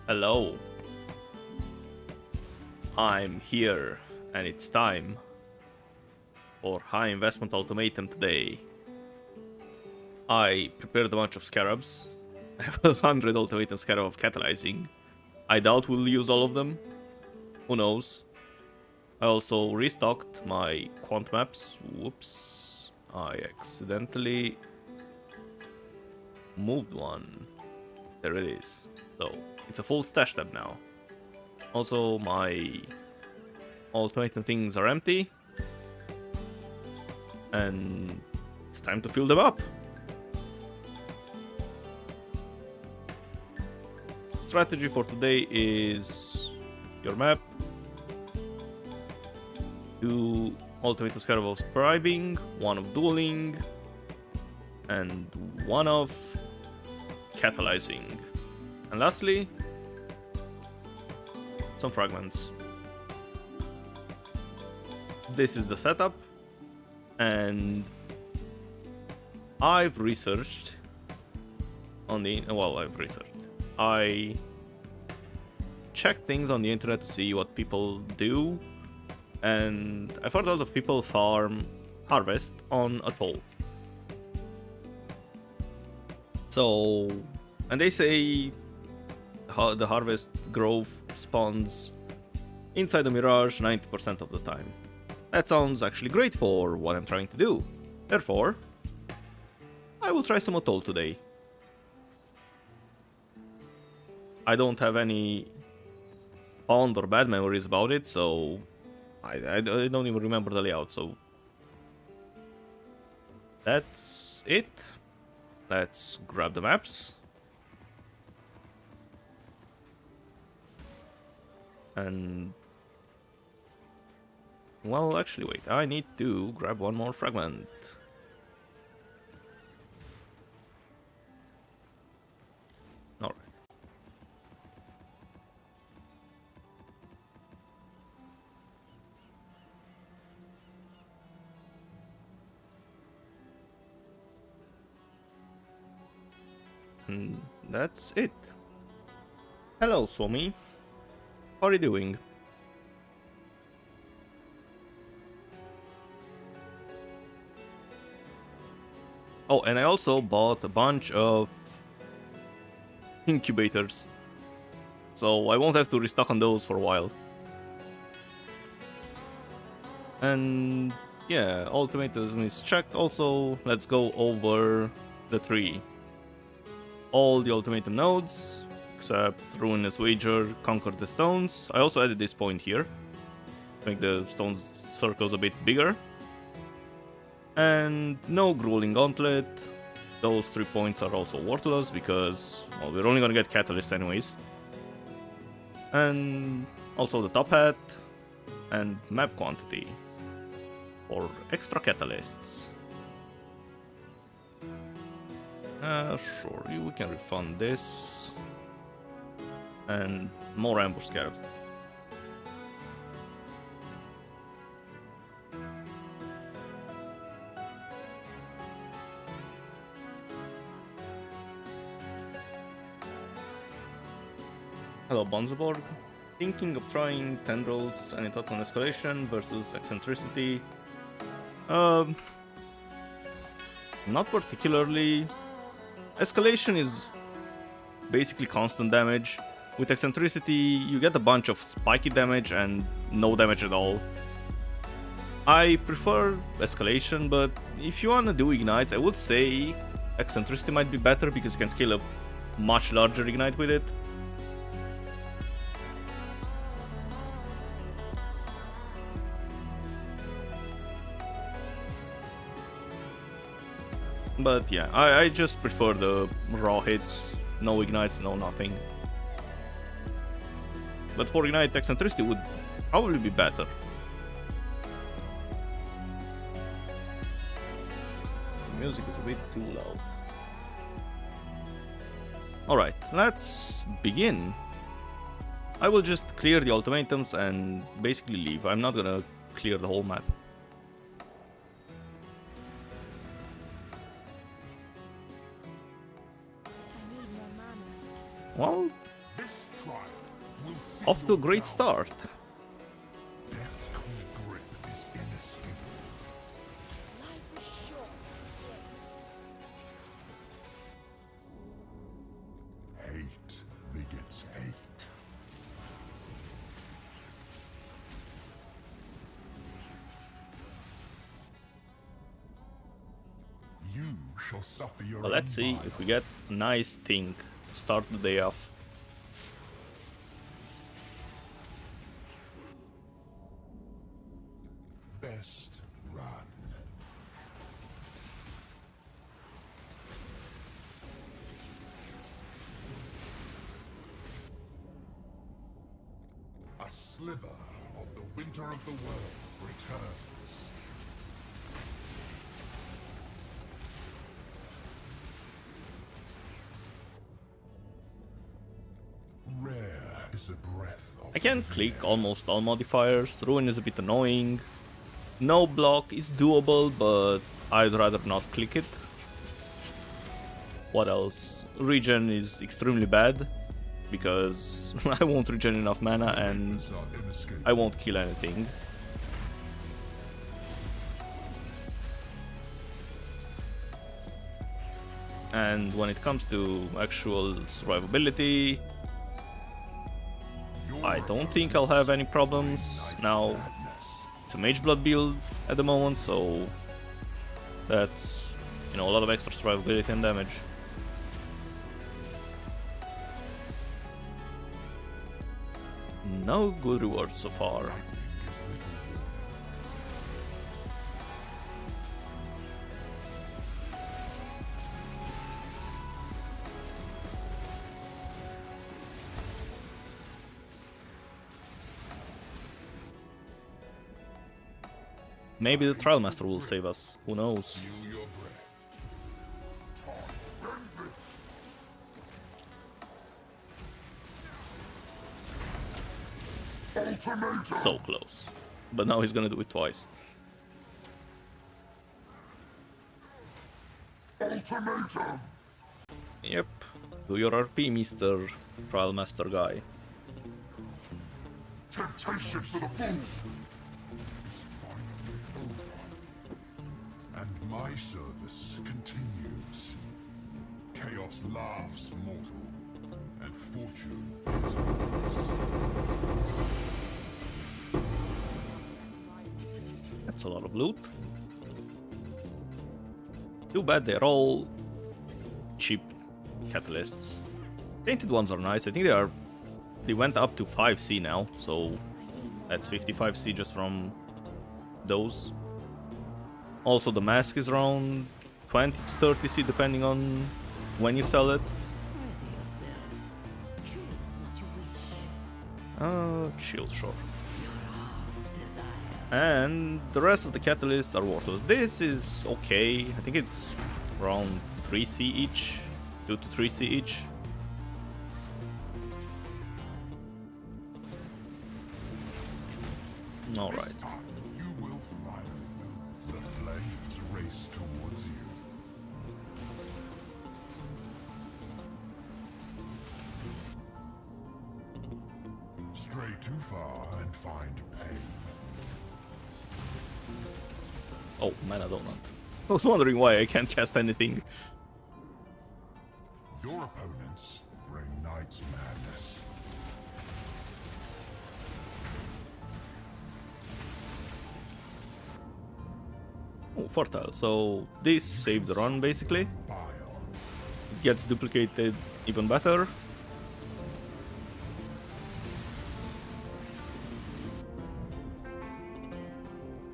Hello. I'm here, and it's time for high investment ultimatum today. I prepared a bunch of scarabs. I have 100 Ultimatum Scarab of Catalysing. I doubt we'll use all of them. Who knows? I also restocked my quant maps. Whoops. I accidentally moved one. There it is. So, it's a full stash tab now. Also, my ultimatum things are empty. And it's time to fill them up. Strategy for today is your map, 2 Ultimatum Scarab of Scribing, 1 of Dueling, and 1 of Catalysing. And lastly, some fragments. This is the setup, and I've researched on the... well, I checked things on the internet to see what people do, and I've heard a lot of people harvest on Atoll. So, and they say the harvest grove spawns inside the Mirage 90% of the time. That sounds actually great for what I'm trying to do. Therefore, I will try some Atoll today. I don't have any fond or bad memories about it, so I don't even remember the layout, so that's it. Let's grab the maps. And... well, actually, wait. I need to grab one more fragment. Alright. And that's it. Hello, Swami. How are you doing? Oh, and I also bought a bunch of incubators, so I won't have to restock on those for a while. And yeah, ultimatum is checked. Also, let's go over the tree. All the ultimatum nodes, except Ruinous Wager, Conquer the Stones. I also added this point here to make the stone circles a bit bigger. And no Grueling Gauntlet. Those 3 points are also worthless because, well, we're only gonna get Catalyst anyways. And also the top hat and map quantity for extra catalysts. Sure, we can refund this. And more ambush scarabs. Hello, Bonzaborg. Thinking of trying Tendrils and Total Escalation versus Eccentricity. Not particularly. Escalation is basically constant damage. With Eccentricity, you get a bunch of spiky damage and no damage at all. I prefer Escalation, but if you wanna do Ignites, I would say Eccentricity might be better because you can scale a much larger Ignite with it. But yeah, I just prefer the raw hits, no ignites, no nothing. But for Ignite, Eccentricity would probably be better. The music is a bit too loud. Alright, let's begin. I will just clear the ultimatums and basically leave. I'm not gonna clear the whole map. Well, Off to a great start. Death's cold grip is inescapable. Hate begets hate. You shall suffer your Well, let's see own if we get a nice thing to start the day off. best run. A sliver of the winter of the world returns. Rare is a breath of I can click almost all modifiers. Ruin is a bit annoying. No block is doable, but I'd rather not click it. What else? Regen is extremely bad, because I won't regen enough mana and I won't kill anything. And when it comes to actual survivability, I don't think I'll have any problems. Now, it's a Mage Blood build at the moment, so that's, you know, a lot of extra survivability and damage. No good rewards so far. Maybe the Trial Master will save us, who knows. So close. But now he's gonna do it twice. Ultimatum! Yep. Do your RP, Mr. Trial Master guy. Temptation for the fool is finally over. And my service continues. Chaos laughs mortal, and fortune is ours. That's a lot of loot. Too bad they're all cheap catalysts. Tainted ones are nice. I think they went up to 5C now, so that's 55C just from those. Also the mask is around 20 to 30C depending on when you sell it. Shield, sure. And the rest of the catalysts are worthless. This is okay. I think it's around 3C each, 2 to 3C each. Alright. You will finally. The flames race towards you. Stray too far and find pain. Oh, mana donut. I was wondering why I can't cast anything. Your opponents bring Knight's madness. Oh, fertile. So this saves the run basically. Bile. Gets duplicated even better.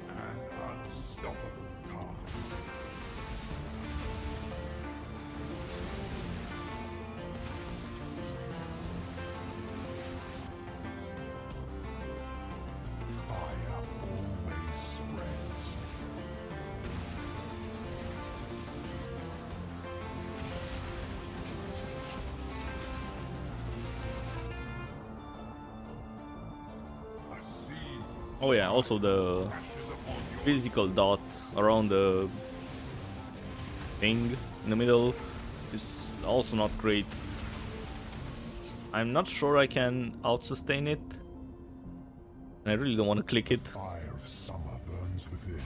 An unstoppable tide. Fire always spreads. A sea Oh yeah, also the crashes upon your physical dot around the thing in the middle is also not great. I'm not sure I can out-sustain it. And I really don't want to click it. Fire of summer burns within.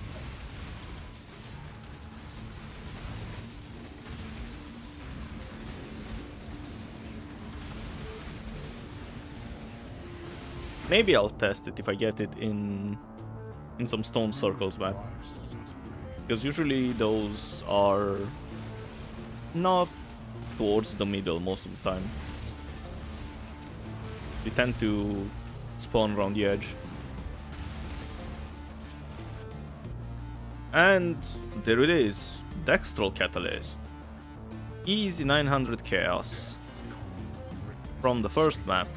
Maybe I'll test it if I get it in some stone circles map. Because usually those are not towards the middle most of the time. They tend to spawn around the edge. And there it is, Tendrils Catalyst. Easy 900 chaos from the first map.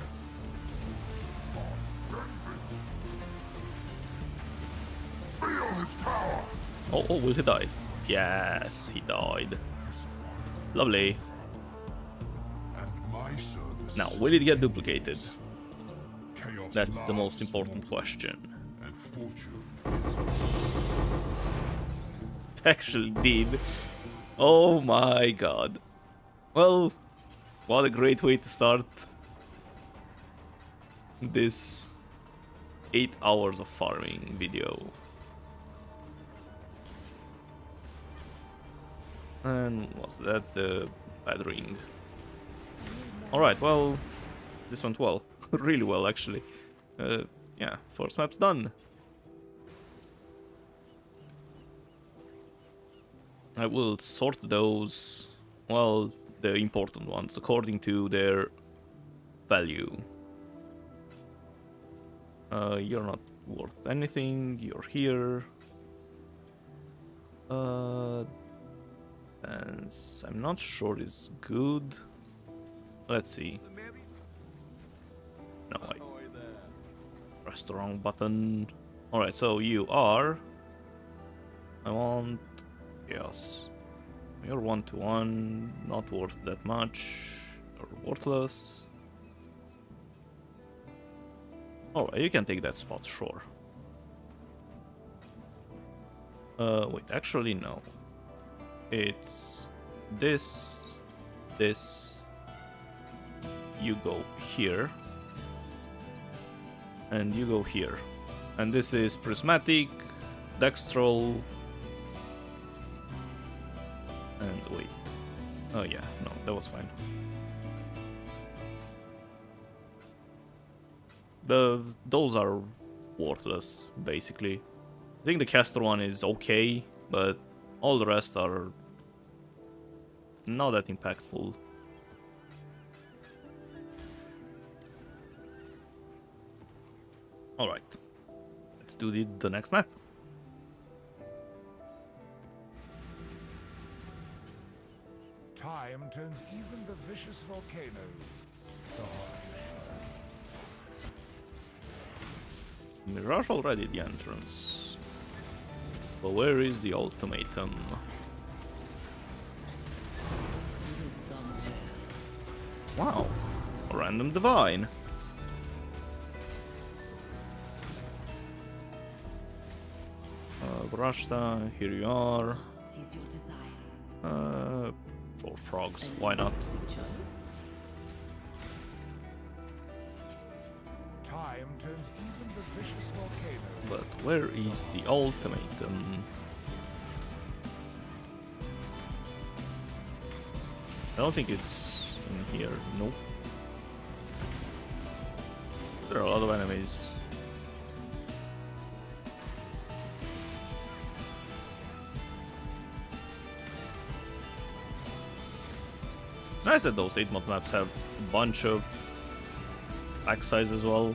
Feel his power. Oh, will he die? Yes, he died. Lovely. And my service. Now, will it get duplicated? Chaos That's the most laughs important mortal, question. And fortune is Actually did. Oh my god. Well, what a great way to start this 8 hours of farming video. And that's the bad ring. Alright, well, this went well. Really well, actually. Yeah, first map's done. I will sort those, well, the important ones, according to their value. You're not worth anything, you're here. And I'm not sure is good. Let's see. No, I pressed the wrong button. Alright, so you are... I want... Yes. You're 1-1, not worth that much. You're worthless. Alright, you can take that spot, sure. Wait, actually no. It's this, this. You go here. And you go here. And this is prismatic, dextral. And wait. Oh yeah, no, that was fine. Those are worthless, basically. I think the caster one is okay, but all the rest are not that impactful. Alright, let's do the next map. time turns even the vicious volcano. Mirage already the entrance. But where is the ultimatum? Wow, a random divine. Rashta, here you are. Or frogs, why not? Time turns even the vicious volcano. But where is the ultimatum? I don't think it's in here, nope. There are a lot of enemies. It's nice that those 8-mod maps have a bunch of pack size as well.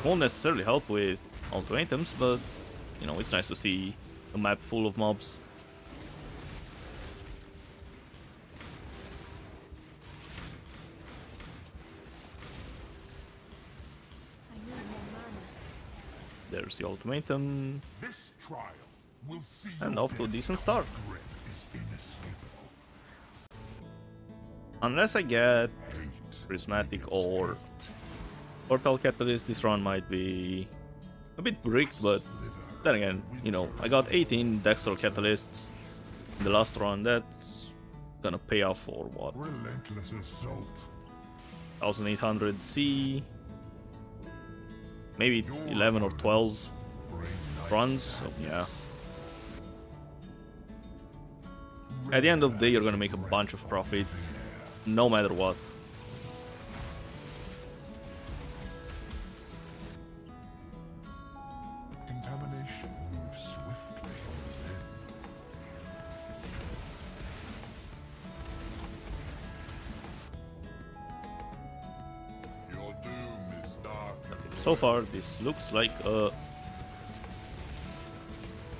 Won't necessarily help with ultimatums, but you know, it's nice to see a map full of mobs. There's the ultimatum. This trial will see And your off to a best. decent start. Grip is inescapable. Unless I get prismatic or portal catalyst, this run might be a bit bricked, but then again, you know, I got 18 Tendrils catalysts in the last run. That's gonna pay off for what? Relentless assault. 1800 C. Maybe 11 or 12 runs. So, yeah. At the end of the day, you're gonna make a bunch of profit, no matter what. Contamination moves swiftly on the end. Your doom is dark and So far, this looks like a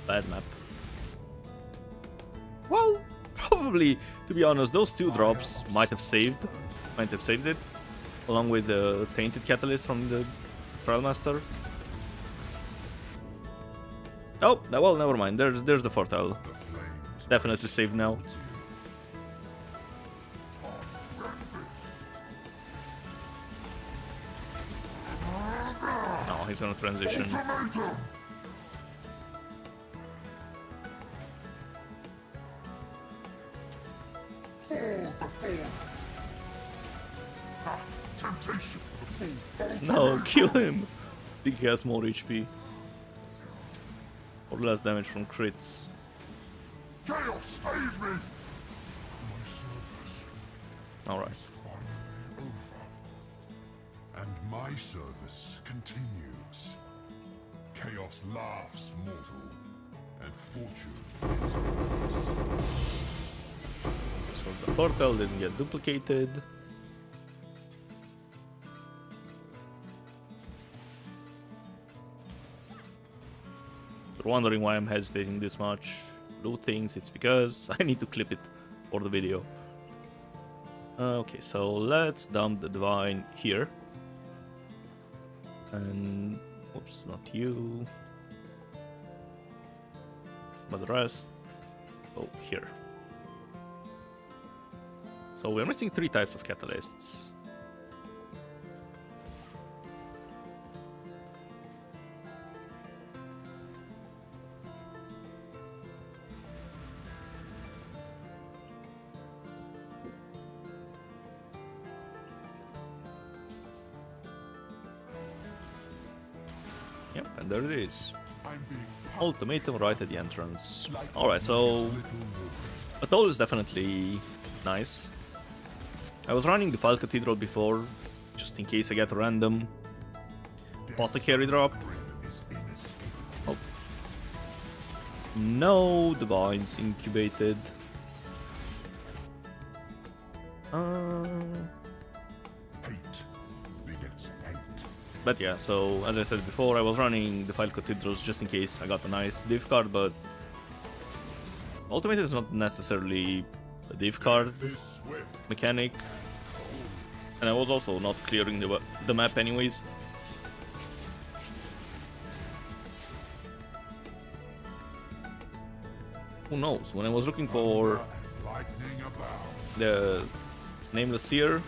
bad map. Well, probably, to be honest, those two drops might have saved it, along with the tainted catalyst from the Trial Master. Oh, well, never mind. There's the Fortile. the flames. Definitely saved now. No, he's gonna transition. Ultimatum! Fall before. Ha! Temptation before. No, kill him. I think he has more HP. Or less damage from crits. Chaos, save me! My service Alright. is finally over. And my service continues. Chaos laughs mortal, and fortune is ours. So the Fortile didn't get duplicated. You're wondering why I'm hesitating this much. Do things, it's because I need to clip it for the video. Okay, so let's dump the Divine here. And... oops, not you. But the rest... oh, here. So we're missing 3 types of catalysts. Yep, and there it is. I'm being Ultimatum right at the entrance. Alright, so a toll is definitely nice. I was running the File Cathedral before, just in case I get a random Apothecary drop. Oh. No Divines incubated. hate begets hate. But yeah, so as I said before, I was running the File Cathedrals just in case I got a nice div card, but Ultimate is not necessarily a div card This swift. mechanic, and I was also not clearing the map anyways. Who knows? When I was looking for Lightning about. the Nameless Seer,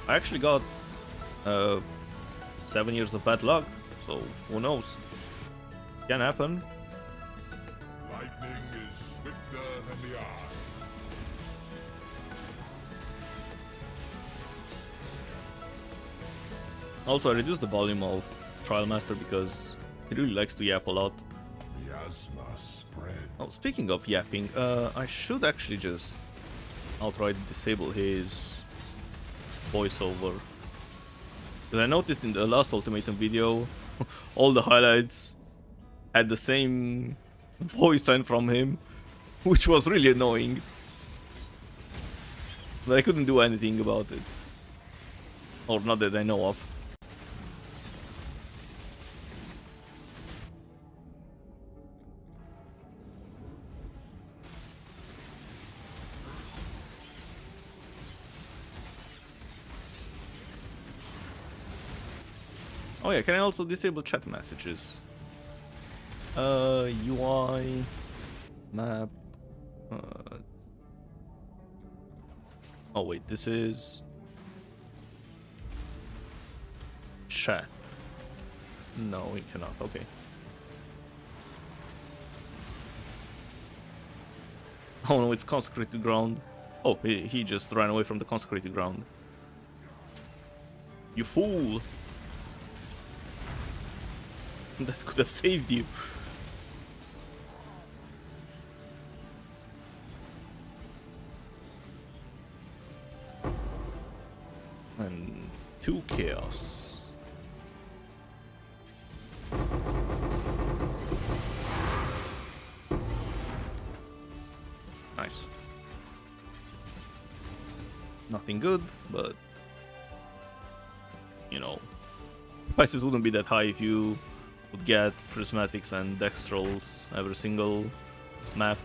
I actually got 7 years of bad luck, so who knows? Can happen. Lightning is swifter than the eye. Also, I reduced the volume of Trial Master because he really likes to yap a lot. Miasma spread. Oh, speaking of yapping, I should actually just outright disable his voiceover. Because I noticed in the last Ultimatum video, all the highlights had the same voice line from him, which was really annoying. But I couldn't do anything about it. Or not that I know of. Oh yeah, can I also disable chat messages? UI map. Oh wait, this is chat. No, we cannot. Okay. Oh no, it's consecrated ground. Oh, he just ran away from the consecrated ground. You fool! That could have saved you. And 2 chaos. Nice. Nothing good, but you know, prices wouldn't be that high if you would get prismatics and dextrals every single map.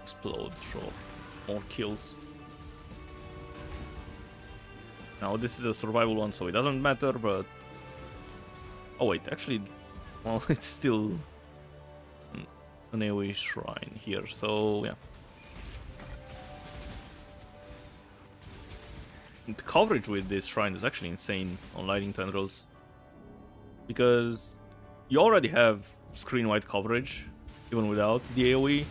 Explode, sure. More kills. Now this is a survival one, so it doesn't matter, but... Oh wait, actually... Well, it's still... an AoE shrine here, so yeah. The coverage with this shrine is actually insane on Lightning Tendrils. Because you already have screen-wide coverage, even without the AoE.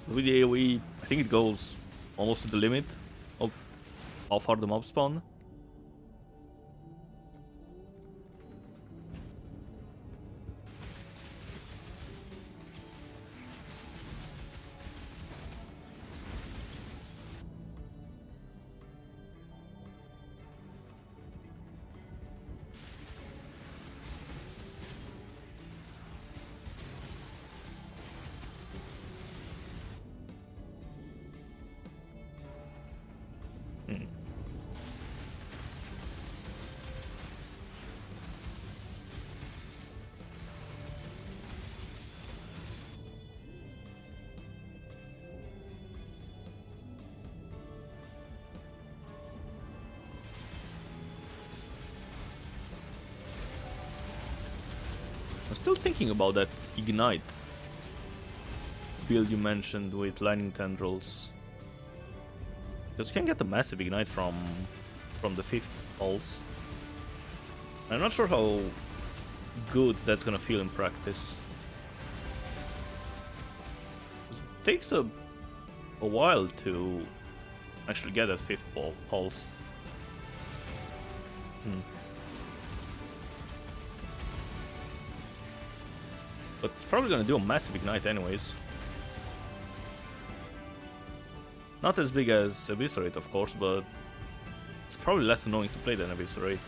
With the AoE, I think it goes almost to the limit of how far the mobs spawn. I'm still thinking about that Ignite build you mentioned with Lightning Tendrils. Because you can get a massive Ignite from the 5th pulse. I'm not sure how good that's gonna feel in practice. 'Cause it takes a while to actually get that 5th pulse. But it's probably gonna do a massive Ignite anyways. Not as big as Eviscerate, of course, but it's probably less annoying to play than Eviscerate.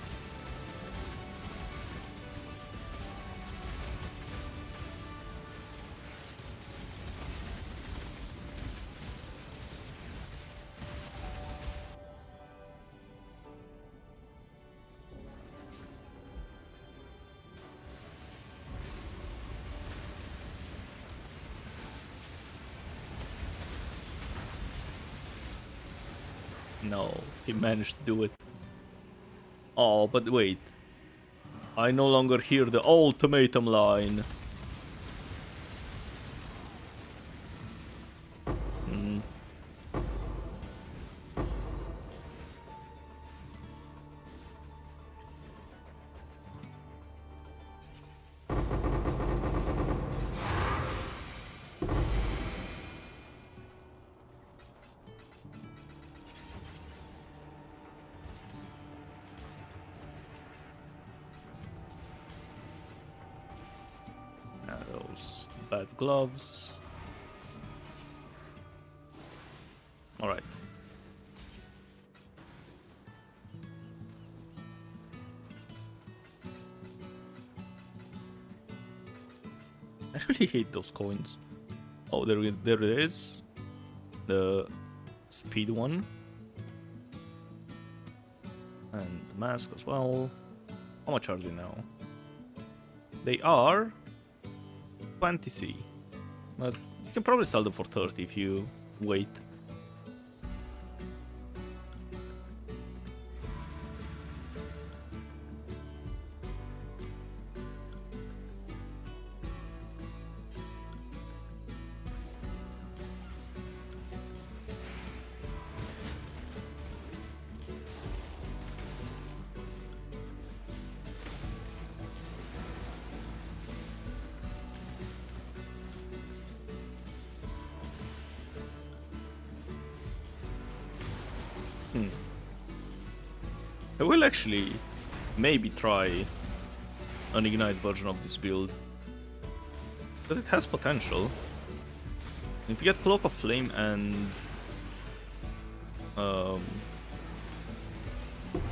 No, he managed to do it. Oh, but wait. I no longer hear the ultimatum line. Those bad gloves. Alright. I really hate those coins. Oh, there it is. The speed one. And the mask as well. How much are they now? They are 20C. But you can probably sell them for 30 if you wait. I will actually maybe try an Ignite version of this build. Because it has potential. If you get Cloak of Flame and the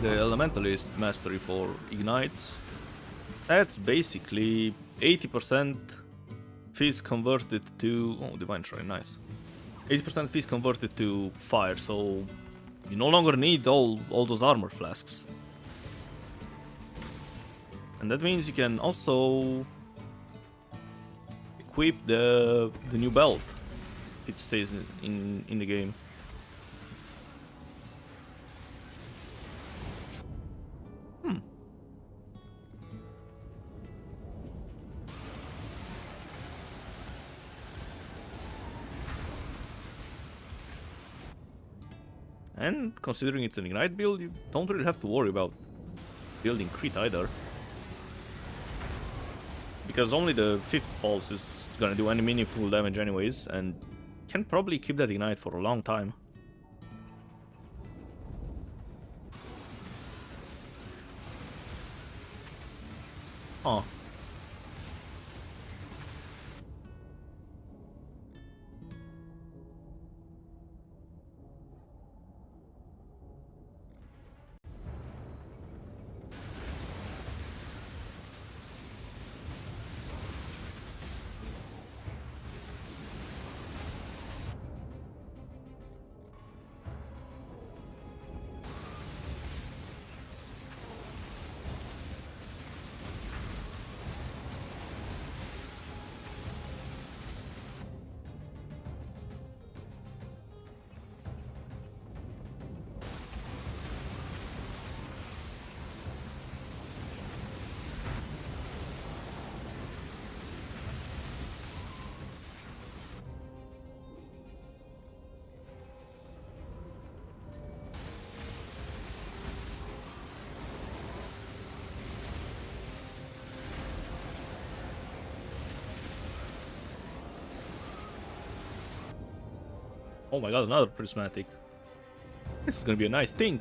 Elementalist mastery for Ignites, that's basically 80% Fizz converted to... oh, Divine Shrine, nice. 80% Fizz converted to fire, so you no longer need all those armor flasks. And that means you can also equip the new belt if it stays in the game. And considering it's an Ignite build, you don't really have to worry about building crit either. Because only the 5th pulse is gonna do any meaningful damage anyways, and can probably keep that Ignite for a long time. Huh. Oh my god, another prismatic. This is gonna be a nice thing.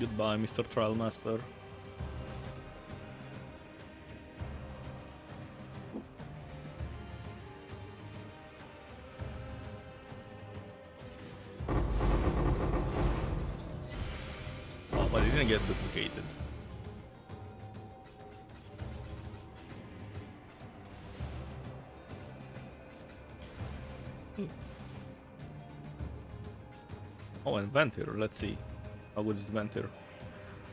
Goodbye, Mr. Trial Master. Oh, but it didn't get duplicated. Oh, and Ventir, let's see. How good is the Ventir?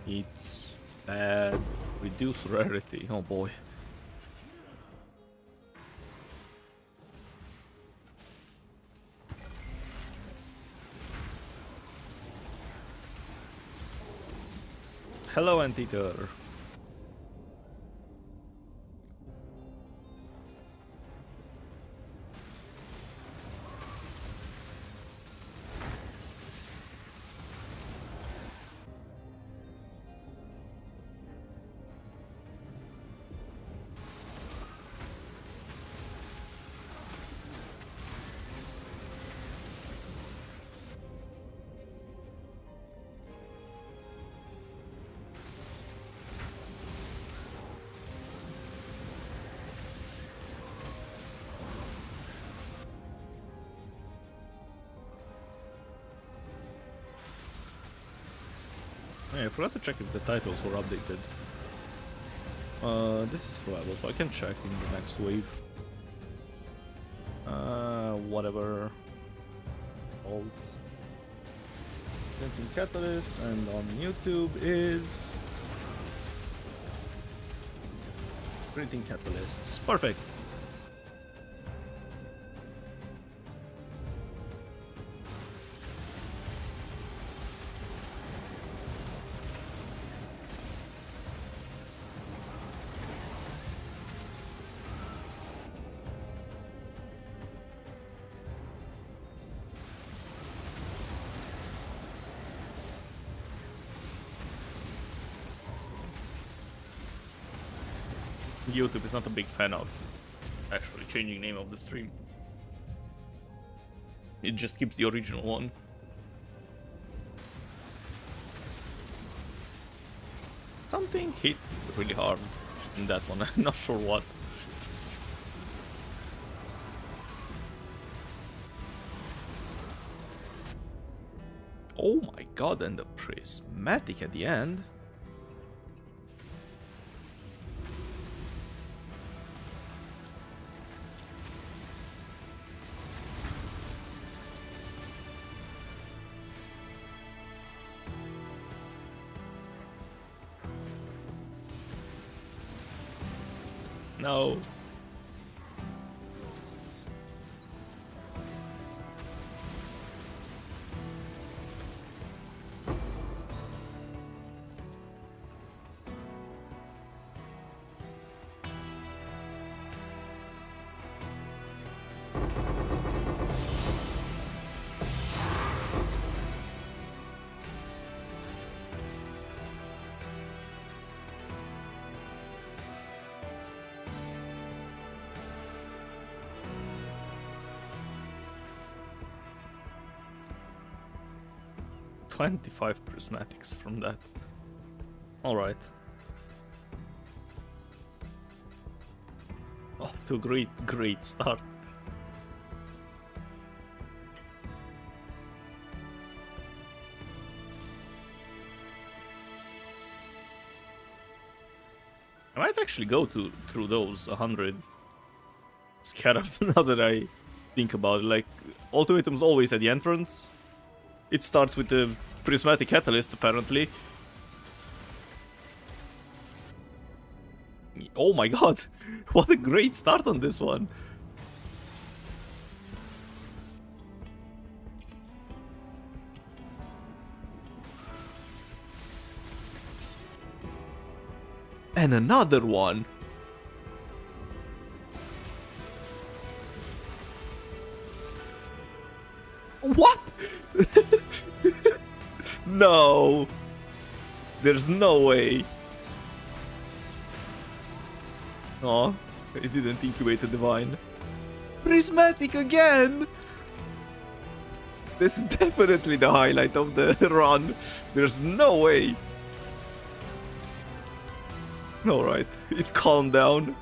It's bad. Reduce rarity. Oh boy. Hello, Anteater. Yeah, I forgot to check if the titles were updated. This is survival, so I can check in the next wave. Whatever. Holds. Printing Catalyst, and on YouTube is Printing Catalysts. Perfect. YouTube is not a big fan of actually changing name of the stream. It just keeps the original one. Something hit really hard in that one. I'm not sure what. Oh my god, and the prismatic at the end. No. $25 prismatics from that. Alright. Oh, to a great start. I might actually go through those 100 scarabs now that I think about it. Like, Ultimatum's always at the entrance. It starts with the prismatic catalyst, apparently. Oh my god, what a great start on this one. And another one. What? No. There's no way. Oh, it didn't incubate a divine. Prismatic again! This is definitely the highlight of the run. There's no way. Alright, it calmed down.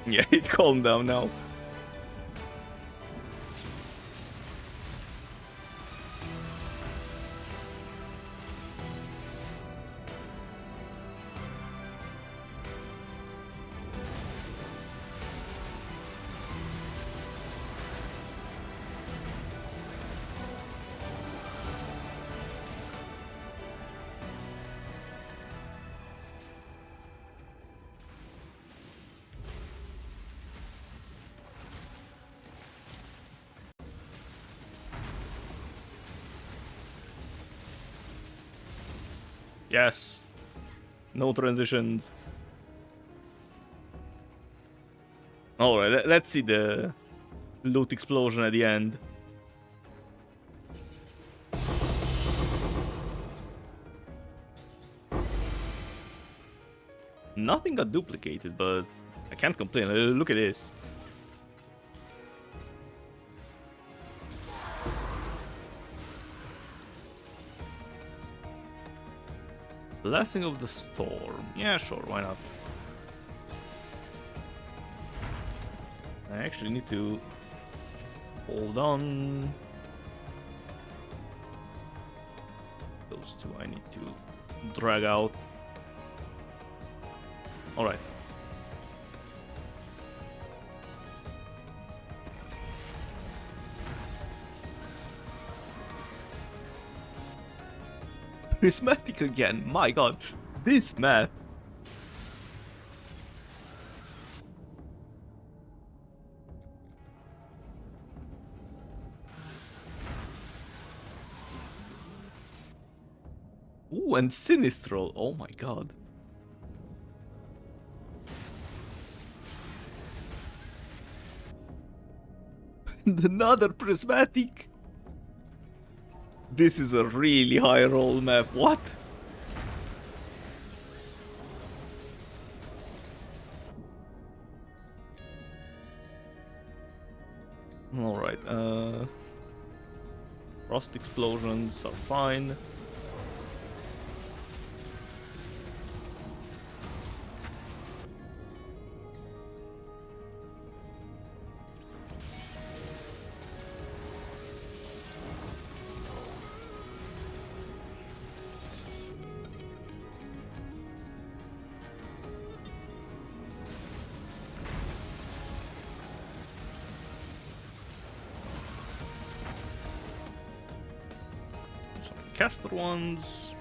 Yeah, it calmed down now. Yes. No transitions. Alright, let's see the loot explosion at the end. Nothing got duplicated, but I can't complain. Look at this. Blessing of the Storm. Yeah, sure, why not? I actually need to hold on. Those two I need to drag out. Alright. Prismatic again, my god, this map. Ooh, and Sinistral, oh my god. Another prismatic. This is a really high roll map. What? Alright, frost explosions are fine. Caster ones.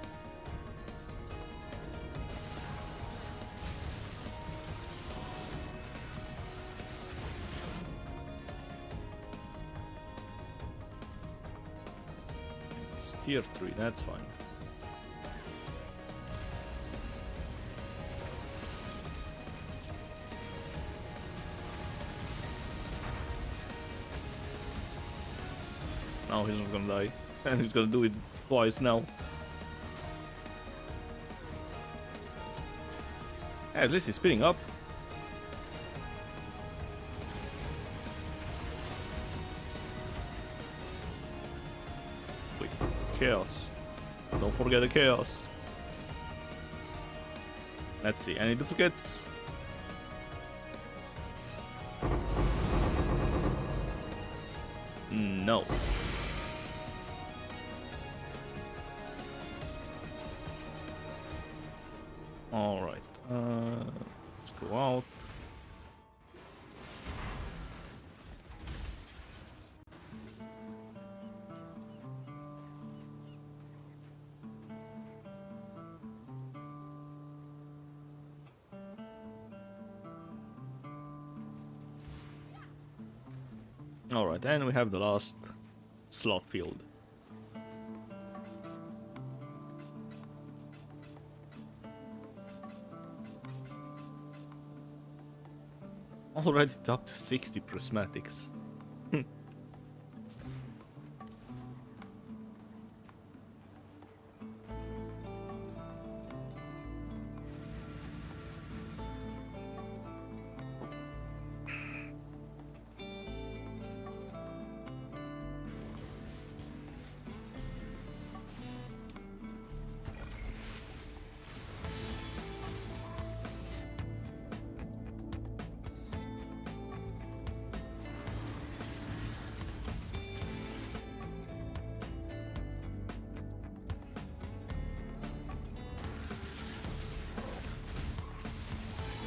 It's tier 3, that's fine. Now he's not gonna die. And he's gonna do it twice now. At least he's speeding up. Wait, chaos. Don't forget the chaos. Let's see, any duplicates? No. Alright, let's go out. Alright, and we have the last slot field. Already up to 60 prismatics.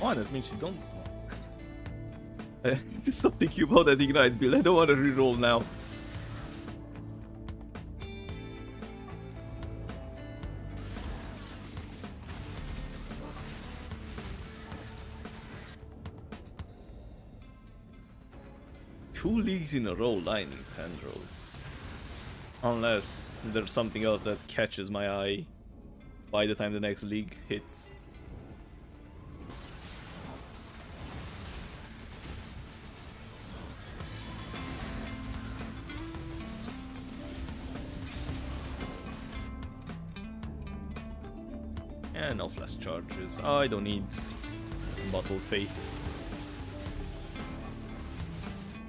Oh, that means you don't. Stop thinking about that ignite build. I don't want to reroll now. Two leagues in a row lining Tendrils. Unless there's something else that catches my eye by the time the next league hits. Yeah, no flash charges. I don't need Bottle Faith.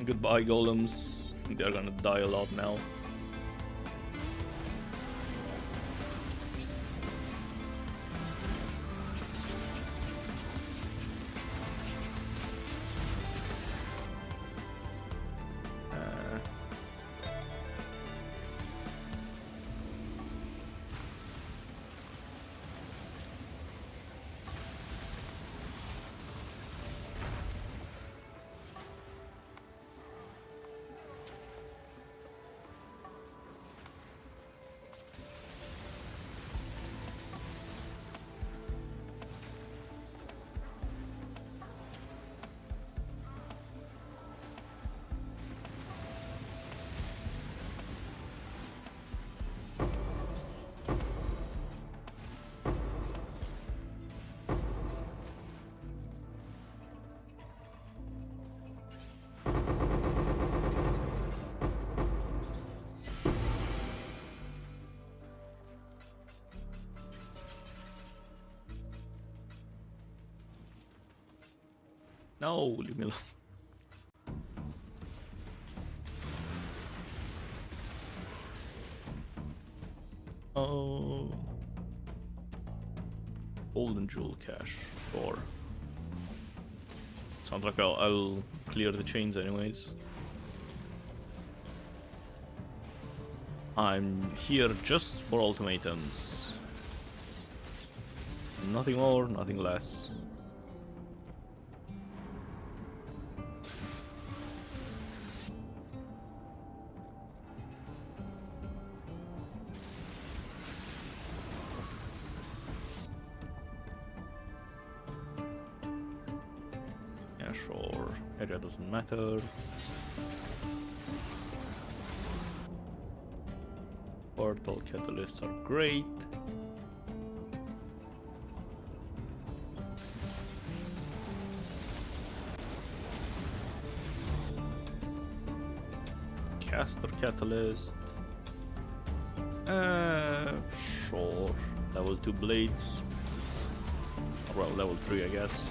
Goodbye, golems. They're gonna die a lot now. No, leave me alone. Oh. Golden jewel cache. Or. Sounds like I'll clear the chains anyways. I'm here just for ultimatums. Nothing more, nothing less. Yeah, sure. Area doesn't matter. Portal catalysts are great. Caster catalyst. Sure. Level 2 blades. Well, level 3, I guess.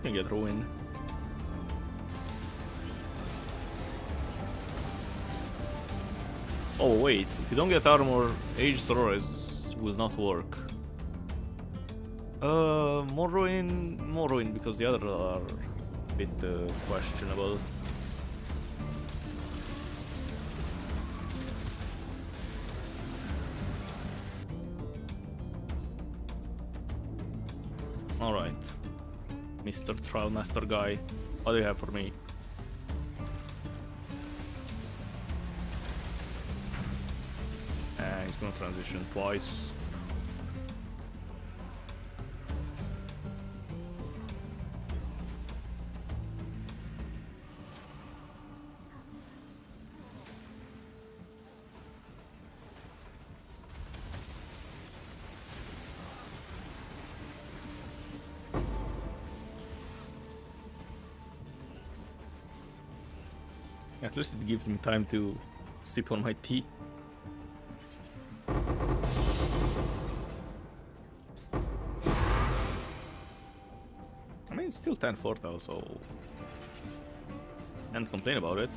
Can get ruin. Oh wait, if you don't get armor, Aged Aurora will not work. More ruin because the others are a bit questionable. Alright. Mr. Trial Master guy, what do you have for me? He's gonna transition twice. At least it gives me time to sip on my tea. I mean, it's still 10-4 though, so can't complain about it.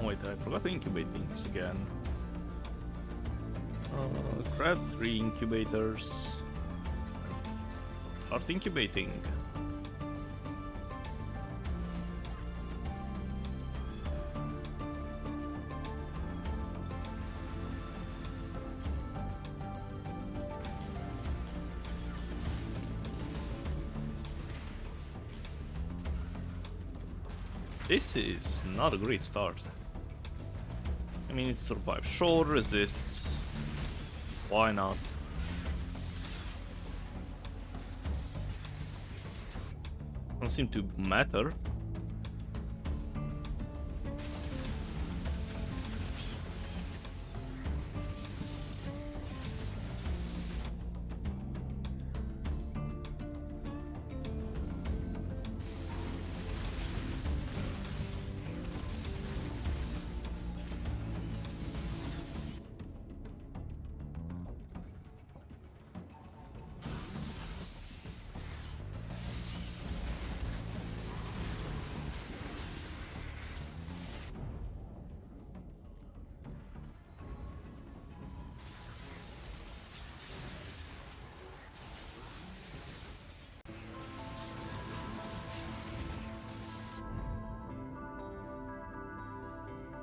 Oh wait, I forgot to incubate things again. Grab 3 incubators. Start incubating. This is not a great start. I mean, it survives. Sure, resists. Why not? Don't seem to matter.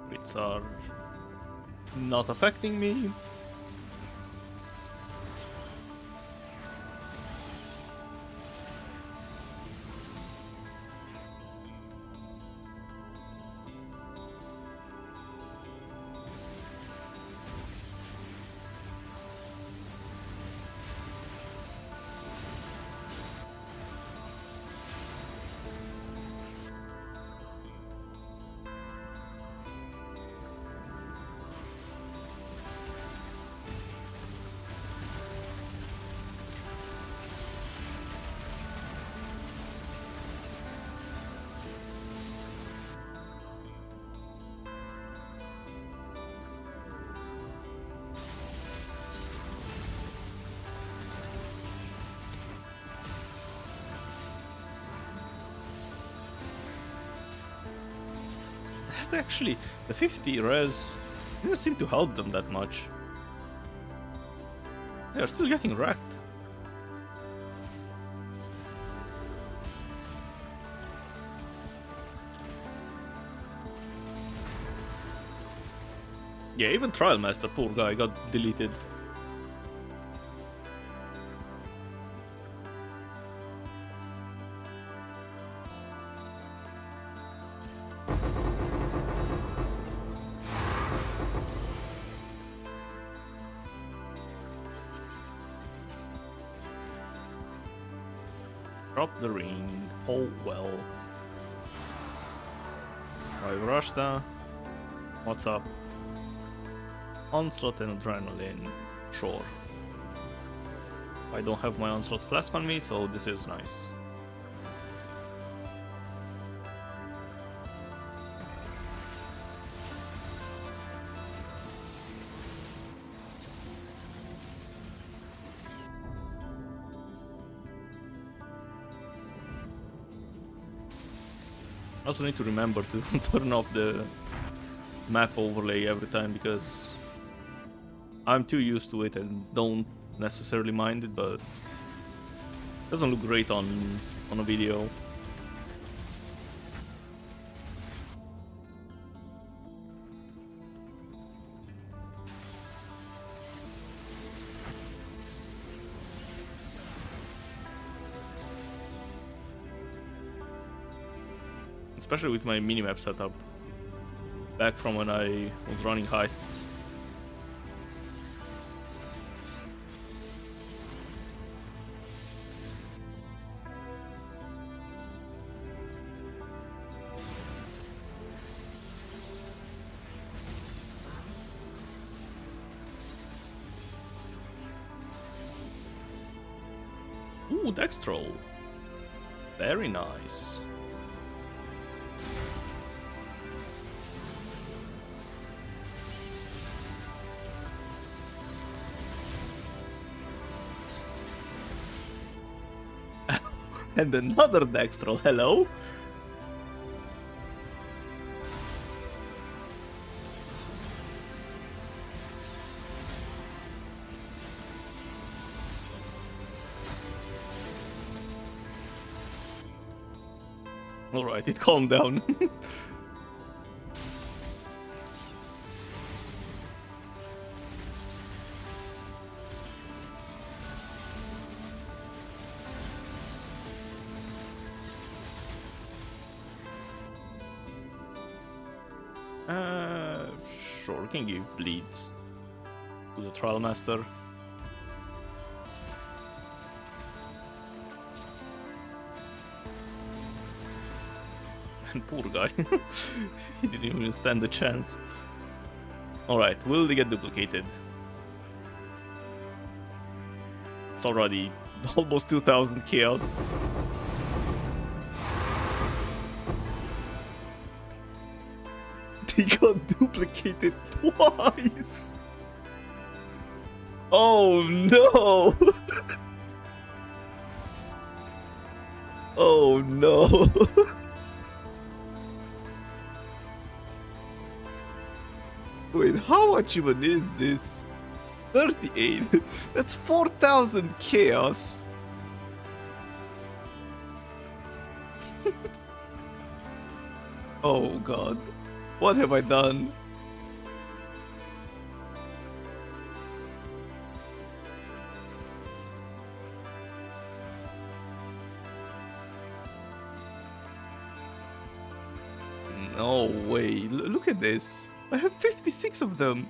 Crits are not affecting me. But actually, the 50 res didn't seem to help them that much. They are still getting wrecked. Yeah, even Trial Master, poor guy, got deleted. Drop the ring. Oh well. Right, Rashta. What's up? Onslaught and Adrenaline. Sure. I don't have my Onslaught Flask on me, so this is nice. I also need to remember to turn off the map overlay every time because I'm too used to it and don't necessarily mind it, but it doesn't look great on a video. Especially with my minimap setup back from when I was running heists. Ooh, Dextrol. Very nice. And another Dextrol, hello? Alright, it calmed down. Sure, we can give bleeds to the Trial Master. And poor guy. He didn't even stand a chance. Alright, will they get duplicated? It's already almost 2000 chaos. They got duplicated twice! Oh no! Oh no! Wait, how much even is this? 38? That's 4000 chaos! Oh god. What have I done? No way. Look at this. I have 56 of them.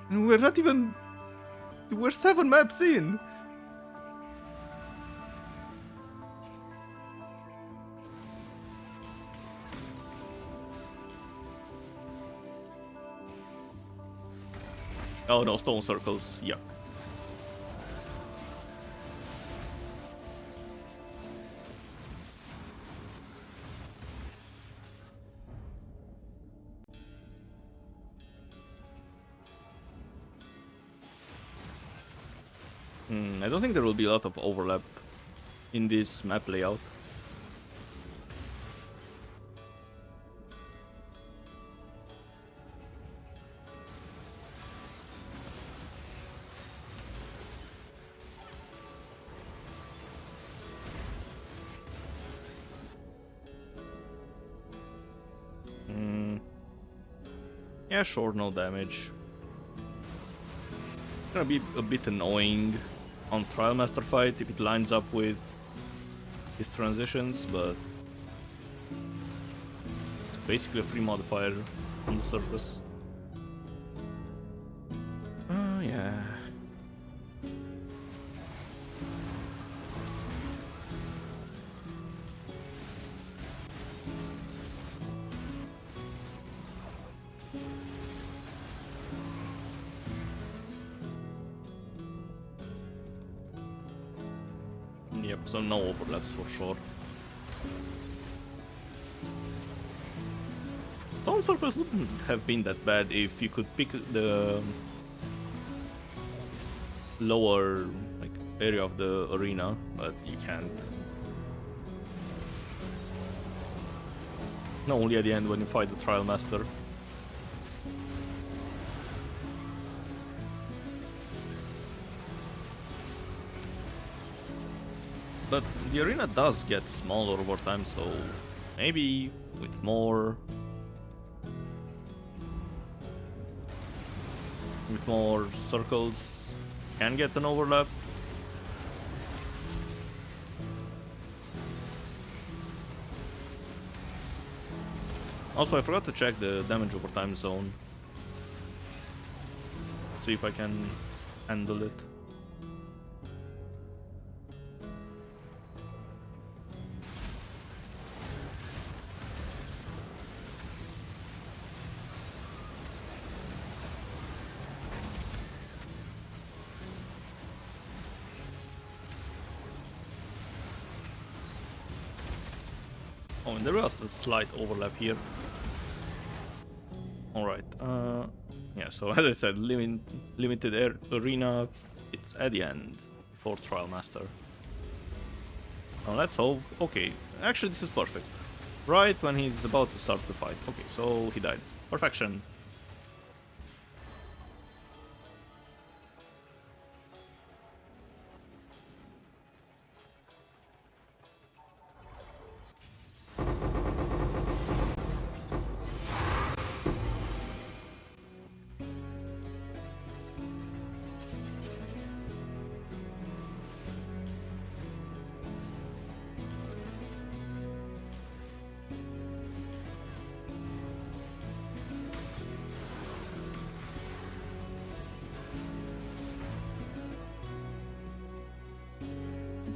And we're not even... We're 7 maps in. Oh no, stone circles. Yuck. I don't think there will be a lot of overlap in this map layout. Yeah, sure, no damage. Gonna be a bit annoying on Trial Master fight if it lines up with his transitions, but it's basically a free modifier on the surface. Oh yeah. Yep, so no overlaps for sure. Stone circles wouldn't have been that bad if you could pick the lower area of the arena, but you can't. No, only at the end when you fight the Trial Master. But the arena does get smaller over time, so maybe with more circles can get an overlap. Also, I forgot to check the damage over time zone. Let's see if I can handle it. Oh, and there was a slight overlap here. Alright, yeah, so as I said, limited arena, it's at the end, before Trial Master. Now let's hope, okay, actually this is perfect. Right when he's about to start the fight. Okay, so he died. Perfection.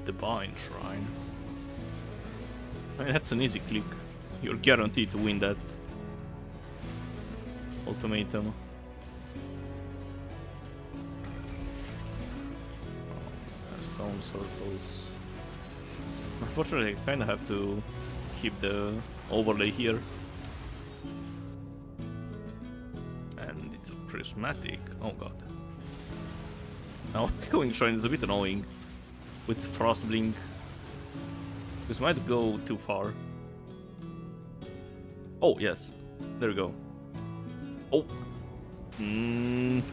Divine Shrine. I mean, that's an easy click. You're guaranteed to win that ultimatum. Stone circles. Unfortunately, I kind of have to keep the overlay here. And it's a prismatic. Oh god. Now, Echoing Shrine is a bit annoying with Frostblink. This might go too far. Oh, yes. There we go. Oh.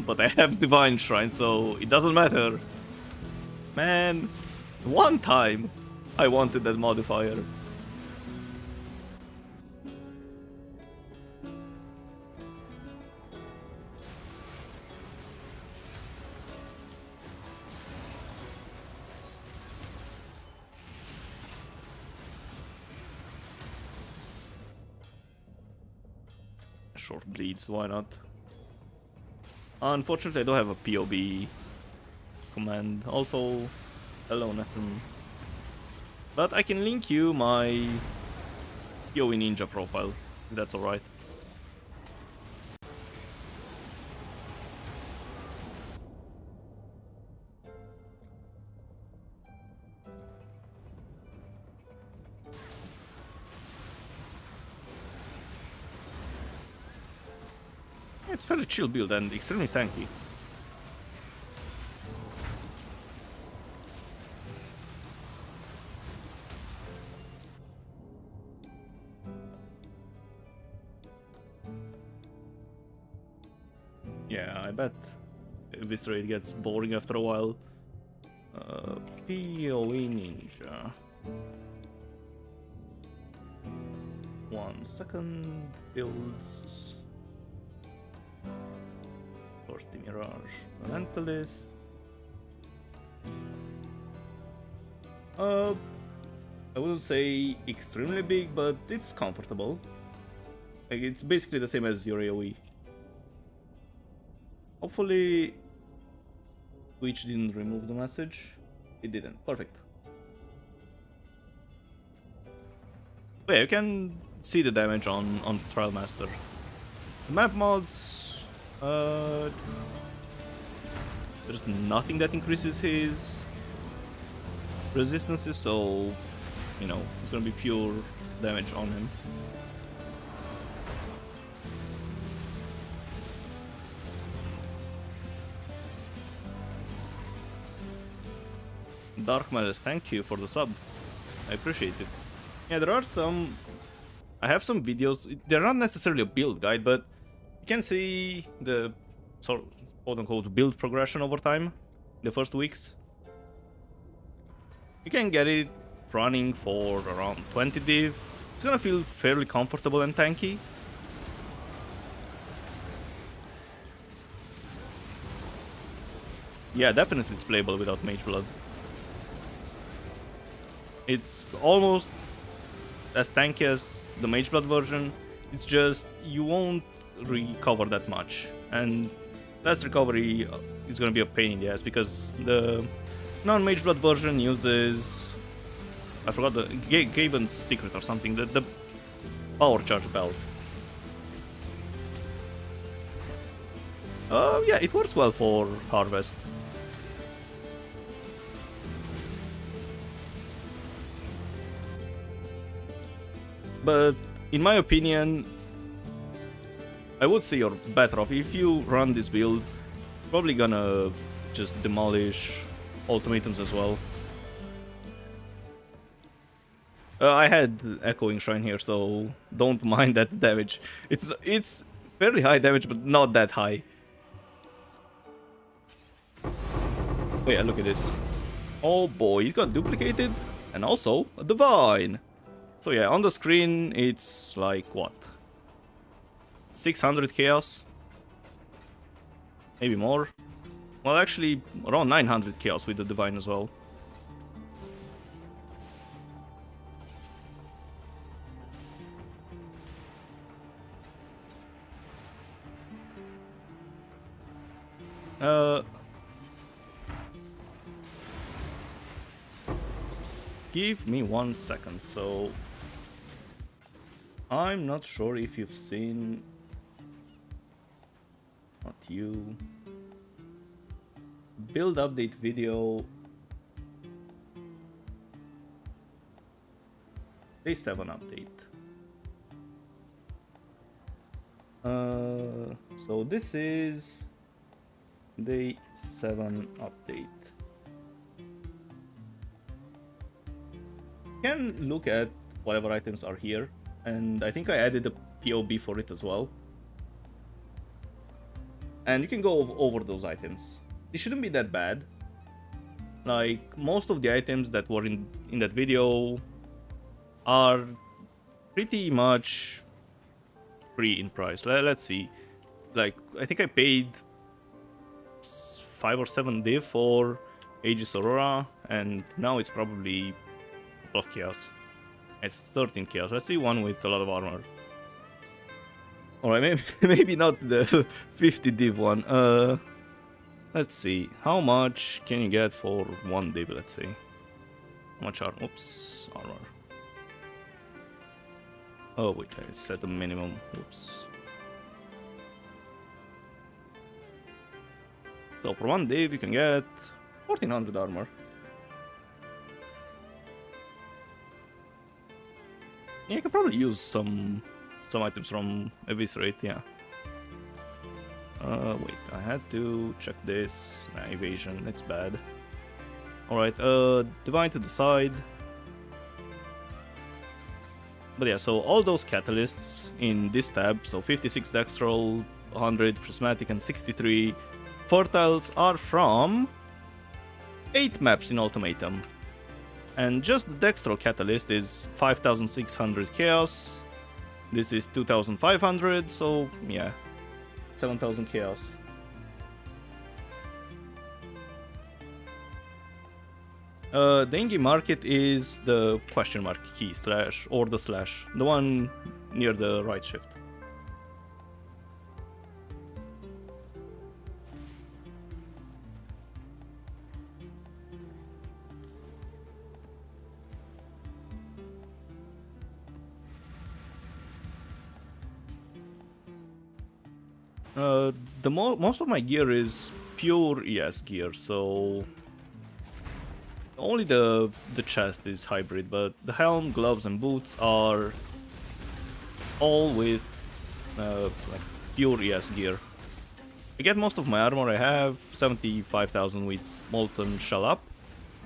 But I have Divine Shrine, so it doesn't matter. Man, one time I wanted that modifier. Short bleeds, why not? Unfortunately, I don't have a POB command. Also, hello Nessun. But I can link you my POE Ninja profile, if that's alright. It's fairly chill build and extremely tanky. Yeah, I bet this rate gets boring after a while. PoE Ninja. 1 second. Builds. First Mirage Elementalist. I wouldn't say extremely big, but it's comfortable. Like, it's basically the same as your AoE. Hopefully Twitch didn't remove the message. It didn't. Perfect. But yeah, you can see the damage on the Trial Master. The map mods, there's nothing that increases his resistances, so you know it's gonna be pure damage on him. Dark Malice, thank you for the sub. I appreciate it. Yeah, there are some... I have some videos. They're not necessarily a build guide, but you can see the sort of quote-unquote build progression over time, the first weeks. You can get it running for around 20 div. It's gonna feel fairly comfortable and tanky. Yeah, definitely it's playable without Mage Blood. It's almost as tanky as the Mage Blood version. It's just you won't recover that much, and less recovery is gonna be a pain in the ass because the non-Mage Blood version uses, I forgot the Gaven's secret or something, the power charge belt. Yeah, it works well for Harvest. But in my opinion, I would say you're better off if you run this build. Probably gonna just demolish ultimatums as well. I had Echoing Shrine here, so don't mind that damage. It's fairly high damage, but not that high. Oh yeah, look at this. Oh boy, it got duplicated, and also a Divine. So yeah, on the screen it's like what? 600 chaos? Maybe more? Well, actually around 900 chaos with the Divine as well. Give me 1 second, so I'm not sure if you've seen, not you, build update video, day 7 update. So this is day 7 update. You can look at whatever items are here, and I think I added a POB for it as well. And you can go over those items. It shouldn't be that bad. Like, most of the items that were in that video are pretty much free in price. Let's see. Like, I think I paid 5 or 7 div for Aegis Aurora, and now it's probably a couple of chaos. It's 13 chaos. Let's see one with a lot of armor. Alright, maybe not the 50 div one. Let's see. How much can you get for 1 div, let's see. How much armor? Oops, armor. Oh wait, I set the minimum. Oops. So for 1 div you can get 1400 armor. Yeah, you can probably use some items from Eviscerate, yeah. Wait, I had to check this. Nah, evasion, it's bad. Alright, Divine to the side. But yeah, so all those catalysts in this tab, so 56 Dextral, 100 Prismatic, and 63 Fertiles are from 8 maps in Ultimatum. And just the Dextral catalyst is 5600 Chaos. This is 2500, so yeah, 7000 Chaos. The in-game market is the question mark key slash or the slash, the one near the right shift. Most of my gear is pure ES gear, so only the chest is hybrid, but the helm, gloves, and boots are all with like pure ES gear. I get most of my armor. I have 75,000 with Molten Shell up.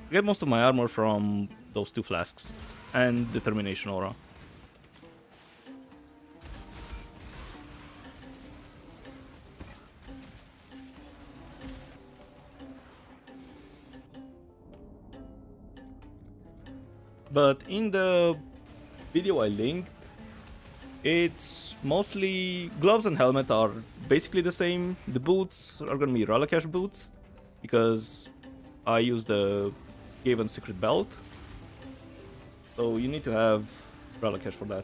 I get most of my armor from those 2 flasks and Determination Aura. But in the video I linked, it's mostly gloves and helmet are basically the same. The boots are gonna be Relicash boots because I use the Gaven Secret Belt. So you need to have Relicash for that.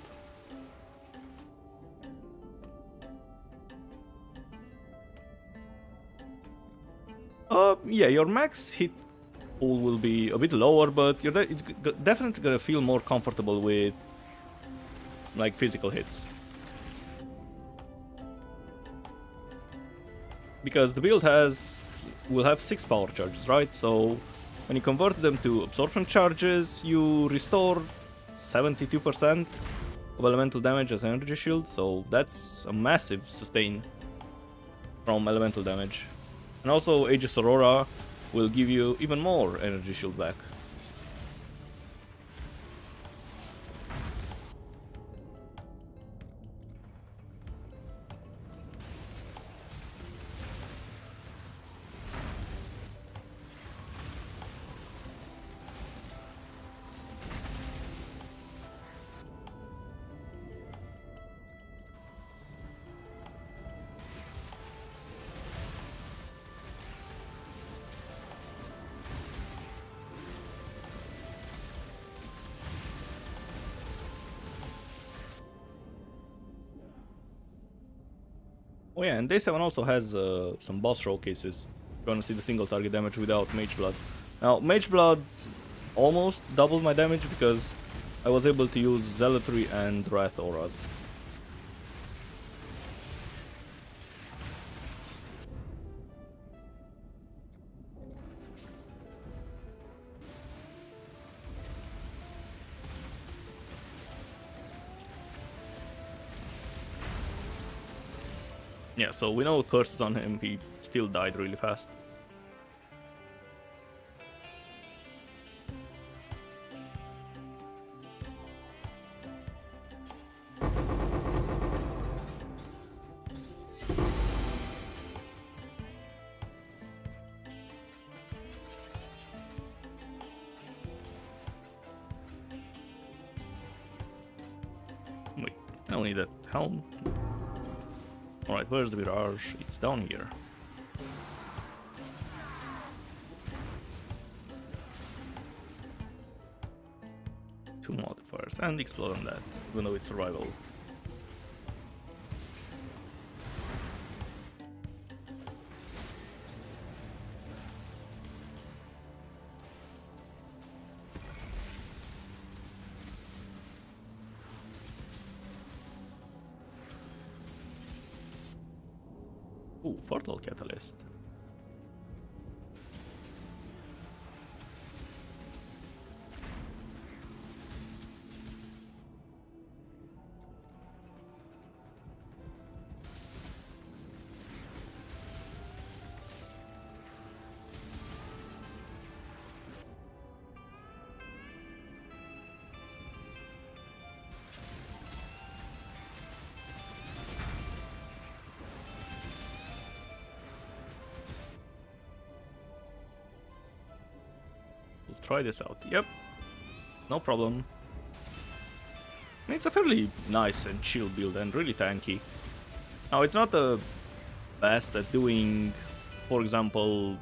Yeah, your max hit pool will be a bit lower, but it's definitely gonna feel more comfortable with like physical hits. Because the build will have 6 power charges, right? So when you convert them to absorption charges, you restore 72% of elemental damage as energy shield, so that's a massive sustain from elemental damage. And also Aegis Aurora will give you even more energy shield back. Oh yeah, and Day 7 also has some boss showcases. You're gonna see the single target damage without Mage Blood. Now, Mage Blood almost doubled my damage because I was able to use Zealotry and Wrath auras. Yeah, so we know curses on him, he still died really fast. Wait, I don't need that helm. Alright, where's the Mirage? It's down here. Two modifiers and explode on that, even though it's survival. Ooh, Fertile Catalyst. try this out. Yep, no problem. It's a fairly nice and chill build and really tanky. Now, it's not the best at doing, for example,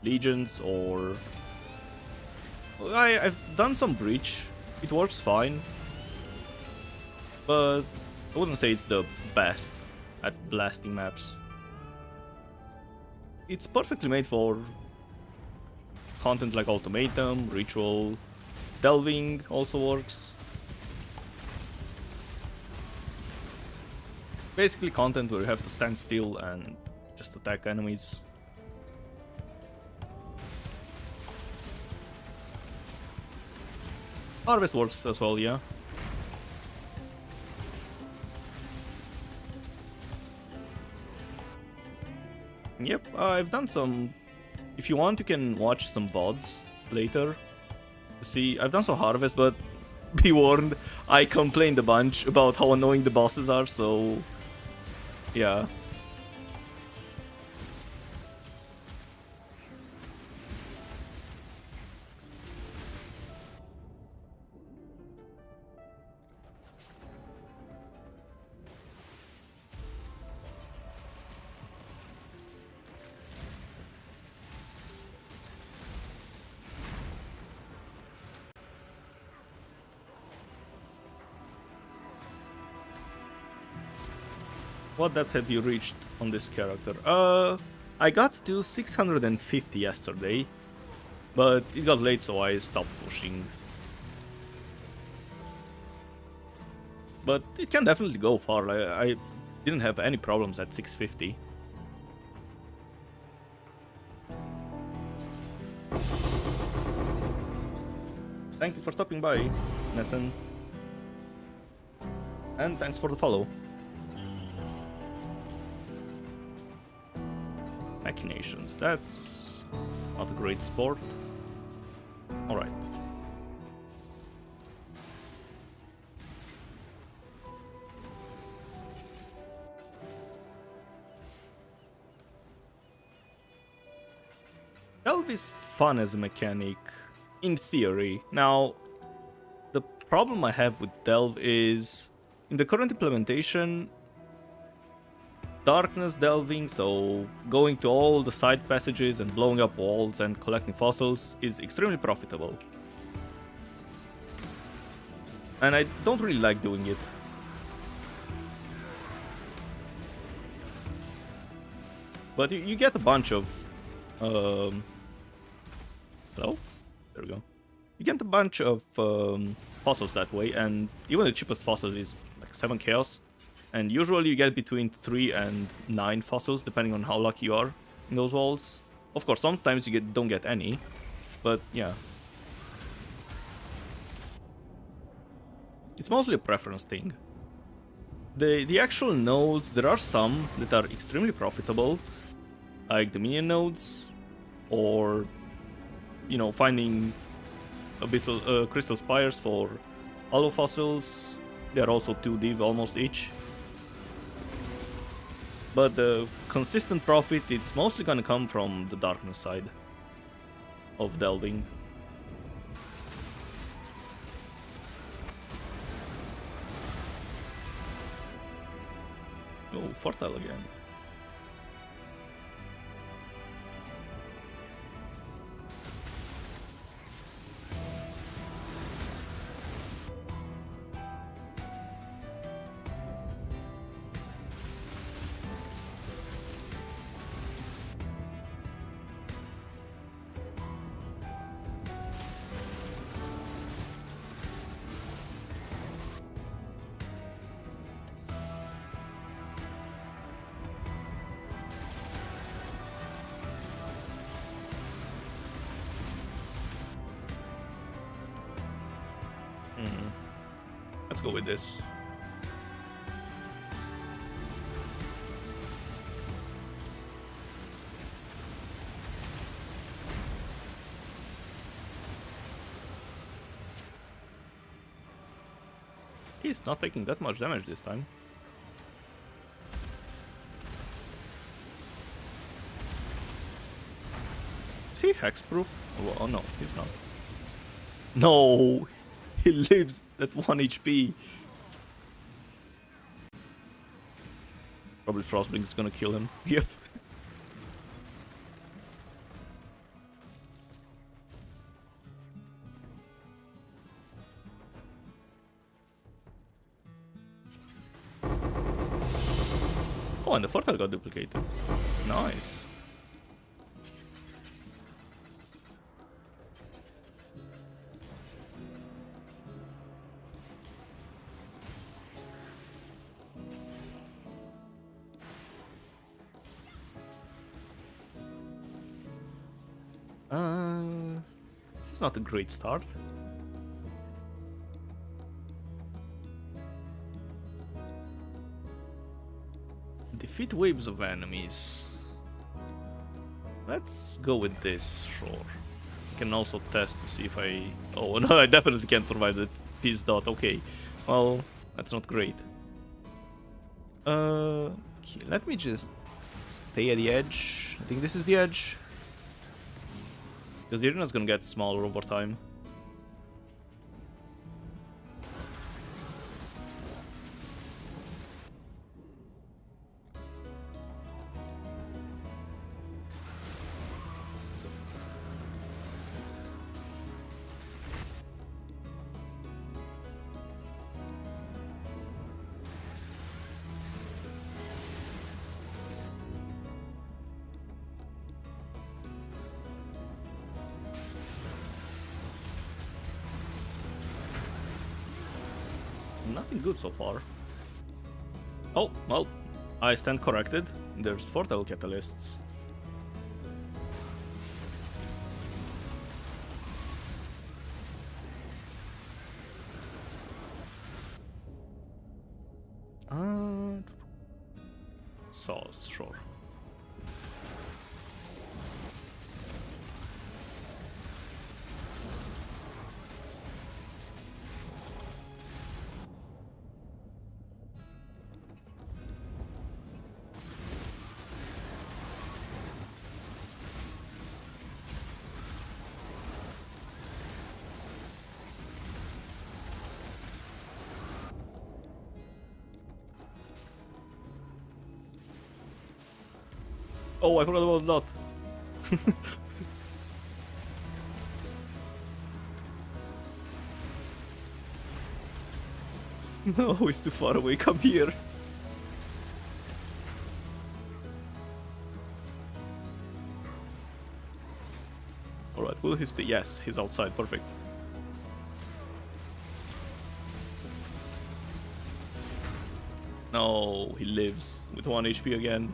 legions or... I've done some breach. It works fine, but I wouldn't say it's the best at blasting maps. It's perfectly made for content like Ultimatum, Ritual, Delving also works. Basically content where you have to stand still and just attack enemies. Harvest works as well, yeah. Yep, I've done some... If you want, you can watch some VODs later. See, I've done some Harvest, but be warned, I complained a bunch about how annoying the bosses are, so... Yeah. What depth have you reached on this character? I got to 650 yesterday, but it got late, so I stopped pushing. But it can definitely go far. I didn't have any problems at 650. Thank you for stopping by, Nessen. And thanks for the follow. Machinations, that's not a great sport. Alright. Delve is fun as a mechanic, in theory. Now, the problem I have with Delve is, in the current implementation, darkness delving, so going to all the side passages and blowing up walls and collecting fossils, is extremely profitable. And I don't really like doing it. But you get a bunch of... Hello? There we go. You get a bunch of fossils that way, and even the cheapest fossil is like 7 chaos. And usually you get between 3 and 9 fossils, depending on how lucky you are in those walls. Of course, sometimes you don't get any, but yeah. It's mostly a preference thing. The actual nodes, there are some that are extremely profitable, like the minion nodes, or, you know, finding abyssal crystal spires for hollow fossils. They're also 2 div almost each. But the consistent profit, it's mostly gonna come from the darkness side of delving. Oh, fertile again. Let's go with this. He's not taking that much damage this time. Is he hexproof? Oh no, he's not. No! He lives at 1 HP. Probably Frostblink is gonna kill him. Yep. Oh, and the Fortal got duplicated. Nice. This is not a great start. Defeat waves of enemies. Let's go with this, sure. I can also test to see if I... Oh no, I definitely can't survive the peace dot. Okay, well, that's not great. Okay, let me just stay at the edge. I think this is the edge. Because the arena's gonna get smaller over time. Nothing good so far. Oh, well, I stand corrected. There's 4 Catalysts. Sauce, sure. Oh, I forgot about that. No, he's too far away. Come here. Alright, will he stay? Yes, he's outside. Perfect. No, he lives with 1 HP again.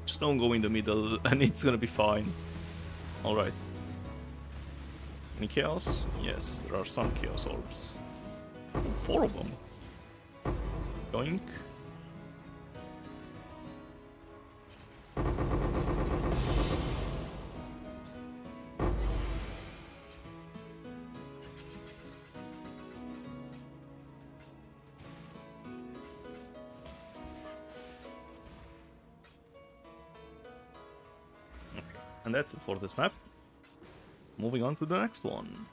Just don't go in the middle and it's gonna be fine. Alright. Any chaos? Yes, there are some chaos orbs. 4 of them. Yoink. And that's it for this map. Moving on to the next one.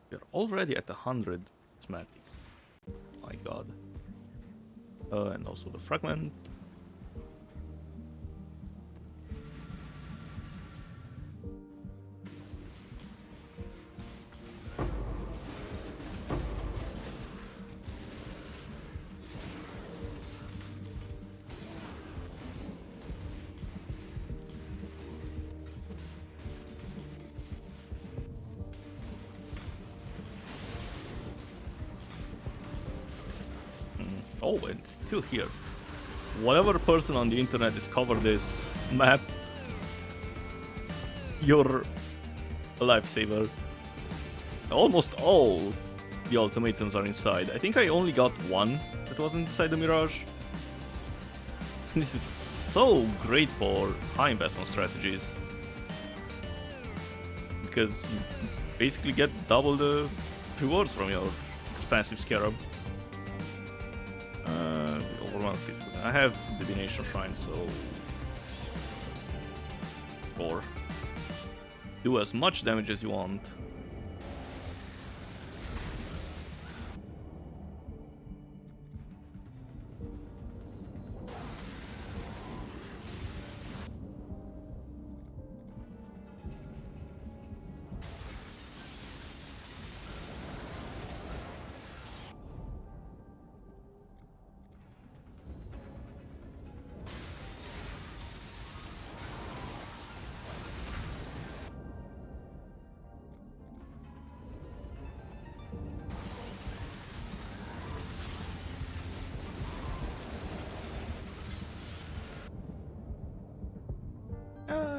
We're already at 100 schematics. My god. And also the fragment. Oh, and it's still here. Whatever person on the internet discovered this map, you're a lifesaver. Almost all the ultimatums are inside. I think I only got one that was inside the Mirage. This is so great for high investment strategies. Because you basically get double the rewards from your expensive scarab. Overwhelmed physical. I have divination shrine, so or do as much damage as you want.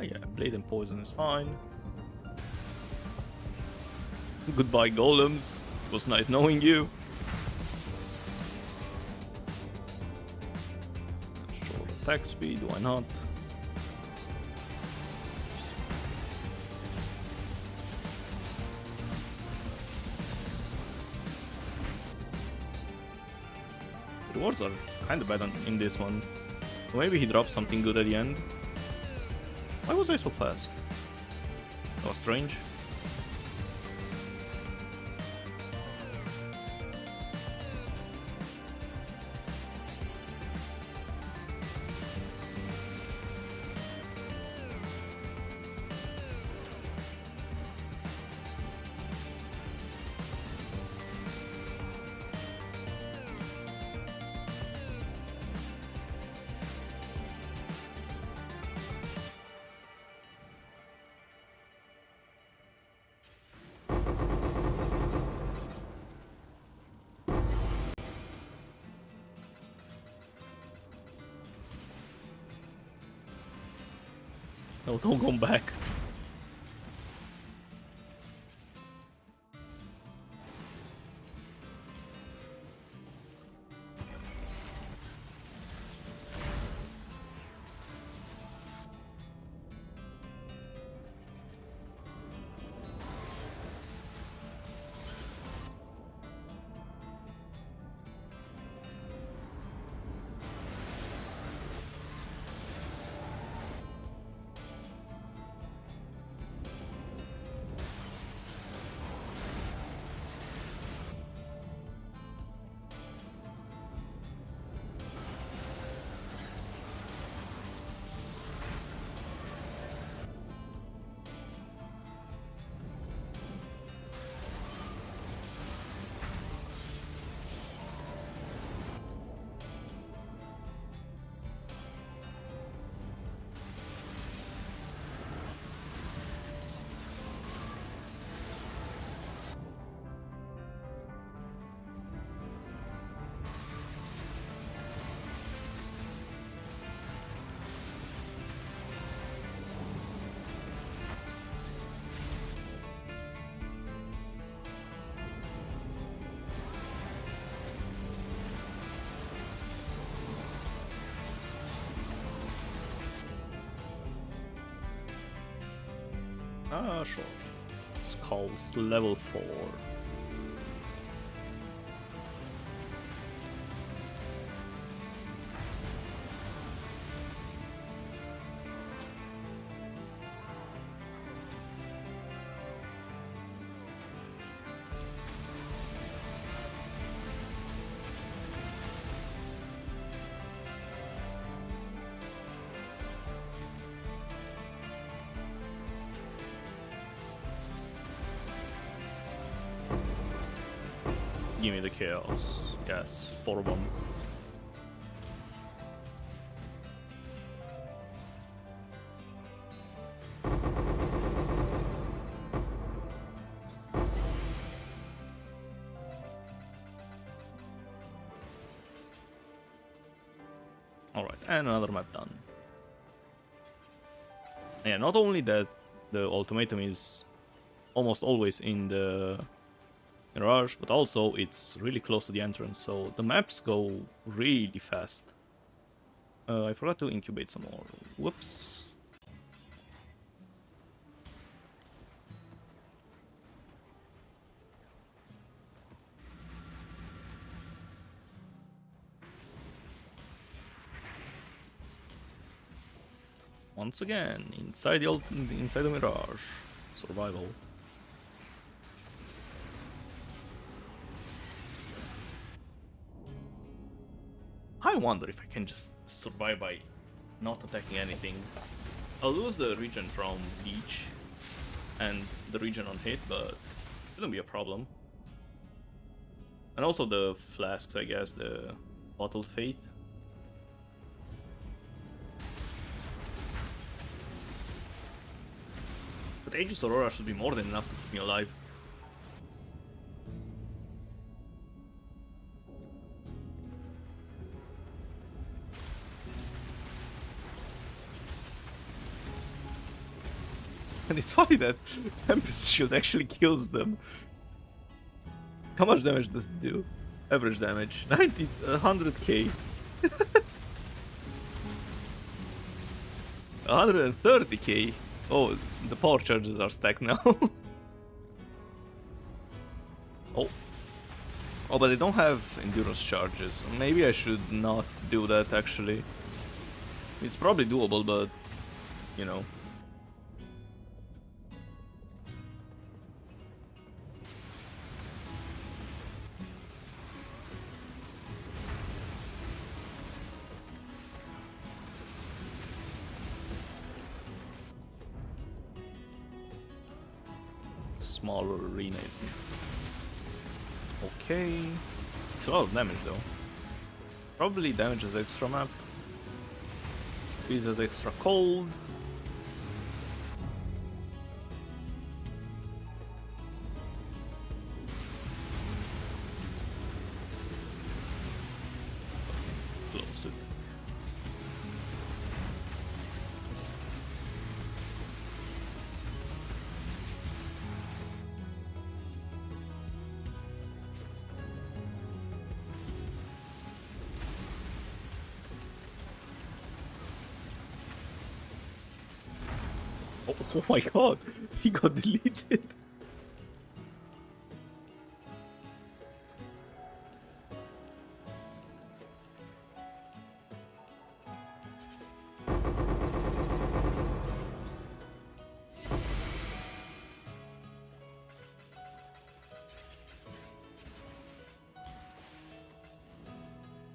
Yeah, blade and poison is fine. Goodbye, golems. It was nice knowing you. Short attack speed, why not? The rewards are kinda bad in this one. Maybe he drops something good at the end. Why was I so fast? That was strange. No, don't come back. Ah, sure. Skulls level 4. Give me the chaos. Yes, 4 of them. Alright, and another map done. Yeah, not only that the ultimatum is almost always in the rush, but also it's really close to the entrance, so the maps go really fast. I forgot to incubate some more. Whoops. Once again, inside the Mirage. Survival. I wonder if I can just survive by not attacking anything. I'll lose the regen from Leech and the regen on hit, but shouldn't be a problem. And also the flasks, I guess, the Bottled Faith. But Aegis Aurora should be more than enough to keep me alive. And it's funny that Tempest Shield actually kills them. How much damage does it do? Average damage. 100k. 130k. Oh, the power charges are stacked now. Oh. Oh, but they don't have endurance charges. Maybe I should not do that actually. It's probably doable, but you know. Smaller arena is okay. It's a lot of damage though. Probably damages extra map. This has extra cold. Close it. Oh my god, he got deleted.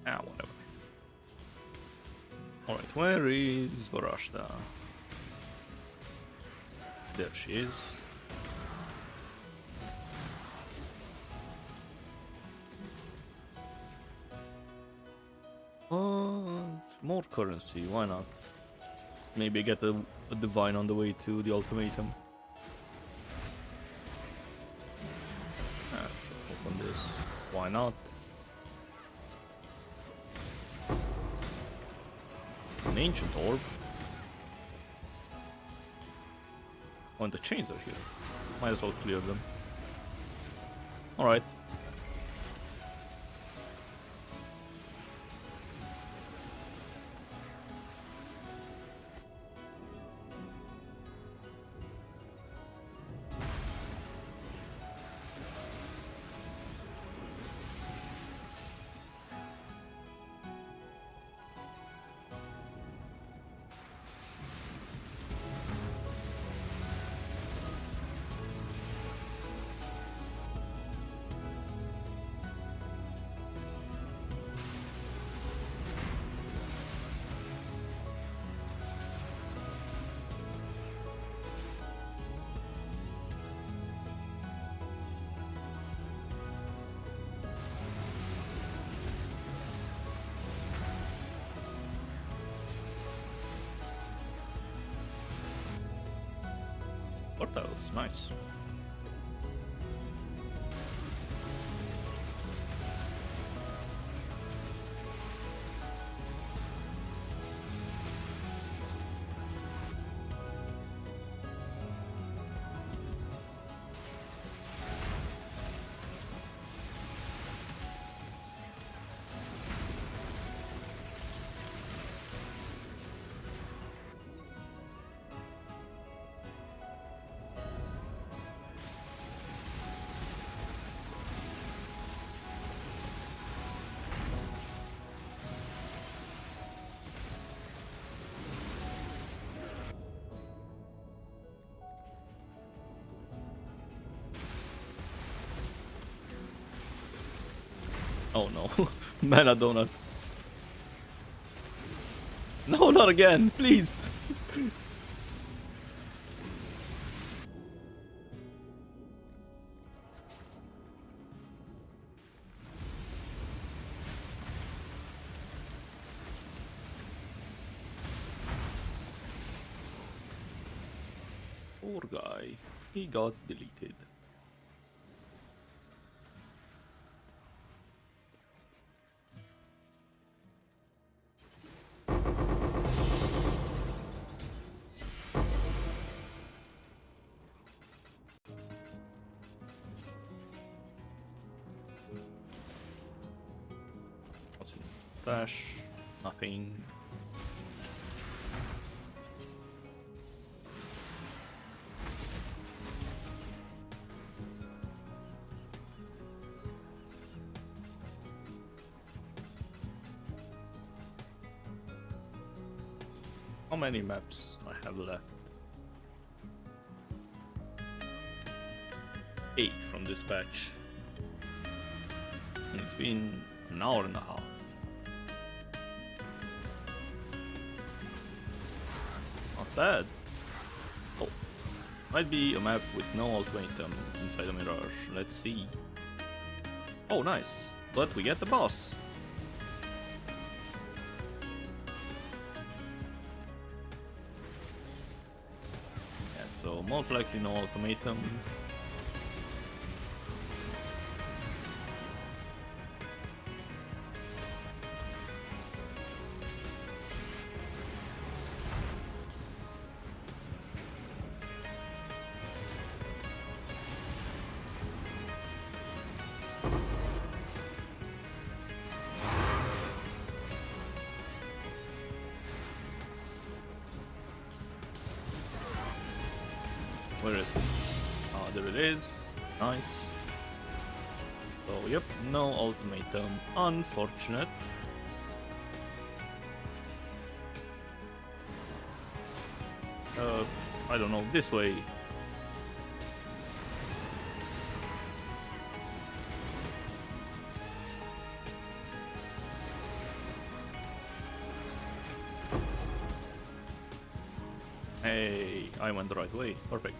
Ah, whatever. Alright, where is Varashta? There she is. More currency, why not? Maybe get a divine on the way to the ultimatum. Sure, open this. Why not? An ancient orb. Oh, and the chains are here. Might as well clear them. Alright. Portals, nice. Oh no. Mana donut. No, not again, please. Poor guy. He got deleted. What's in the stash? Nothing. How many maps I have left? 8 from this batch. And it's been an hour and a half. Not bad. Oh, might be a map with no ultimatum inside a mirage. Let's see. Oh, nice. But we get the boss. Yeah, so most likely no ultimatum. Where is it? Ah, there it is. Nice. So, yep, no ultimatum. Unfortunate. I don't know, this way. Hey, I went the right way. Perfect.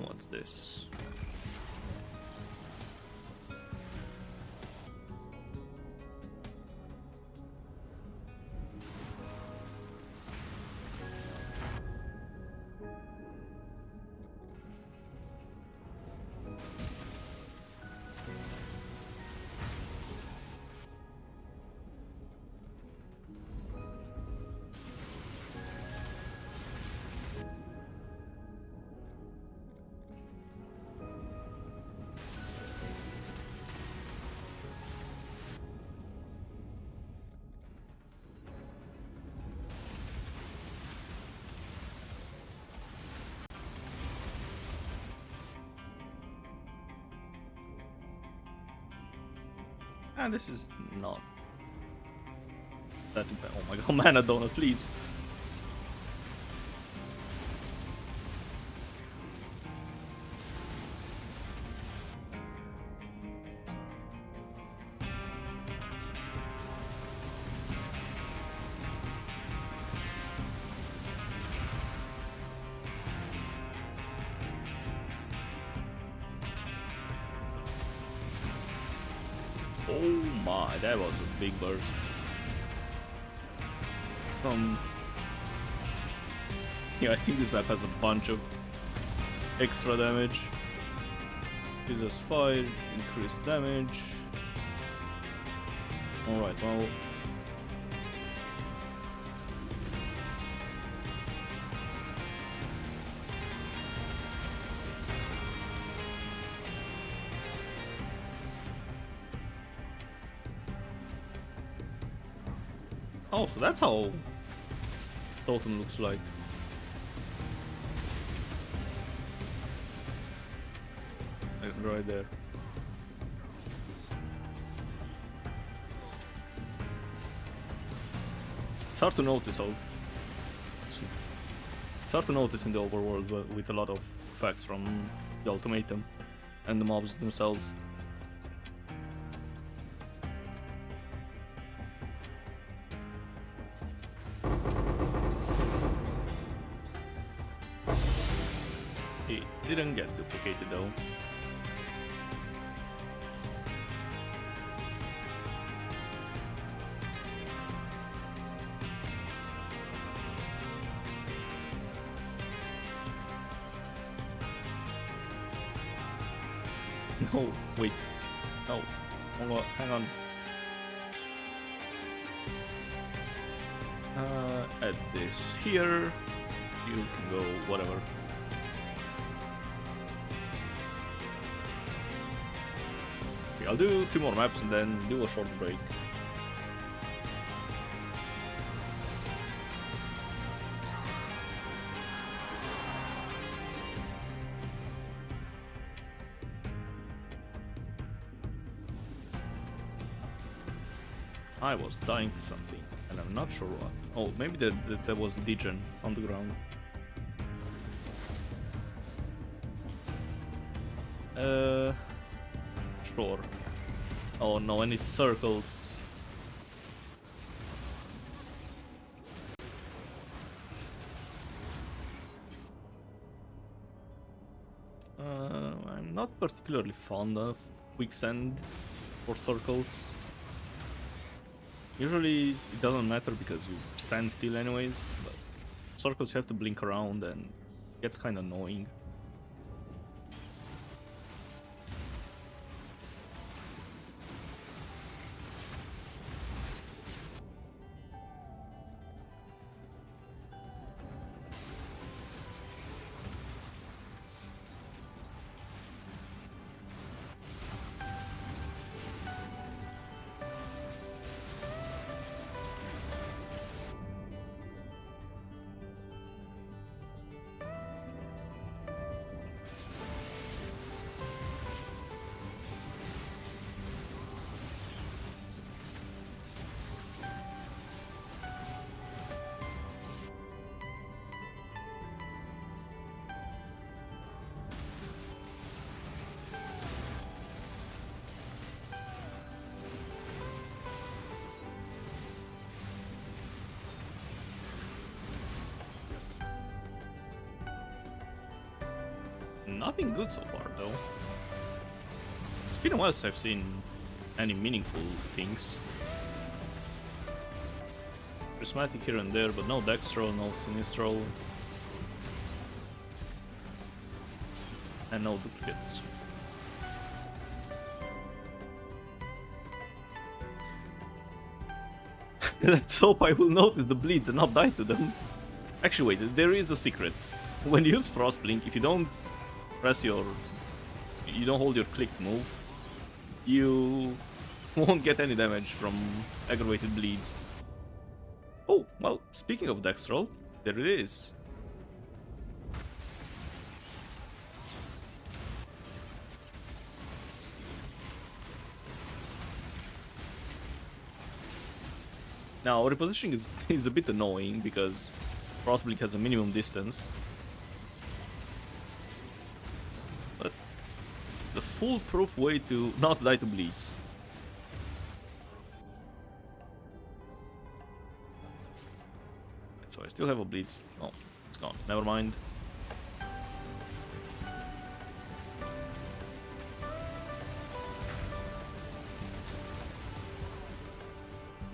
What's this? And this is not that bad. Oh my god, mana donut, please. Oh my, that was a big burst. Yeah, I think this map has a bunch of extra damage. Jesus fire, increased damage. Alright, well. Oh, so that's how Totem looks like. Right there. It's hard to notice how. It's hard to notice in the overworld with a lot of effects from the Ultimatum and the mobs themselves. Didn't get duplicated though. No, wait. No. Hold on, hang on. Add this here. You can go whatever. Okay, I'll do 2 more maps and then do a short break. I was dying to something, and I'm not sure what. Oh, maybe there was a degen on the ground. Sure. Oh no, and it circles. I'm not particularly fond of quicksand or circles. Usually it doesn't matter because you stand still anyways, but circles you have to blink around and it gets kinda annoying. Nothing good so far, though. It's been a while since I've seen any meaningful things. Prismatic here and there, but no Dextral, no Sinistral. And no duplicates. Let's hope I will notice the bleeds and not die to them. Actually, wait, there is a secret. When you use Frost Blink, if you don't you don't hold your click to move, you won't get any damage from aggravated bleeds. Oh, well, speaking of Dextral, there it is. Now, repositioning is a bit annoying because Frost Blink has a minimum distance. But it's a foolproof way to not die to bleeds. So I still have a bleed. Oh, it's gone. Never mind.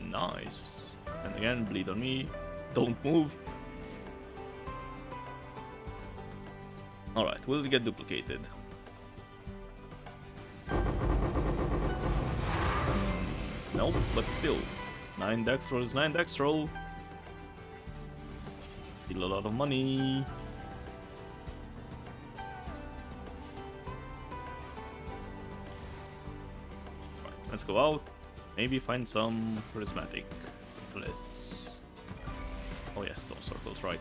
Nice. And again, bleed on me. Don't move. Alright, will it get duplicated? Nope, but still. 9 Dextral is 9 Dextral. Still a lot of money. Right, let's go out. Maybe find some prismatic lists. Oh yes, those circles, right.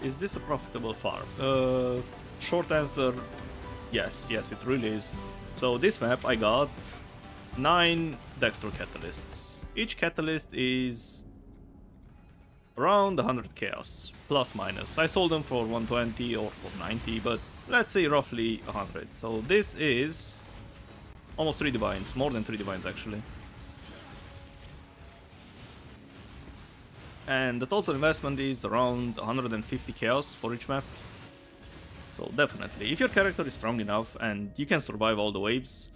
Is this a profitable farm? Short answer, yes, it really is. So this map I got 9 Dextral Catalysts. Each catalyst is around 100 chaos, plus minus. I sold them for 120 or for 90, but let's say roughly 100. So this is almost 3 divines, more than 3 divines actually. And the total investment is around 150 chaos for each map. So definitely, if your character is strong enough and you can survive all the waves,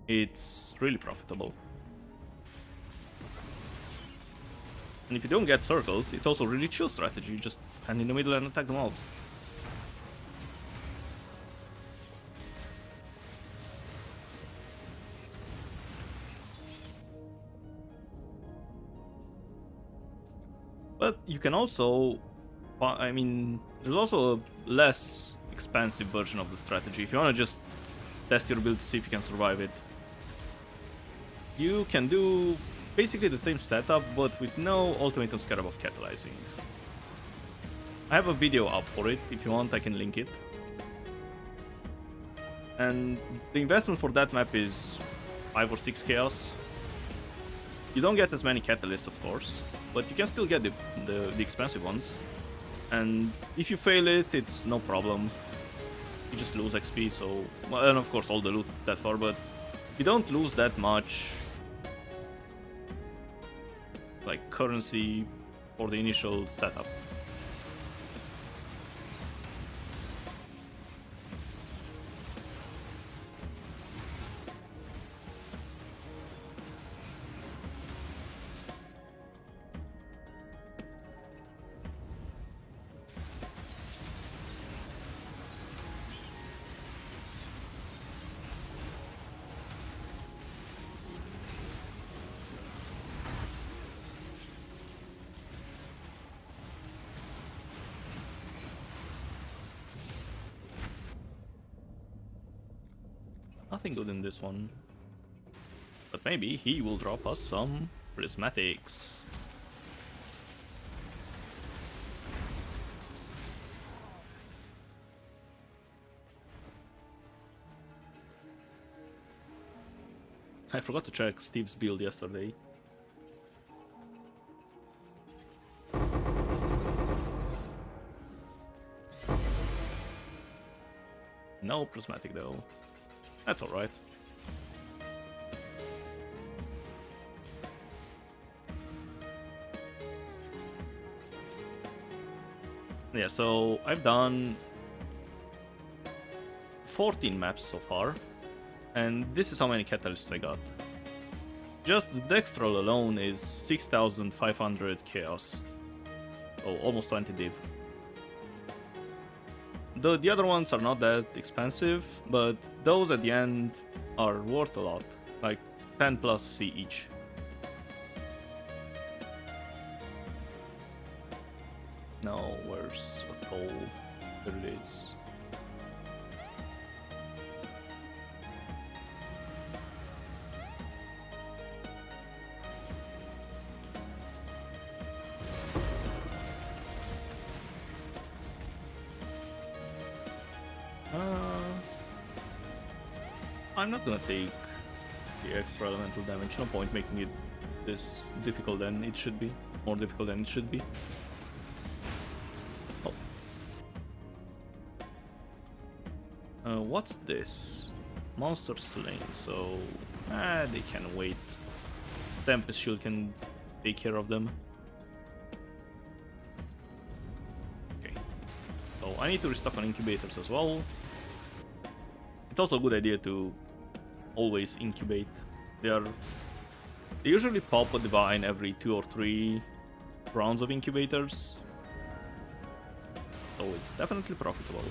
it's really profitable. And if you don't get circles, it's also a really chill strategy, just stand in the middle and attack the mobs. But you can also, I mean, there's also a less expensive version of the strategy. If you want to just test your build to see if you can survive it, you can do basically the same setup, but with no Ultimatum Scarab of Catalysing. I have a video up for it. If you want, I can link it. And the investment for that map is 5 or 6 chaos. You don't get as many catalysts, of course, but you can still get the expensive ones. And if you fail it, it's no problem. You just lose XP, so... Well, and of course all the loot that far, but you don't lose that much like currency for the initial setup. Nothing good in this one. But maybe he will drop us some prismatics. I forgot to check Steve's build yesterday. No prismatic though. That's alright. Yeah, so I've done 14 maps so far, and this is how many catalysts I got. Just the Dextral alone is 6,500 chaos. So almost 20 div. The other ones are not that expensive, but those at the end are worth a lot, like 10 plus C each. Now, where's a toll? There it is. I'm not gonna take the extra elemental damage. No point making it this difficult than it should be. More difficult than it should be. Oh. What's this? Monster slain, so... they can wait. Tempest Shield can take care of them. Okay. So I need to restock on incubators as well. It's also a good idea to always incubate. They usually pop a divine every 2 or 3 rounds of incubators, so it's definitely profitable.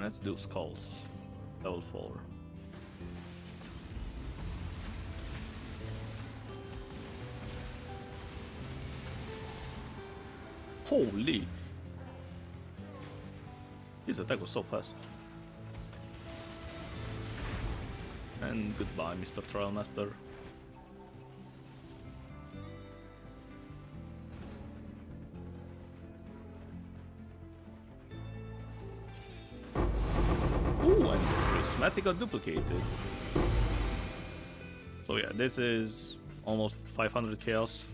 Let's do skulls. Level 4. Holy! His attack was so fast. And goodbye, Mr. Trial Master. Ooh, and Prismatic got duplicated. So yeah, this is almost 500 chaos.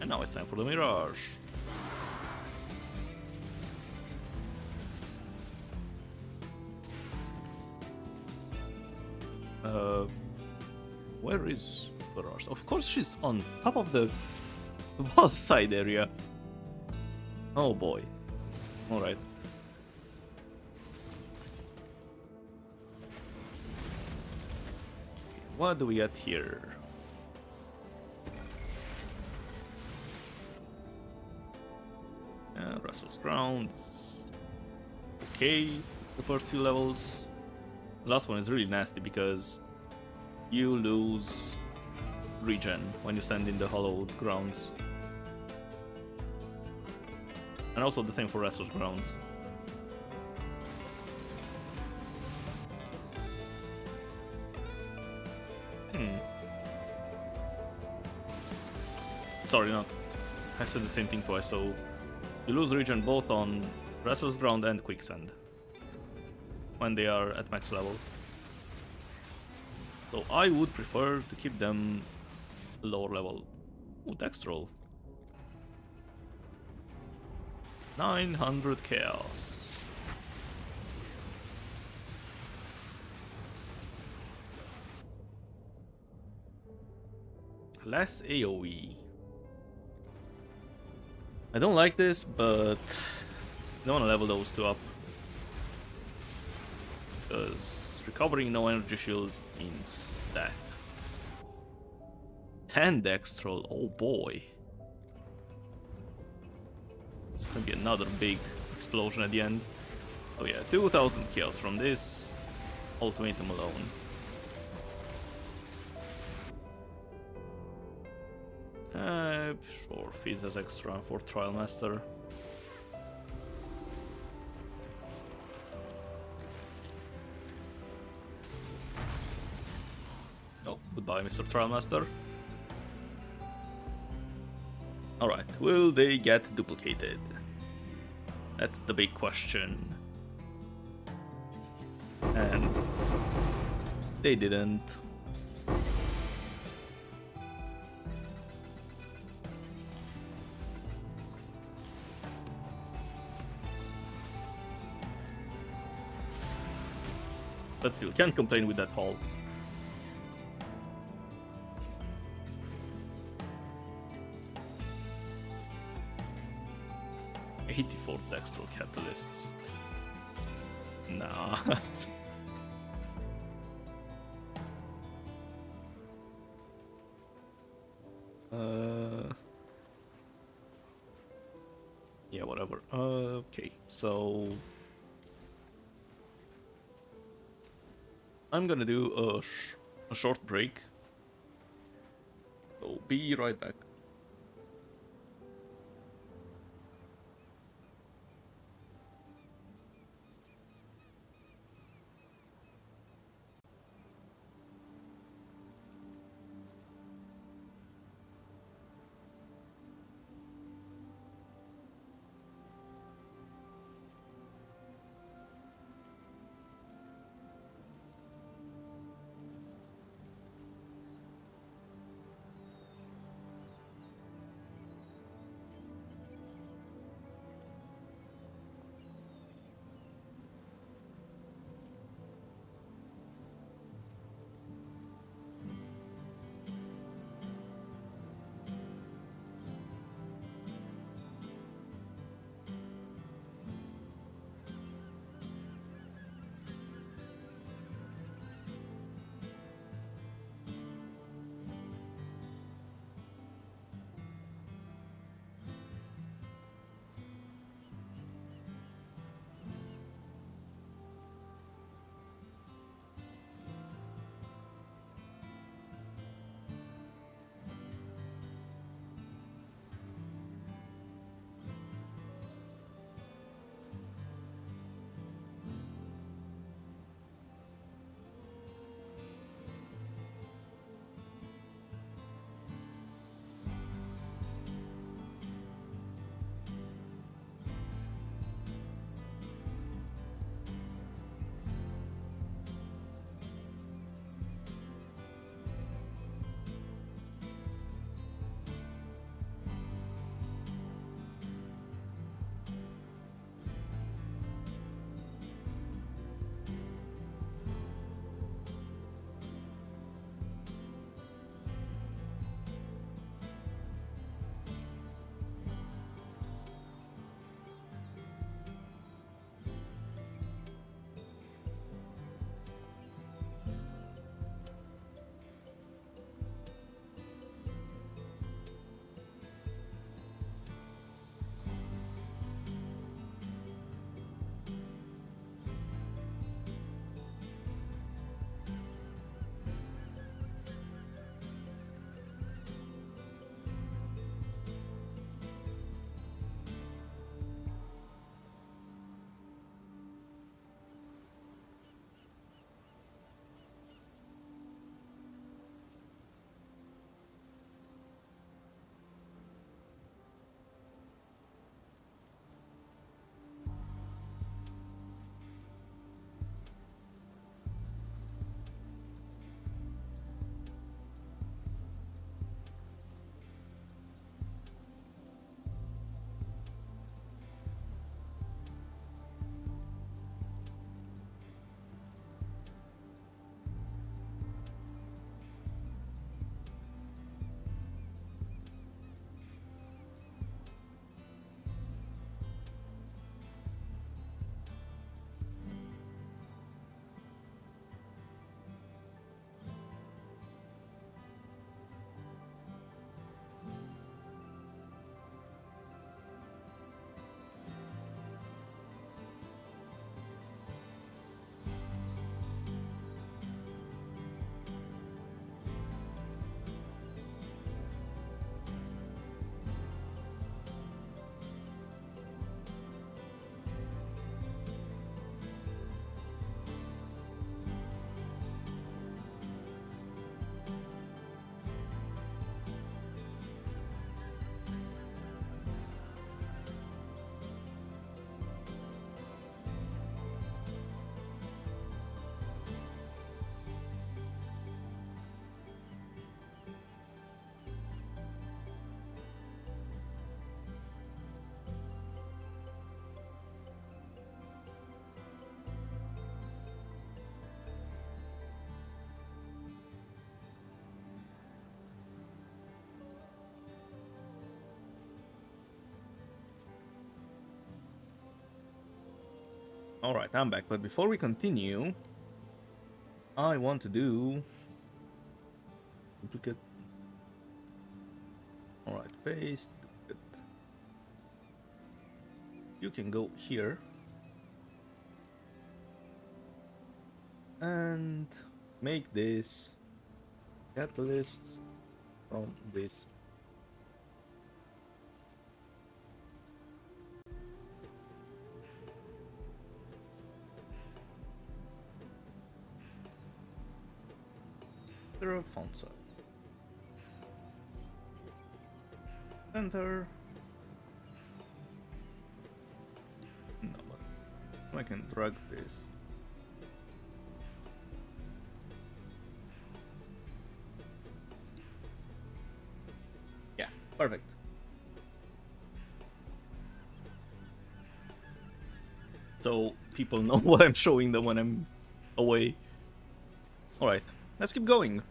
And now it's time for the Mirage. Where is Mirage? Of course she's on top of the boss side area. Oh boy. Alright. What do we got here? Russell's Grounds. Okay, the first few levels. The last one is really nasty because you lose regen when you stand in the hollowed grounds. And also the same for Wrestler's Grounds. Sorry, not. I said the same thing twice, so you lose regen both on Wrestler's Ground and Quicksand when they are at max level. So I would prefer to keep them lower level. Ooh, Dex roll. 900 chaos. Less AoE. I don't like this, but I don't want to level those two up. Because recovering no energy shield means that. 10 Dex roll, oh boy. It's gonna be another big explosion at the end. Oh yeah, 2000 chaos from this ultimatum alone. Sure, Fizz as extra for Trial Master. Oh, goodbye, Mr. Trial Master. Alright, will they get duplicated? That's the big question. And they didn't. But still, can't complain with that haul. $84 Tendrils Catalysts. Nah. Yeah, whatever. Okay, so I'm gonna do a short break. So be right back. Alright, I'm back, but before we continue, I want to do duplicate. Alright, paste, duplicate. You can go here and make this catalysts from this. Font size. Enter. No, but I can drag this. Yeah, perfect. So people know what I'm showing them when I'm away. Alright, let's keep going.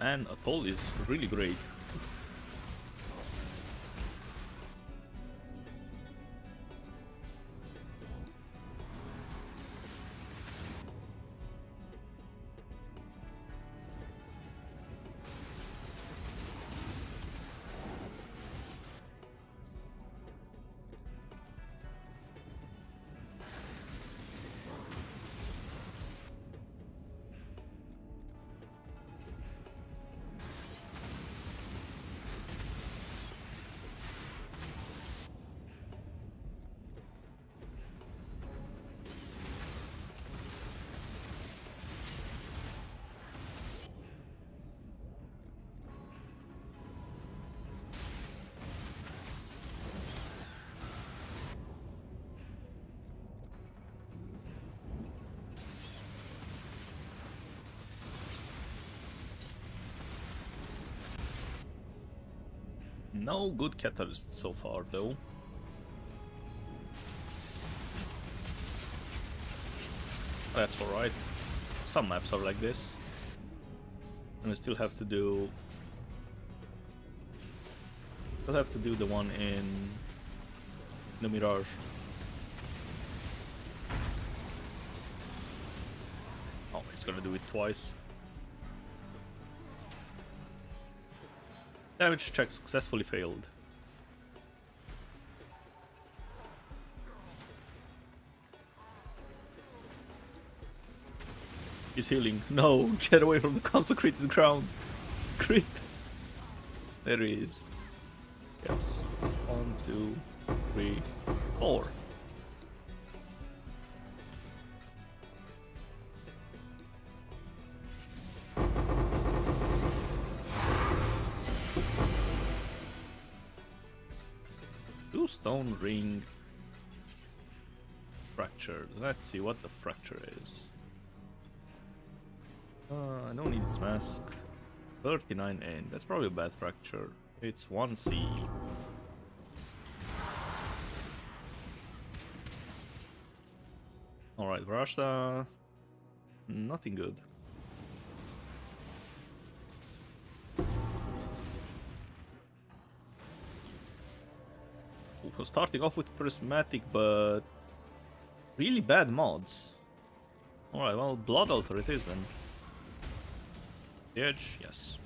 And Atoll is really great. No good catalysts so far, though. That's alright. Some maps are like this. And we still have to do... We'll have to do the one in the Mirage. Oh, he's gonna do it twice. Damage check successfully failed. He's healing. No, get away from the consecrated ground. Crit. There he is. Yes. 1, 2, 3, 4. Stone ring fractured. Let's see what the fracture is. I don't need this mask. 39N. That's probably a bad fracture. It's 1C. Alright, Vrashta. Nothing good. So starting off with prismatic, but really bad mods. Alright, well, Blood Altar it is then. The edge, yes.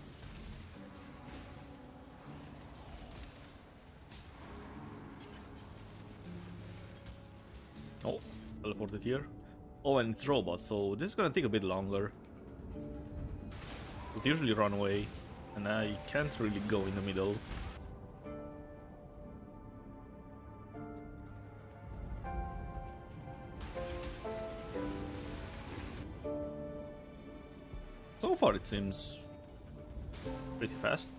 Oh, teleported here. Oh, and it's robots, so this is gonna take a bit longer. They usually run away, and I can't really go in the middle. So far it seems pretty fast.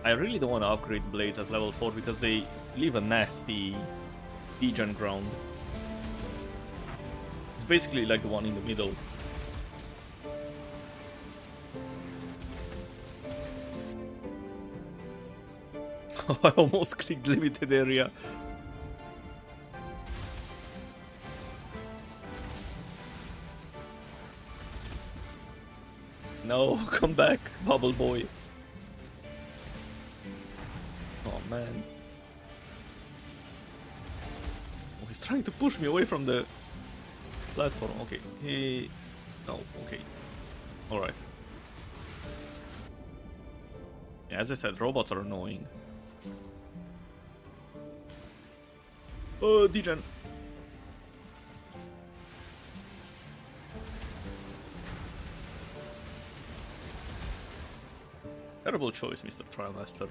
I really don't want to upgrade blades at level 4 because they leave a nasty degen ground. It's basically like the one in the middle. I almost clicked limited area. No, come back, Bubble Boy. Oh man. Oh, he's trying to push me away from the platform. Okay, no, okay. Alright. Yeah, as I said, robots are annoying. Oh, degen. Terrible choice, Mr. Trial Master.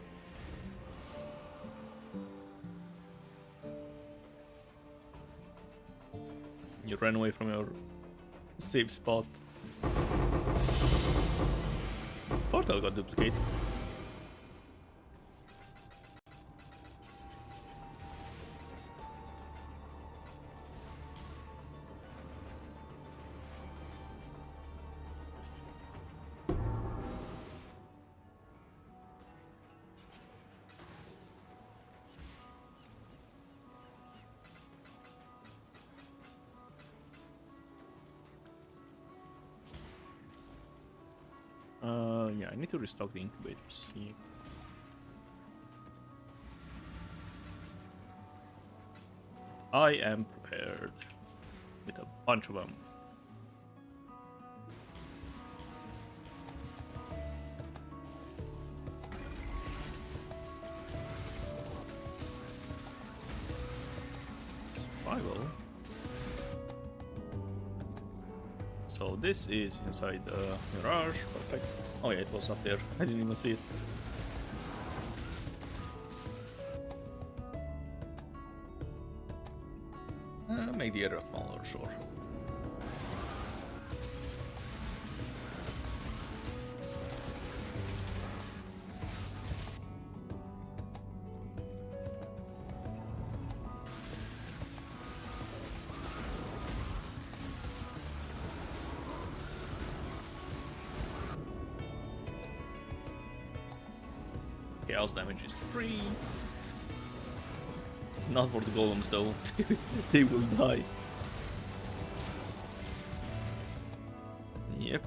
You ran away from your safe spot. Portal got duplicated. Yeah, I need to restock the incubators here. I am prepared with a bunch of them. Survival. So this is inside the Mirage, perfect. Oh yeah, it was up there, I didn't even see it. Make the area smaller, sure. Chaos damage is free. Not for the golems though, they will die. Yep.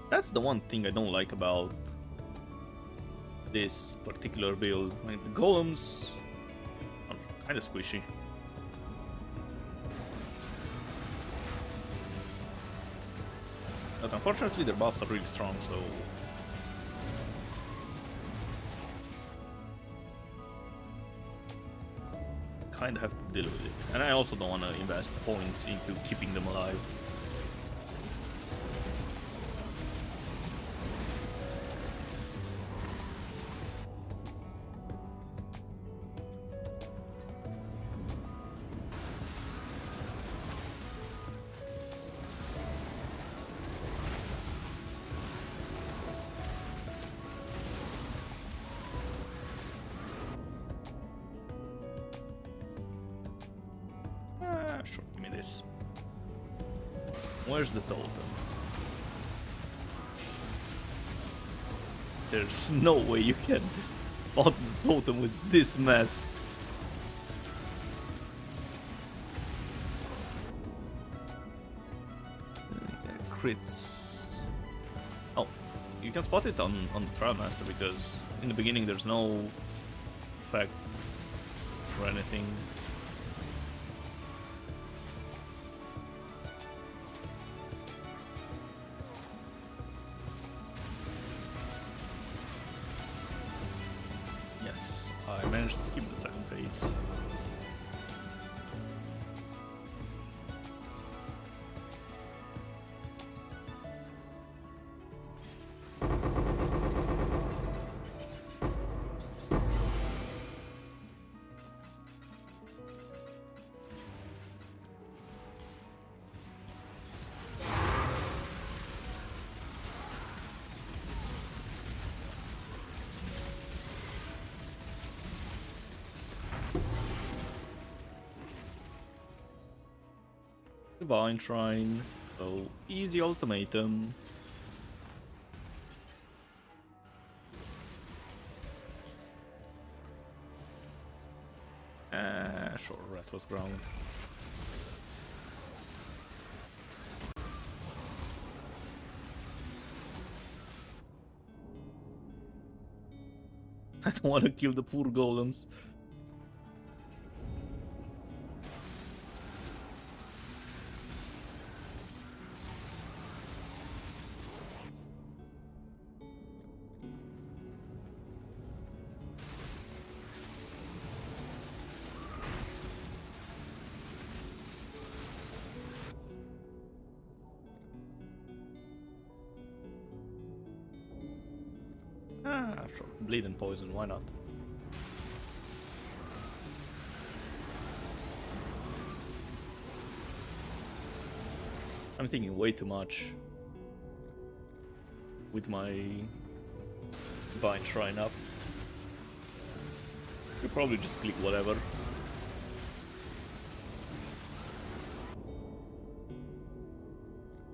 That's the one thing I don't like about this particular build. I mean, the golems are kind of squishy. But unfortunately their buffs are really strong, so kind of have to deal with it. And I also don't want to invest points into keeping them alive. Sure, give me this. Where's the totem? There's no way you can spot the totem with this mess. Crits. Oh, you can spot it on the Trial Master because in the beginning there's no effect or anything. I managed to skip the second phase. Divine Shrine, so easy ultimatum. Sure, Restless Ground. I don't want to kill the poor golems. Sure. Bleed and poison, why not? I'm thinking way too much with my Divine Shrine up. You probably just click whatever.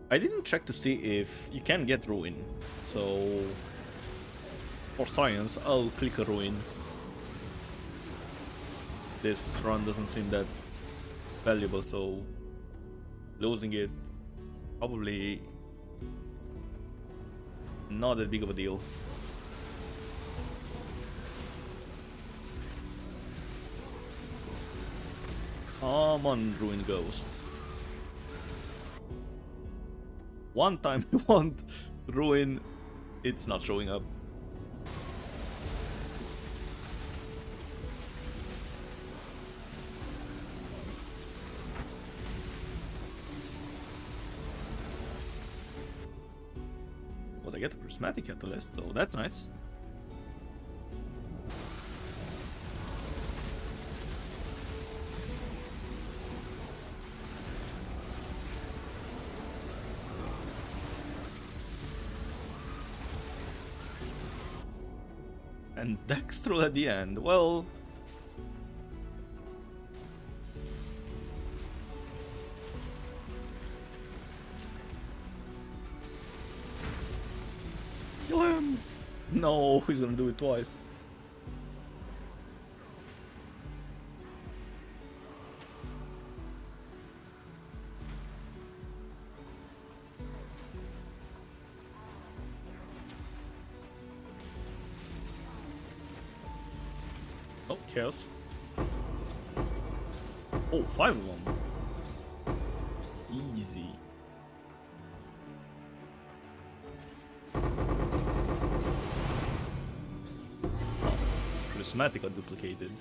I didn't check to see if you can get Ruin, so for science, I'll click a Ruin. This run doesn't seem that valuable, so losing it probably not that big of a deal. Come on, Ruin Ghost. One time you want Ruin, it's not showing up. But I get a prismatic catalyst, so that's nice. And Dextrol at the end, well... Kill him! No, he's gonna do it twice. Oh, chaos. Oh, 5 of them. Easy. Prismatic are duplicated.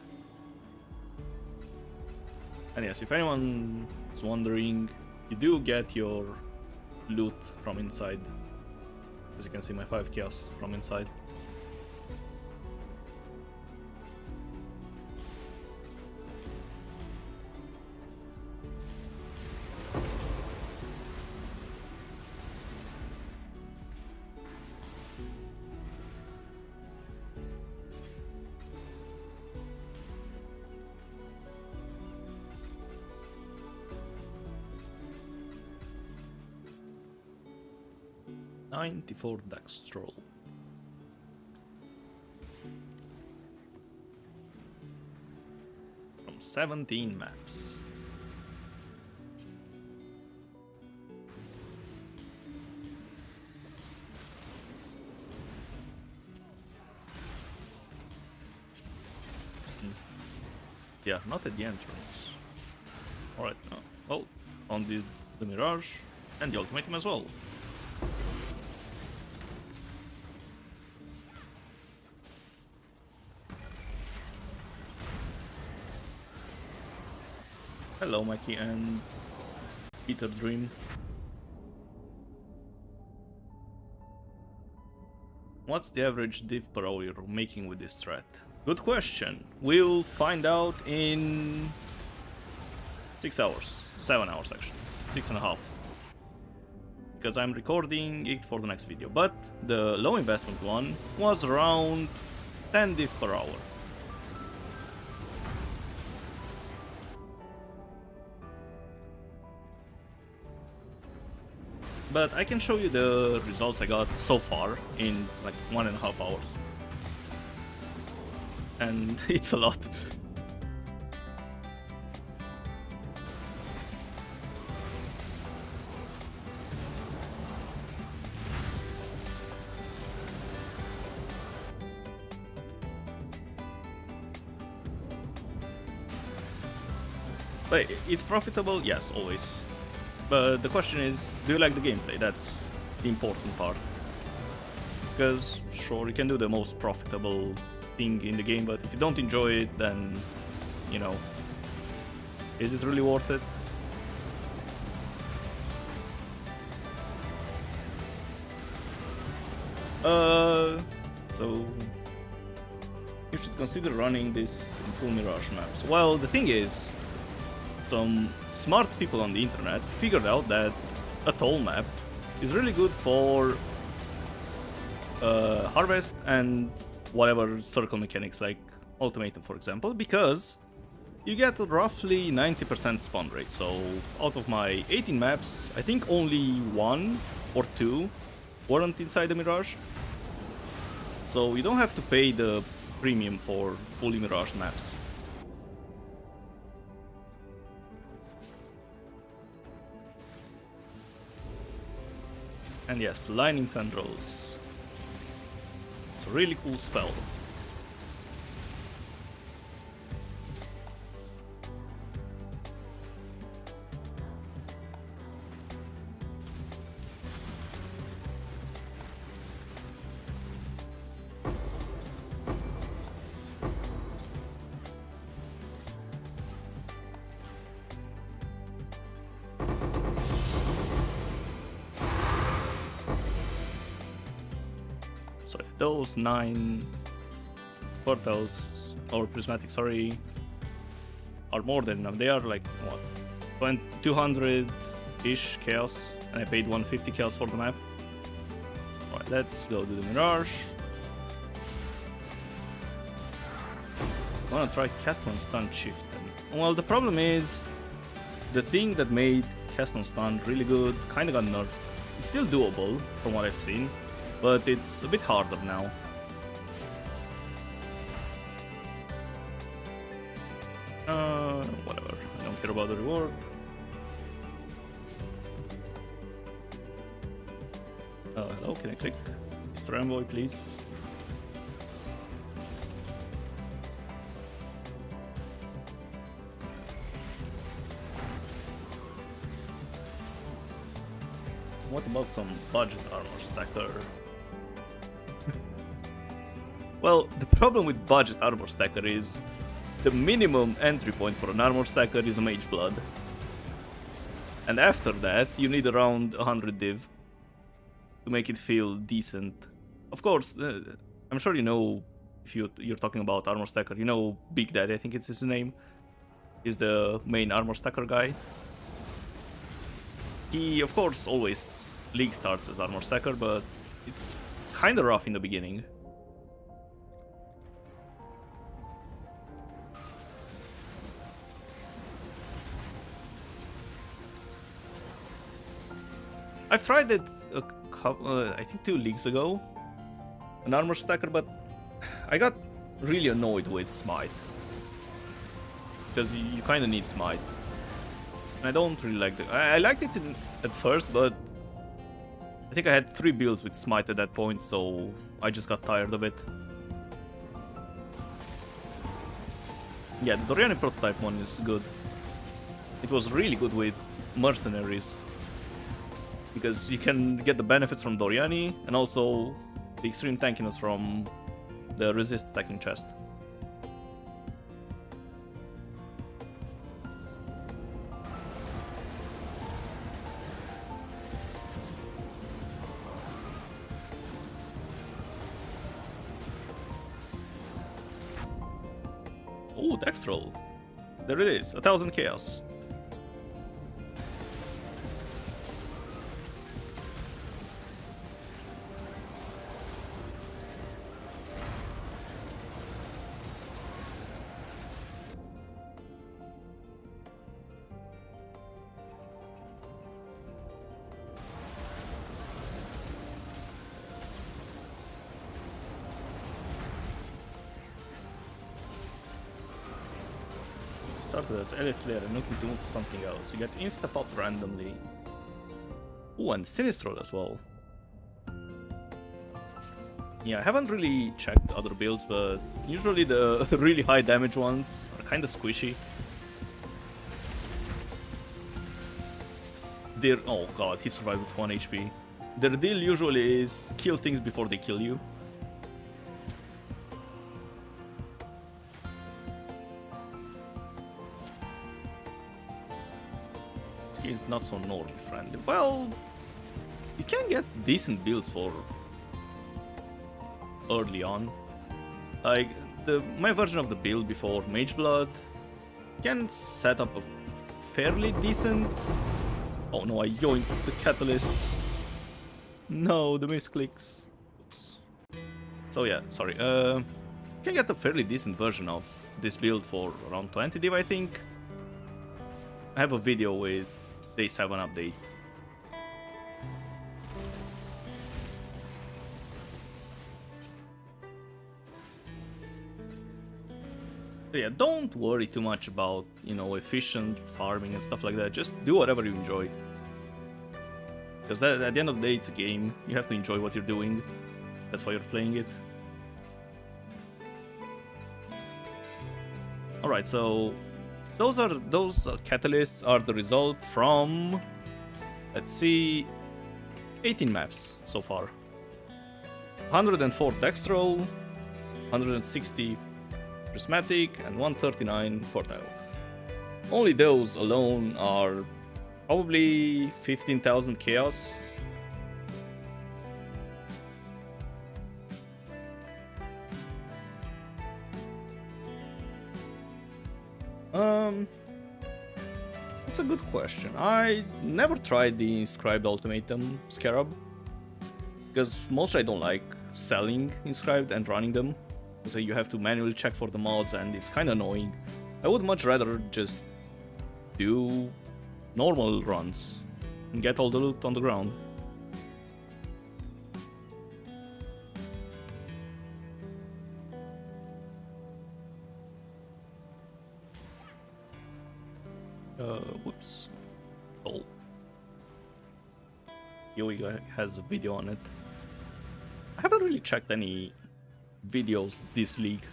And yes, if anyone is wondering, you do get your loot from inside. As you can see, my 5 chaos from inside. $94 Dextrol. From 17 maps. Yeah, not at the entrance. Alright, no. Well, on the Mirage and the Ultimatum as well. Hello, Mikey and Peter Dream. What's the average div per hour you're making with this strat? Good question. We'll find out in 6 hours. 7 hours actually. 6.5. Because I'm recording it for the next video. But the low investment one was around 10 div per hour. But I can show you the results I got so far in like 1.5 hours. And it's a lot. But it's profitable, yes, always. But the question is, do you like the gameplay? That's the important part. Because, sure, you can do the most profitable thing in the game, but if you don't enjoy it, then, you know, is it really worth it? So you should consider running this in full Mirage maps. Well, the thing is, some smart people on the internet figured out that a toll map is really good for harvest and whatever circle mechanics like Ultimatum, for example, because you get roughly 90% spawn rate. So out of my 18 maps, I think only 1 or 2 weren't inside the Mirage. So you don't have to pay the premium for fully Mirage maps. And yes, Lightning Tendrils. It's a really cool spell. Sorry, those 9 portals, or prismatic, sorry, are more than enough. They are like, what, 200-ish chaos, and I paid 150 chaos for the map. Alright, let's go to the Mirage. I wanna try cast on stun shift. Well, the problem is, the thing that made cast on stun really good kinda got nerfed. It's still doable, from what I've seen, but it's a bit harder now. Whatever, I don't care about the reward. Hello, can I click Mr. Envoy, please? What about some budget armor stacker? Well, the problem with budget armor stacker is the minimum entry point for an armor stacker is a mage blood. And after that, you need around 100 div to make it feel decent. Of course, I'm sure you know, if you're talking about armor stacker, you know Big Daddy, I think it's his name, is the main armor stacker guy. He, of course, always league starts as armor stacker, but it's kinda rough in the beginning. I've tried it a couple, I think 2 leagues ago, an armor stacker, but I got really annoyed with smite. Because you kinda need smite. I don't really like it. I liked it at first, but I think I had 3 builds with smite at that point, so I just got tired of it. Yeah, the Doriani prototype one is good. It was really good with mercenaries, because you can get the benefits from Doriani and also the extreme tankiness from the resist stacking chest. Oh, Dex roll. There it is, 1000 chaos. started as Elite Slayer and looking to move to something else. You get insta-pop randomly. Ooh, and Sinistral as well. Yeah, I haven't really checked other builds, but usually the really high damage ones are kind of squishy. Oh god, he survived with 1 HP. Their deal usually is kill things before they kill you. This kid is not so Nordic friendly. Well, you can get decent builds for early on. Like, my version of the build before Mage Blood can set up a fairly decent... Oh no, I yoinked the Catalyst. No, the misclicks. Oops. So yeah, sorry. Can get a fairly decent version of this build for around 20 div, I think. I have a video with Day 7 update. So yeah, don't worry too much about, you know, efficient farming and stuff like that. Just do whatever you enjoy. Because at the end of the day, it's a game. You have to enjoy what you're doing. That's why you're playing it. Alright, so those catalysts are the result from, let's see, 18 maps so far. 104 Dextral, 160 Prismatic, and 139 Fertile. Only those alone are probably 15,000 Chaos. That's a good question. I never tried the inscribed Ultimatum Scarab, because mostly I don't like selling inscribed and running them. So you have to manually check for the mods and it's kind of annoying. I would much rather just do normal runs and get all the loot on the ground. Whoops. Oh. Yui has a video on it. I haven't really checked any videos this league.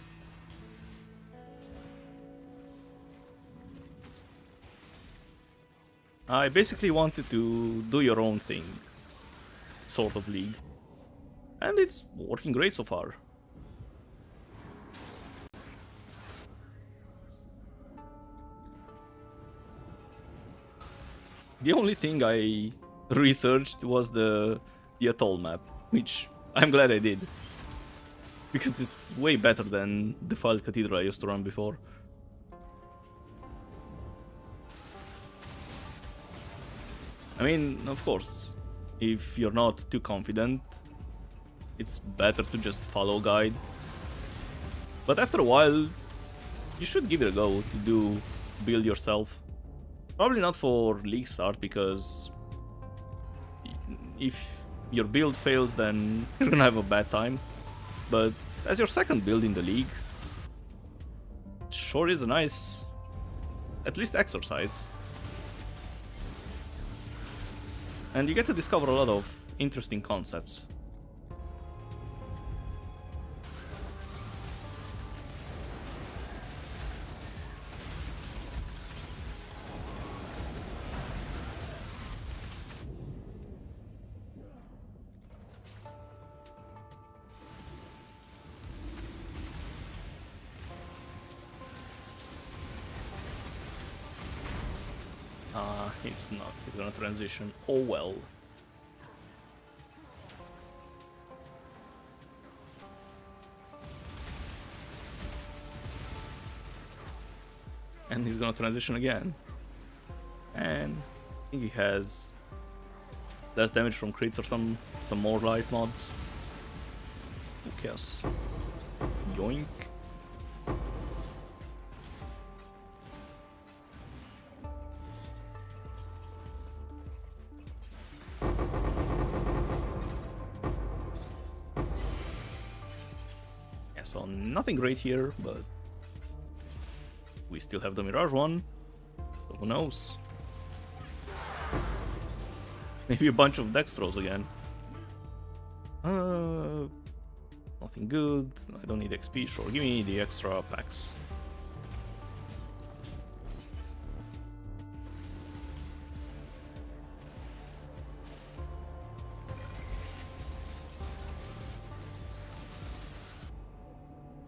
I basically wanted to do your own thing, sort of league, and it's working great so far. The only thing I researched was the Atoll map, which I'm glad I did, because it's way better than the Defiled Cathedral I used to run before. I mean, of course, if you're not too confident, it's better to just follow guide. But after a while, you should give it a go to build yourself. Probably not for league start, because if your build fails, then you're gonna have a bad time. But as your second build in the league, it sure is a nice, at least, exercise. And you get to discover a lot of interesting concepts. He's not. He's gonna transition. Oh well. And he's gonna transition again. And I think he has less damage from crits or some more life mods. Who cares? Yoink. So nothing great here, but We still have the Mirage one, so who knows? Maybe a bunch of Dex throws again. Nothing good. I don't need XP, sure. Give me the extra packs.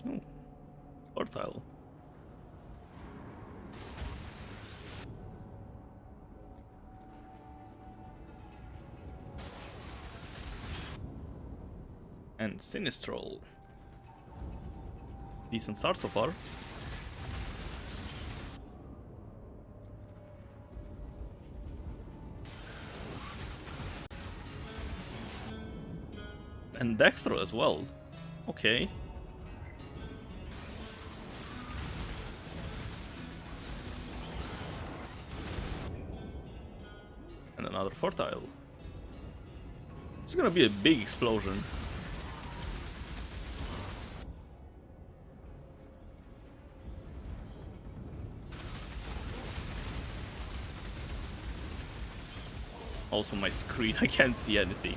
Oh, fertile. And Sinistral. Decent start so far. And Dextro as well. Okay. And another Fertile. It's gonna be a big explosion. Also my screen, I can't see anything.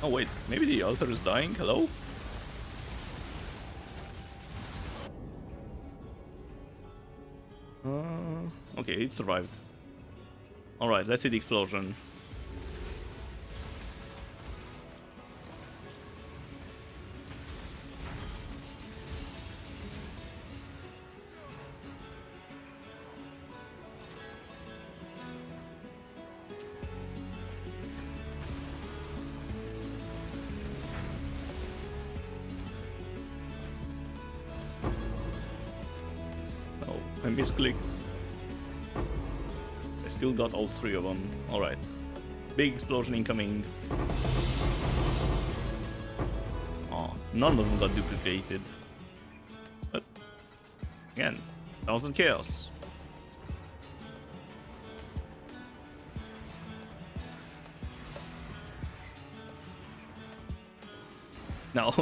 Oh wait, maybe the altar is dying? Hello? Okay, it survived. Alright, let's see the explosion. I misclicked. I still got all three of them. Alright. Big explosion incoming. Oh, none of them got duplicated. But, again, 1000 chaos. Now,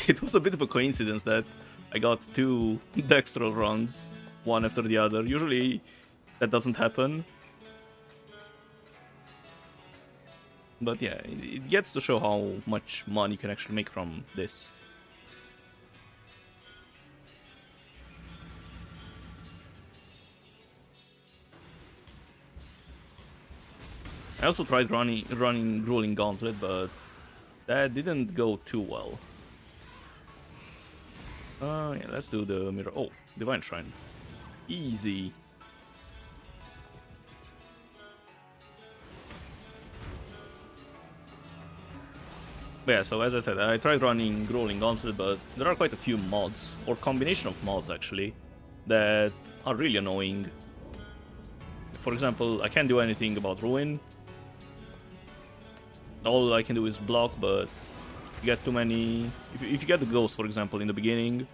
it was a bit of a coincidence that I got two Dextral runs, one after the other. Usually that doesn't happen. But yeah, it gets to show how much money you can actually make from this. I also tried running Grueling Gauntlet, but that didn't go too well. Yeah, let's do the mirror. Oh, Divine Shrine. Easy. But yeah, so as I said, I tried running Grueling Gauntlet, but there are quite a few mods, or combination of mods actually, that are really annoying. For example, I can't do anything about Ruin. All I can do is block, but you get too many. If you get the ghost, for example, in the beginning,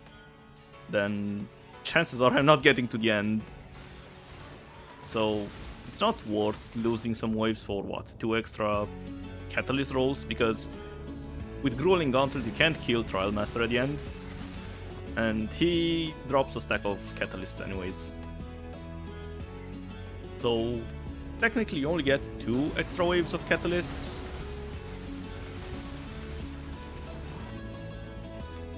then chances are I'm not getting to the end. So it's not worth losing some waves for what, 2 extra catalyst rolls, because with Grueling Gauntlet you can't kill Trial Master at the end, and he drops a stack of catalysts anyways. So technically you only get 2 extra waves of catalysts.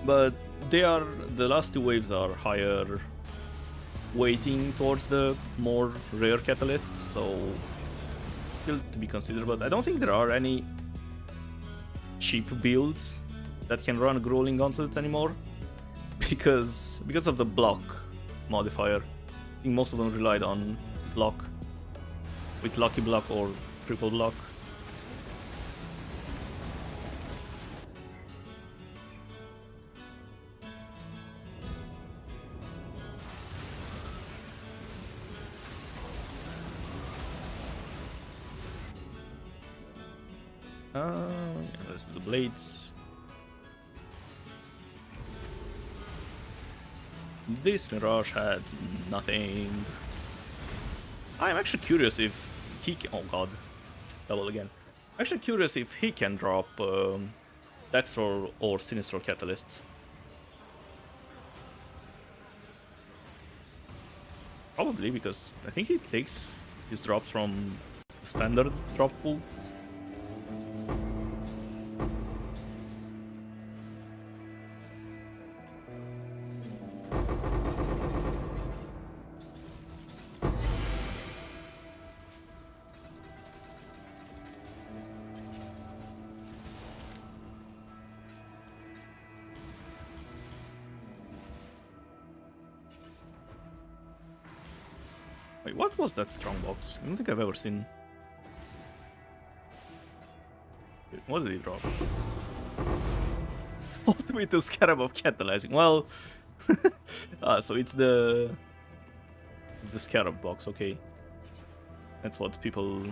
But the last 2 waves are higher weighting towards the more rare catalysts, so still to be considered. But I don't think there are any cheap builds that can run Grueling Gauntlet anymore, because of the block modifier. I think most of them relied on block, with Lucky Block or Triple Block. Let's do the blades. This Mirage had nothing. I'm actually curious if he can. Oh god, double again. Actually curious if he can drop Dexter or Sinister Catalysts. Probably because I think he takes his drops from the standard drop pool. Wait, what was that strong box? I don't think I've ever seen. Wait, what did he drop? Ultimatum Scarab of Catalysing. Well, so it's the Scarab box. Okay, that's what people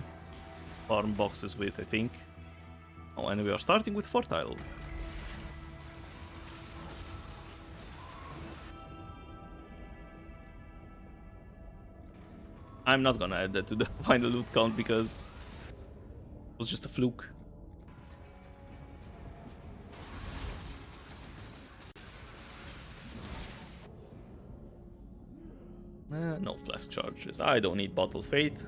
farm boxes with, I think. Oh, and we are starting with Fertile. I'm not gonna add that to the final loot count because it was just a fluke. No flask charges. I don't need Bottle Faith.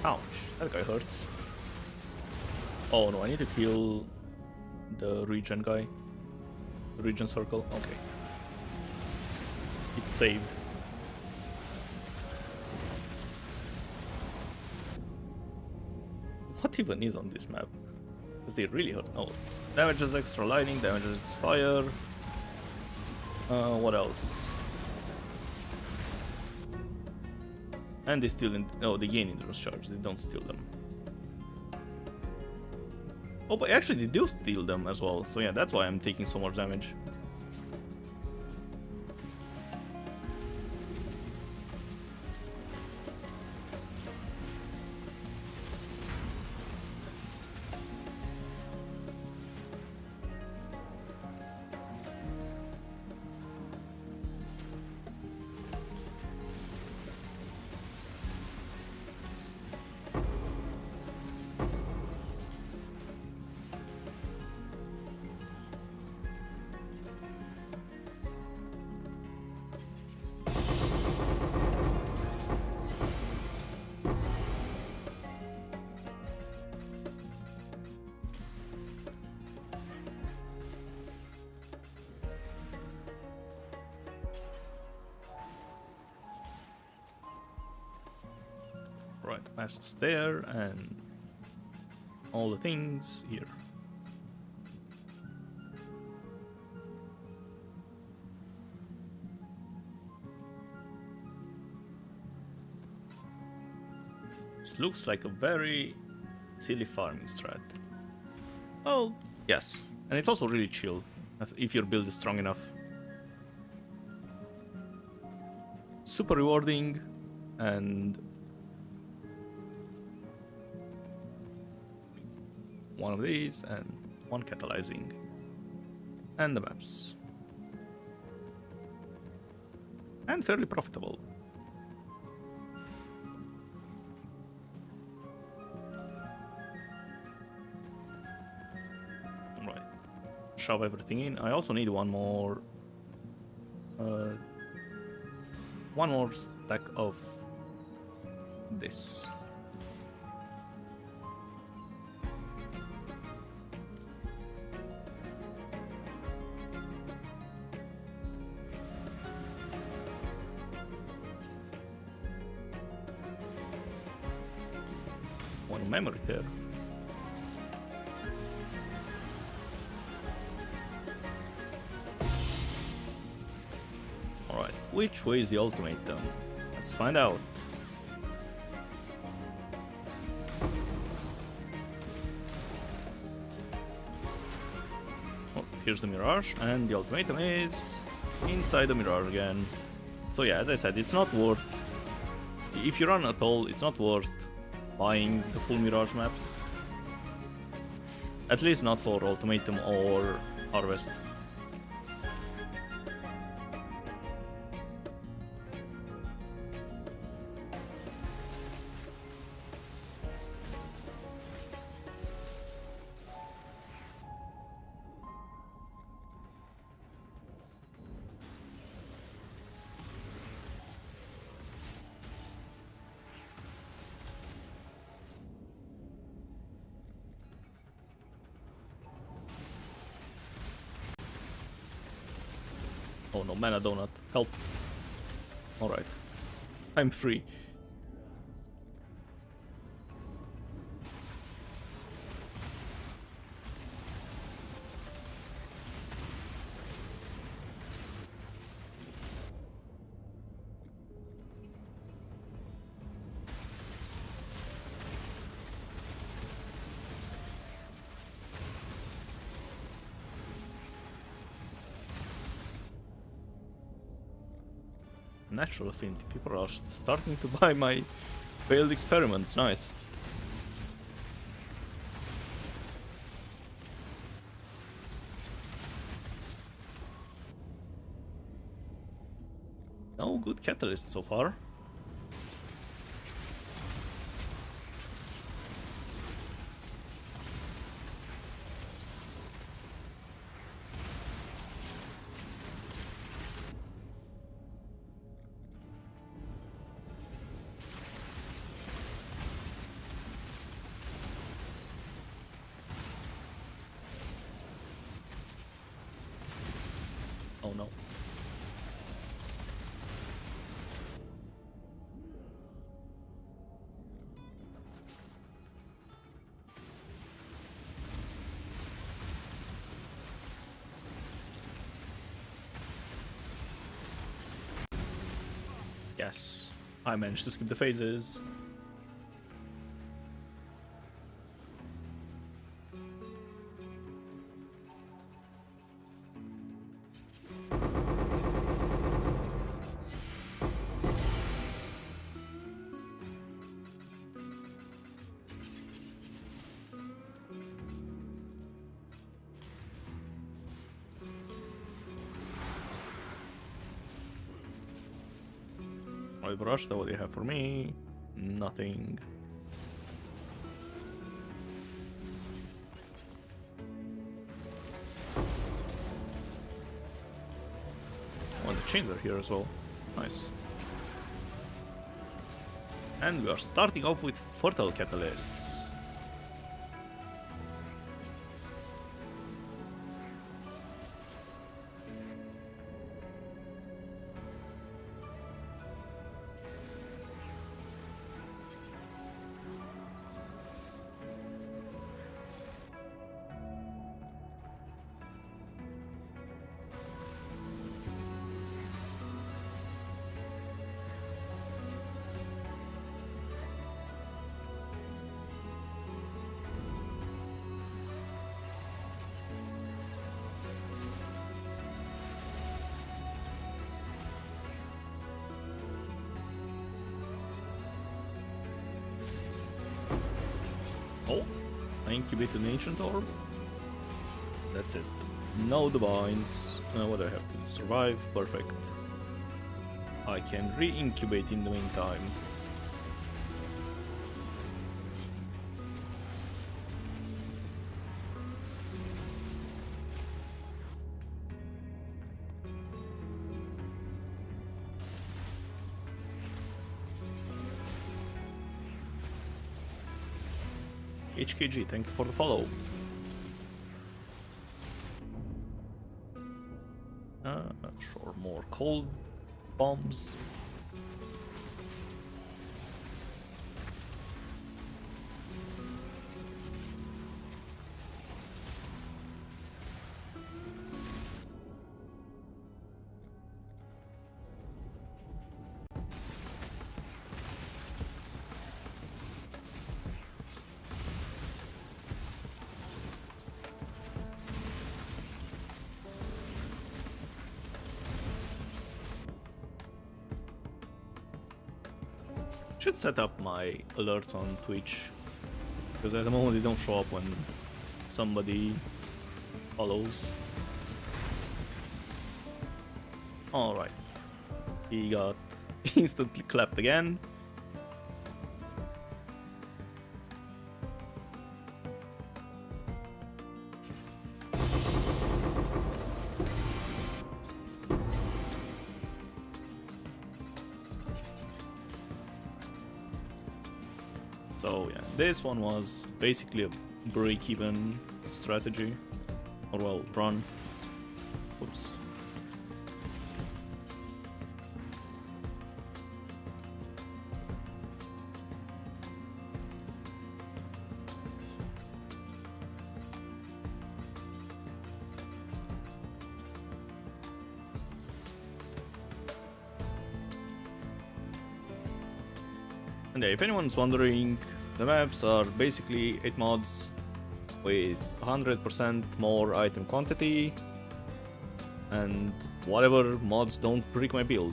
Ouch, that guy hurts. Oh no, I need to kill the regen guy. The regen circle, okay. It's saved. What even is on this map? Because they really hurt. Oh, damages extra lightning, damages fire. What else? And they steal in. Oh, they gain endurance charge. They don't steal them. Oh, but actually they do steal them as well. So yeah, that's why I'm taking so much damage. Right, masks there and all the things here. This looks like a very silly farming strat. Oh, yes. And it's also really chill if your build is strong enough. Super rewarding and one of these and one catalyzing and the maps. And fairly profitable. Right. Shove everything in. I also need one more stack of this. One memory there. Alright, which way is the ultimatum? Let's find out. Here's the Mirage, and the Ultimatum is inside the Mirage again. So yeah, as I said, it's not worth... If you run at all, it's not worth buying the full Mirage maps. At least not for Ultimatum or Harvest. Oh no, mana donut. Help. Alright. I'm free. Natural affinity. People are starting to buy my failed experiments. Nice. No good catalyst so far. Oh no. Yes, I managed to skip the phases. I've rushed. What do you have for me? Nothing. Oh, and the chains are here as well. Nice. And we are starting off with fertile catalysts. Oh, I incubated an ancient orb. That's it. No divines. What do I have to survive? Perfect. I can re-incubate in the meantime. HKG, thank you for the follow. Sure, more cold bombs. Should set up my alerts on Twitch, because at the moment they don't show up when somebody follows. Alright. He got instantly clapped again. So yeah, this one was basically a break-even strategy, or well, run. Oops. And yeah, if anyone's wondering, the maps are basically 8 mods with 100% more item quantity, and whatever mods don't break my build.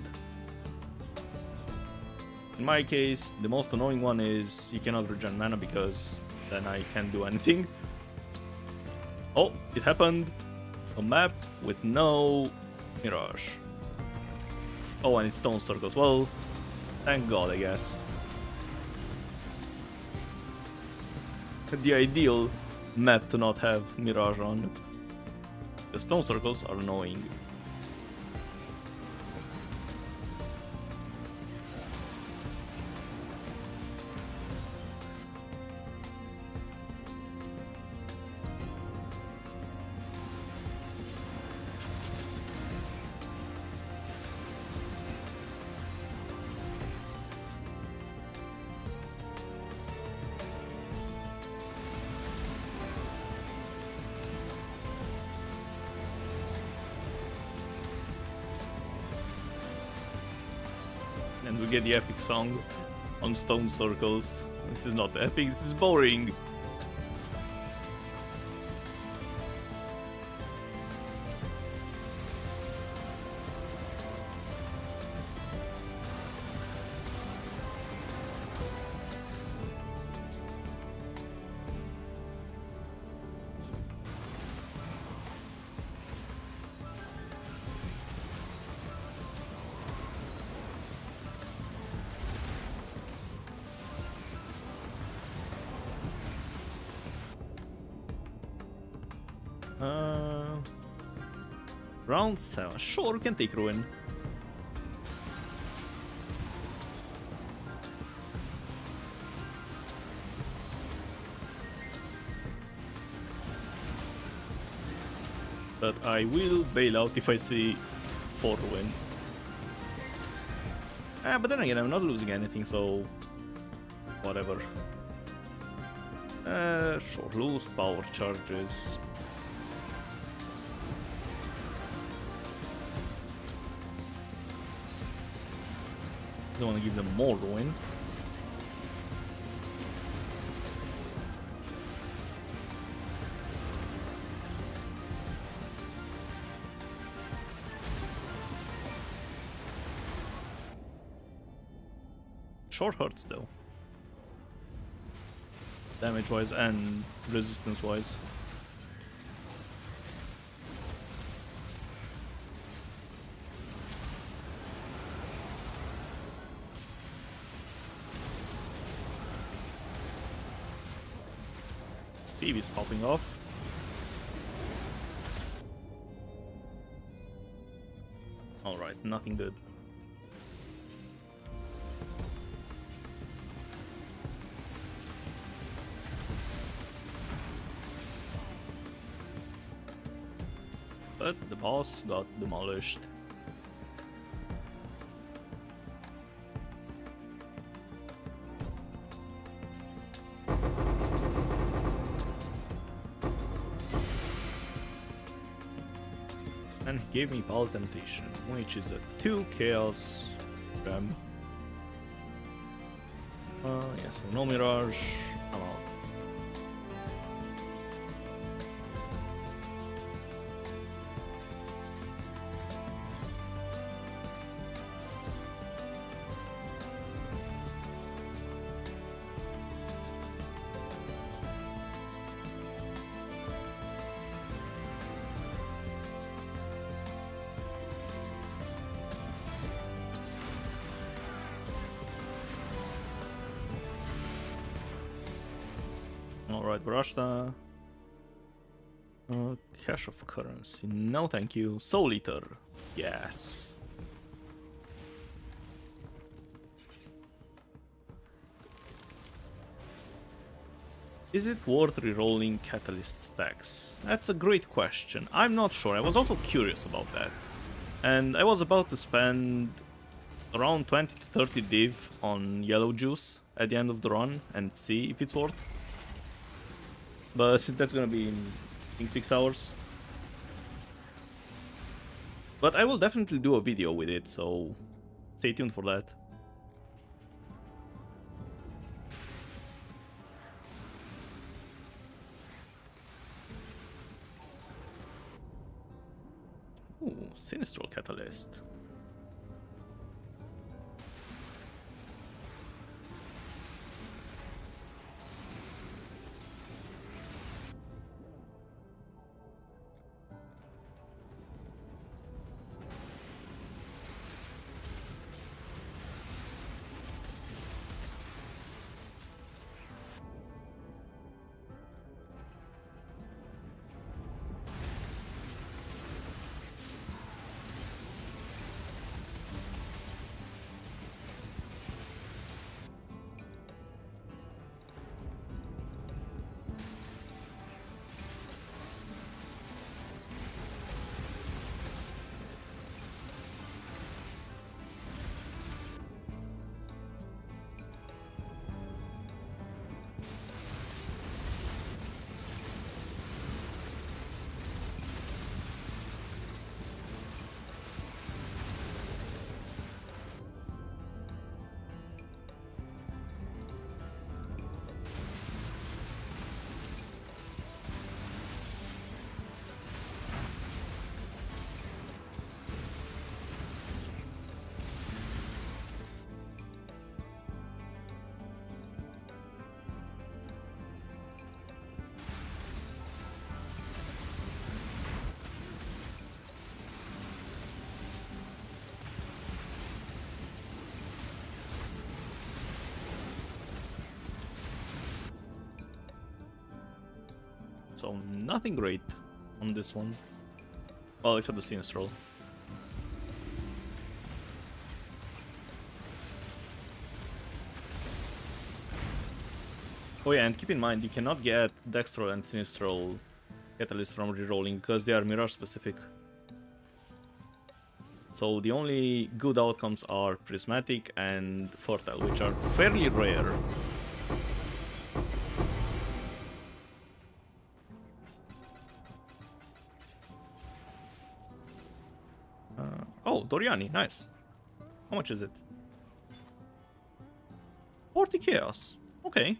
In my case, the most annoying one is you cannot regen mana, because then I can't do anything. Oh, it happened! A map with no mirage. Oh, and it's stone circles. Well, thank God, I guess. The ideal map to not have mirage on. The stone circles are annoying. And we get the epic song on stone circles. This is not epic, this is boring. Round 7. Sure, we can take Ruin. But I will bail out if I see 4 Ruin. But then again, I'm not losing anything, so whatever. Sure, lose power charges. Don't want to give them more ruin. Short hurts though. Damage wise and resistance wise. Steve is popping off. Alright, nothing good. But the boss got demolished. And he gave me Pal Temptation, which is a 2 Chaos gem. Yeah, so no Mirage, I'm out. Alright, Varashta. Cache of currency. No, thank you. Soul Eater. Yes. Is it worth rerolling catalyst stacks? That's a great question. I'm not sure. I was also curious about that. And I was about to spend around 20 to 30 div on yellow juice at the end of the run and see if it's worth. But that's gonna be in, I think, 6 hours. But I will definitely do a video with it, so stay tuned for that. Ooh, Sinistral Catalyst. So nothing great on this one. Well, except the Sinistral. Oh yeah, and keep in mind, you cannot get Dextral and Sinistral Catalyst from rerolling because they are mirror specific. So the only good outcomes are Prismatic and Fertile, which are fairly rare. Oh, Doriani, nice. How much is it? 40 Chaos. Okay.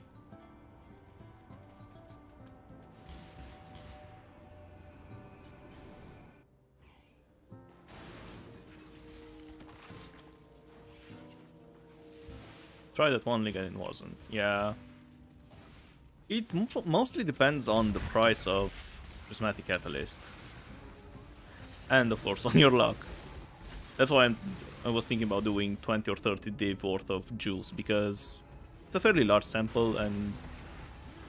Tried that one league and it wasn't. Yeah. It mostly depends on the price of Prismatic Catalyst. And of course on your luck. That's why I was thinking about doing 20 or 30 div worth of juice, because it's a fairly large sample and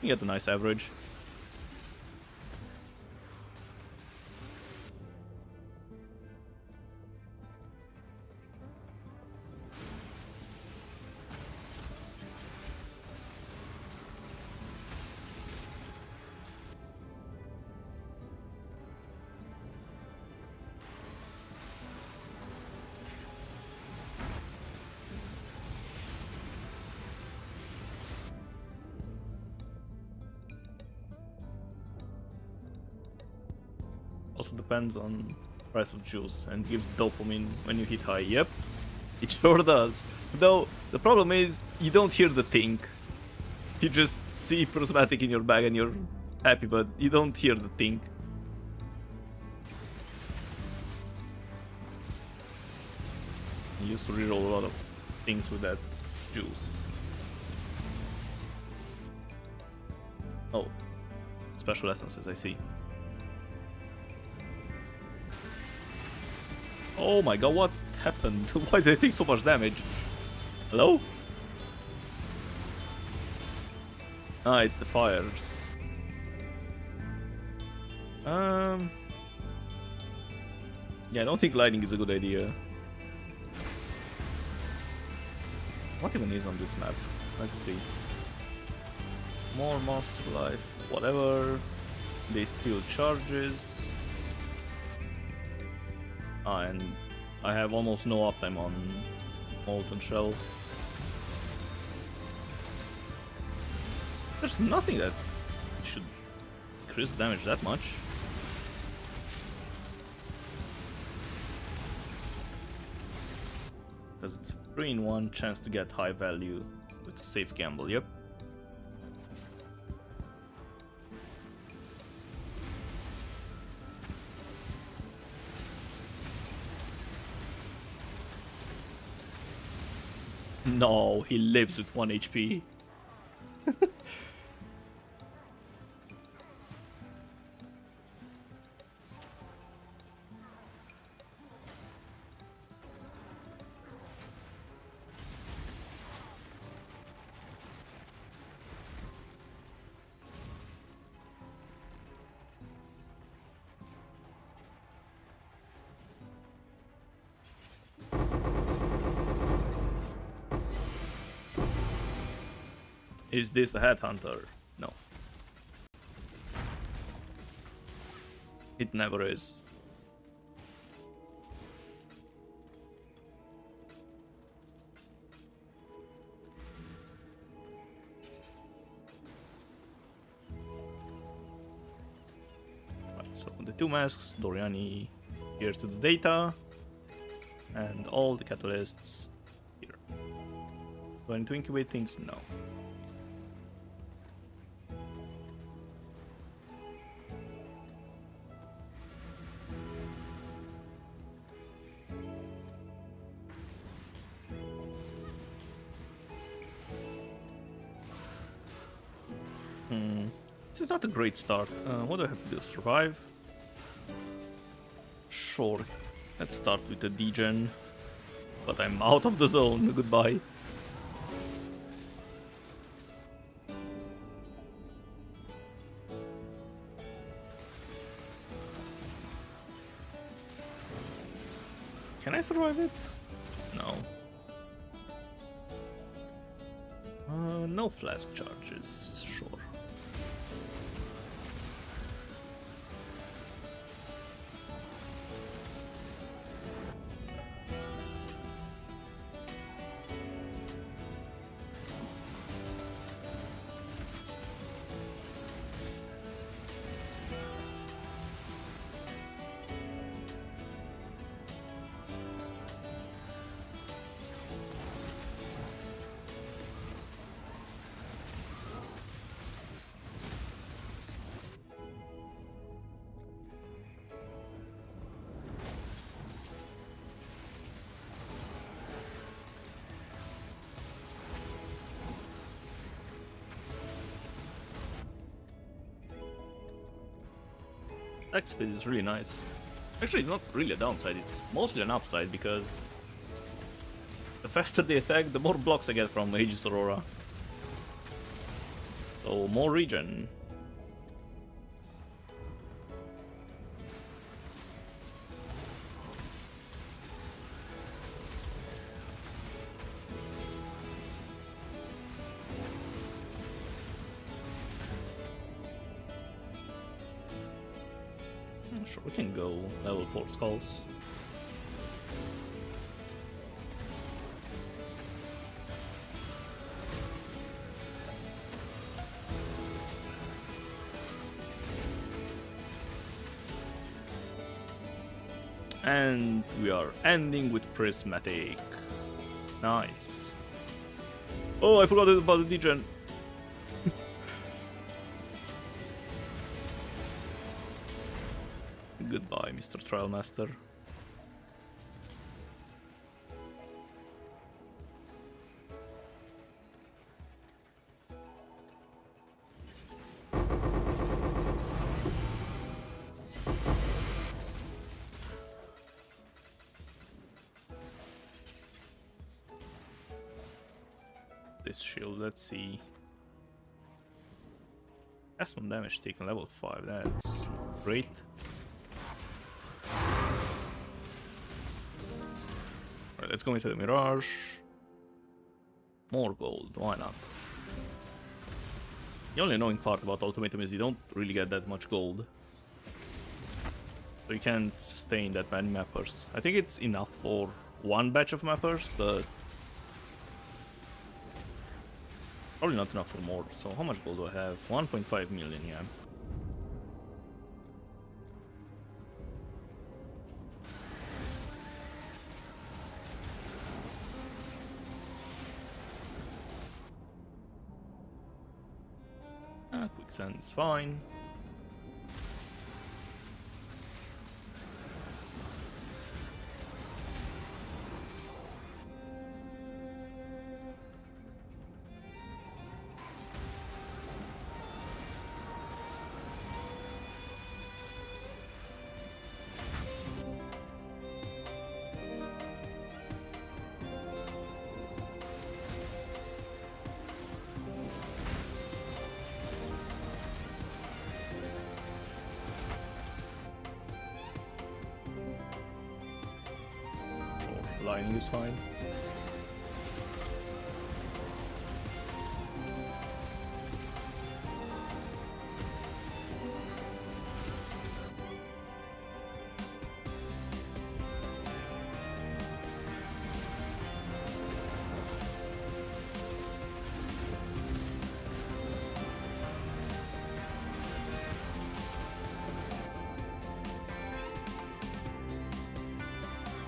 you get a nice average. Also depends on price of juice and gives dopamine when you hit high. Yep, it sure does. Though the problem is you don't hear the ting. You just see Prismatic in your bag and you're happy, but you don't hear the ting. I used to reroll a lot of things with that juice. Oh, special essences, I see. Oh my god, what happened? Why did I take so much damage? Hello? Ah, it's the fires. Yeah, I don't think lightning is a good idea. What even is on this map? Let's see. More monster life, whatever. They steal charges. Ah, and I have almost no uptime on Molten Shell. There's nothing that should increase damage that much. Because it's a 3-in-1 chance to get high value. It's a safe gamble, yep. No, he lives with 1 HP. Is this a headhunter? No. It never is. Right, so the 2 masks, Doriani here to the data, and all the catalysts here. Do I need to incubate things? No. This is not a great start. What do I have to do? Survive? Sure. Let's start with the degen. But I'm out of the zone. Goodbye. Can I survive it? No. No flask charges. Sure. Attack speed is really nice. Actually, it's not really a downside, it's mostly an upside because the faster they attack, the more blocks I get from Aegis Aurora. So, more regen. Sure, we can go level 4 skulls. And we are ending with prismatic. Nice. Oh, I forgot about the degen. Goodbye, Mr. Trial Master. This shield, let's see. Maximum damage taken level 5, that's great. Alright, let's go into the Mirage. More gold, why not? The only annoying part about Ultimatum is you don't really get that much gold. So you can't sustain that many mappers. I think it's enough for one batch of mappers, but probably not enough for more. So how much gold do I have? 1.5 million, yeah. Quicksand is fine. Lining is fine.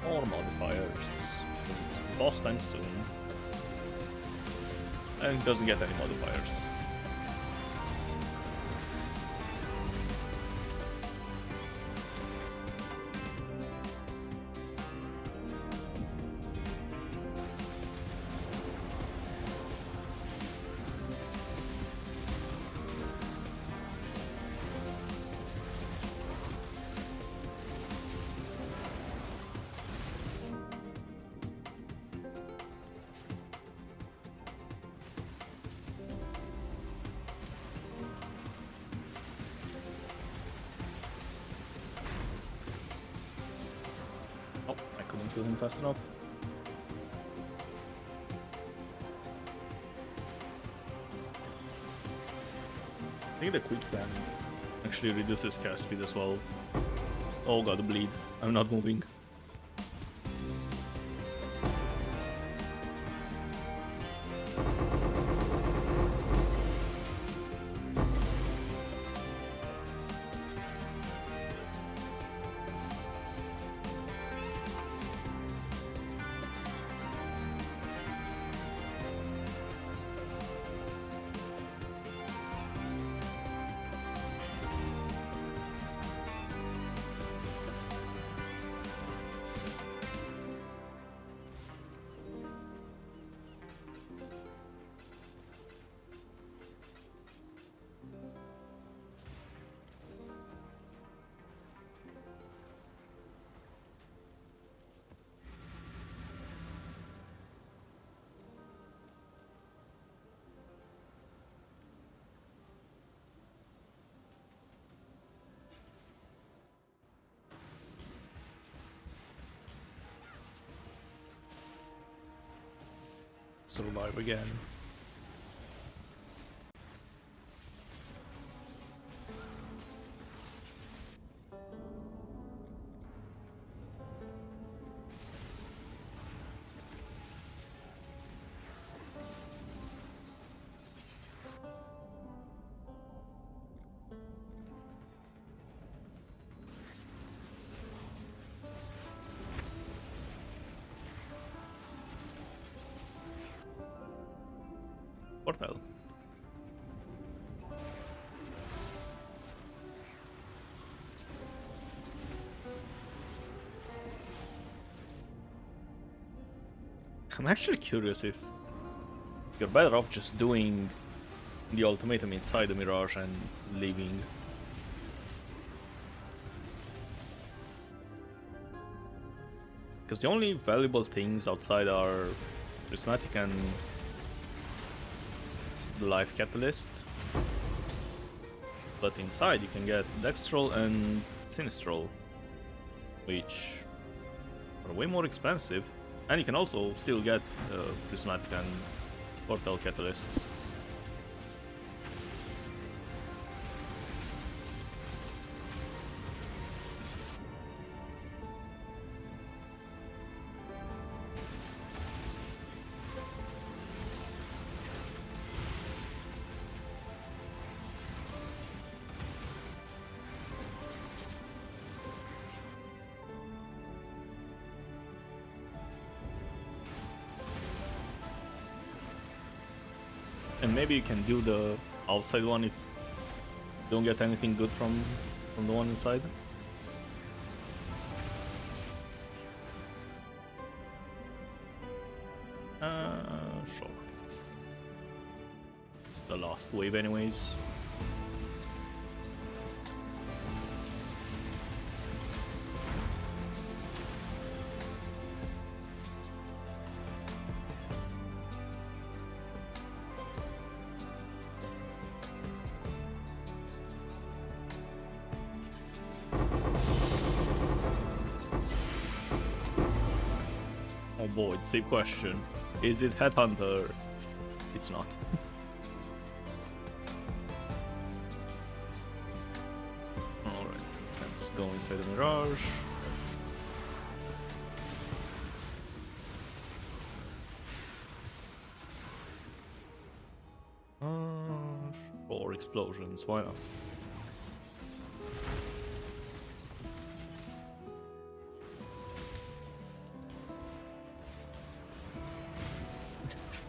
More modifiers. It's boss time soon. And it doesn't get any modifiers. Oh, I couldn't kill him fast enough. I think the quicksand actually reduces cast speed as well. Oh god, the bleed. I'm not moving. Survive again. Portal. I'm actually curious if you're better off just doing the ultimatum inside the Mirage and leaving. Because the only valuable things outside are prismatic and the life catalyst. But inside you can get Dextral and Sinistral, which are way more expensive. And you can also still get Prismatic and Portal Catalysts. And maybe you can do the outside one if you don't get anything good from the one inside. Sure. It's the last wave anyways. Oh boy, same question. Is it Headhunter? It's not. Alright, let's go inside the Mirage. Sure, explosions, why not?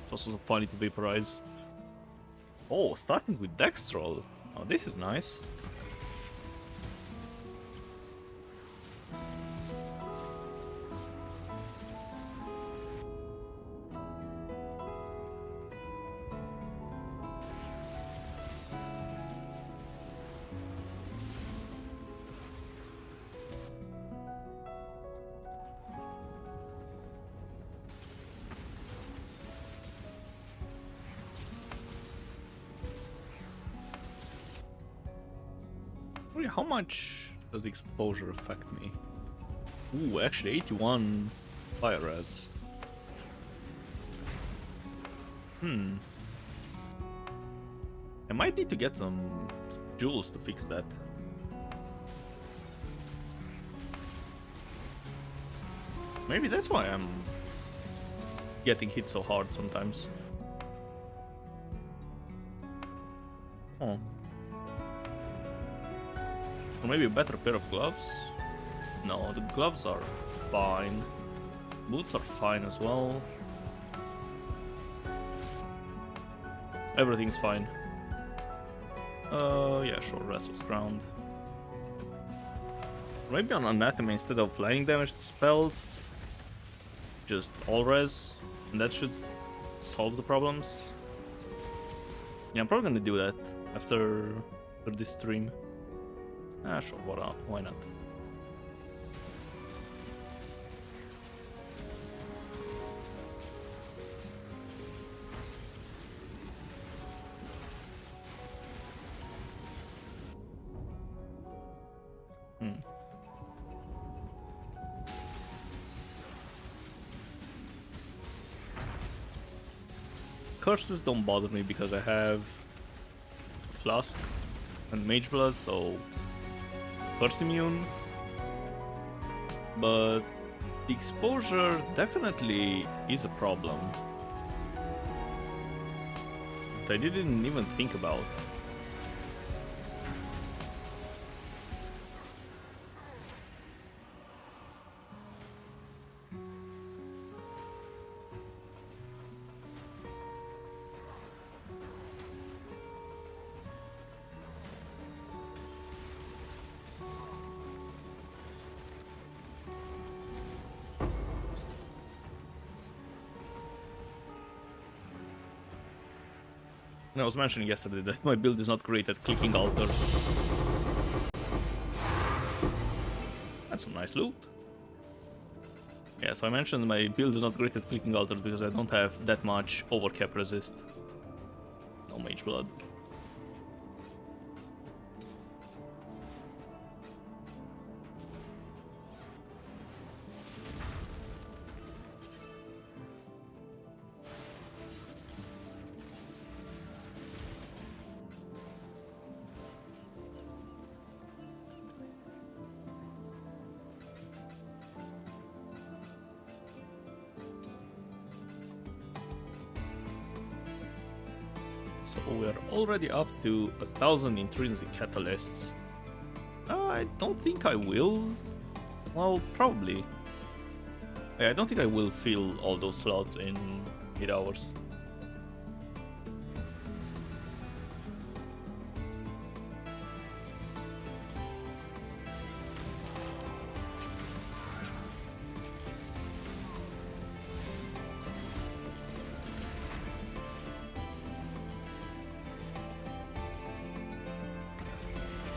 It's also so funny to vaporize. Oh, starting with Dextral. Oh, this is nice. Really, how much does the exposure affect me? Ooh, actually 81 fire res. I might need to get some jewels to fix that. Maybe that's why I'm getting hit so hard sometimes. Oh. Or maybe a better pair of gloves? No, the gloves are fine. Boots are fine as well. Everything's fine. Yeah, sure, Restless Ground. Maybe on Anathema instead of flying damage to spells, just all res, and that should solve the problems. Yeah, I'm probably gonna do that after this stream. Ah, sure, why not? Curses don't bother me because I have Flask and Mage Blood, so curse immune. But the exposure definitely is a problem that I didn't even think about. I was mentioning yesterday that my build is not great at clicking altars. That's some nice loot. Yeah, so I mentioned my build is not great at clicking altars because I don't have that much overcap resist. No Mage Blood. So we're already up to 1,000 intrinsic catalysts. I don't think I will. Well, probably. Yeah, I don't think I will fill all those slots in 8 hours.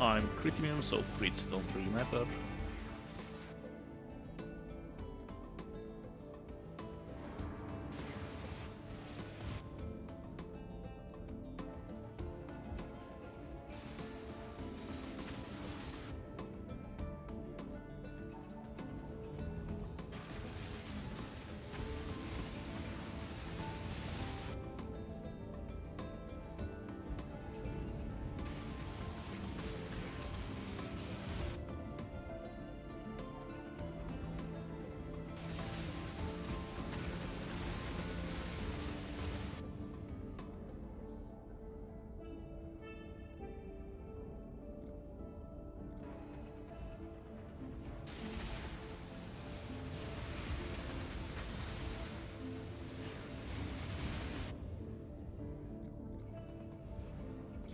I'm crit immune, so crits don't really matter.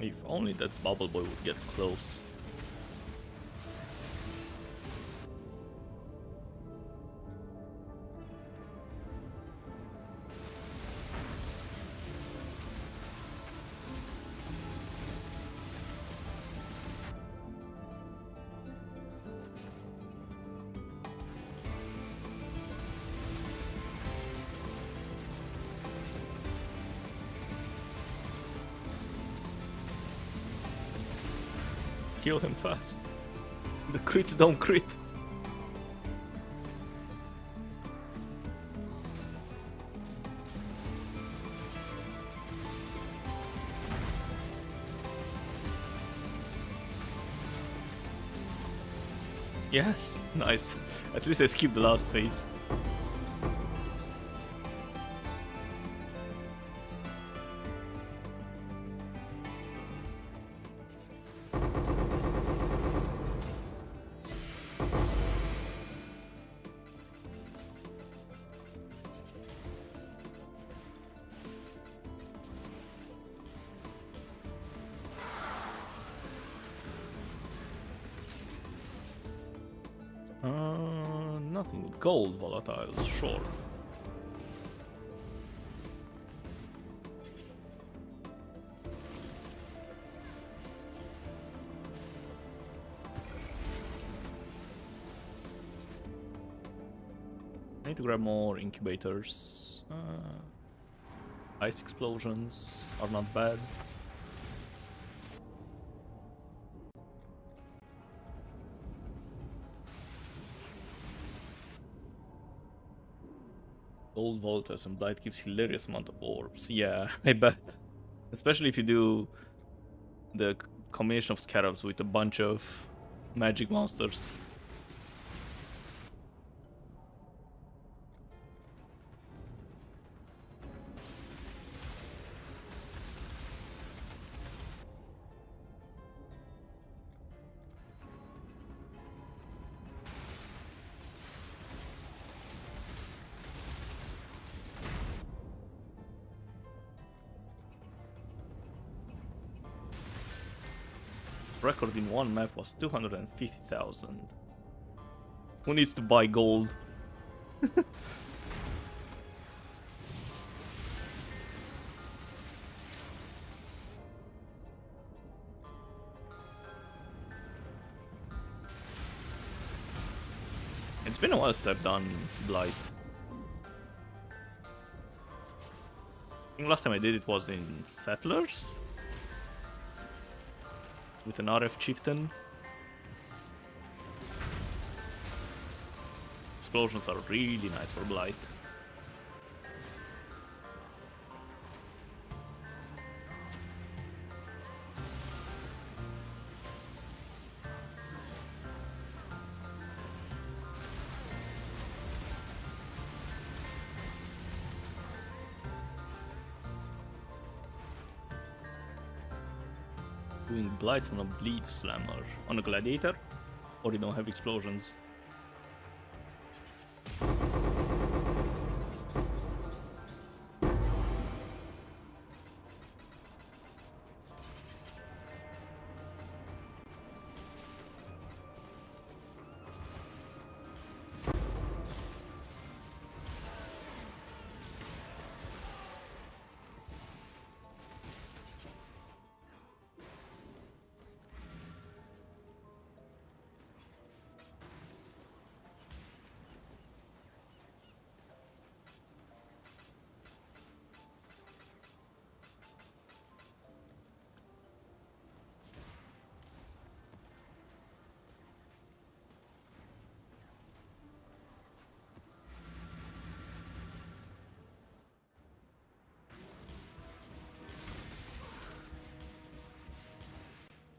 If only that bubble boy would get close. Kill him fast. The crits don't crit. Yes, nice. At least I skipped the last phase. Nothing with gold volatiles, sure. I need to grab more incubators. Ice explosions are not bad. Gold volatiles and blight gives hilarious amount of orbs. Yeah, I bet. Especially if you do the combination of scarabs with a bunch of magic monsters. Record in one map was 250,000. Who needs to buy gold? It's been a while since I've done Blight. I think last time I did it was in Settlers? With an RF chieftain. Explosions are really nice for Blight. Doing blights on a bleed slammer. On a gladiator? Or you don't have explosions?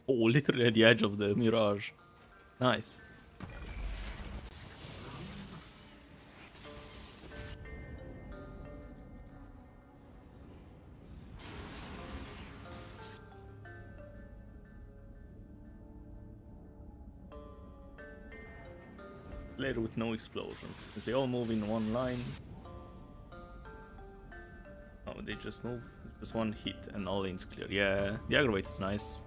Oh, literally at the edge of the mirage. Nice. Later with no explosion. Because they all move in one line. Oh, they just move. Just one hit and all lanes clear. Yeah, the aggravate is nice.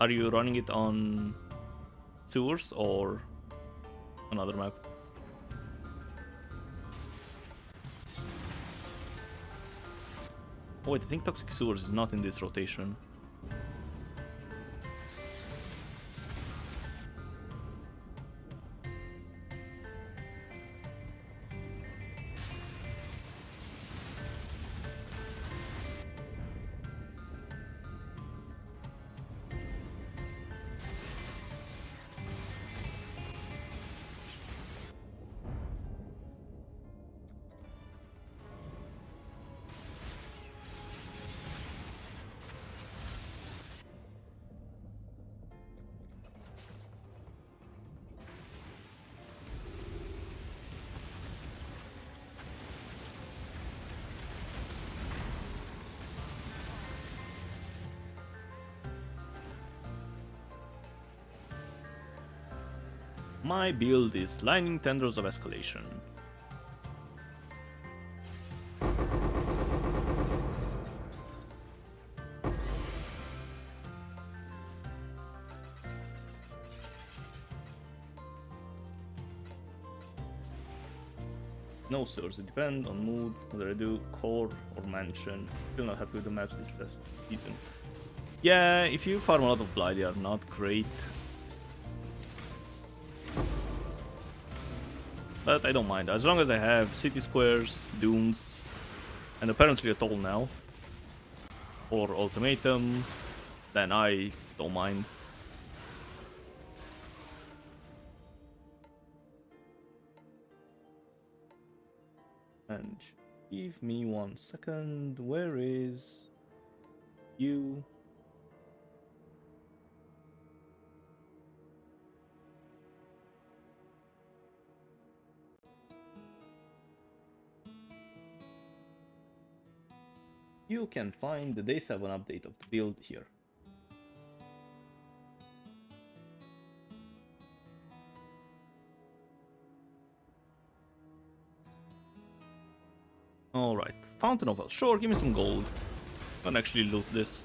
Are you running it on sewers or another map? Oh wait, I think Toxic Sewers is not in this rotation. My build is Lightning Tendrils of Escalation. No sewers, it depends on mood, whether I do core or mansion. Still not happy with the maps this season. Yeah, if you farm a lot of Blight, they are not great. But I don't mind, as long as I have city squares, dunes, and apparently a toll now, or ultimatum, then I don't mind. And give me 1 second, where is you? You can find the day 7 update of the build here. Alright, Fountain of Hell. Sure, give me some gold. I can actually loot this.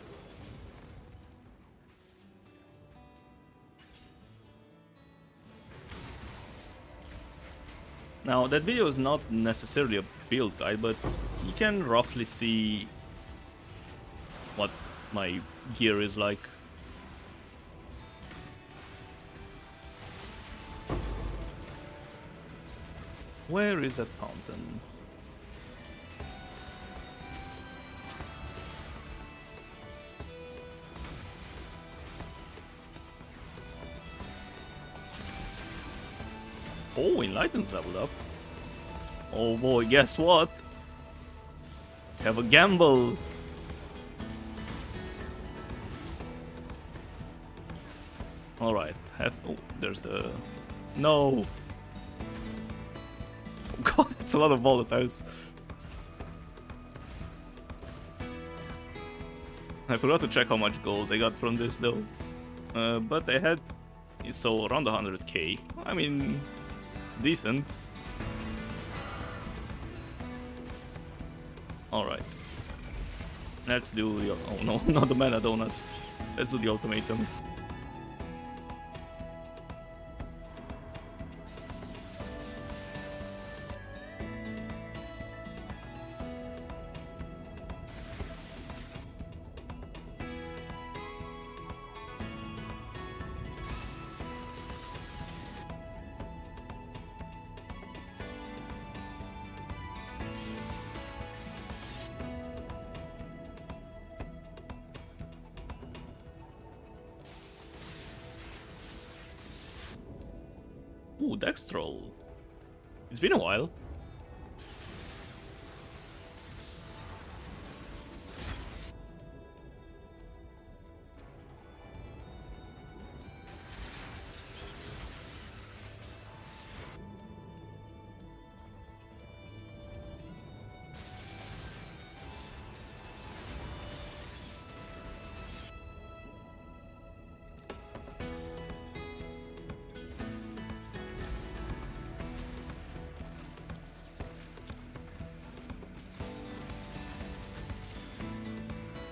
Now, that video is not necessarily a build guide, but you can roughly see what my gear is like. Where is that fountain? Oh, Enlighten's leveled up. Oh boy, guess what? Have a gamble. Alright, oh, there's the... No! Oh god, that's a lot of volatiles. I forgot to check how much gold I got from this though. But I had, so around 100k. I mean, it's decent. Alright. Let's do the, oh no, not the mana donut. Let's do the ultimatum. Ooh, Dextrol. It's been a while.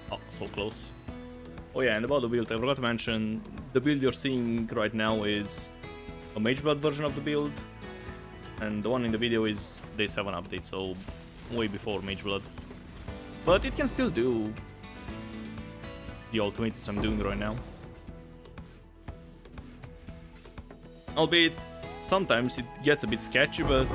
Oh, so close. Oh yeah, and about the build, I forgot to mention, the build you're seeing right now is a Mage Blood version of the build, and the one in the video is Day 7 update, so way before Mage Blood. But it can still do the ultimates I'm doing right now. Albeit, sometimes it gets a bit sketchy, but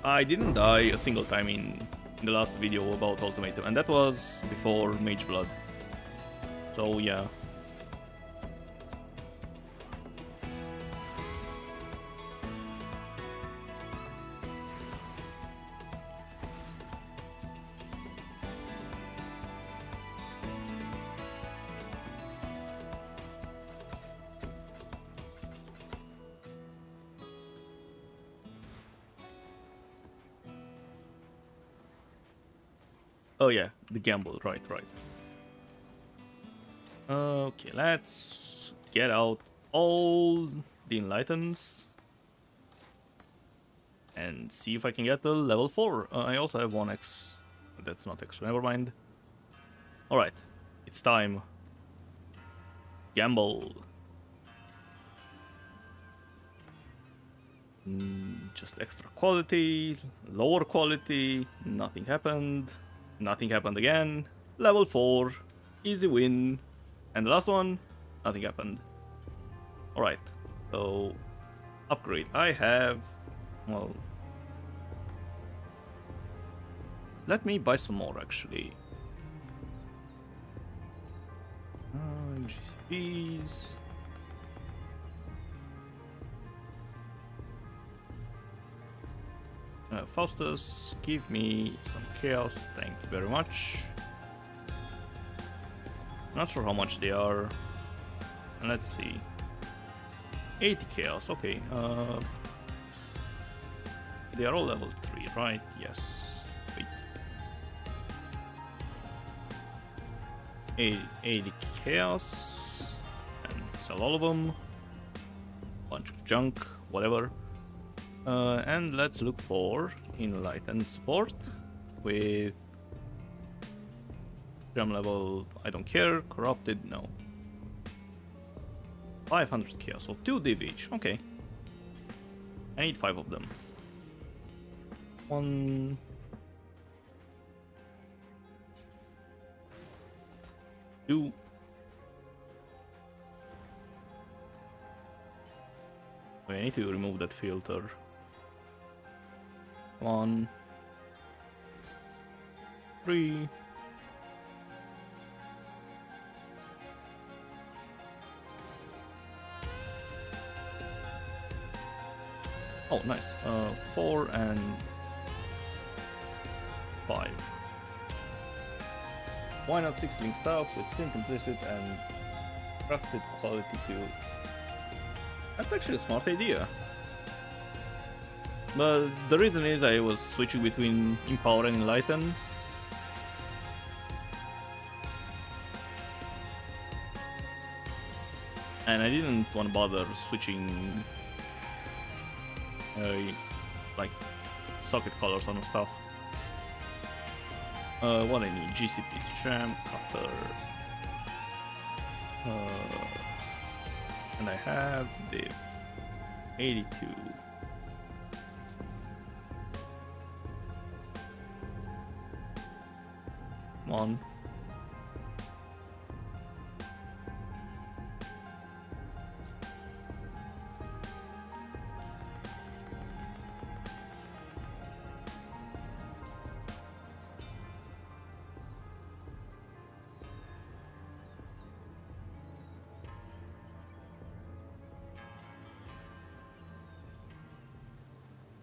I didn't die a single time in the last video about Ultimatum, and that was before Mage Blood. So yeah. Oh yeah, the gamble, right. Okay, let's get out all the enlightens and see if I can get the level 4. I also have 1x, that's not extra, never mind. Alright, it's time. Gamble. Just extra quality, lower quality, nothing happened. Nothing happened again. Level 4. Easy win. And the last one, nothing happened. Alright. So, upgrade. I have, well, let me buy some more actually. GCPs. Faustus, give me some chaos, thank you very much. Not sure how much they are. Let's see. 80 chaos, okay. They are all level 3, right? Yes. Wait. 80 chaos. And sell all of them. Bunch of junk, whatever. And let's look for enlightened support with gem level, I don't care, corrupted, no. 500 chaos, so 2 div each, okay. I need 5 of them. 1... 2... I need to remove that filter. 1... 3... Oh, nice. 4 and 5. Why not 6 link stuff with synth implicit and crafted quality too? That's actually a smart idea. But the reason is I was switching between Empower and Enlighten. And I didn't want to bother switching like socket colors on stuff. What I need: GCP, jam, cutter, and I have div 82. Come on.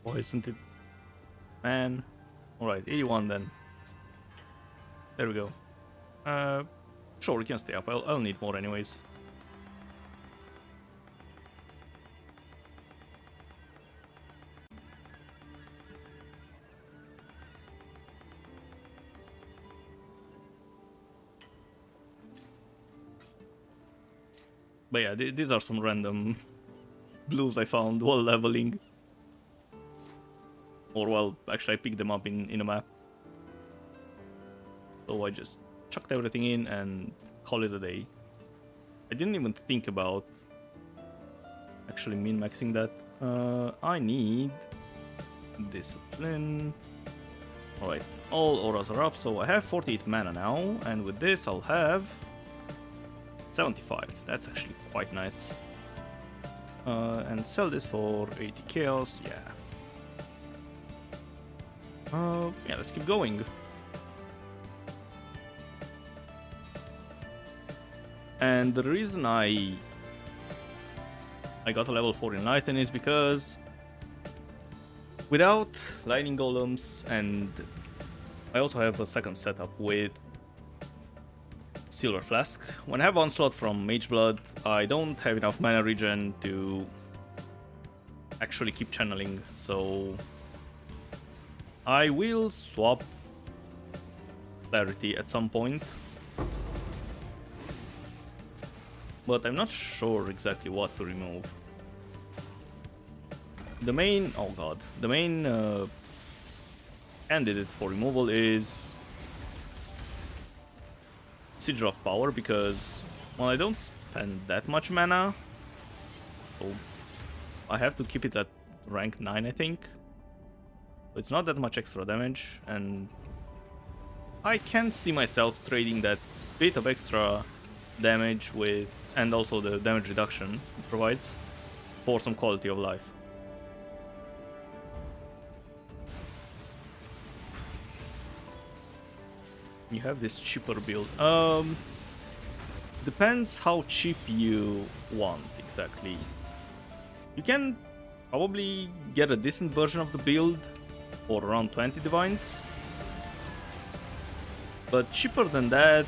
Oh, isn't it? Man. Alright, 81 then. There we go. Sure, we can stay up. I'll need more anyways. But yeah, these are some random blues I found while leveling. Or well, actually I picked them up in a map. So I just chucked everything in and call it a day. I didn't even think about actually min-maxing that. I need discipline. Alright, all auras are up, so I have 48 mana now, and with this I'll have 75. That's actually quite nice. And sell this for 80 chaos, yeah. Yeah, let's keep going. And the reason I got a level 4 Enlighten is because without lightning golems, and I also have a second setup with Silver Flask. When I have Onslaught from Mageblood, I don't have enough mana regen to actually keep channeling, so I will swap Clarity at some point. But I'm not sure exactly what to remove. The main, oh god, the main candidate for removal is Sigil of Power, because, well, I don't spend that much mana, so I have to keep it at rank 9, I think. It's not that much extra damage, and I can see myself trading that bit of extra damage with, and also the damage reduction it provides, for some quality of life. You have this cheaper build. Depends how cheap you want exactly. You can probably get a decent version of the build for around 20 divines. But cheaper than that,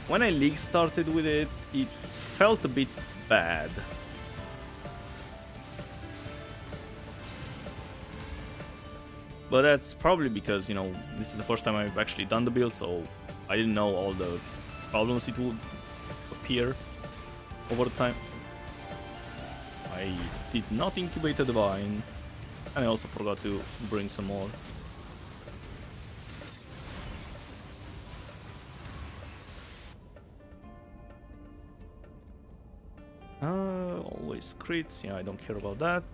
when I league started with it, it felt a bit bad. But that's probably because, you know, this is the first time I've actually done the build, so I didn't know all the problems it would appear over the time. I did not incubate a divine, and I also forgot to bring some more. Always crits, yeah, I don't care about that.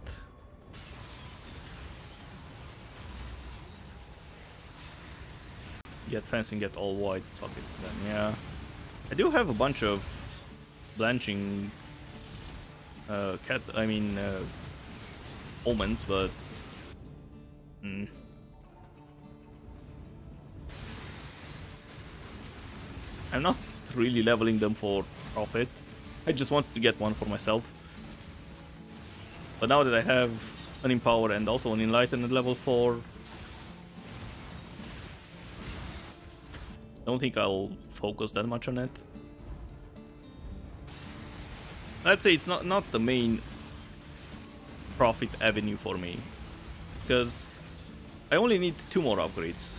Get fencing, get all white sockets then, yeah. I do have a bunch of blanching omens, but I'm not really leveling them for profit. I just want to get one for myself. But now that I have an Empower and also an Enlighten at level 4, I don't think I'll focus that much on it. Let's say it's not the main profit avenue for me, because I only need 2 more upgrades.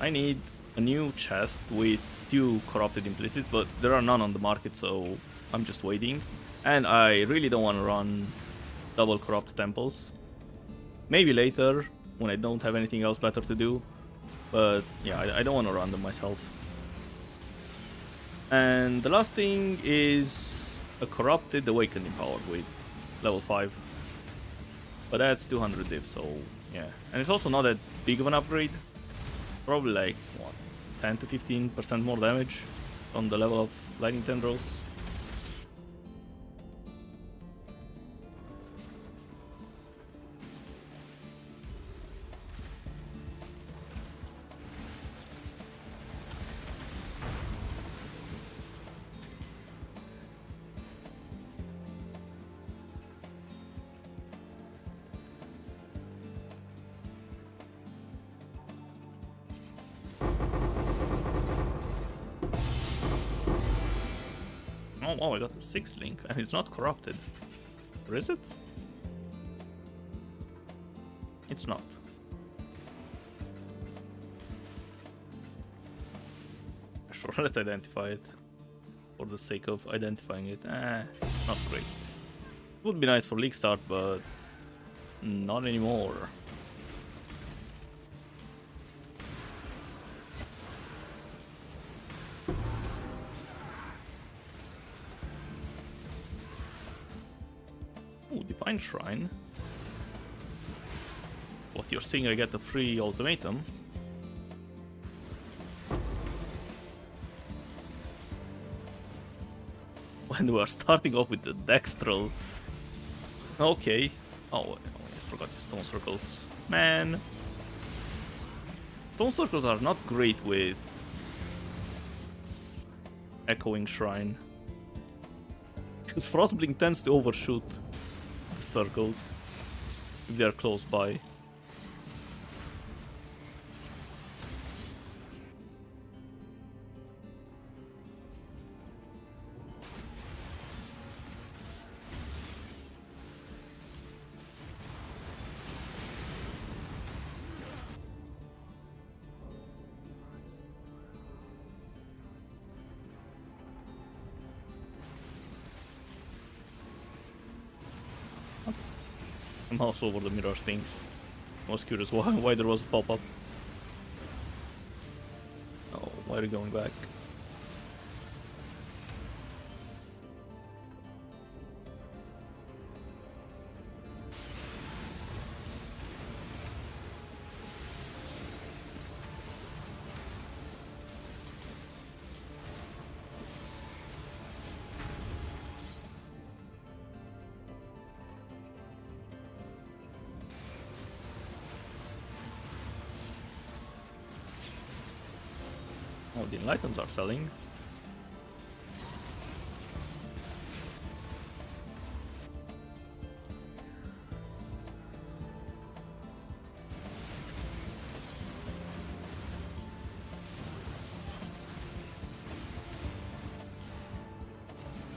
I need a new chest with 2 corrupted implicits, but there are none on the market, so I'm just waiting. And I really don't want to run double corrupt temples. Maybe later, when I don't have anything else better to do. But yeah, I don't want to run them myself. And the last thing is a corrupted awakening power with level 5. But that's 200 div, so yeah. And it's also not that big of an upgrade. Probably like, what, 10 to 15% more damage on the level of lightning tendrils. Oh wow, I got the 6th link, and it's not corrupted. Or is it? It's not. Sure, let's identify it. For the sake of identifying it. Not great. Would be nice for league start, but not anymore. Ooh, Divine Shrine. What, you're saying I get a free ultimatum? When we are starting off with the Dextral. Okay. Oh, I forgot the stone circles. Man. Stone circles are not great with Echoing Shrine. Because Frostblink tends to overshoot the circles if they are close by. I'm also over the mirror thing. I was curious why there was a pop-up. Oh, why are you going back? Oh, the enlightens are selling.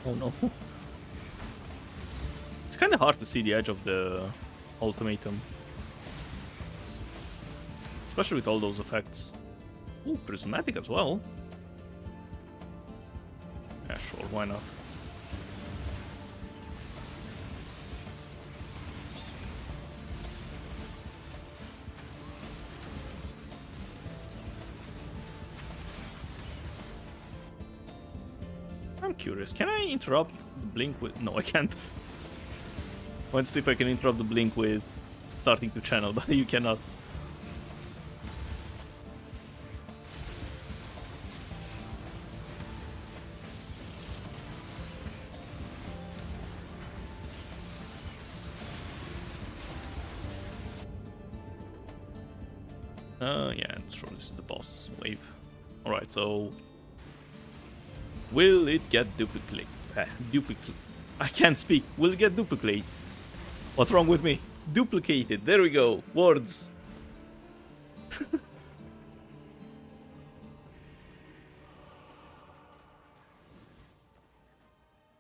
Oh no. It's kind of hard to see the edge of the ultimatum. Especially with all those effects. Ooh, prismatic as well. Yeah, sure, why not? I'm curious, can I interrupt the blink with... No, I can't. I want to see if I can interrupt the blink with starting to channel, but you cannot. Yeah, sure, this is the boss wave. Alright, so... Will it get duplicate? Duplicate. I can't speak. Will it get duplicate? What's wrong with me? Duplicated. There we go. Words.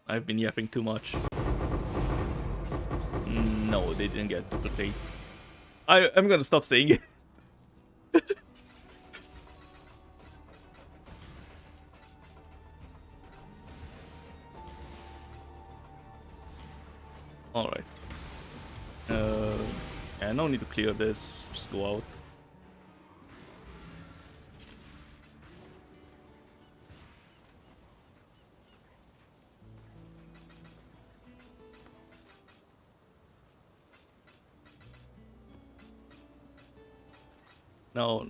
I've been yapping too much. No, they didn't get duplicate. I'm gonna stop saying it. Alright. Yeah, no need to clear this. Just go out. No,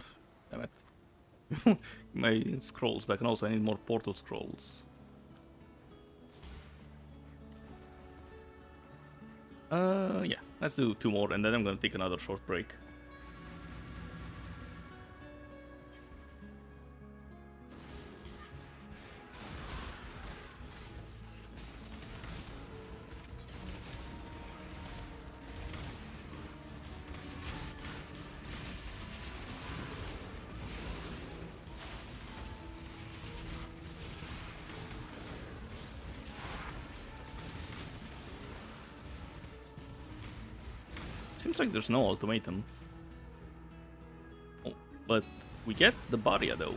damn it. My scrolls back, and also I need more portal scrolls. Yeah, let's do 2 more, and then I'm gonna take another short break. Seems like there's no ultimatum. Oh, but we get the Barrier though.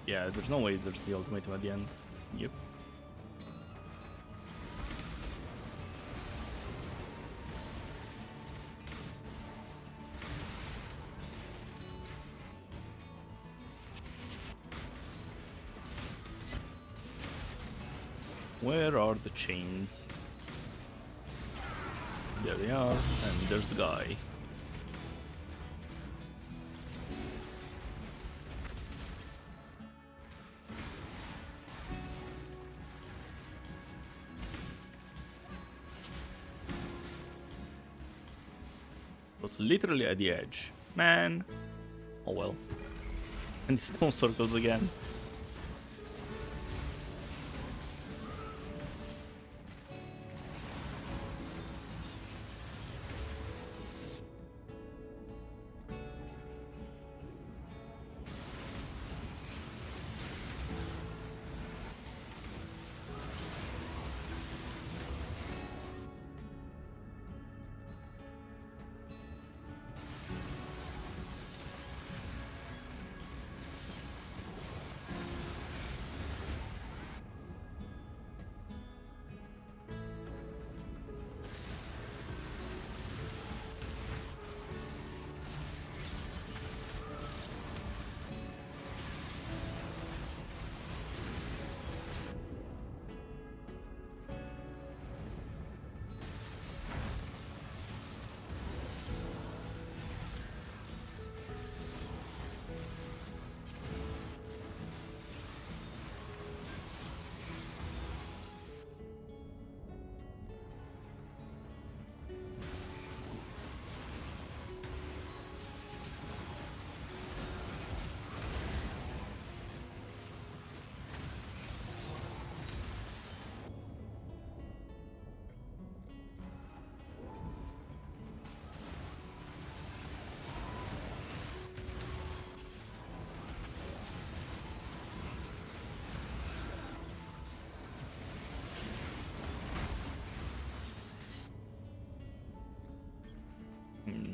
Yeah, there's no way there's the ultimatum at the end. Yep. Where are the chains? There they are, and there's the guy. Was literally at the edge. Man. Oh well. And stone circles again.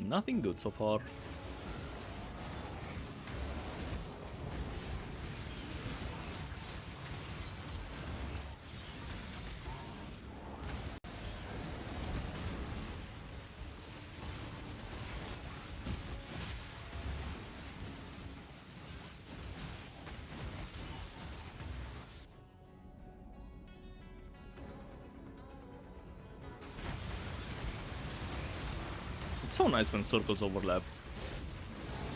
Nothing good so far. It's so nice when circles overlap.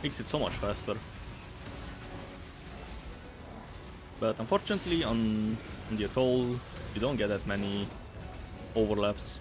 Makes it so much faster. But unfortunately on the atoll you don't get that many overlaps.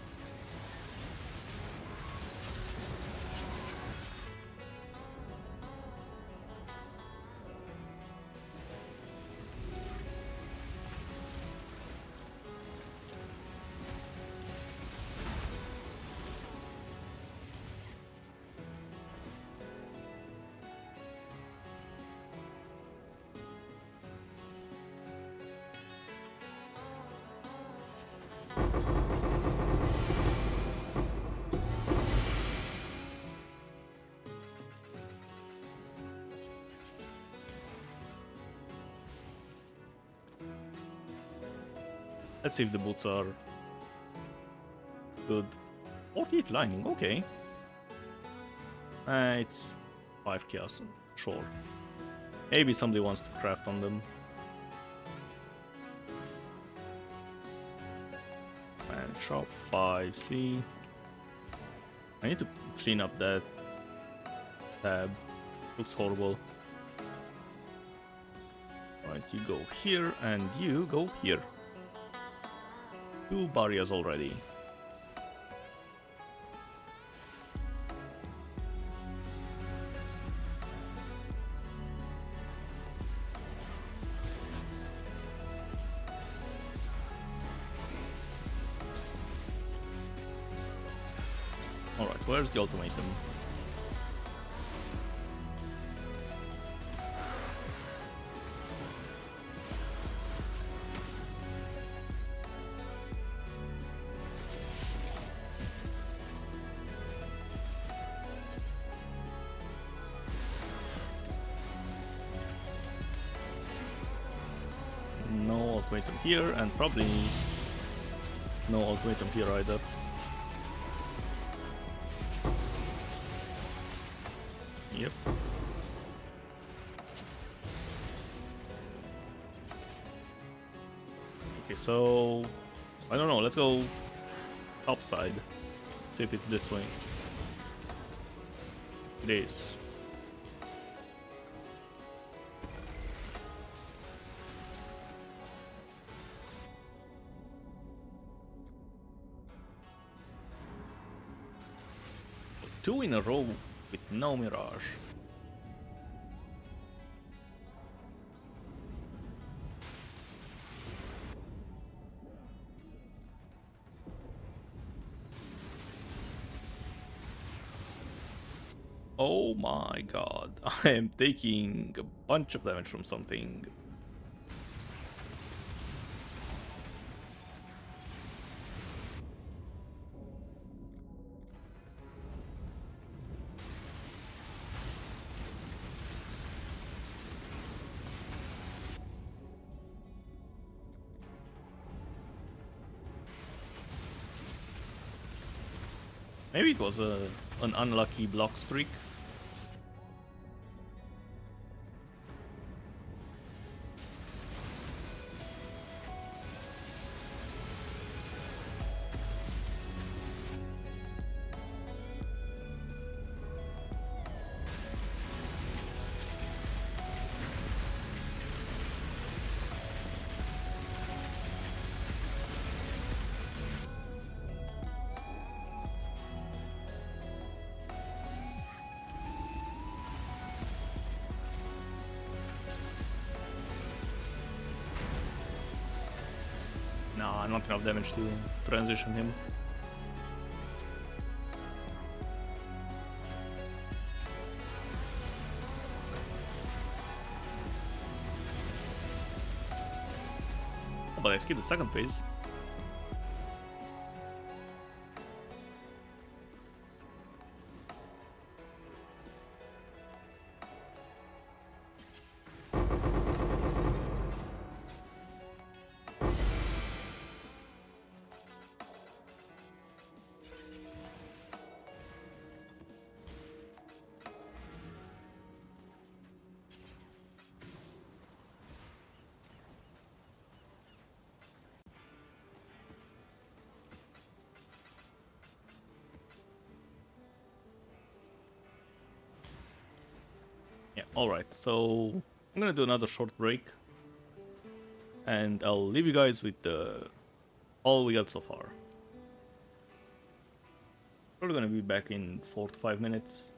Let's see if the boots are good. 48 lining, okay. It's 5 chaos, sure. Maybe somebody wants to craft on them. And shop 5C. I need to clean up that tab. Looks horrible. Right, you go here and you go here. 2 barriers already. Alright, where's the ultimatum? No ultimatum here, and probably no ultimatum here either. Yep. Okay, so I don't know, let's go upside. See if it's this way. It is. Two in a row with no mirage. Oh my god, I am taking a bunch of damage from something. Maybe it was an unlucky block streak. Nah, not enough damage to transition him. Oh, but I skipped the second phase. Yeah, alright, so I'm gonna do another short break. And I'll leave you guys with all we got so far. We're gonna be back in 4 to 5 minutes.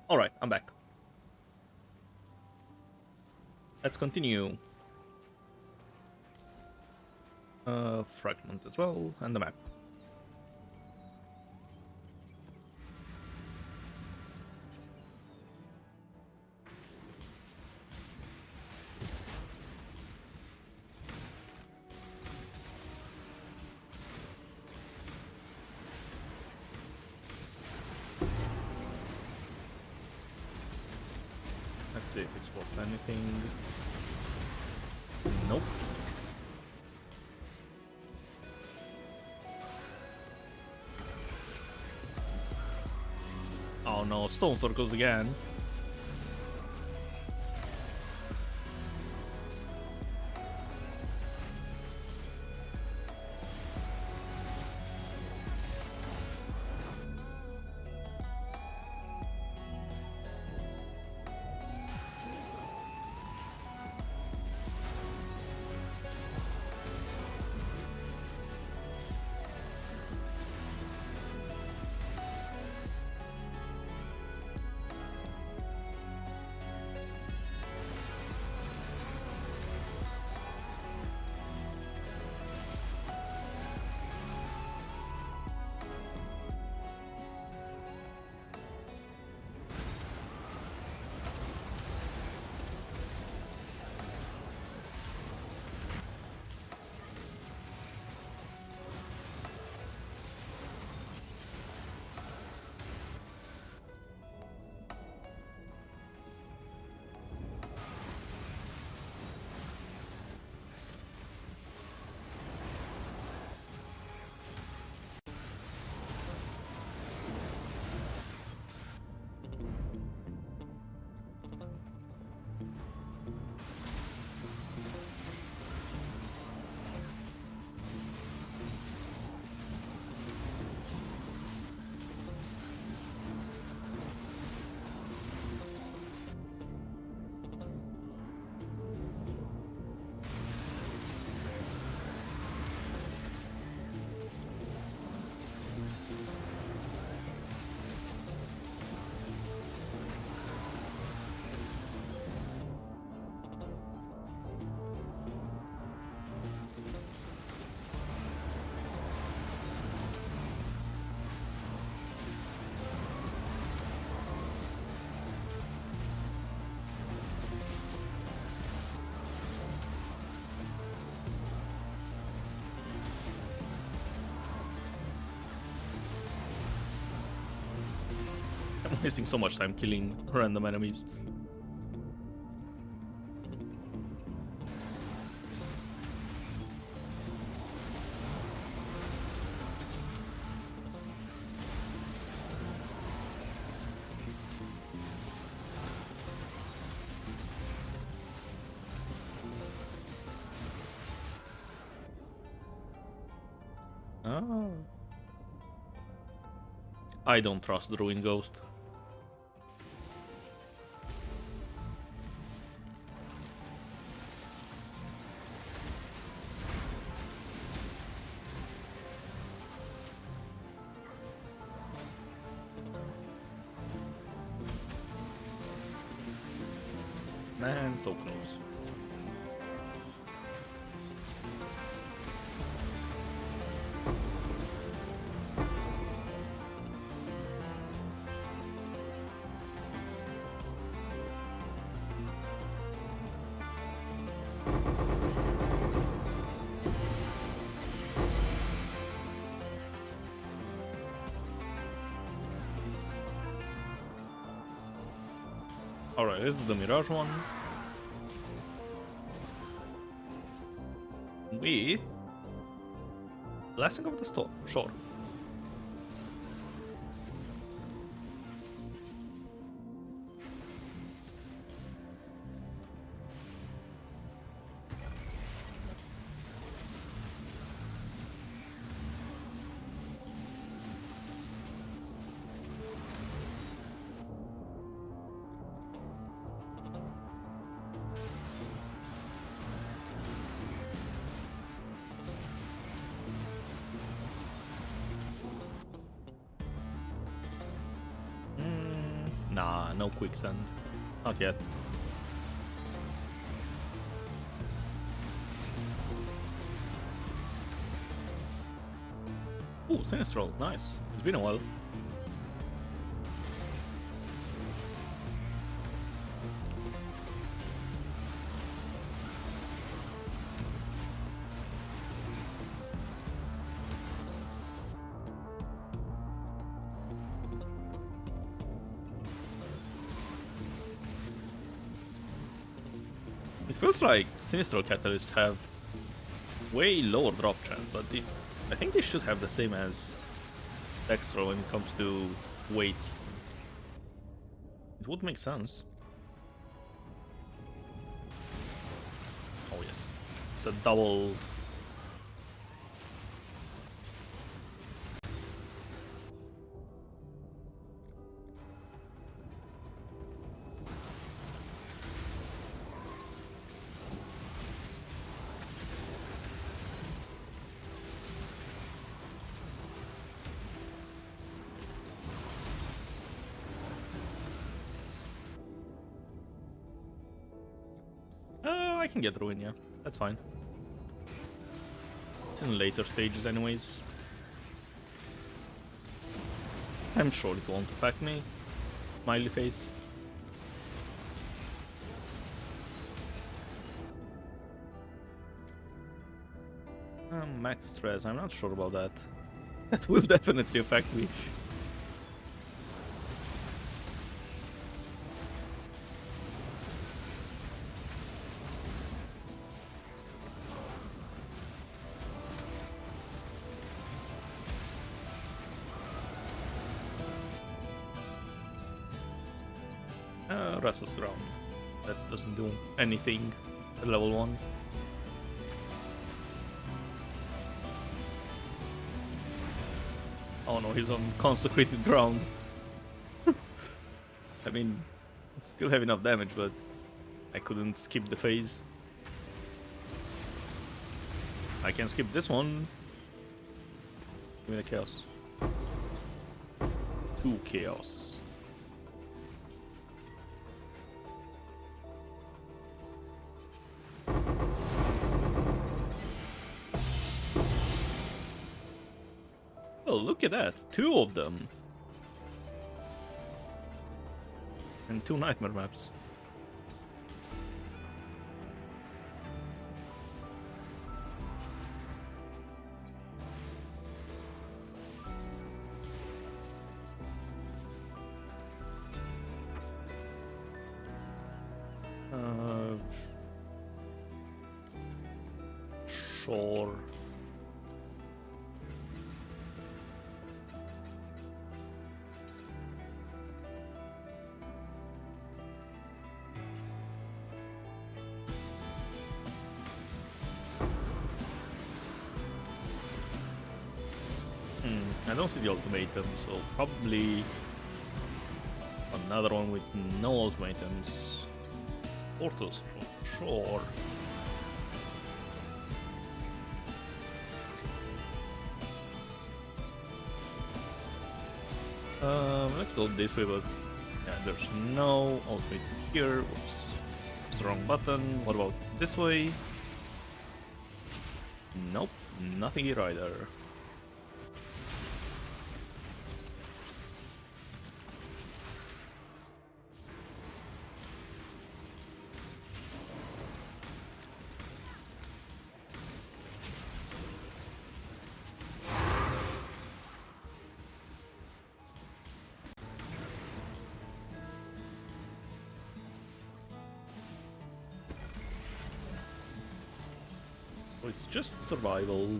Alright, I'm back. Let's continue. Fragment as well, and the map. Let's see if it's worth anything. Nope. Oh no, stone circles again. I'm wasting so much time killing random enemies. Oh. I don't trust the Ruin Ghost. Man, so close. Alright, this is the Mirage one. With Blessing of the Storm, sure. no quicksand. Not yet. Ooh, Sinistral, nice. It's been a while. It feels like Sinistral Catalysts have way lower drop chance, but I think they should have the same as Dextral when it comes to weights. It would make sense. Oh yes, it's a double. I can get Ruin, yeah. That's fine. It's in later stages anyways. I'm sure it won't affect me. Smiley face. Max stress, I'm not sure about that. That will definitely affect me. Restless Ground. That doesn't do anything at level 1. Oh no, he's on Consecrated Ground. I mean, still have enough damage, but I couldn't skip the phase. I can skip this one. Give me the Chaos. 2 Chaos. Oh, look at that. 2 of them. And 2 nightmare maps. Sure. I don't see the ultimatum, so probably another one with no ultimatums. Portals, sure. Let's go this way, but yeah, there's no ultimate here. Whoops, it's the wrong button. What about this way? Nope, nothing here either. It's just survival.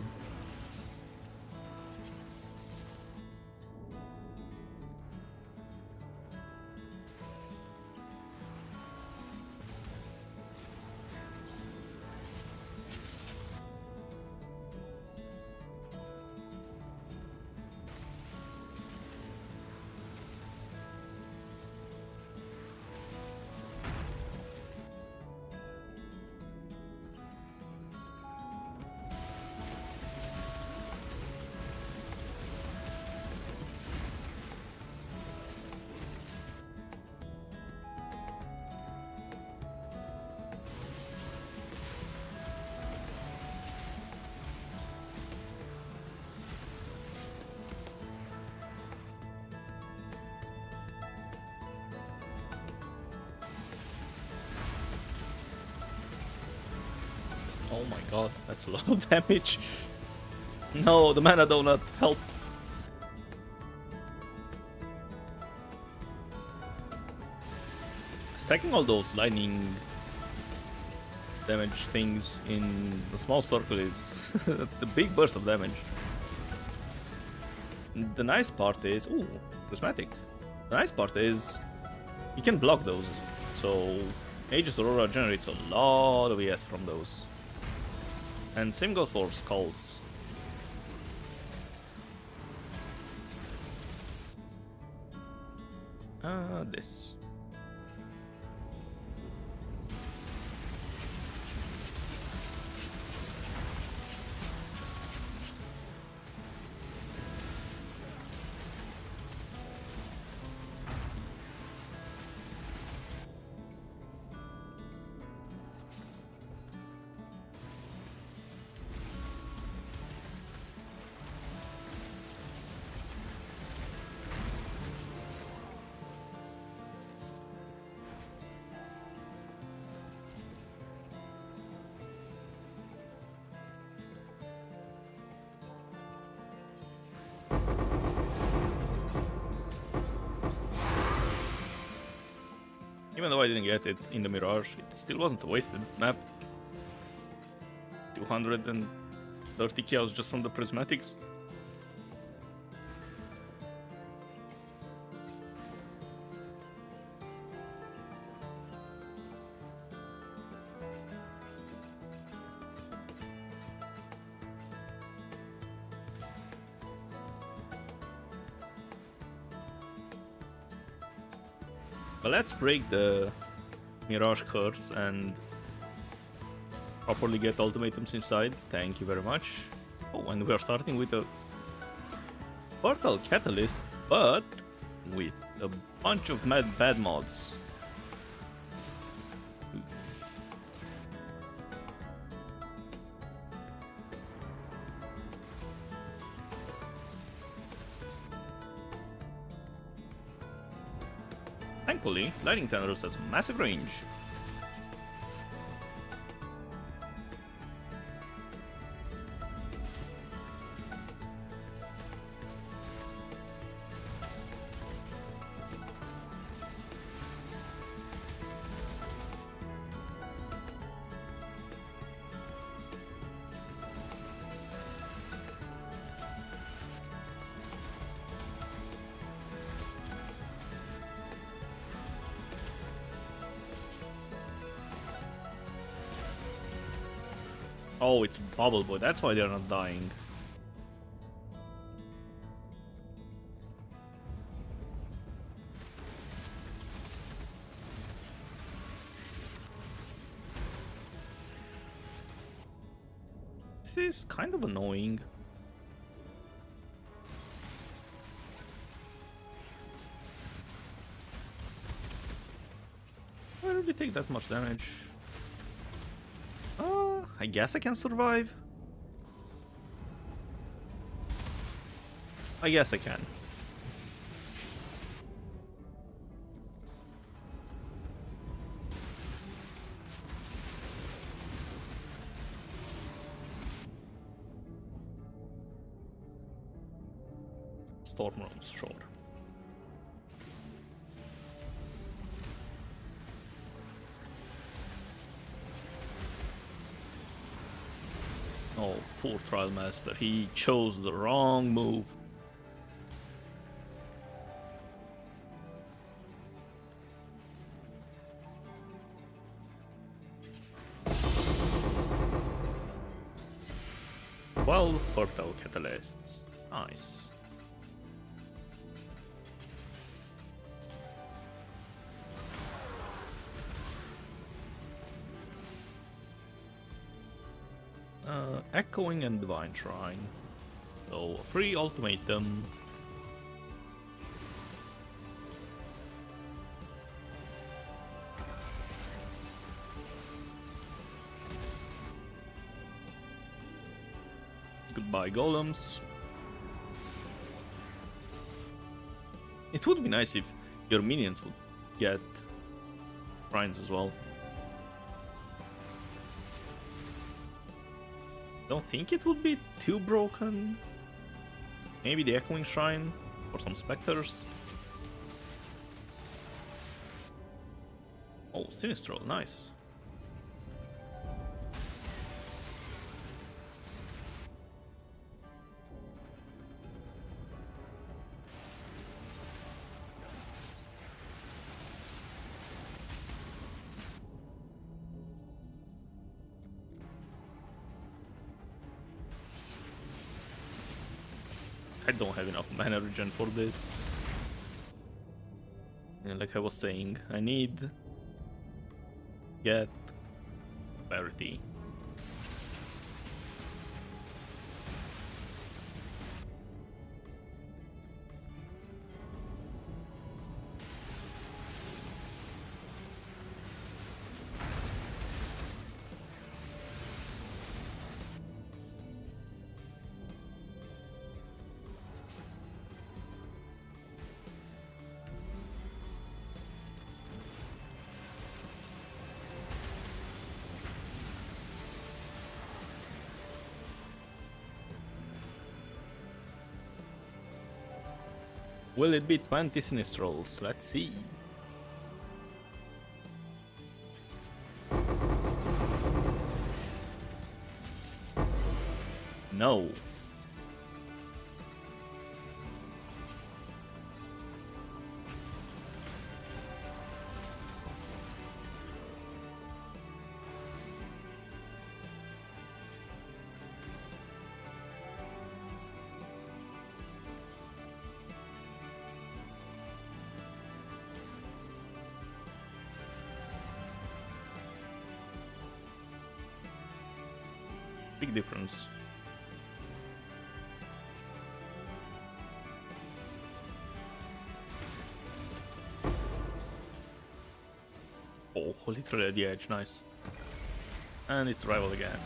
Oh my god, that's a lot of damage. No, the mana donut, help. Stacking all those lightning damage things in a small circle is the big burst of damage. The nice part is, ooh, prismatic. The nice part is you can block those, so Aegis Aurora generates a lot of ES from those. And same goes for skulls. This. Even though I didn't get it in the Mirage, it still wasn't a wasted map. 230 kills just from the prismatics. But let's break the Mirage curse and properly get ultimatums inside. Thank you very much. Oh, and we are starting with a Portal Catalyst, but with a bunch of bad mods. Thankfully, Lightning Tendrils has massive range. Oh, it's Bubble Boy, that's why they're not dying. This is kind of annoying. I really take that much damage. I guess I can survive. I guess I can. Storm rooms, sure. Oh, poor Trial Master, he chose the wrong move. Well, fertile catalysts. Nice. Echoing and Divine Shrine. So, a free ultimatum. Goodbye, golems. It would be nice if your minions would get shrines as well. Don't think it would be too broken. Maybe the Echoing Shrine for some specters. Oh, Sinistral, nice. I don't have enough mana regen for this. And like I was saying, I need get parity. Will it be 20 Sinistrals? Let's see. No. Big difference. Oh, literally at the edge, nice. And it's rival again.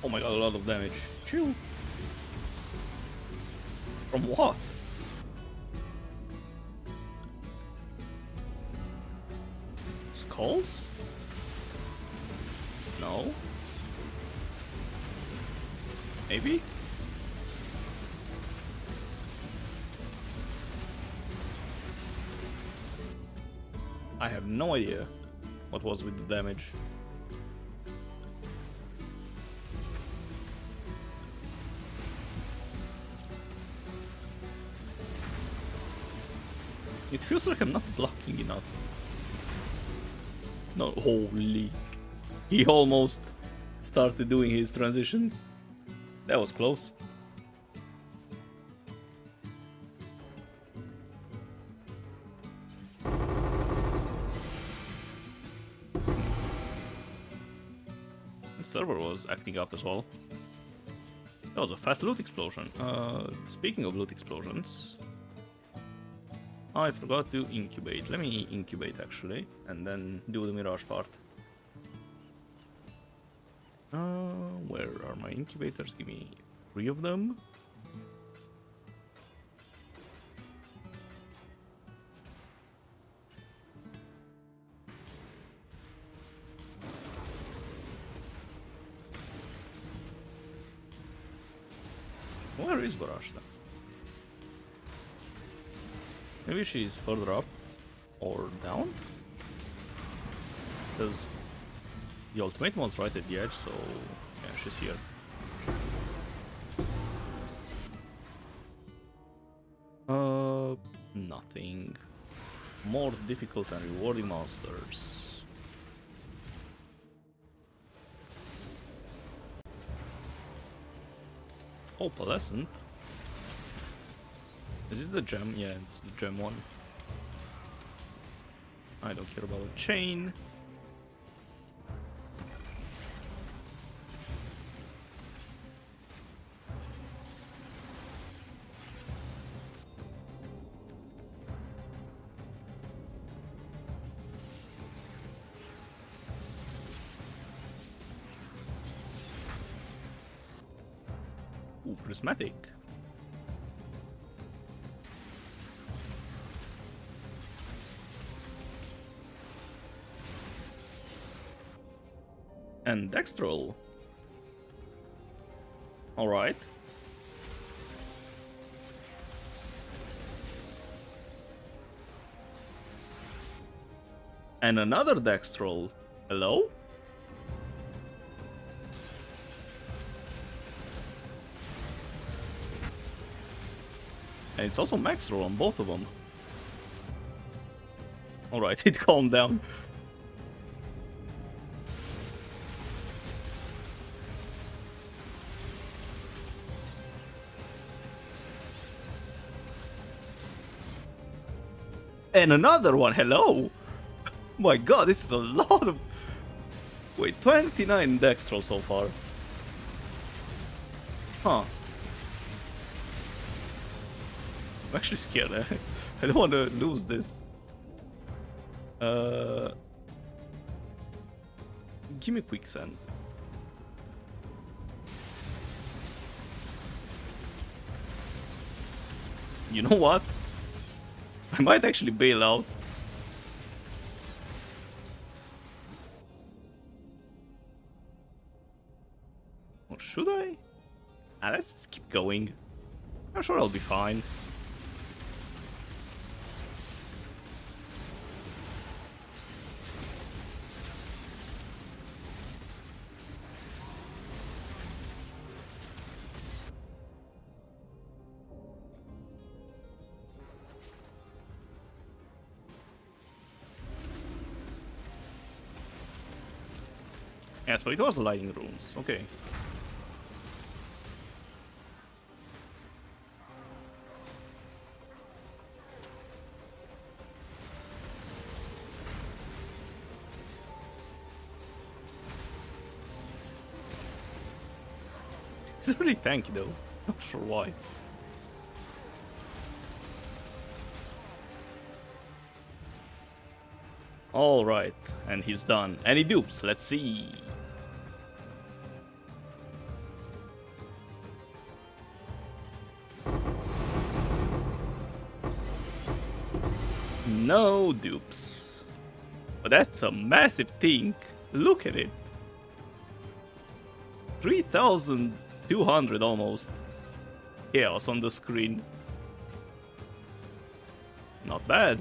Oh my god, a lot of damage. Chill. From what? Skulls? No? Maybe? I have no idea what was with the damage. It feels like I'm not blocking enough. No, holy. He almost started doing his transitions. That was close. The server was acting up as well. That was a fast loot explosion. Speaking of loot explosions, I forgot to incubate. Let me incubate actually, and then do the mirage part. Where are my incubators? Give me 3 of them. Where is Barashta? Maybe she's further up or down? Because the ultimatum was right at the edge, so yeah, she's here. Nothing. More difficult and rewarding monsters. Oh, Pearlescent. Is this the gem? Yeah, it's the gem one. I don't care about a chain. Ooh, prismatic. And Dextral. Alright. And another Dextral. Hello? And it's also max roll on both of them. Alright, it calmed down. And another one, hello! My god, this is a lot of... Wait, 29 Dextral so far. Huh. I'm actually scared, eh? I don't want to lose this. Give me Quicksand. You know what? I might actually bail out. Or should I? Let's just keep going. I'm sure I'll be fine. Yeah, so it was the lightning runes. Okay. It's really tanky though. Not sure why. Alright, and he's done. Any dupes? Let's see. No dupes. But that's a massive thing. Look at it. 3,200 almost. Chaos on the screen. Not bad.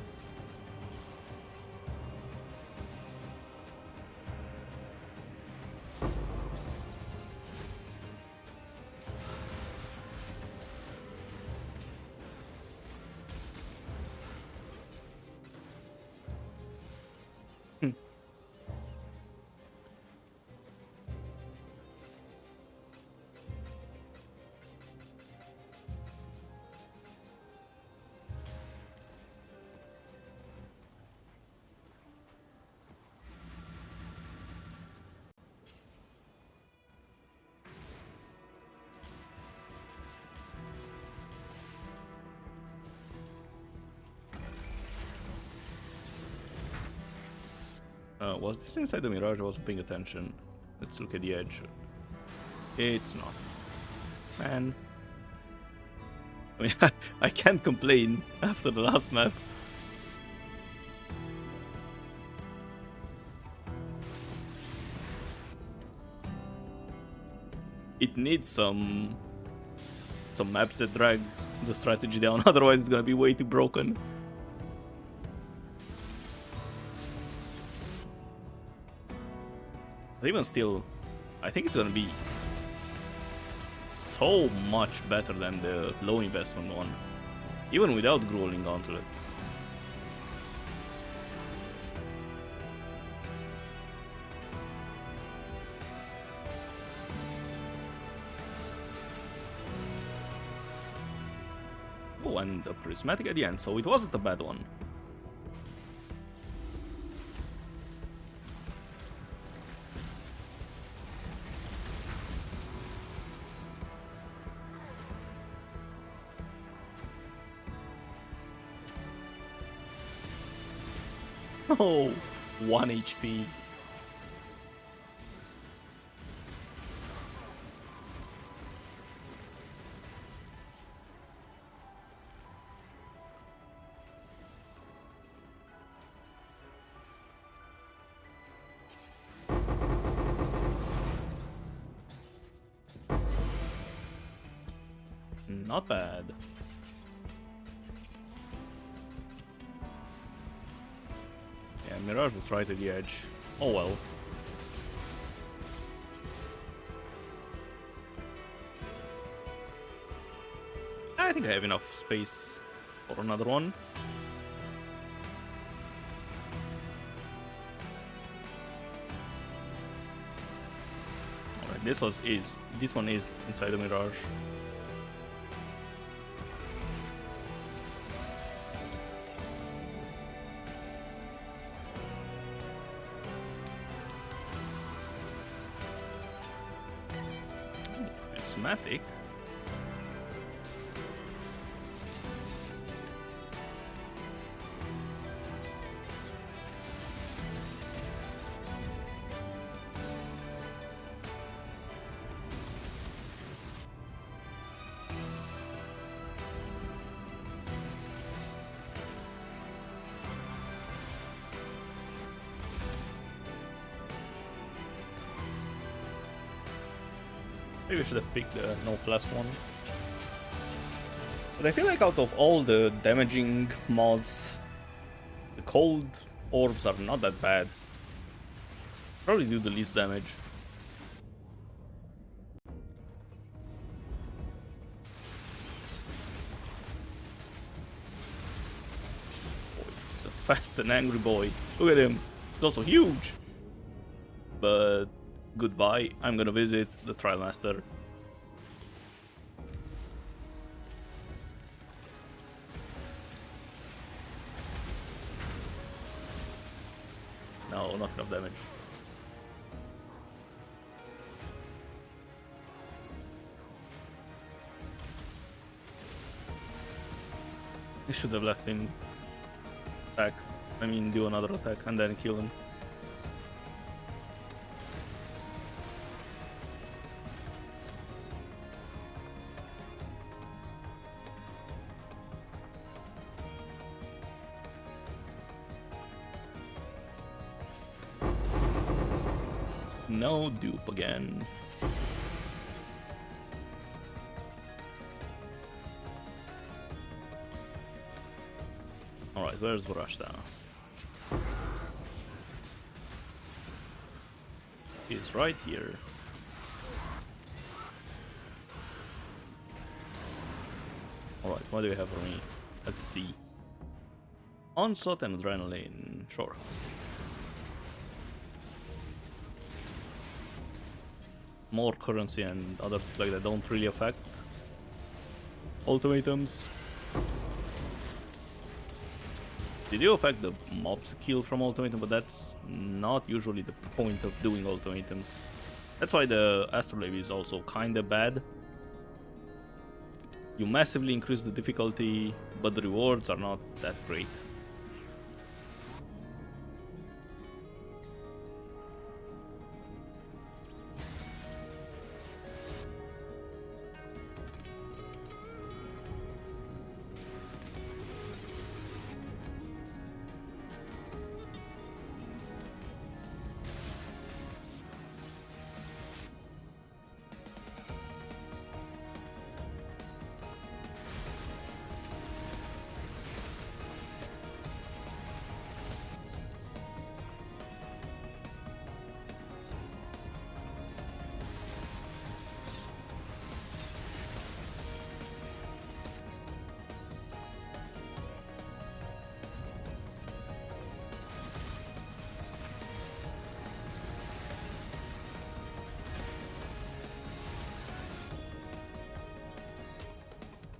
Was this inside the mirage? I wasn't paying attention. Let's look at the edge. It's not. Man. I mean, I can't complain after the last map. It needs some maps that drags the strategy down, otherwise it's gonna be way too broken. But even still, I think it's gonna be so much better than the low investment one, even without Grueling Gauntlet. Oh, and a prismatic at the end, so it wasn't a bad one. Oh, 1 HP. Not bad. Yeah, Mirage was right at the edge. Oh well. I think I have enough space for another one. Alright, this one is inside the Mirage. Prismatic. Maybe I should have picked the no flask one. But I feel like out of all the damaging mods, the cold orbs are not that bad. Probably do the least damage. Oh, he's a fast and angry boy. Look at him. He's also huge. But goodbye. I'm gonna visit the Trial Master. No, not enough damage. I should have left him attacks. I mean, do another attack and then kill him. No dupe again. Alright, where's the rush now? He's right here. Alright, what do you have for me? Let's see. Onslaught and Adrenaline, sure. More currency and other things like that don't really affect ultimatums. They do affect the mobs kill from ultimatum, but that's not usually the point of doing ultimatums. That's why the Astrolabe is also kinda bad. You massively increase the difficulty, but the rewards are not that great.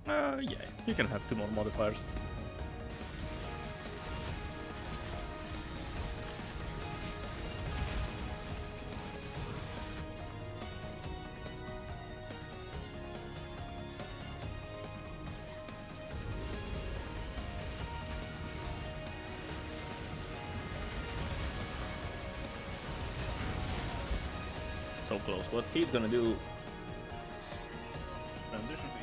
Yeah, you can have 2 more modifiers. So close. What he's gonna do is transition B.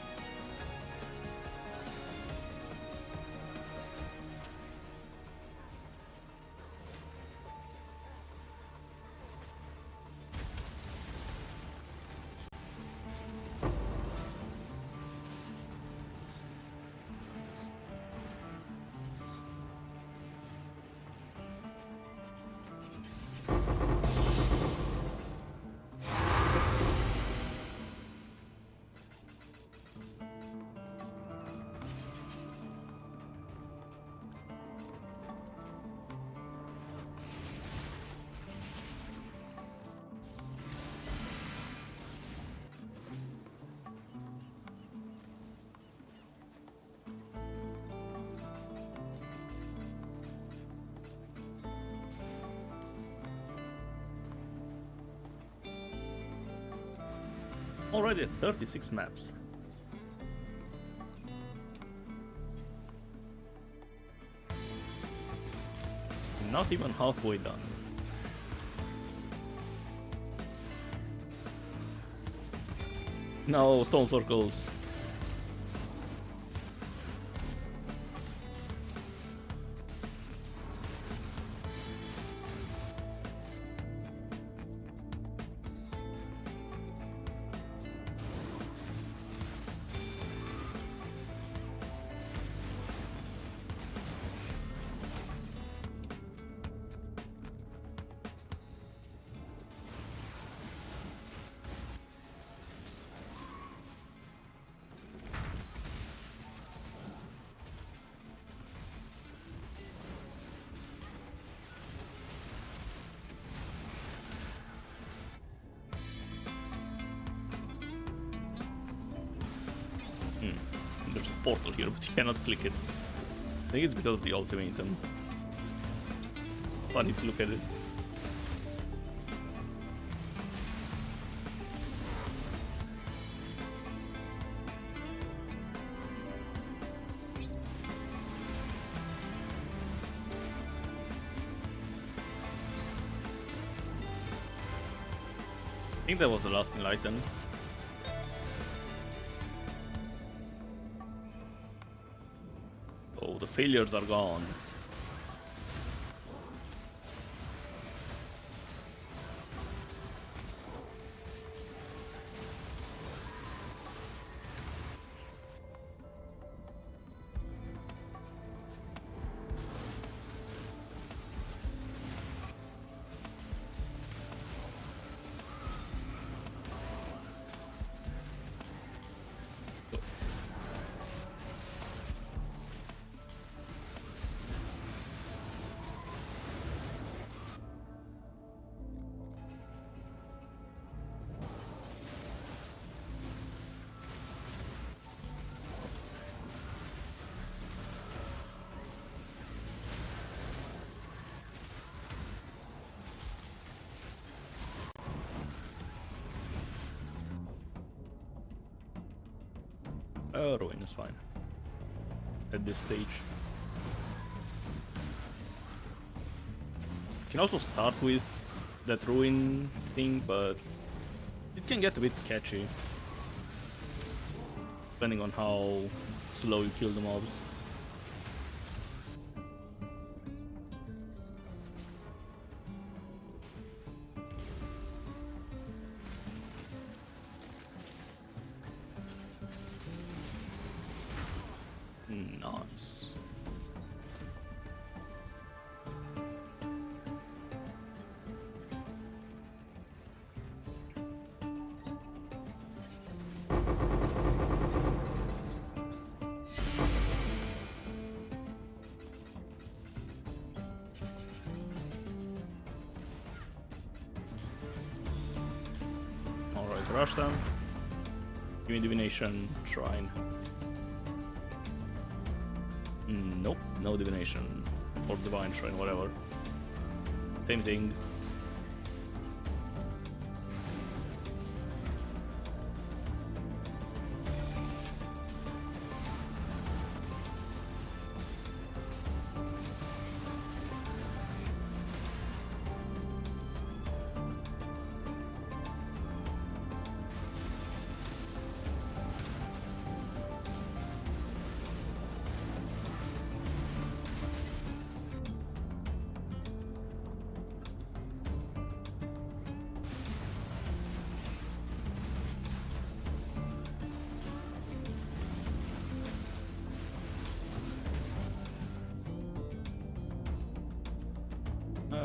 Already at 36 maps. Not even halfway done. No, stone circles. There's a portal here, but you cannot click it. I think it's because of the ultimatum. Funny to look at it. I think that was the last enlighten. Oh, the failures are gone. Ruin is fine at this stage. You can also start with that ruin thing, but it can get a bit sketchy depending on how slow you kill the mobs. Nice. Alright, rush them. Give me divination, shrine. Nope, no divination. Or divine shrine, whatever. Same thing.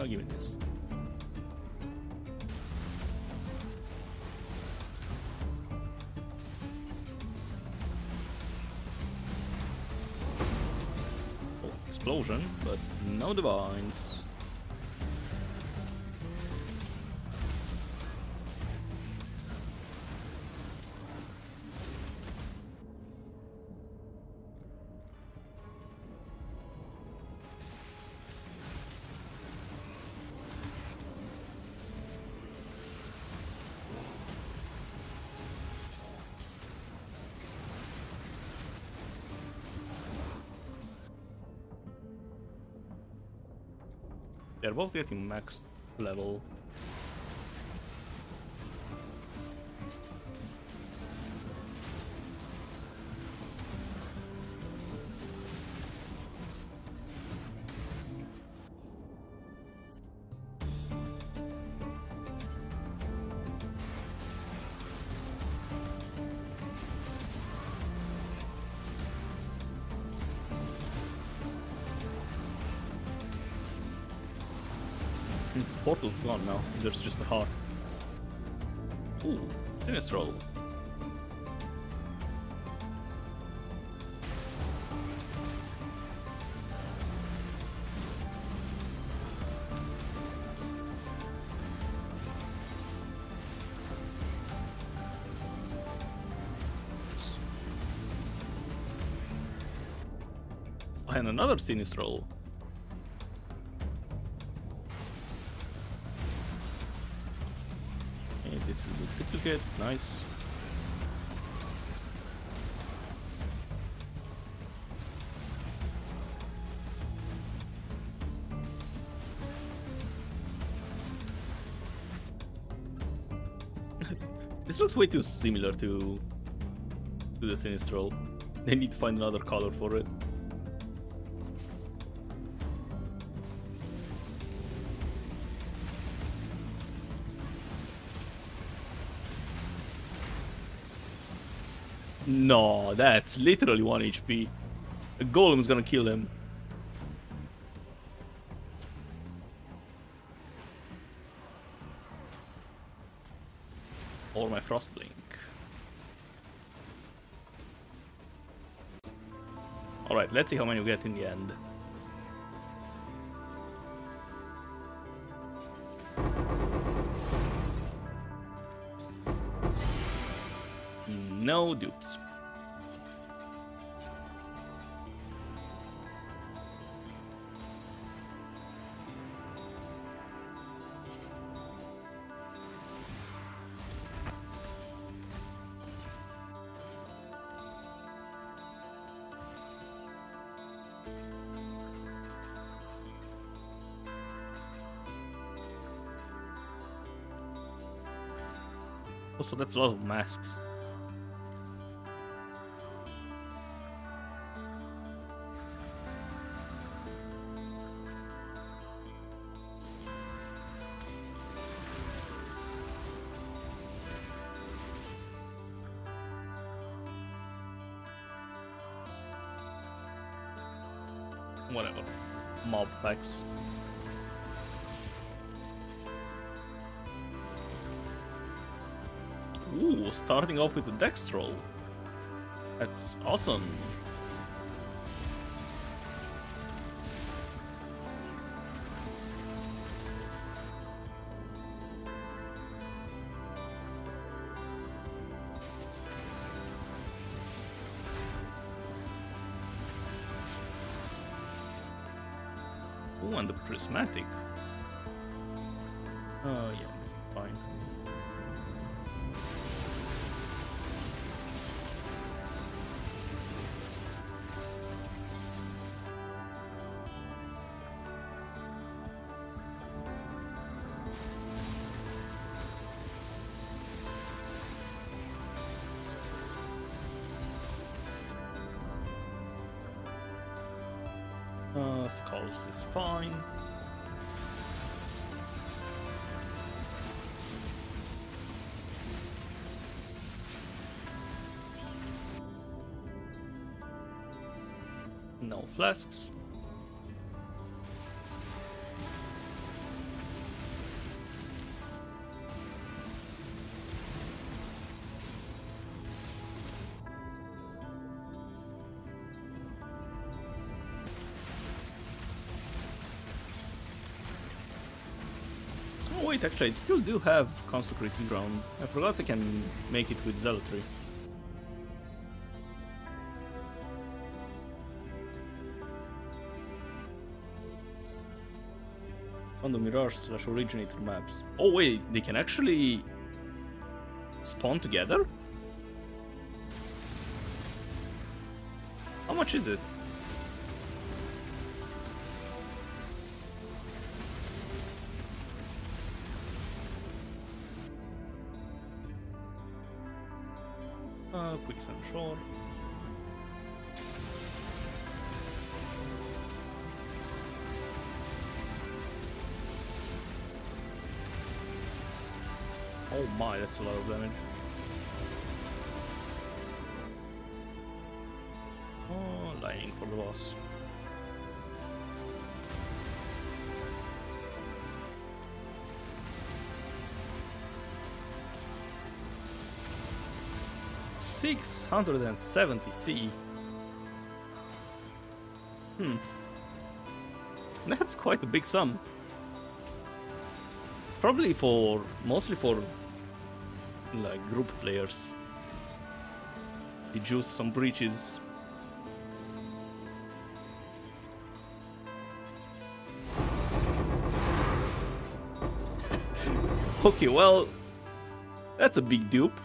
Give me this. Oh, explosion, but no divines. They're both getting max level. Portal's gone now. There's just a heart. Ooh, Sinistral. And another Sinistral. This is a duplicate, nice. This looks way too similar to the Sinistral. They need to find another color for it. No, that's literally 1 HP. A golem is gonna kill him. Or my Frostblink. Alright, let's see how many we get in the end. No dupes. Also, that's a lot of masks. Whatever. Mob packs. Ooh, starting off with a Dex roll. That's awesome. Ooh, and the prismatic. Oh yeah, this is fine. Skulls is fine. No flasks. Oh wait, actually I still do have Consecrated Ground. I forgot I can make it with Zealotry. On the Mirage/Originator maps. Oh wait, they can actually spawn together? How much is it? Quicksand Shore. Oh my, that's a lot of damage. Oh, Lightning for the boss. $670 C. That's quite a big sum. It's probably mostly for like group players. He juiced some breaches. Okay, well, that's a big dupe.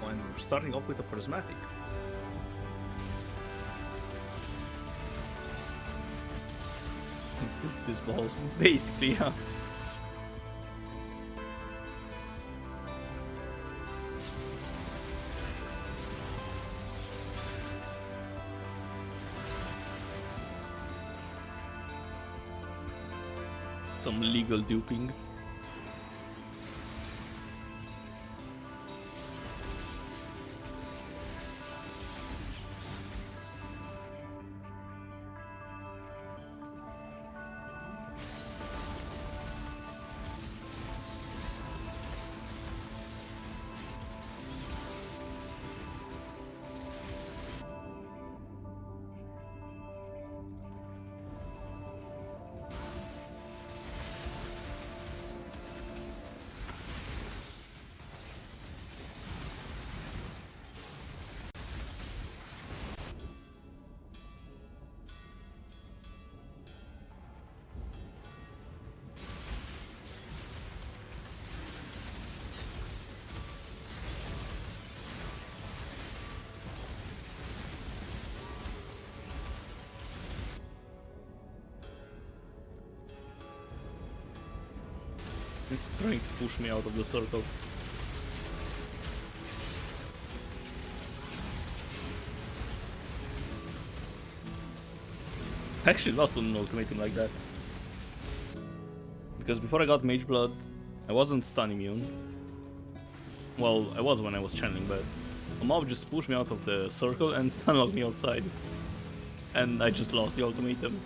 And we're starting off with a prismatic. This ball's basically, yeah. Some legal duping. It's trying to push me out of the circle. I actually lost on an ultimatum like that. because before I got Mage Blood, I wasn't stun immune. Well, I was when I was channeling, but a mob just pushed me out of the circle and stun locked me outside. And I just lost the ultimatum.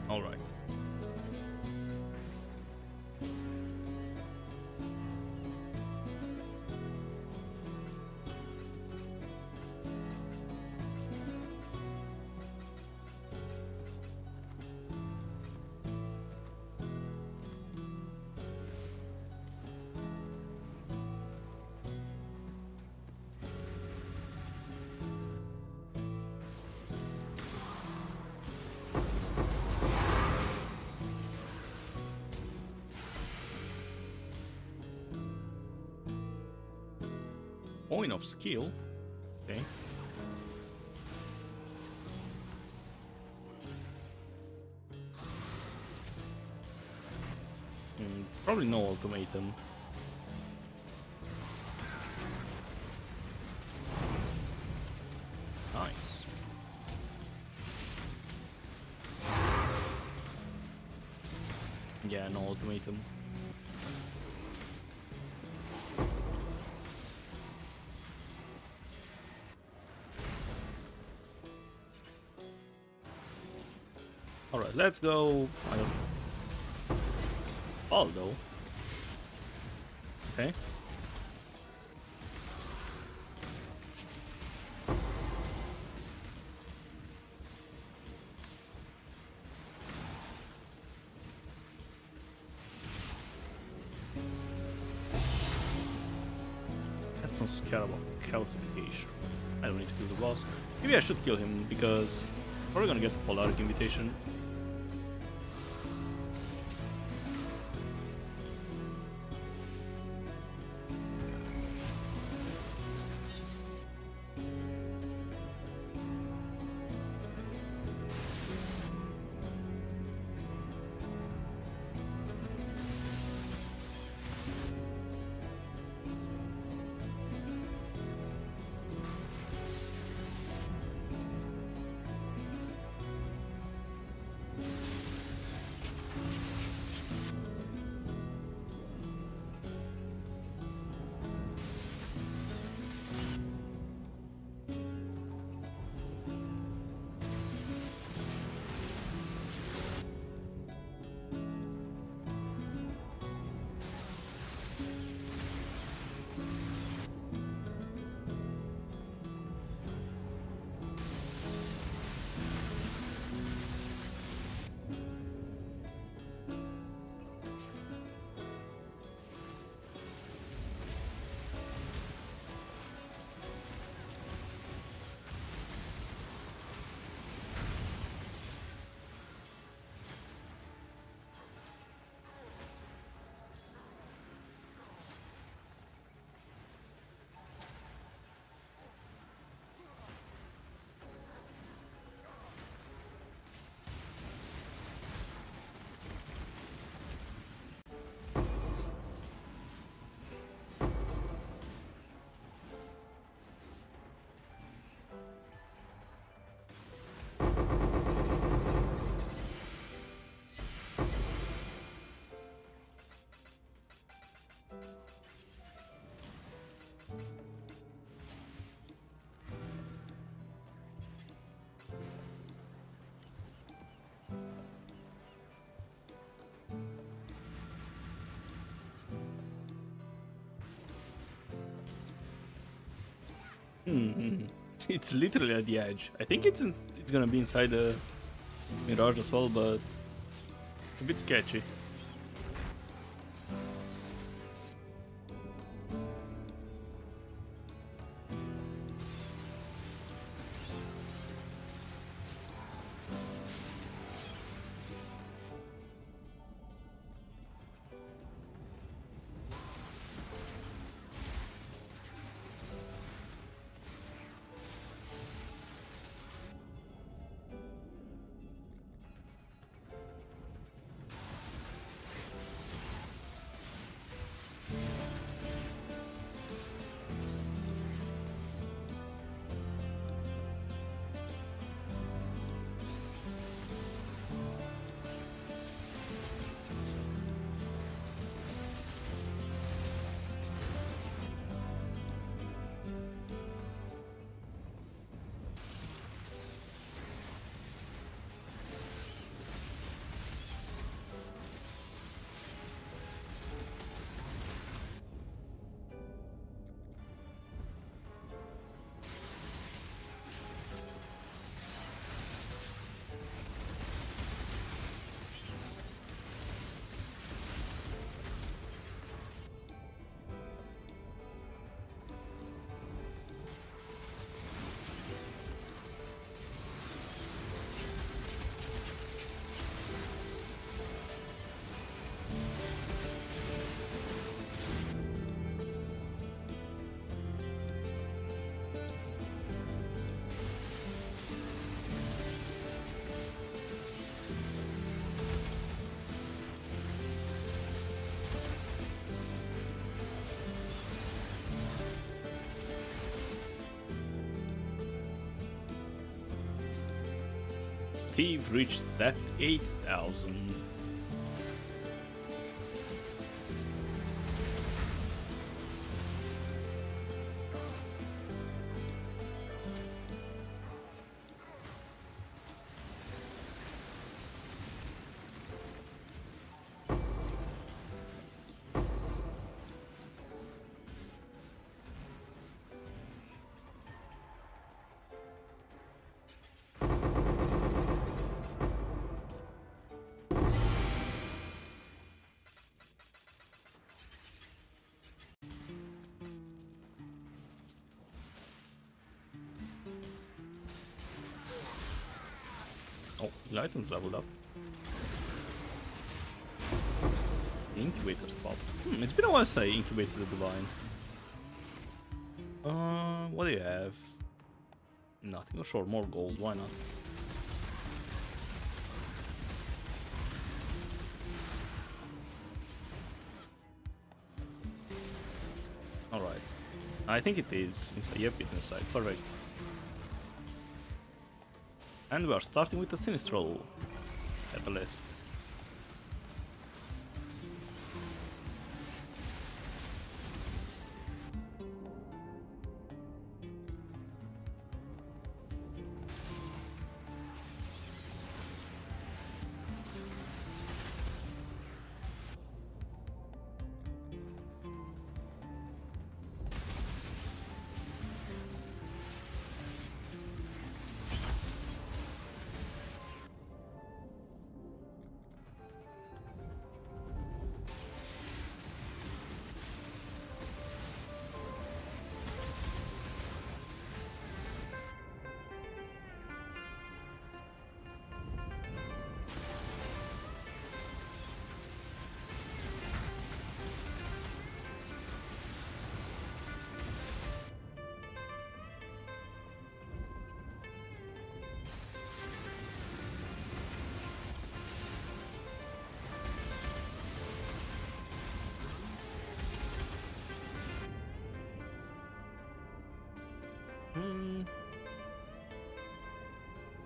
Alright. Point of skill. Okay. Probably no ultimatum. Nice. Yeah, no ultimatum. Alright, let's go. I don't fall though. Okay. That's some Scarab of Catalysing. I don't need to kill the boss. Maybe I should kill him because we're gonna get the Polaric Invitation. It's literally at the edge. I think it's gonna be inside the Mirage as well, but it's a bit sketchy. Steve reached that 8,000. Oh, Lighten's leveled up. Incubator's popped. It's been a while since I incubated the Divine. What do you have? Nothing. Oh, sure, more gold. Why not? Alright. I think it is inside. Yep, it's inside. Perfect. And we are starting with the Tendrils Elementalist.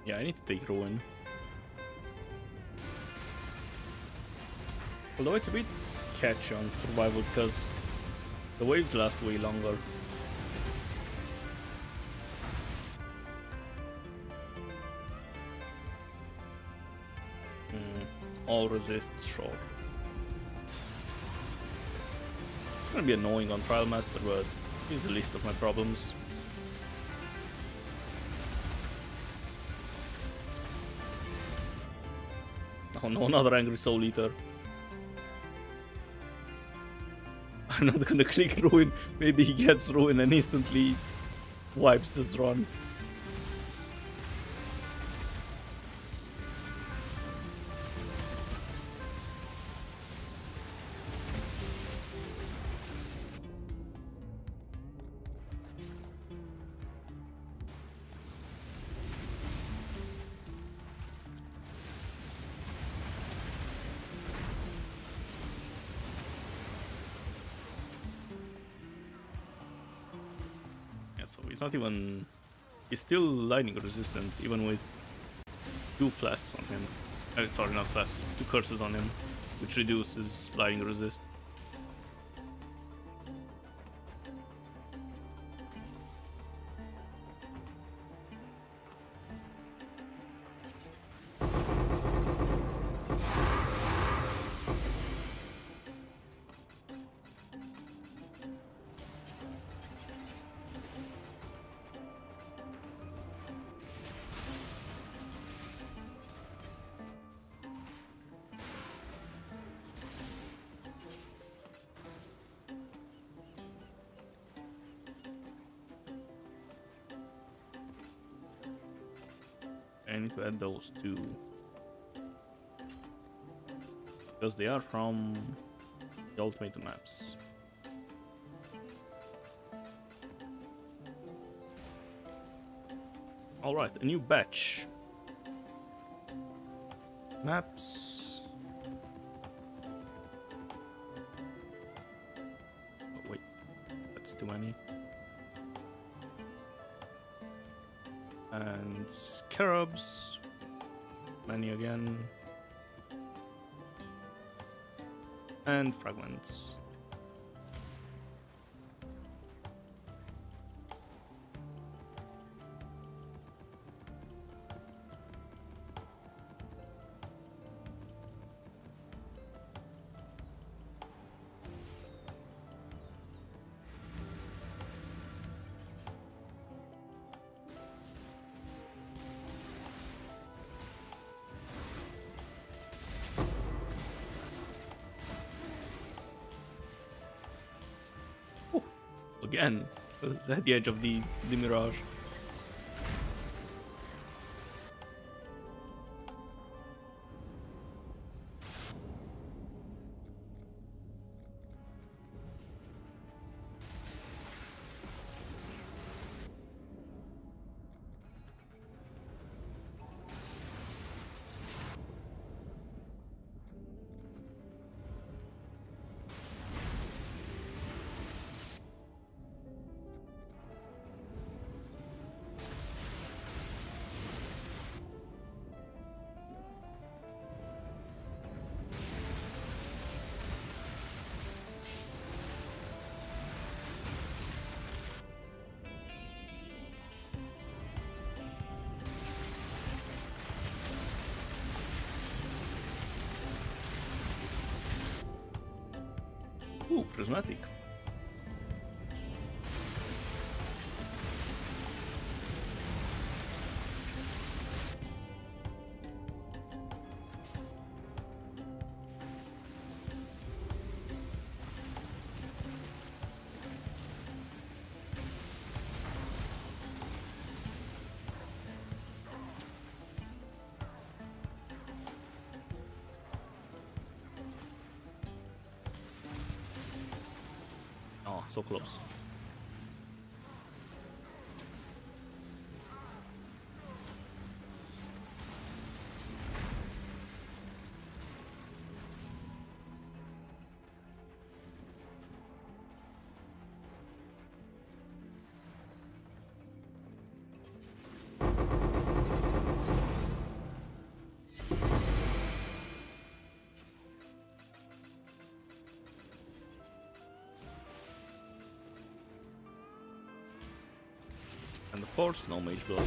Yeah, I need to take Ruin. Although it's a bit sketchy on survival because the waves last way longer. All resists, sure. It's gonna be annoying on Trial Master, but it's the least of my problems. Oh no, another Angry Soul Eater. I'm not gonna click Ruin. Maybe he gets Ruin and instantly wipes this run. So he's not even... He's still lightning resistant, even with 2 flasks on him. Sorry, not flasks, 2 curses on him, which reduces lightning resist. I need to add those 2. Because they are from the Ultimatum maps. Alright, a new batch. Maps. Oh wait, that's too many. And Scarabs. Many again. And fragments. Again, at the edge of the mirage. Ooh, prismatic. Oh, so close. And of course, no mage blood.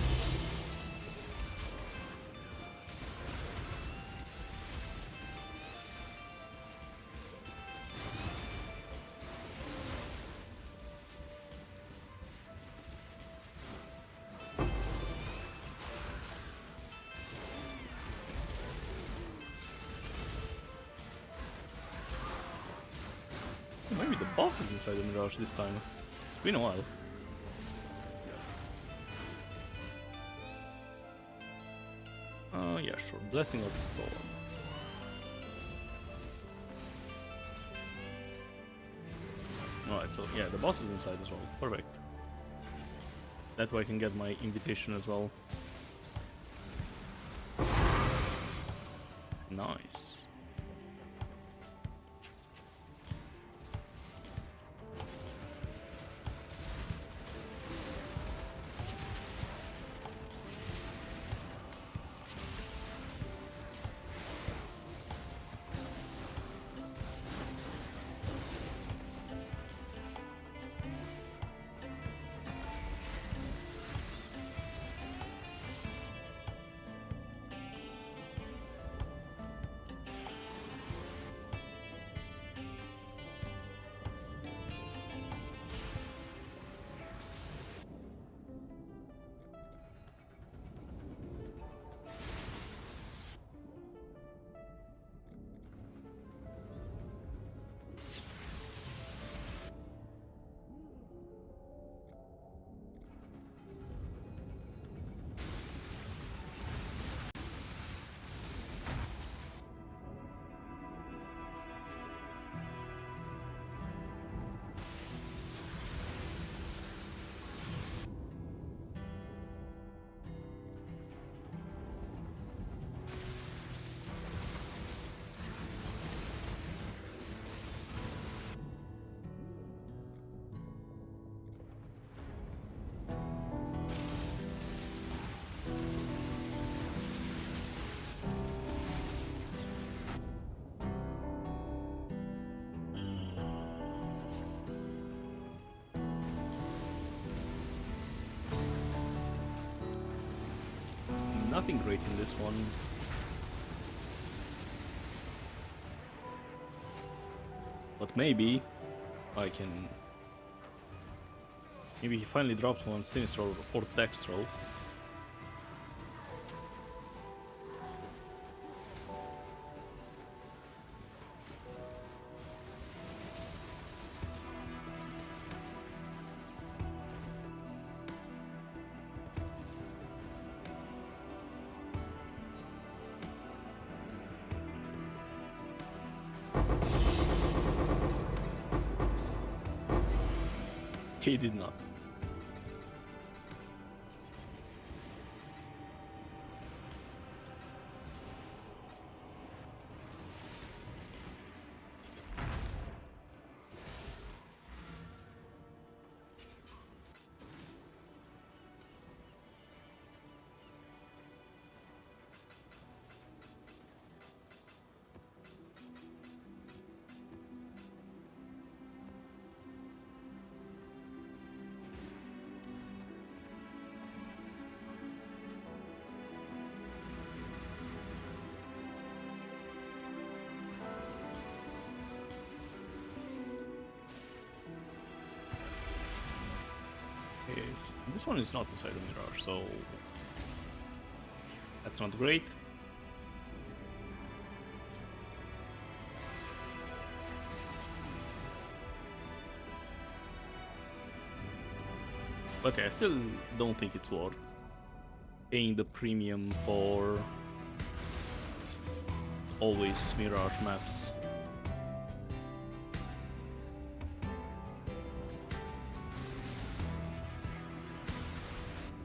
Maybe the boss is inside the mirage this time. It's been a while. Yeah, sure. Blessing of the Storm. Alright, so yeah, the boss is inside as well. Perfect. That way I can get my invitation as well. Nice. nothing great in this one. But maybe I can... Maybe he finally drops one Sinistral or Dextral. He did not. Okay, this one is not inside the Mirage, so that's not great. But yeah, I still don't think it's worth paying the premium for always Mirage maps.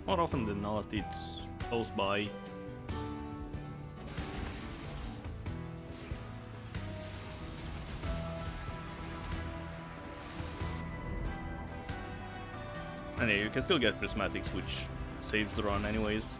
More often than not, it's close by. And yeah, you can still get prismatics, which saves the run anyways.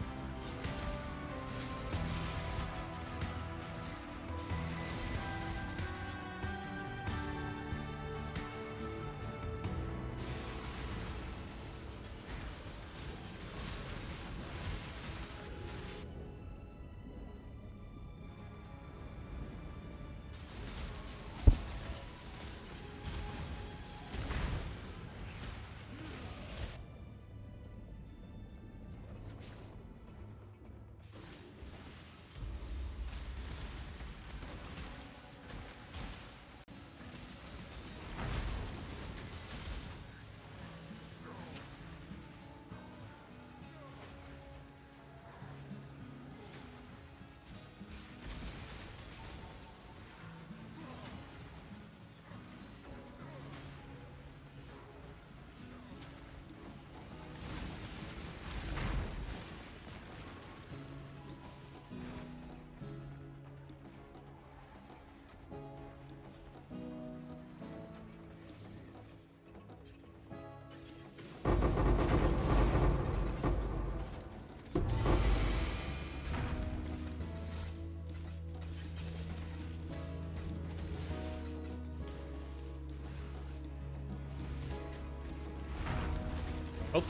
Oh,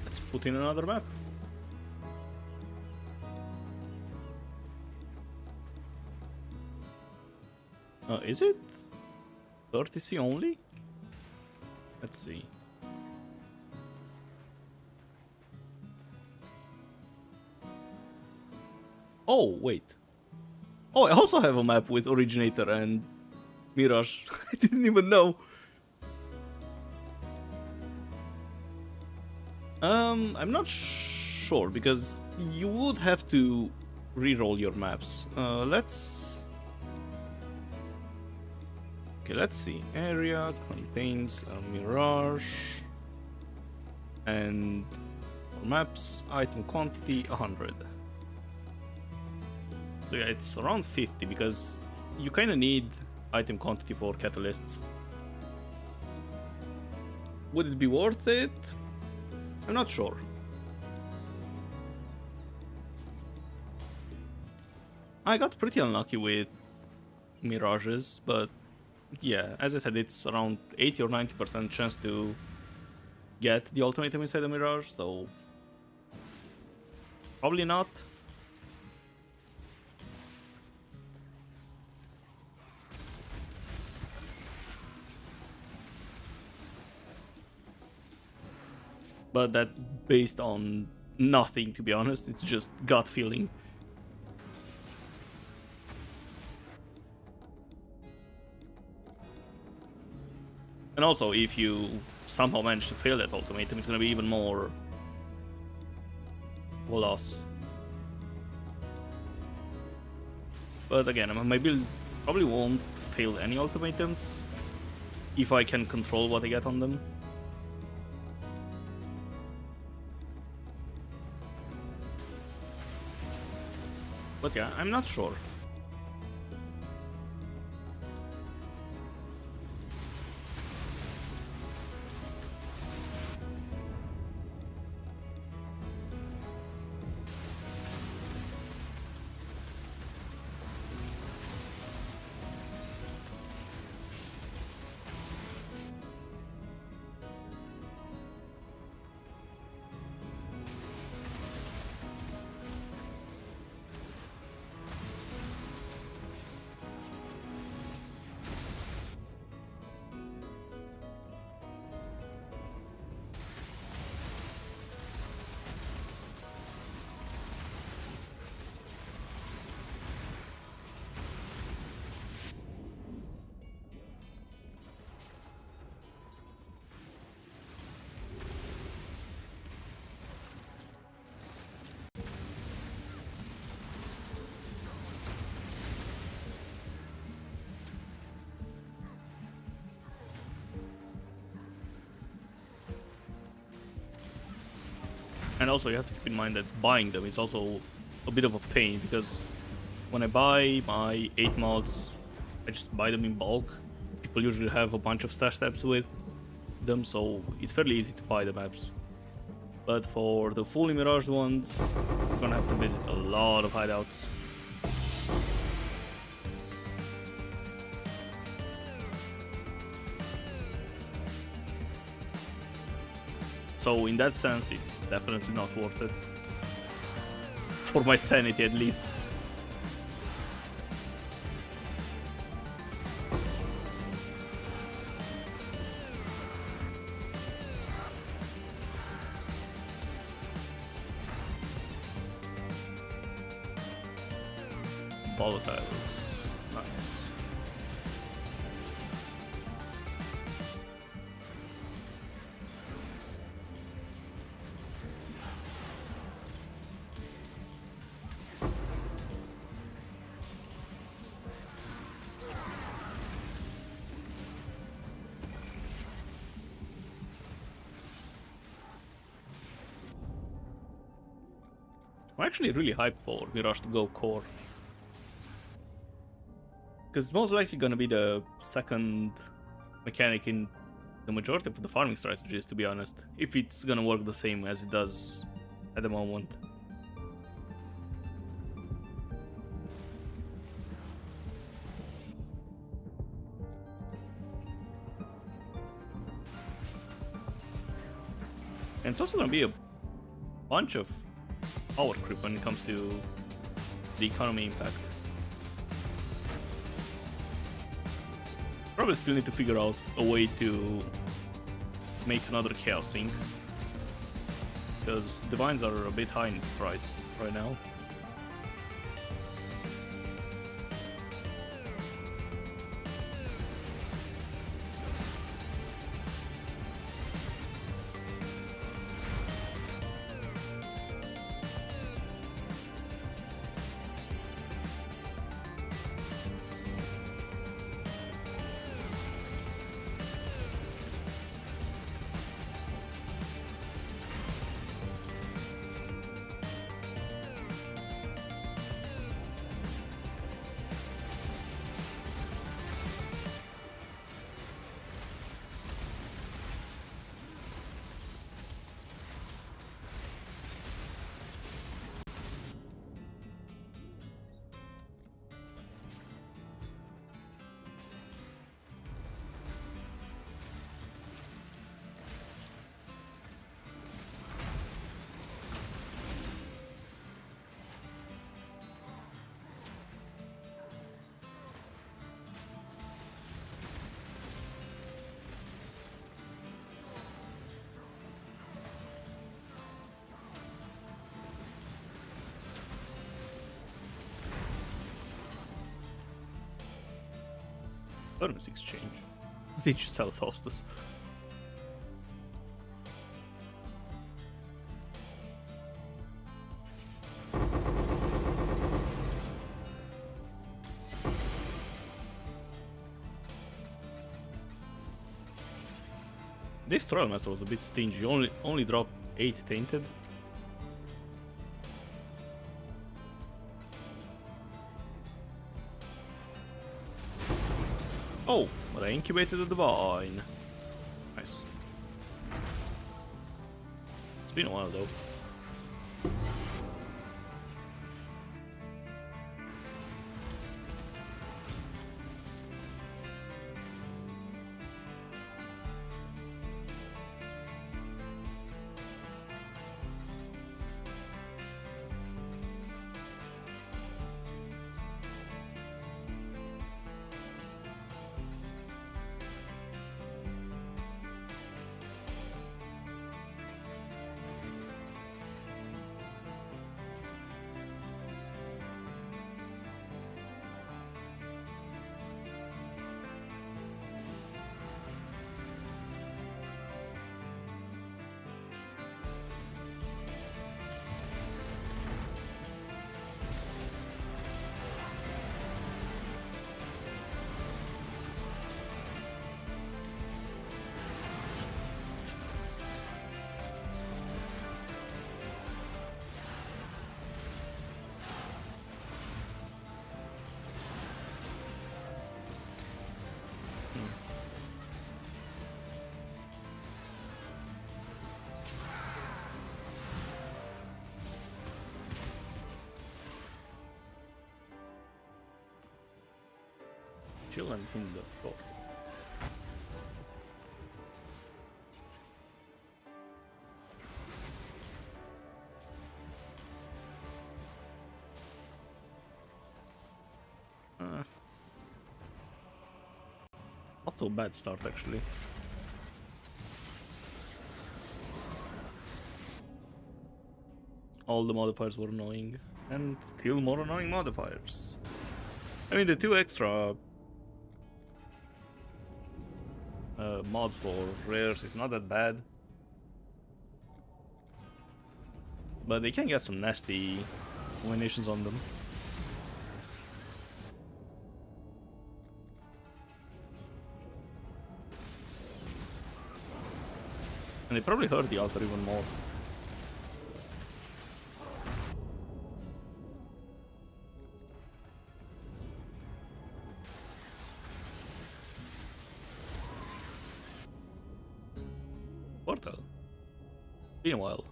let's put in another map. Is it 30C only? Let's see. Oh, wait. Oh, I also have a map with Originator and Mirage. I didn't even know. I'm not sure because you would have to re-roll your maps. Let's see. Area contains a Mirage and for maps item quantity 100. So yeah, it's around 50 because you kind of need item quantity for catalysts. Would it be worth it? I'm not sure. I got pretty unlucky with Mirages, but yeah, as I said, it's around 80 or 90% chance to get the Ultimatum inside the Mirage, so probably not. but that's based on nothing, to be honest. It's just gut feeling. And also, if you somehow manage to fail that ultimatum, it's gonna be even more of a loss. But again, my build probably won't fail any ultimatums if I can control what I get on them. But yeah, I'm not sure. And also, you have to keep in mind that buying them is also a bit of a pain, because when I buy my 8 mods, I just buy them in bulk. People usually have a bunch of stash tabs with them, so it's fairly easy to buy the maps. But for the fully miraged ones, you're gonna have to visit a lot of hideouts. So in that sense, it's definitely not worth it. For my sanity, at least. Volatiles. Nice. I'm actually really hyped for Mirage to go core. Because it's most likely gonna be the second mechanic in the majority of the farming strategies, to be honest. If it's gonna work the same as it does at the moment. And it's also gonna be a bunch of power creep when it comes to the economy impact. Probably still need to figure out a way to make another Chaos Sync, because Divines are a bit high in price right now. Furnace exchange. What did you sell, Faustus? This Trollmaster was a bit stingy, only dropped 8 tainted. Oh, but I incubated the Divine. Nice. It's been a while though. Chill and hinder, sure. Not so bad start actually. All the modifiers were annoying, and still more annoying modifiers. I mean, the 2 extra mods for rares is not that bad, but they can get some nasty combinations on them. And they probably hurt the altar even more. Portal. Been a while.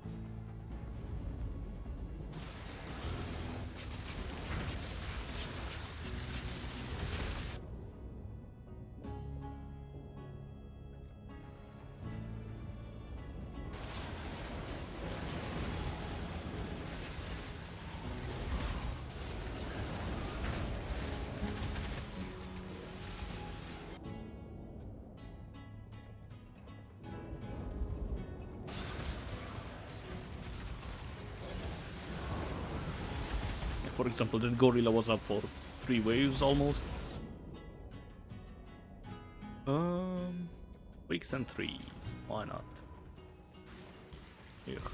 For example, that gorilla was up for 3 waves almost. Weeks and 3. Why not? Ugh.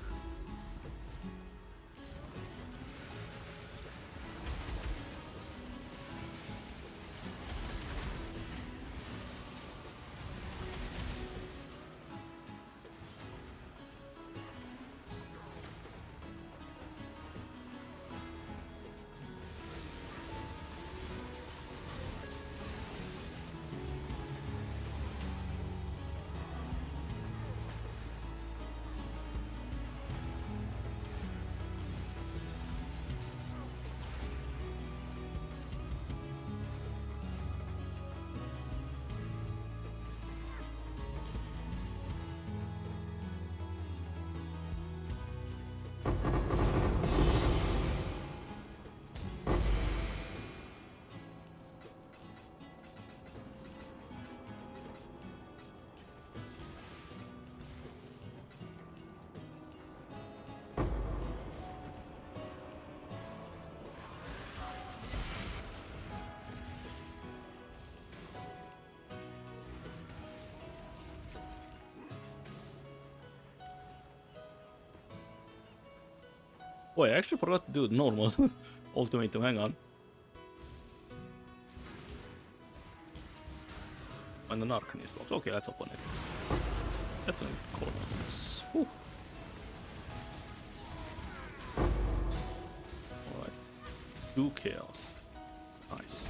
Boy, I actually forgot to do normal ultimatum. Hang on. And an Arcanist box. Okay, let's open it. Detonate corpses. Whew. Alright. 2 chaos. Nice.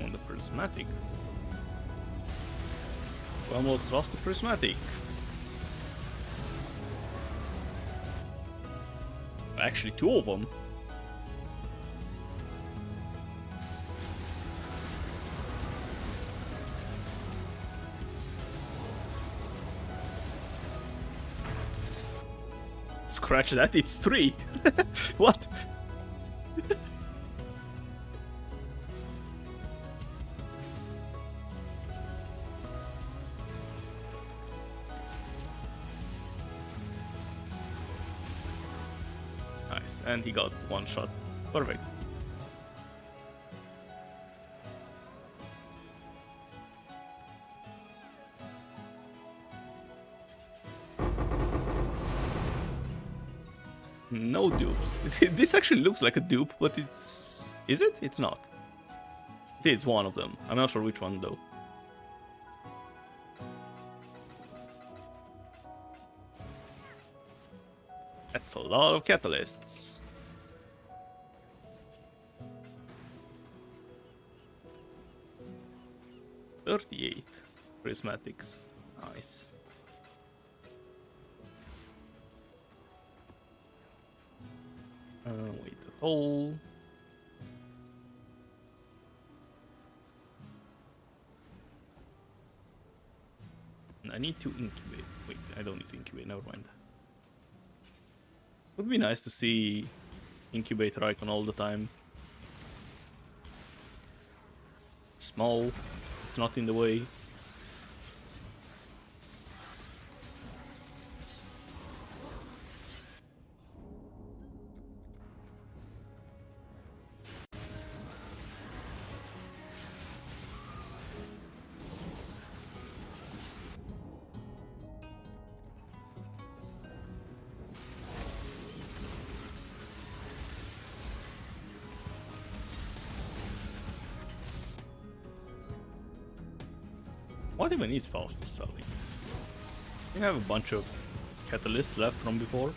On the prismatic. We almost lost the prismatic. Actually, 2 of them. Scratch that, it's 3. What? Nice, and he got 1 shot. Perfect. No dupes. This actually looks like a dupe, but it's... Is it? It's not. It's one of them. I'm not sure which one though. That's a lot of catalysts. $38 prismatics. Nice. Wait at all. I need to incubate. Wait, I don't need to incubate, never mind. Would be nice to see incubator icon all the time. It's small, it's not in the way. What even is Faustus selling? We have a bunch of catalysts left from before.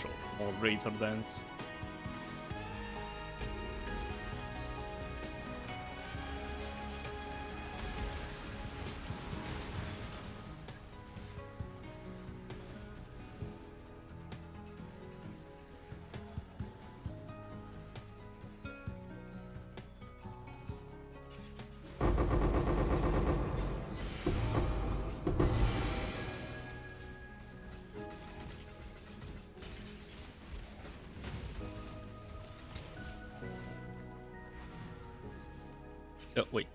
Sure, more Razor Dance. Oh, wait.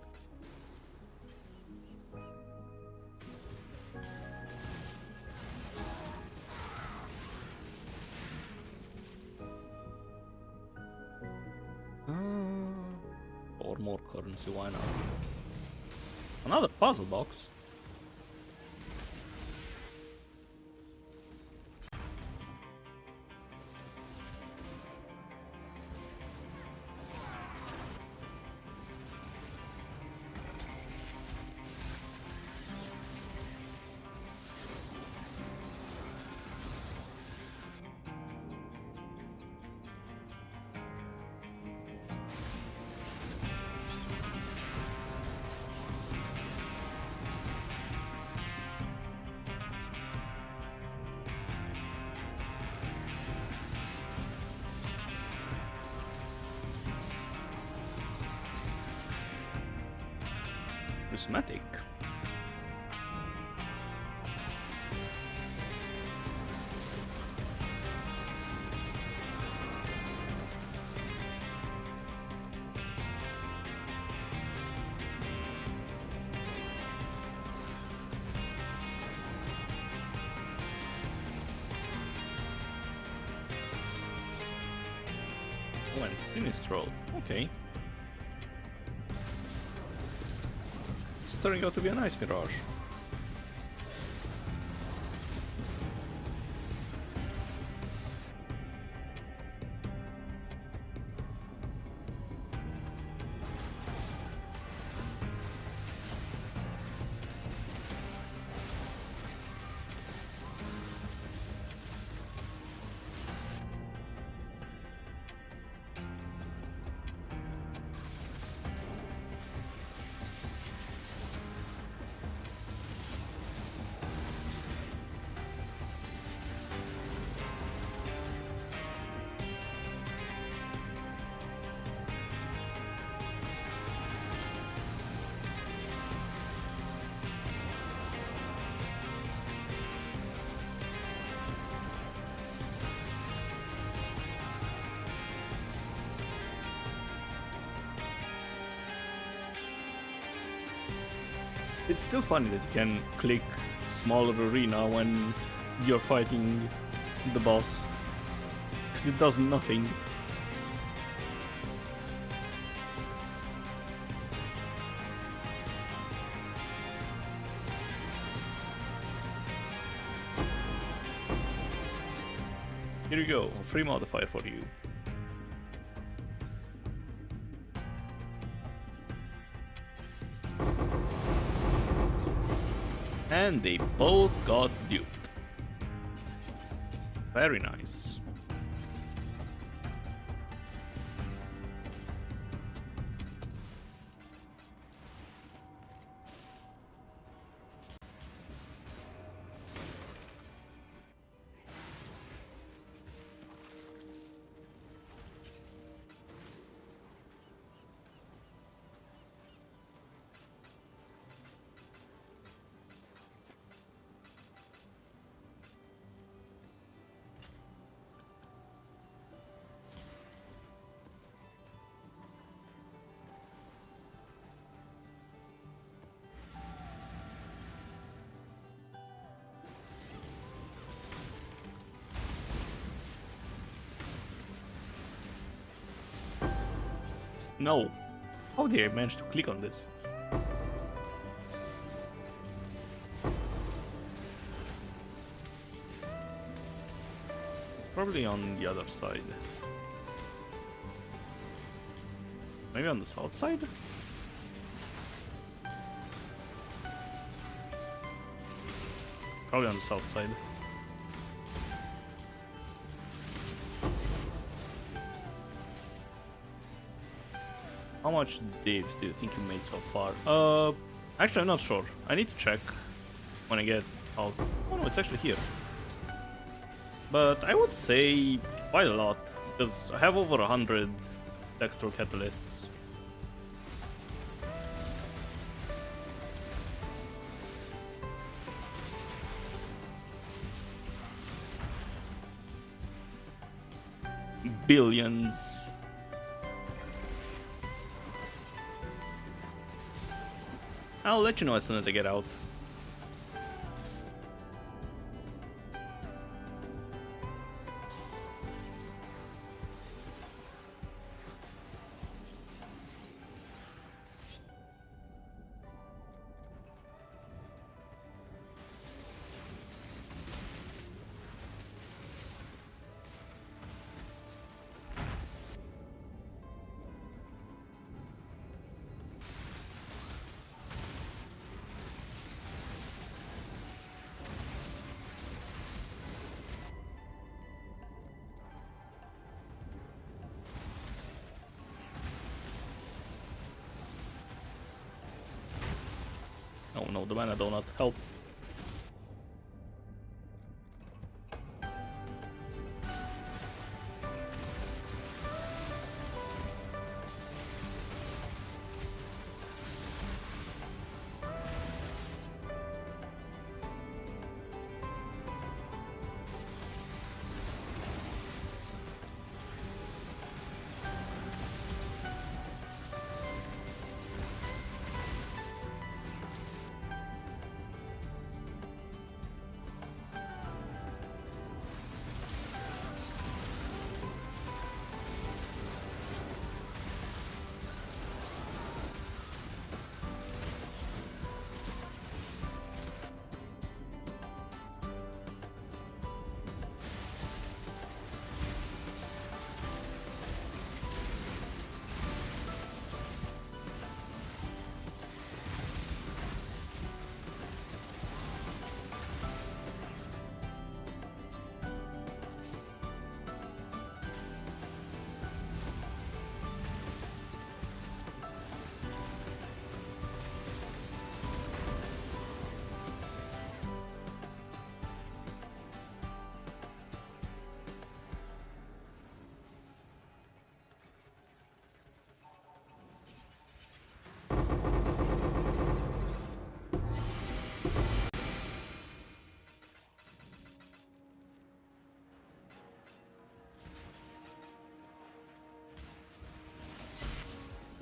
Or more currency, why not? Another puzzle box. Prismatic. Oh, and Sinistral. Okay. It's turning out to be a nice mirage. It's still funny that you can click smaller arena when you're fighting the boss, because it does nothing. Here you go, a free modifier for you. And they both got duped. Very nice. No. How did I manage to click on this? It's probably on the other side. Maybe on the south side? Probably on the south side. How much divs do you think you made so far? Actually, I'm not sure. I need to check when I get out. Oh no, it's actually here. But I would say quite a lot, because I have over 100 Tendrils Catalysts. Billions. I'll let you know as soon as I get out. Oh no, the mana donut, help.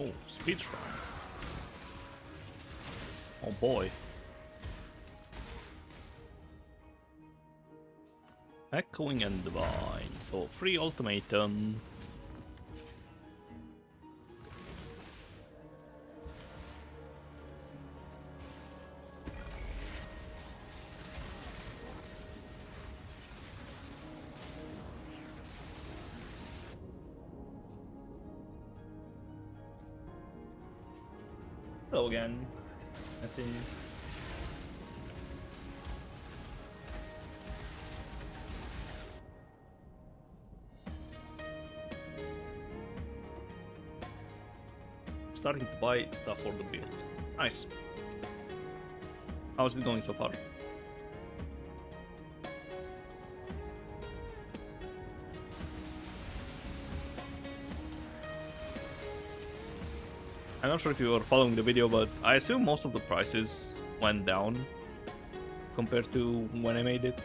Oh, speed shrine. Oh boy. Echoing and Divine. So free ultimatum. Hello again. I see you. Starting to buy stuff for the build. Nice. How's it going so far? I'm not sure if you were following the video, but I assume most of the prices went down compared to when I made it.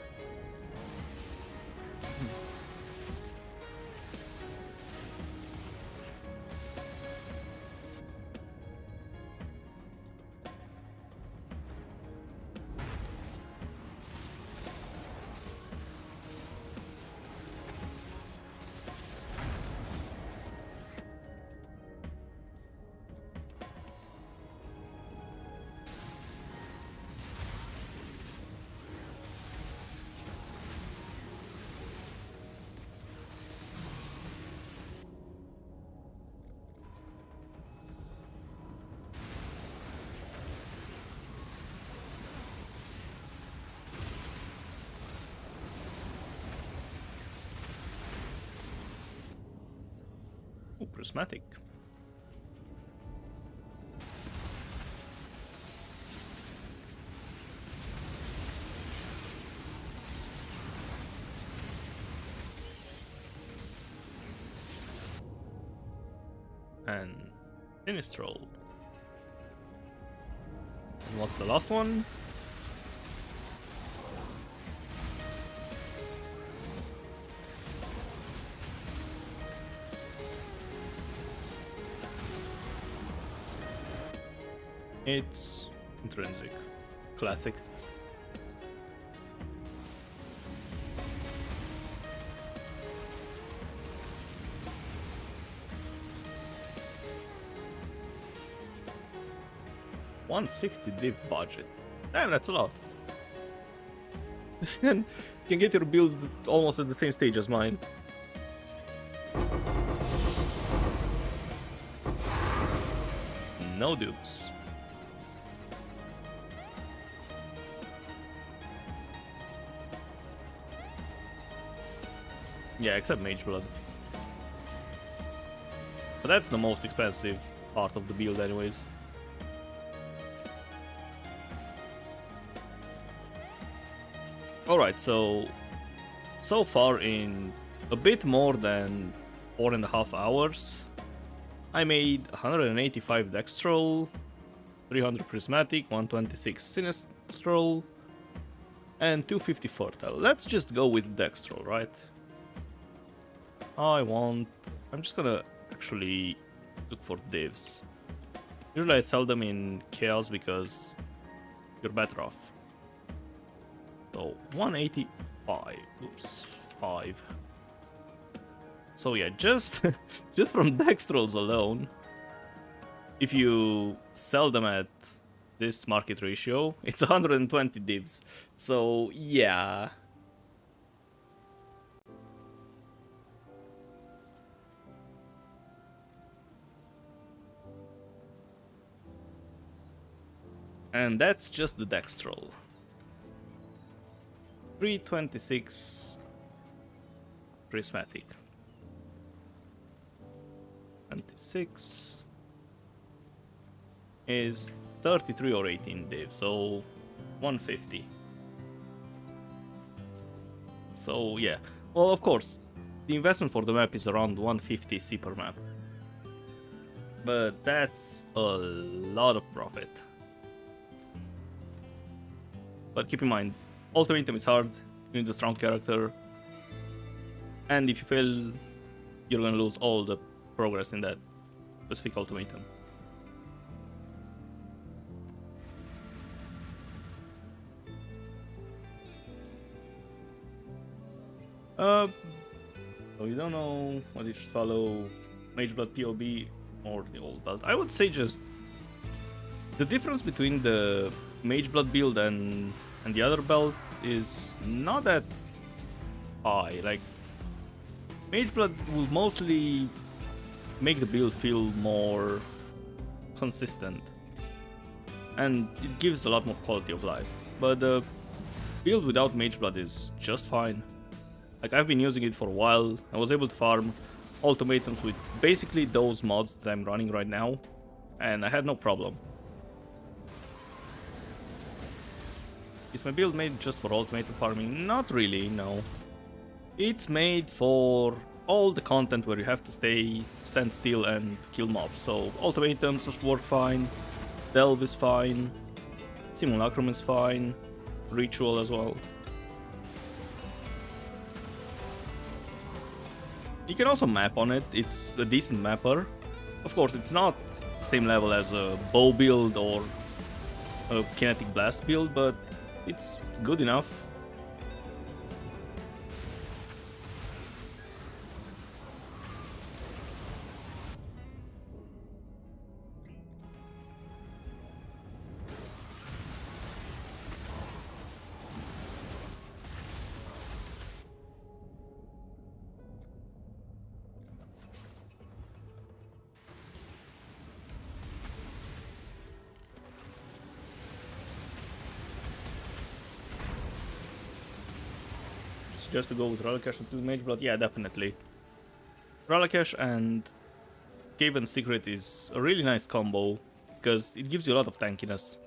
Oh, prismatic. And Sinistral. And what's the last one? It's Intrinsic. Classic. $160 div budget. Damn, that's a lot. You can get your build almost at the same stage as mine. No dupes. Yeah, except Mage Blood. But that's the most expensive part of the build anyways. Alright, so far in a bit more than 4.5 hours, I made 185 Dextral, 300 Prismatic, 126 Sinistral, and 250 Fertile. Let's just go with Dextral, right? I'm just gonna actually look for divs. Usually I sell them in Chaos because you're better off. So 185, oops, 5. So yeah, just just from Dextrals alone, if you sell them at this market ratio, it's 120 divs. So yeah. And that's just the Dextral. 326 Prismatic. 26 is 33 or 18 div, so 150. So yeah, well, of course, the investment for the map is around 150 C per map, but that's a lot of profit. But keep in mind, Ultimatum is hard, you need a strong character, and if you fail, you're gonna lose all the progress in that specific Ultimatum. So you don't know what you should follow, Mage Blood POB or the old belt. I would say just the difference between the Mage Blood build and the other belt is not that high. Like, Mage Blood will mostly make the build feel more consistent, and it gives a lot more quality of life. But the build without Mage Blood is just fine. Like, I've been using it for a while. I was able to farm ultimatums with basically those mods that I'm running right now, and I had no problem. Is my build made just for ultimatum farming? Not really, no. It's made for all the content where you have to stand still and kill mobs. So ultimatums work fine, Delve is fine, Simulacrum is fine, Ritual as well. You can also map on it, it's a decent mapper. Of course, it's not the same level as a bow build or a kinetic blast build, but it's good enough. Just to go with Ralakesh and 2 Mage Blood? Yeah, definitely. Ralakesh and Gaven Secret is a really nice combo, because it gives you a lot of tankiness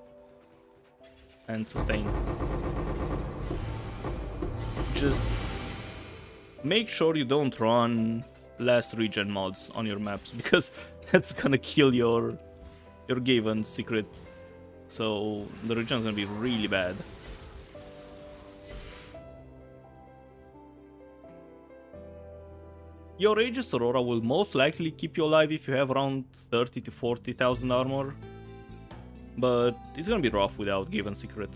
and sustain. Just make sure you don't run less regen mods on your maps, because that's gonna kill your Gaven Secret. So the regen is gonna be really bad. Your Aegis Aurora will most likely keep you alive if you have around 30 to 40,000 armor. but it's gonna be rough without Given Secret.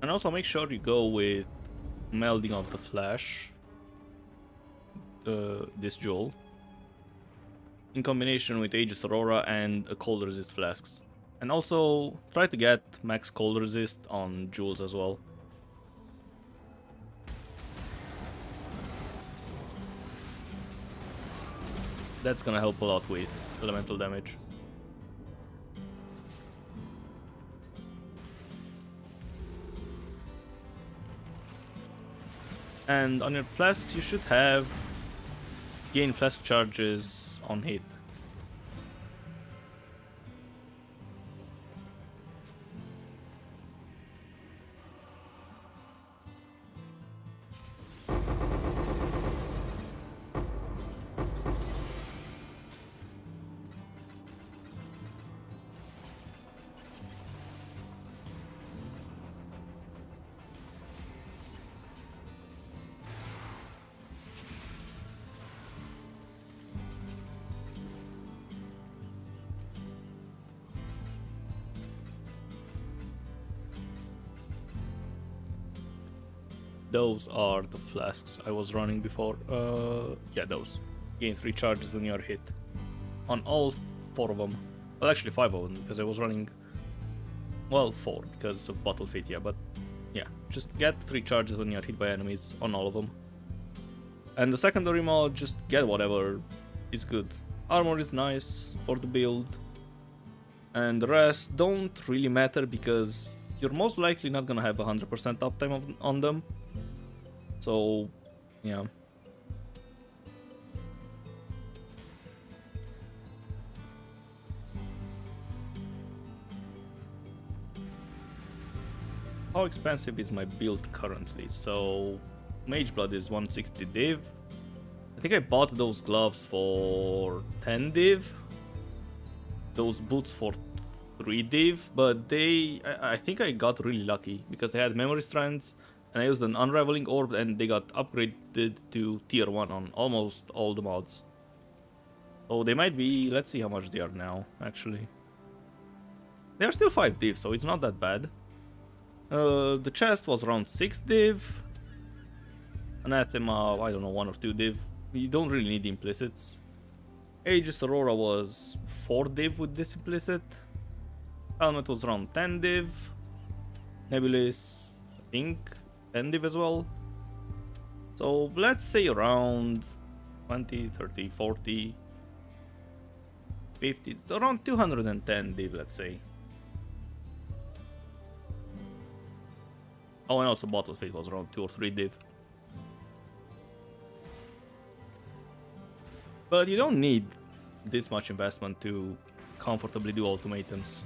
And also make sure you go with Melding of the Flash, this jewel, in combination with Aegis Aurora and a cold resist flasks. And also try to get max cold resist on jewels as well. That's gonna help a lot with elemental damage. And on your flasks, you should have gain flask charges on hit. Those are the flasks I was running before. Yeah, those. Gain 3 charges when you are hit. On all 4 of them. Well, actually 5 of them, because I was running... Well, 4, because of Bottle Fit, yeah, but... Yeah, just get 3 charges when you are hit by enemies on all of them. And the secondary mod, just get whatever is good. Armor is nice for the build. And the rest don't really matter, because you're most likely not gonna have 100% uptime on them. So, yeah. How expensive is my build currently? So, Mage Blood is 160 div. I think I bought those gloves for 10 div. Those boots for 3 div, but I think I got really lucky because they had memory strands. And I used an Unraveling Orb and they got upgraded to tier 1 on almost all the mods. So they might be, let's see how much they are now, actually. They are still 5 div, so it's not that bad. The chest was around 6 div. Anathema, I don't know, 1 or 2 div. You don't really need implicits. Aegis Aurora was 4 div with this implicit. Helmet was around 10 div. Nebulous, I think, 10 div as well. So let's say around 20, 30, 40, 50, around 210 div, let's say. Oh, and also Bottle Fate was around 2 or 3 div. But you don't need this much investment to comfortably do ultimatums.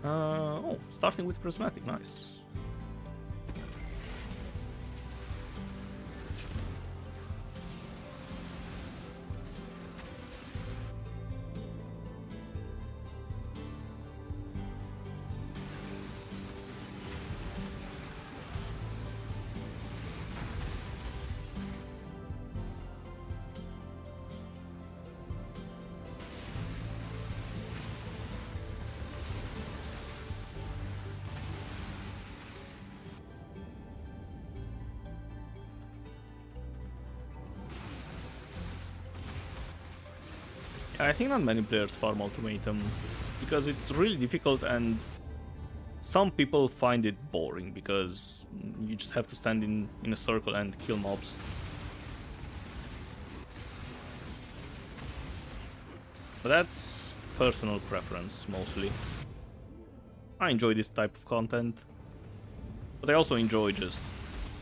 Oh, starting with Prismatic, nice. I think not many players farm Ultimatum because it's really difficult and some people find it boring because you just have to stand in a circle and kill mobs. But that's personal preference mostly. I enjoy this type of content, but I also enjoy just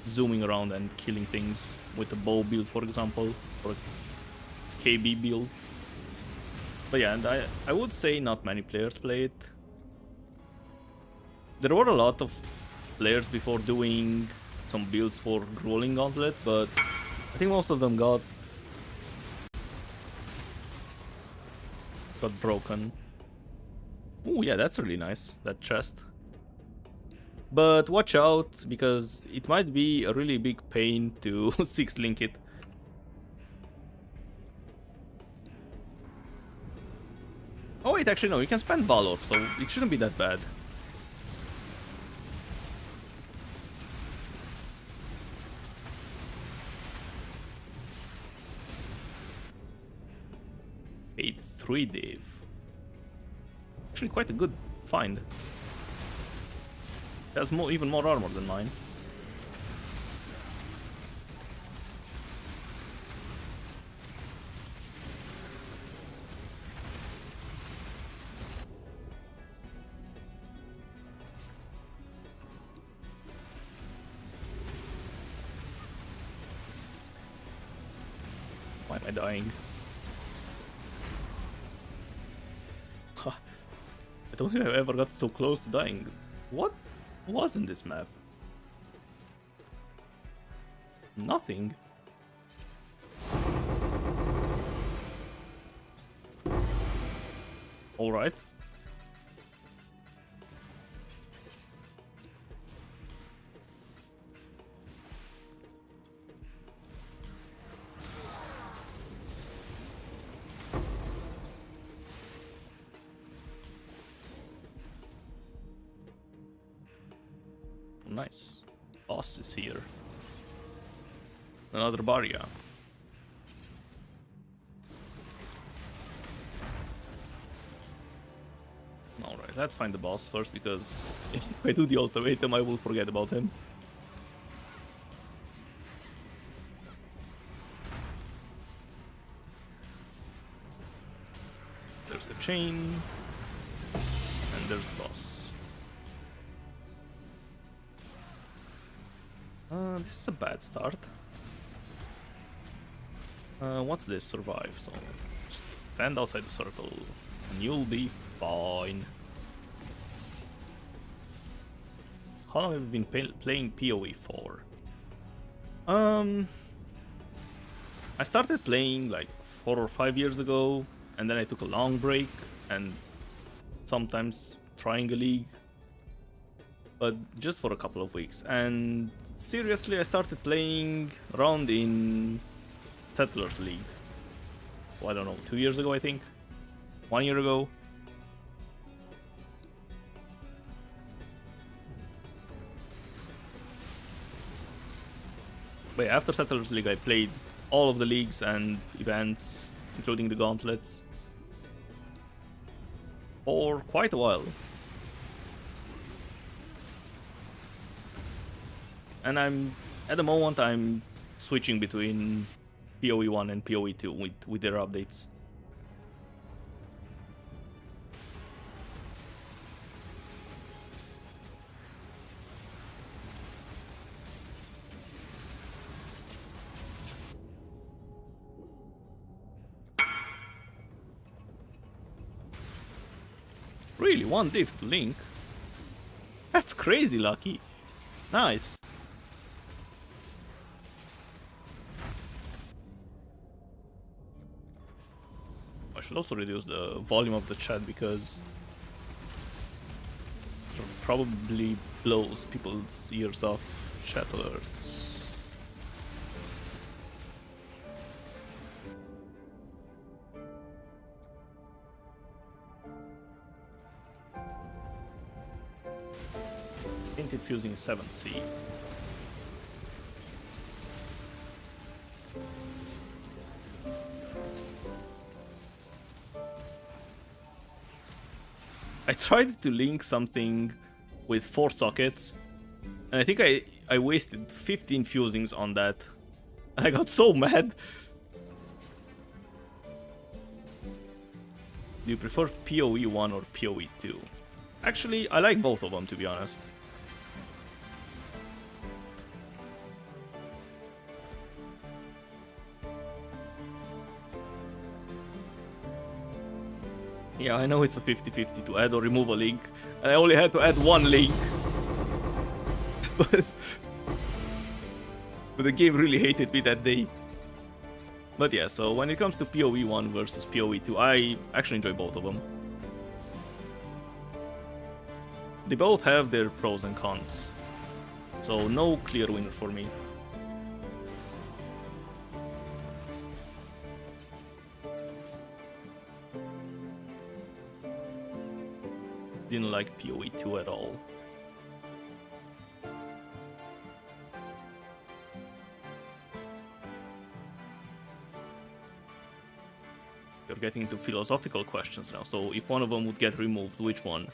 zooming around and killing things with a bow build, for example, or a KB build. But yeah, and I would say not many players play it. There were a lot of players before doing some builds for Grueling Gauntlet, but I think most of them got broken. Oh yeah, that's really nice, that chest. But watch out, because it might be a really big pain to 6-link it. Oh wait, actually no, you can spend Valor, so it shouldn't be that bad. It's 3 div. Actually quite a good find. It has even more armor than mine. Why am I dying? I don't think I've ever got so close to dying. What was in this map? Nothing. Alright. Nice. Boss is here. Another barrier. Alright, let's find the boss first, because if I do the ultimatum, I will forget about him. There's the chain. And there's the boss. This is a bad start. What's this? Survive. So just stand outside the circle and you'll be fine. How long have you been playing PoE for? I started playing like 4 or 5 years ago, and then I took a long break and sometimes trying a league, but just for a couple of weeks. And seriously, I started playing around in Settlers League. Well, I don't know, 2 years ago I think? 1 year ago? But yeah, after Settlers League I played all of the leagues and events, including the gauntlets, for quite a while. And at the moment I'm switching between PoE 1 and PoE 2 with their updates. Really, 1 div to Link? That's crazy lucky. Nice. I should also reduce the volume of the chat because it probably blows people's ears off. Chat alerts. Painted fusing 7C. I tried to link something with 4 sockets, and I think I wasted 15 fusings on that. And I got so mad. Do you prefer PoE 1 or PoE 2? Actually, I like both of them, to be honest. Yeah, I know it's a 50-50 to add or remove a link, and I only had to add 1 link. but the game really hated me that day. But yeah, so when it comes to PoE 1 versus PoE 2, I actually enjoy both of them. They both have their pros and cons, so no clear winner for me. Didn't like PoE 2 at all. You're getting into philosophical questions now, so if one of them would get removed, which one?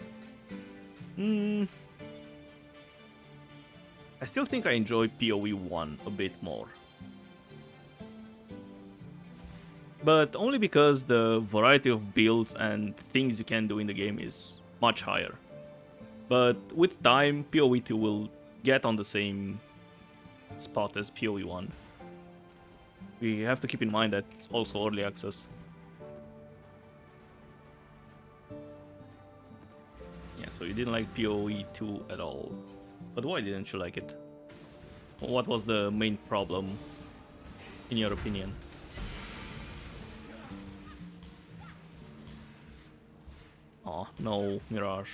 I still think I enjoy PoE 1 a bit more. But only because the variety of builds and things you can do in the game is much higher. But with time, PoE 2 will get on the same spot as PoE 1. We have to keep in mind that it's also early access. Yeah, so you didn't like PoE 2 at all. But why didn't you like it? What was the main problem, in your opinion? Oh, no, Mirage.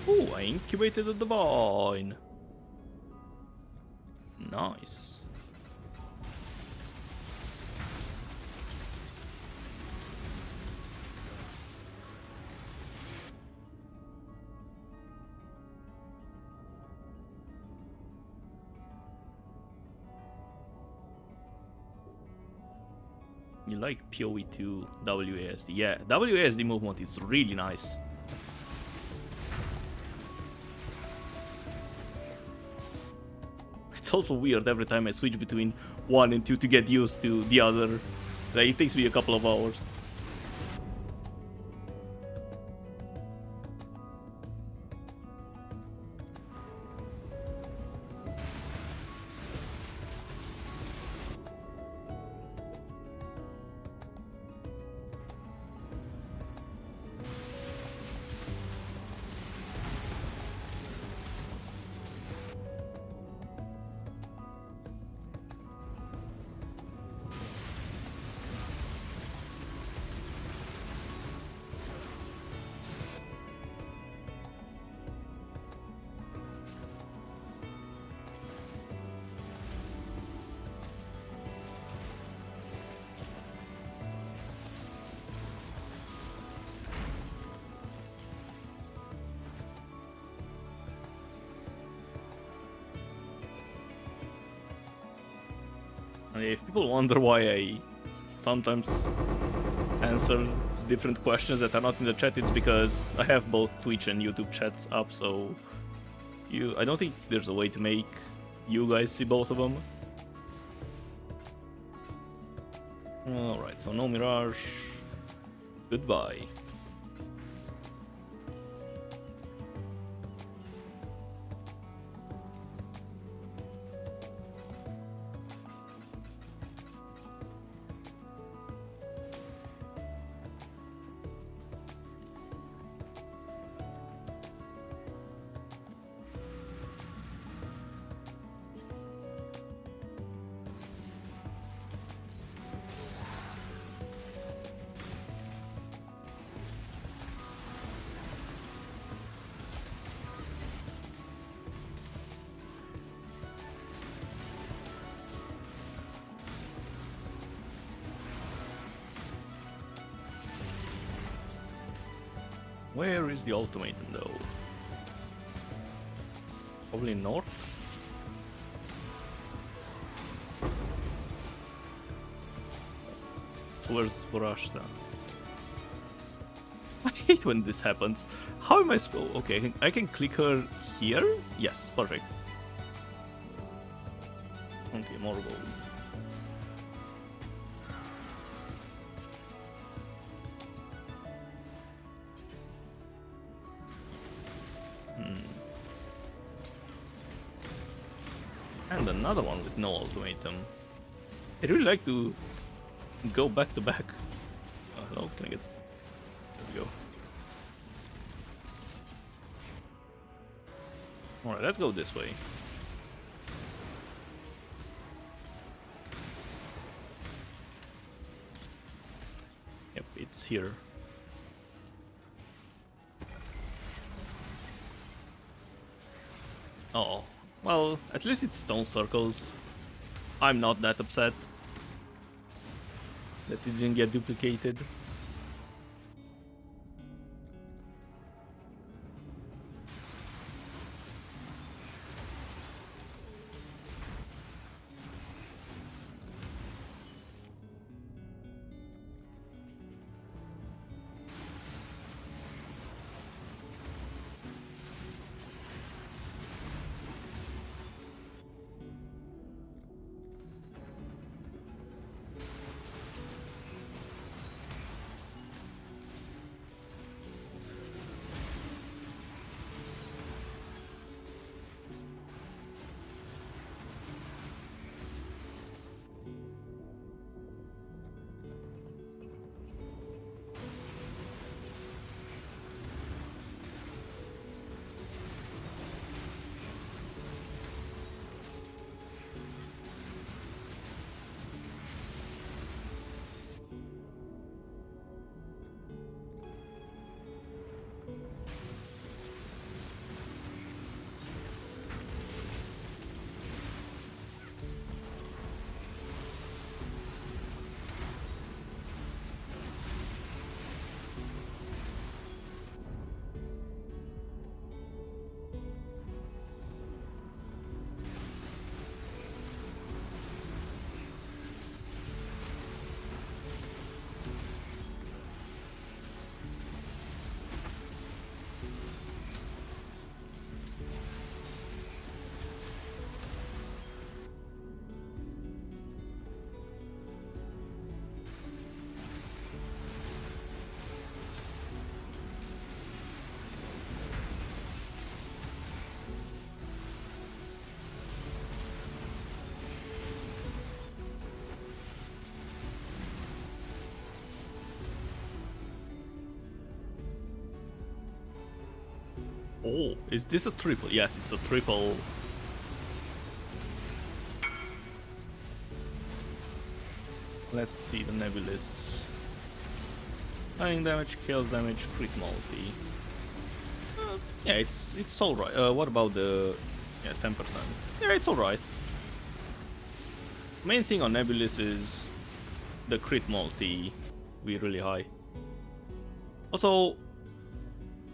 Ooh, I incubated a divine. Nice. You like PoE 2 WASD? Yeah, WASD movement is really nice. It's also weird every time I switch between 1 and 2 to get used to the other. Like, it takes me a couple of hours. If people wonder why I sometimes answer different questions that are not in the chat, it's because I have both Twitch and YouTube chats up, so I don't think there's a way to make you guys see both of them. Alright, so no Mirage. Goodbye. Where is the ultimatum though? Probably north. So where's Vorashta? I hate when this happens. How am I supposed? Okay, I can click her here. Yes, perfect. Okay, more gold. And another one with no ultimatum. I really like to go back to back. Hello, can I get? There we go. Alright, let's go this way. Yep, it's here. Oh, well, at least it's stone circles. I'm not that upset that it didn't get duplicated. Oh, is this a triple? Yes, it's a triple. Let's see the Nebulous. Lightning damage, chaos damage, crit multi. Yeah, it's alright. What about the 10%? Yeah, it's alright. Main thing on Nebulous is the crit multi be really high. Also,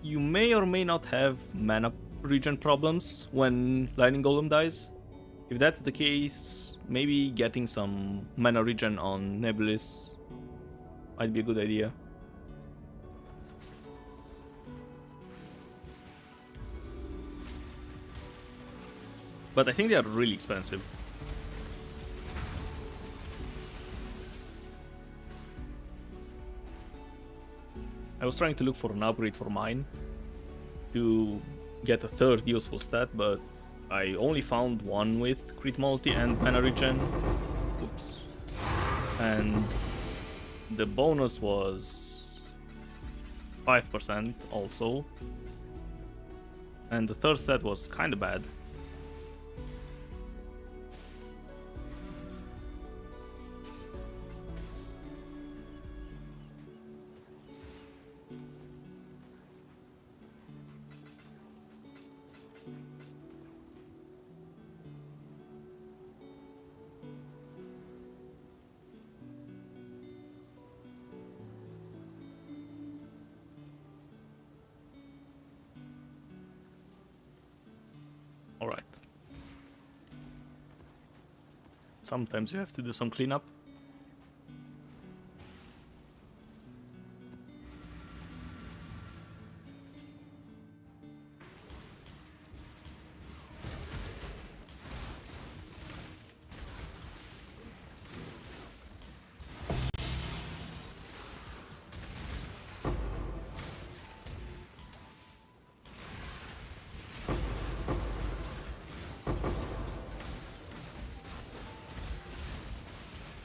you may or may not have mana regen problems when Lightning Golem dies. If that's the case, maybe getting some mana regen on Nebulous might be a good idea. But I think they are really expensive. I was trying to look for an upgrade for mine to get a third useful stat, but I only found one with crit multi and mana regen. Oops. And the bonus was 5% also. And the third stat was kinda bad. Sometimes you have to do some cleanup.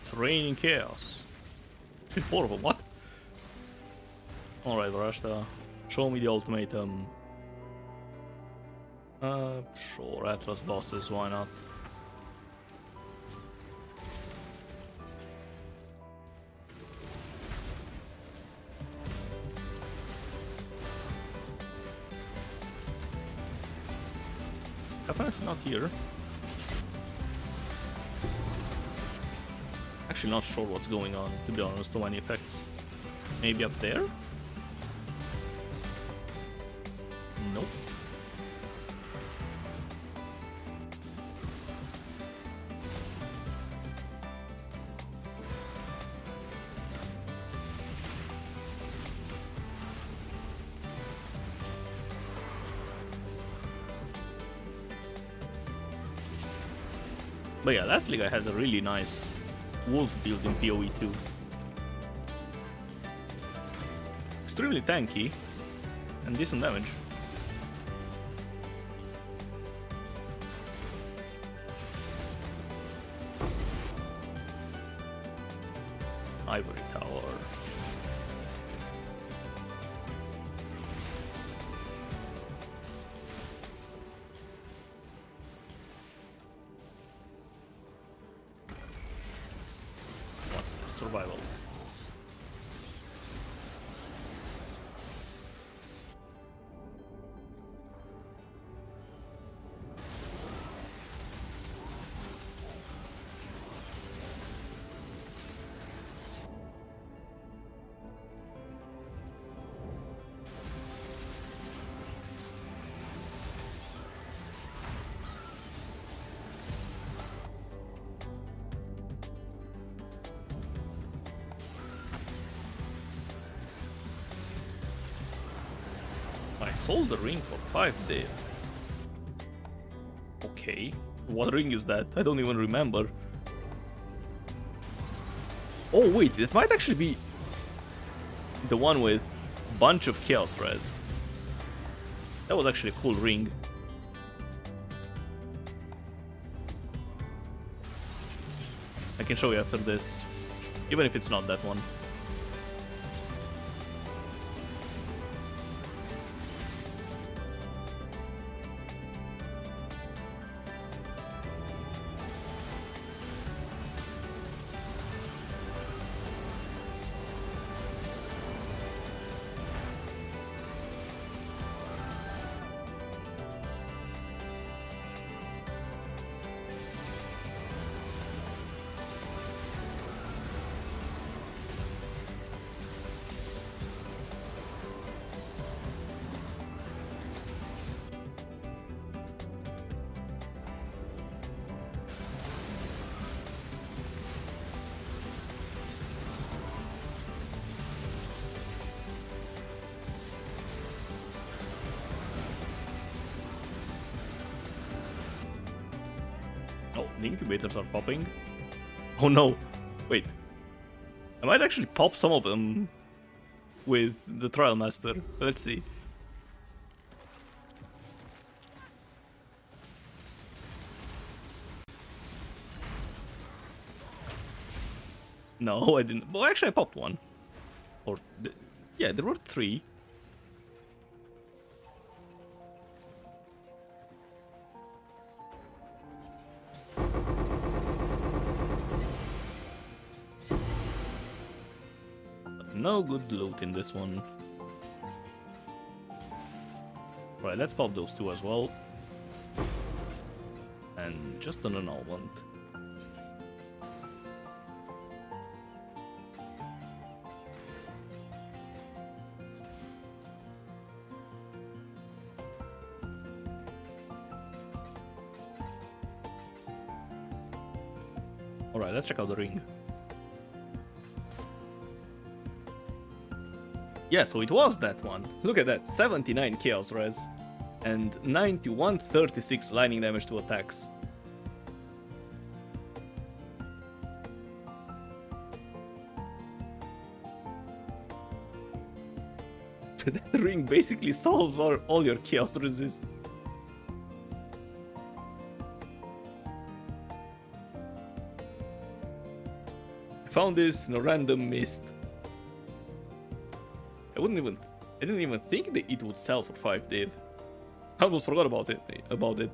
It's raining chaos. Shit, 4 of them, what? Alright, Rashta, show me the ultimatum. Sure, Atlas bosses, why not? Definitely not here. Actually not sure what's going on, to be honest, too many effects. Maybe up there? Nope. But yeah, last league I had a really nice wolf build in PoE 2. Extremely tanky and decent damage. Ivory Tower. What's the survival? I sold the ring for 5 div. Okay. What ring is that? I don't even remember. Oh wait, it might actually be the one with bunch of chaos res. That was actually a cool ring. I can show you after this, even if it's not that one. Oh, the incubators are popping. Oh no, wait. I might actually pop some of them with the Trial Master. Let's see. No, I didn't. Well, actually I popped one. Or, yeah, there were 3. No good loot in this one. Right, let's pop those 2 as well. And just an annulment. Alright, let's check out the ring. Yeah, so it was that one. Look at that, 79 chaos res and 9136 lightning damage to attacks. That ring basically solves all your chaos resist. I found this in a random mist. I didn't even think that it would sell for 5 div. I almost forgot about it. Oh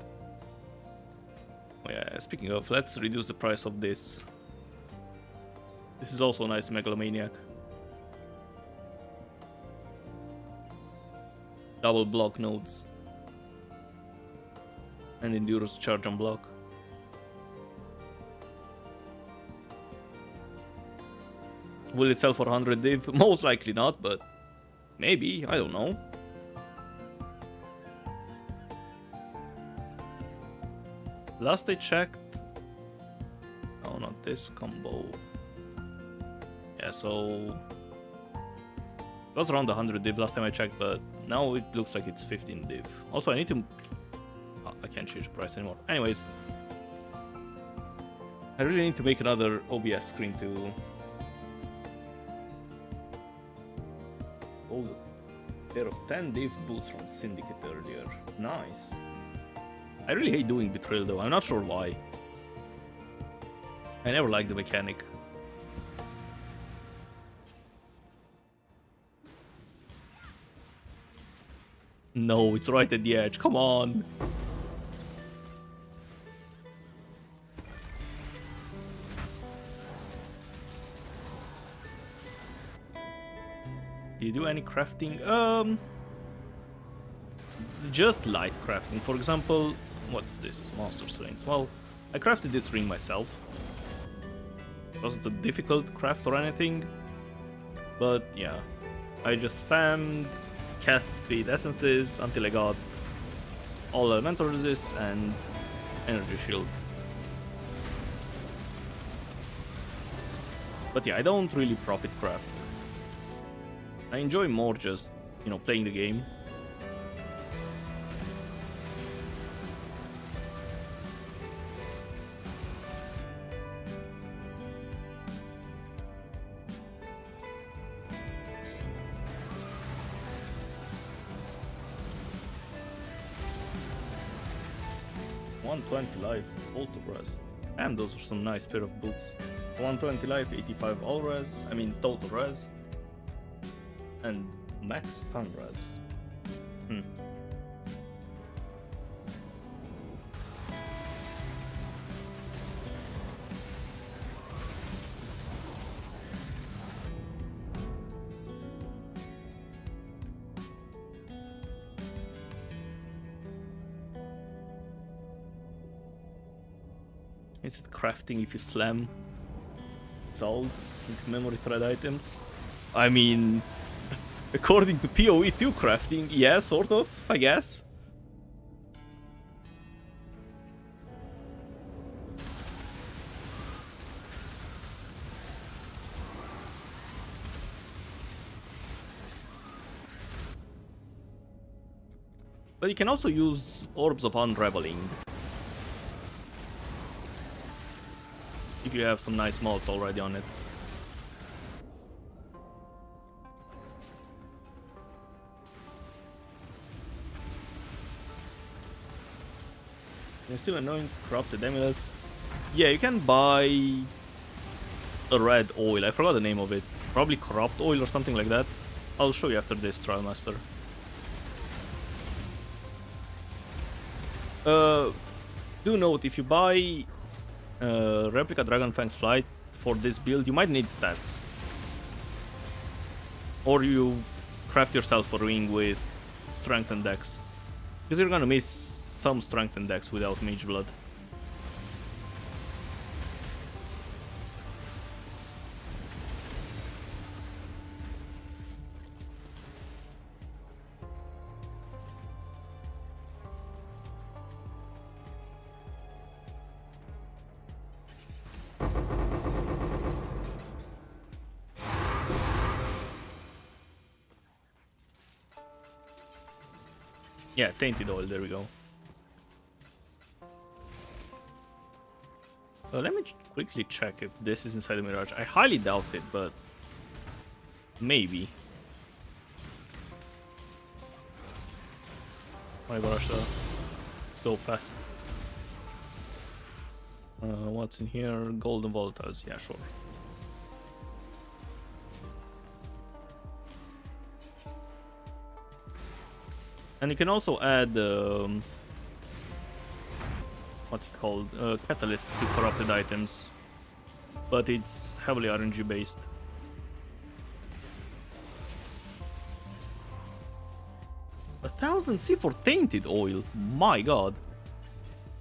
yeah, speaking of, let's reduce the price of this. This is also a nice Megalomaniac. Double block nodes. And endures charge on block. Will it sell for 100 div? Most likely not, but maybe, I don't know. Last I checked... Oh, not this combo. Yeah, so... It was around 100 div last time I checked, but now it looks like it's 15 div. Also, I need to... Oh, I can't change the price anymore. Anyways. I really need to make another OBS screen to... hold a pair of 10 div boots from Syndicate earlier. Nice. I really hate doing Betrayal though, I'm not sure why. I never liked the mechanic. No, it's right at the edge, come on! Do you do any crafting? Just light crafting. For example, what's this? Monster Strength. Well, I crafted this ring myself. It wasn't a difficult craft or anything, but yeah, I just spammed cast speed essences until I got all elemental resists and energy shield. But yeah, I don't really profit craft. I enjoy more just, you know, playing the game. Life, auto res. And those are some nice pair of boots. 120 life, 85 all res, I mean total res. And max stun res. Is it crafting if you slam salts into memory thread items? I mean, according to PoE 2 crafting, yeah, sort of, I guess. But you can also use Orbs of Unraveling. If you have some nice mods already on it. You're still annoying corrupted amulets. Yeah, you can buy a red oil. I forgot the name of it. Probably corrupt oil or something like that. I'll show you after this, Trial Master. Do note, if you buy Replica Dragonfang's Flight for this build, you might need stats. Or you craft yourself a ring with Strength and Dex. Because you're gonna miss some Strength and Dex without Mage Blood. Yeah, tainted oil, there we go. Let me quickly check if this is inside the Mirage. I highly doubt it, but maybe. My gosh, though. Let's go fast. What's in here? Golden volatiles. Yeah, sure. And you can also add what's it called? Catalyst to corrupted items, but it's heavily RNG based. A 1000 C for tainted oil. My god.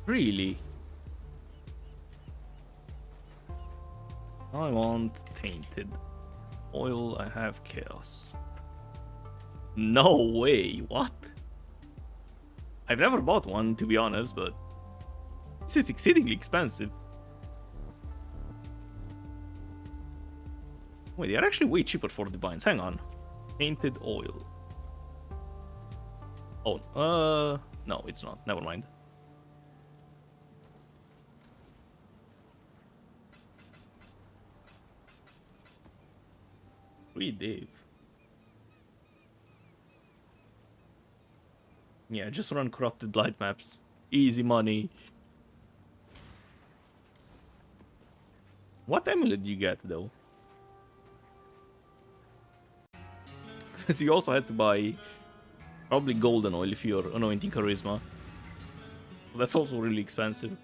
Really? I want tainted oil. I have chaos. No way. What? I've never bought one, to be honest, but this is exceedingly expensive. Wait, they are actually way cheaper for divines. Hang on. Tainted oil. Oh, no, it's not. Never mind. Read Dave. Yeah, just run corrupted light maps. Easy money. What amulet do you get, though? Because you also had to buy probably golden oil if you're anointing charisma. That's also really expensive.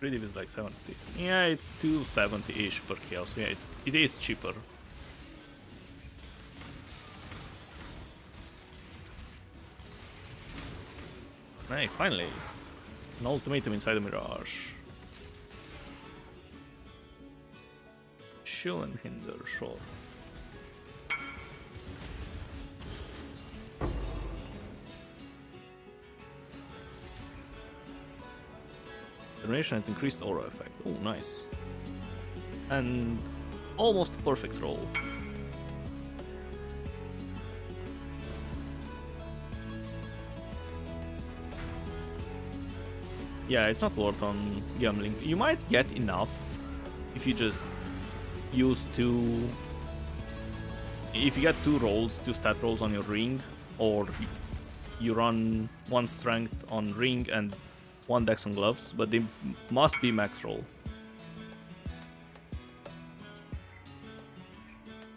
Iterative is like 750. Yeah, it's 270-ish per chaos. Yeah, it is cheaper. Hey, finally. An ultimatum inside the Mirage. Shield and hinder, sure. Generation has increased aura effect. Oh, nice. And almost perfect roll. Yeah, it's not worth on gambling. You might get enough if you just use if you get two stat rolls on your ring, or you run one strength on ring and one dex on gloves, but they must be max roll.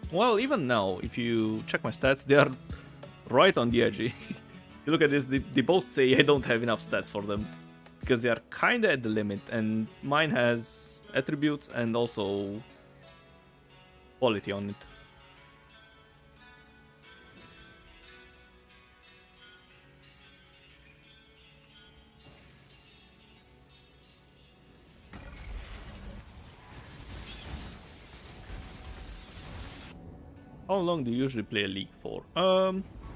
Well, even now, if you check my stats, they are right on the edge. You look at this, they both say I don't have enough stats for them, because they are kinda at the limit, and mine has attributes and also quality on it. How long do you usually play a league for?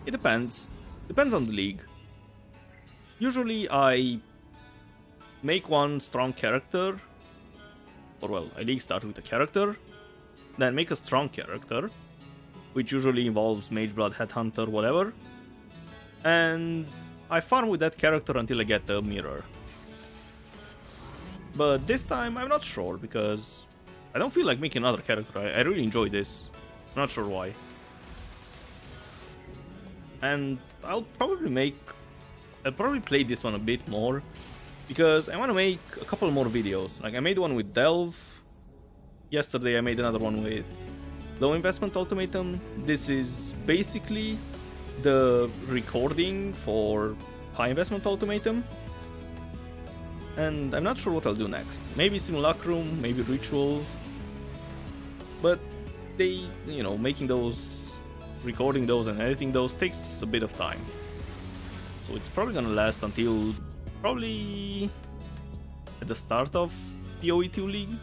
It depends. Depends on the league. Usually I make one strong character, or well, I league start with a character, then make a strong character, which usually involves Mageblood, Headhunter, whatever, and I farm with that character until I get the mirror. But this time I'm not sure, because I don't feel like making another character. I really enjoy this. Not sure why. And I'll probably play this one a bit more, because I want to make a couple more videos. Like, I made one with Delve. Yesterday I made another one with Low Investment Ultimatum. This is basically the recording for High Investment Ultimatum. And I'm not sure what I'll do next. Maybe Simulacrum, maybe Ritual. But they, you know, making those, recording those and editing those takes a bit of time. So it's probably gonna last until probably at the start of PoE2 League.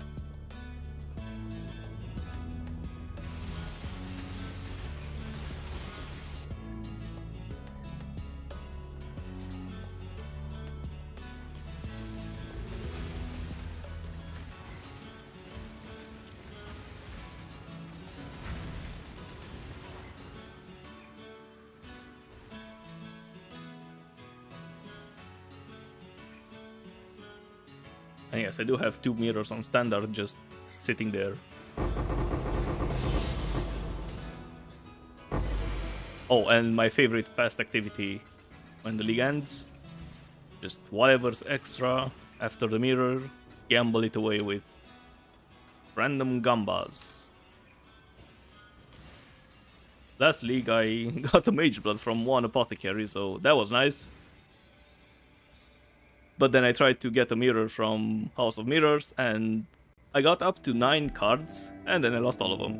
And yes, I do have 2 mirrors on standard just sitting there. Oh, and my favorite past activity when the league ends, just whatever's extra after the mirror, gamble it away with random gambas. Last league I got a mage blood from one apothecary, so that was nice. But then I tried to get a mirror from House of Mirrors, and I got up to 9 cards, and then I lost all of them.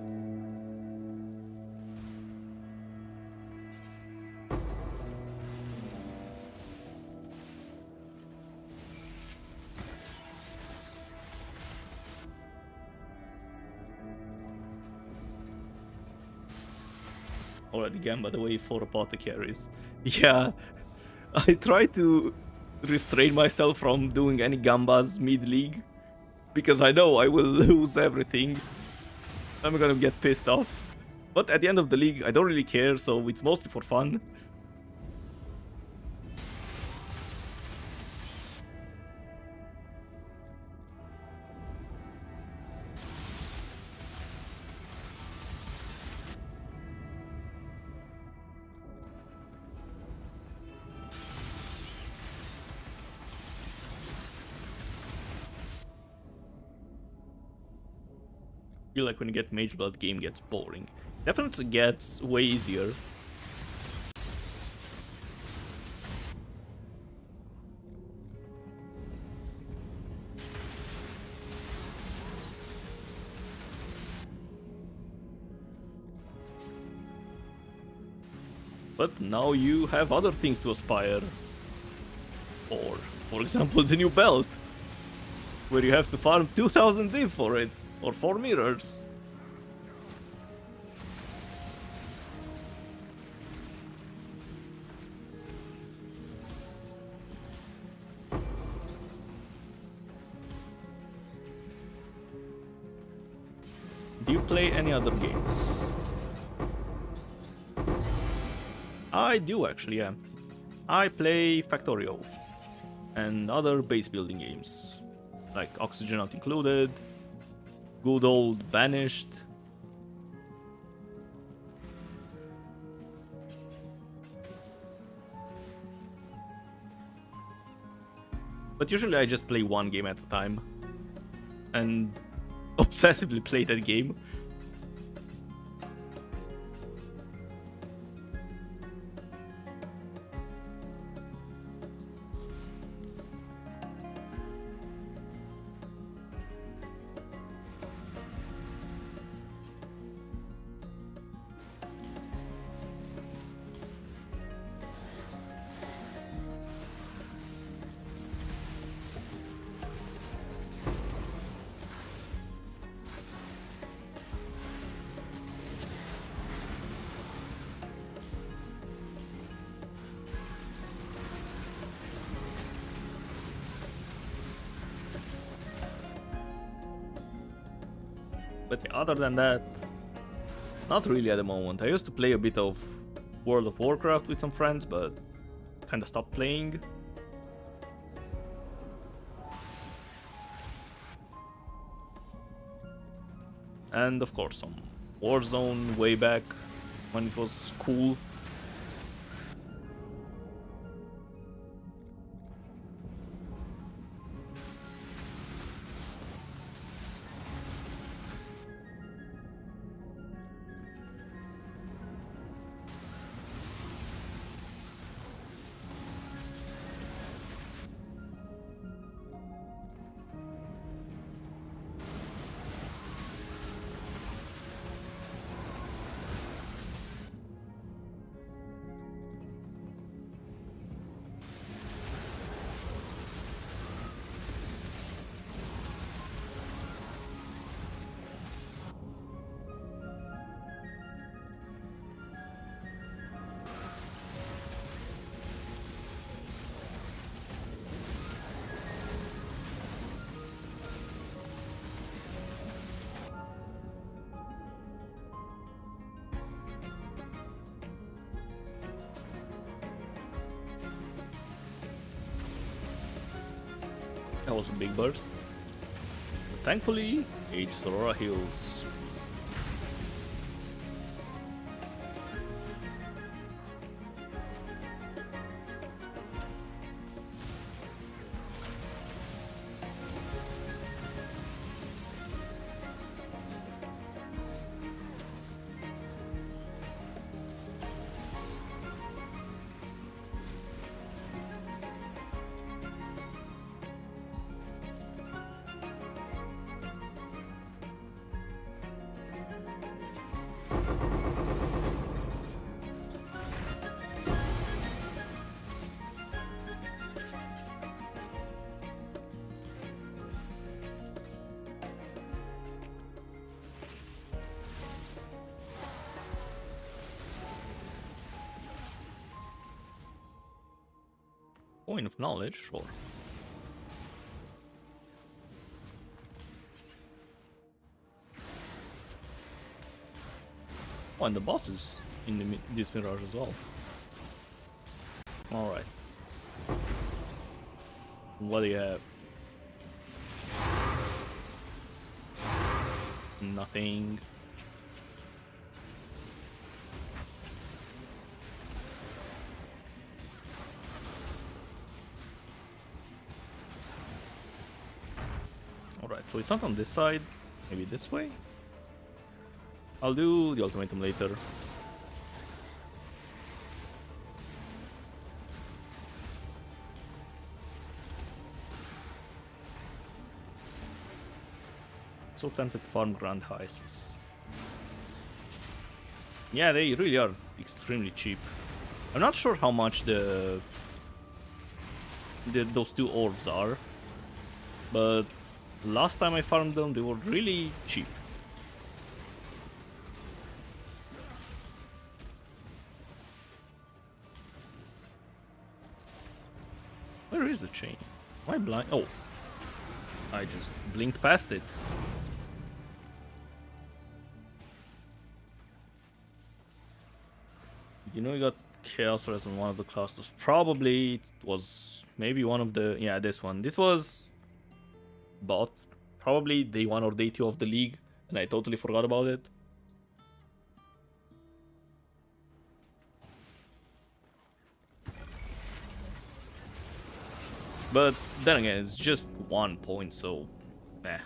Already gambled away 4 apothecaries. Yeah, I try to restrain myself from doing any gambas mid-league, because I know I will lose everything. I'm gonna get pissed off. But at the end of the league, I don't really care, so it's mostly for fun. I feel like when you get Mage Blood, game gets boring. Definitely gets way easier. But now you have other things to aspire. Or, for example, the new belt, where you have to farm 2000 div for it, or 4 mirrors. Do you play any other games? I do actually, yeah. I play Factorio and other base building games, like Oxygen Not Included, good old Banished. But usually I just play one game at a time and obsessively play that game. But other than that, not really at the moment. I used to play a bit of World of Warcraft with some friends, but kinda stopped playing. And of course some Warzone way back when it was cool. was a big burst. But thankfully, Aegis Aurora heals. Point of knowledge, sure. Oh, and the boss is in this mirage as well. Alright. What do you have? Nothing. Alright, so it's not on this side. Maybe this way? I'll do the ultimatum later. So tempted to farm grand heists. Yeah, they really are extremely cheap. I'm not sure how much those two orbs are, but last time I farmed them, they were really cheap. Where is the chain? Am I blind? Oh, I just blinked past it. You know, you got Chaos Res on one of the clusters. Probably it was maybe one of the... Yeah, this one. This was bought probably day 1 or day 2 of the league, and I totally forgot about it. But then again, it's just 1 point, so... eh.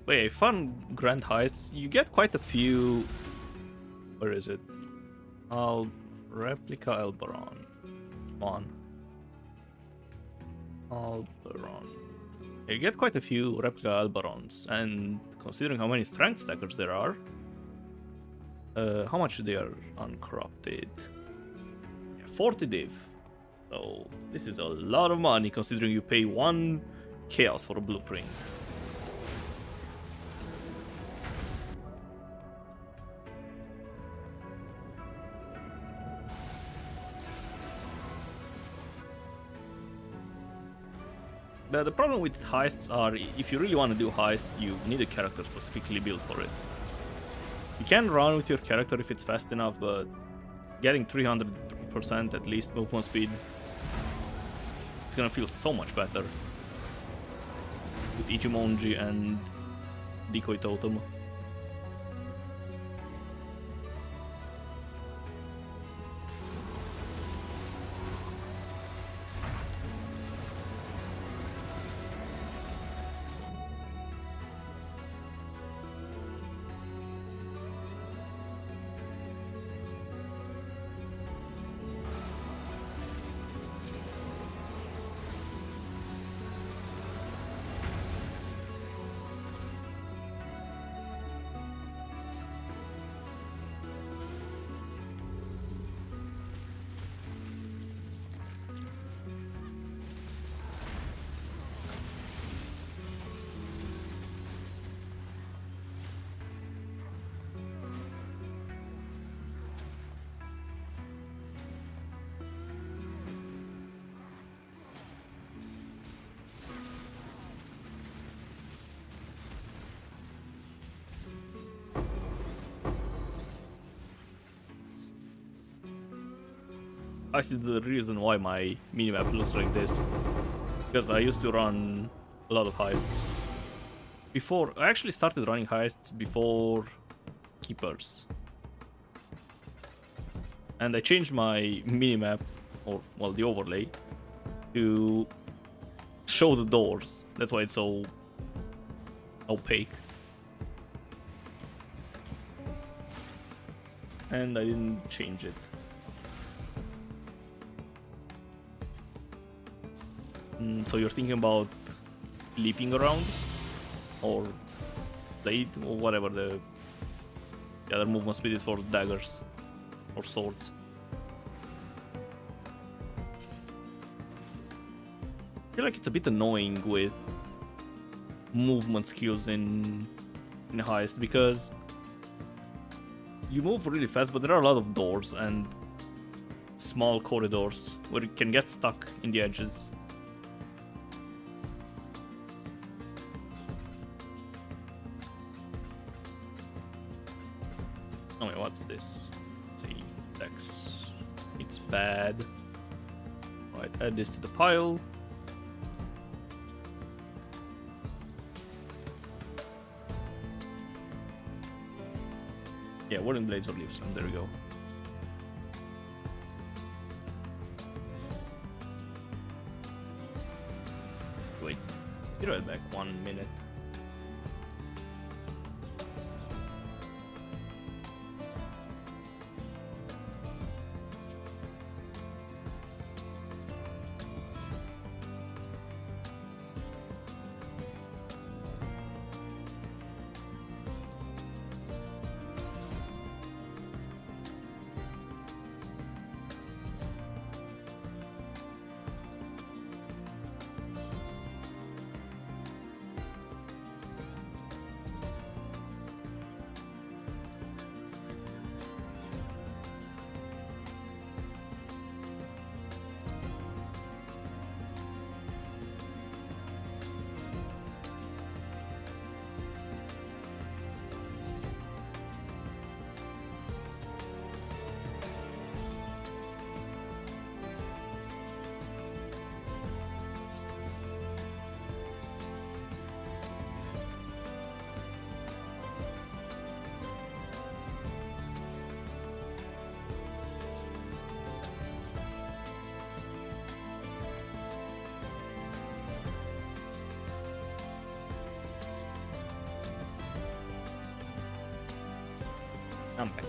But yeah, fun grand heists. You get quite a few. Where is it? Replica Elbaron. On. Alberon. You get quite a few replica Alberons, and considering how many strength stackers there are, how much they are uncorrupted? Yeah, 40 div. So this is a lot of money considering you pay 1 chaos for a blueprint. But the problem with heists are, if you really want to do heists, you need a character specifically built for it. You can run with your character if it's fast enough, but getting 300% at least movement speed, it's gonna feel so much better with Ichimonji and Decoy Totem. I see the reason why my minimap looks like this. Because I used to run a lot of heists. Before, I actually started running heists before Keepers. And I changed my minimap, or, well, the overlay, to show the doors. That's why it's so opaque. And I didn't change it. So you're thinking about leaping around? Or blade? Or whatever the other movement speed is for daggers. Or swords. I feel like it's a bit annoying with movement skills in Heist, because you move really fast, but there are a lot of doors and small corridors where you can get stuck in the edges. Oh wait, what's this? Let's see, Dex. It's bad. Right, add this to the pile. Yeah, Wooden Blades or Leaf Slam, there we go. Wait, be right back 1 minute. I'm back.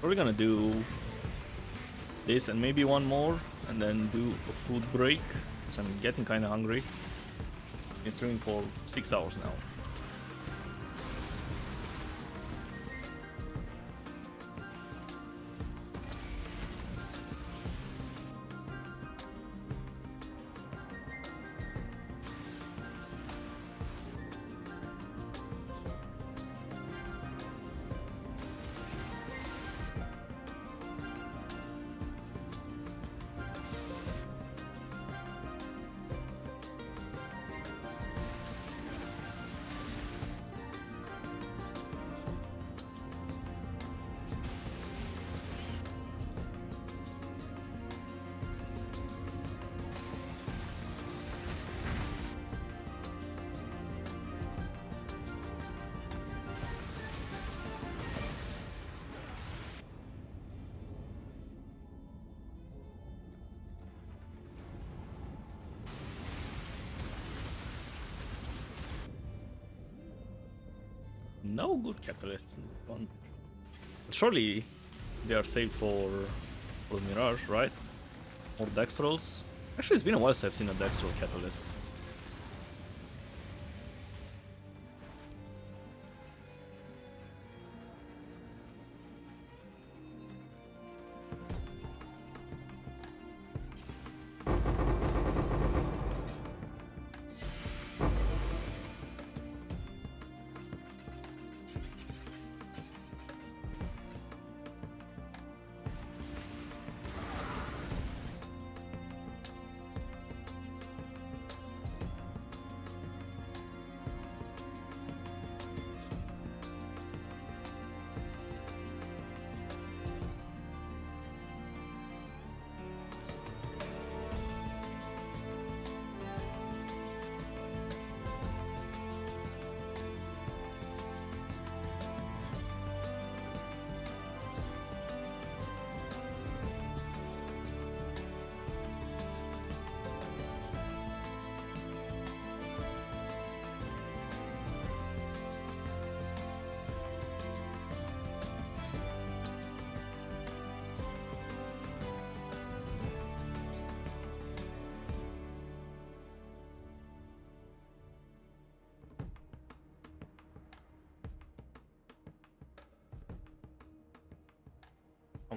We're gonna do this and maybe one more, and then do a food break, because I'm getting kind of hungry. Been streaming for 6 hours now. No good catalysts in this one. Surely they are saved for the Mirage, right? Or Dex rolls. Actually, it's been a while since I've seen a Dex roll catalyst.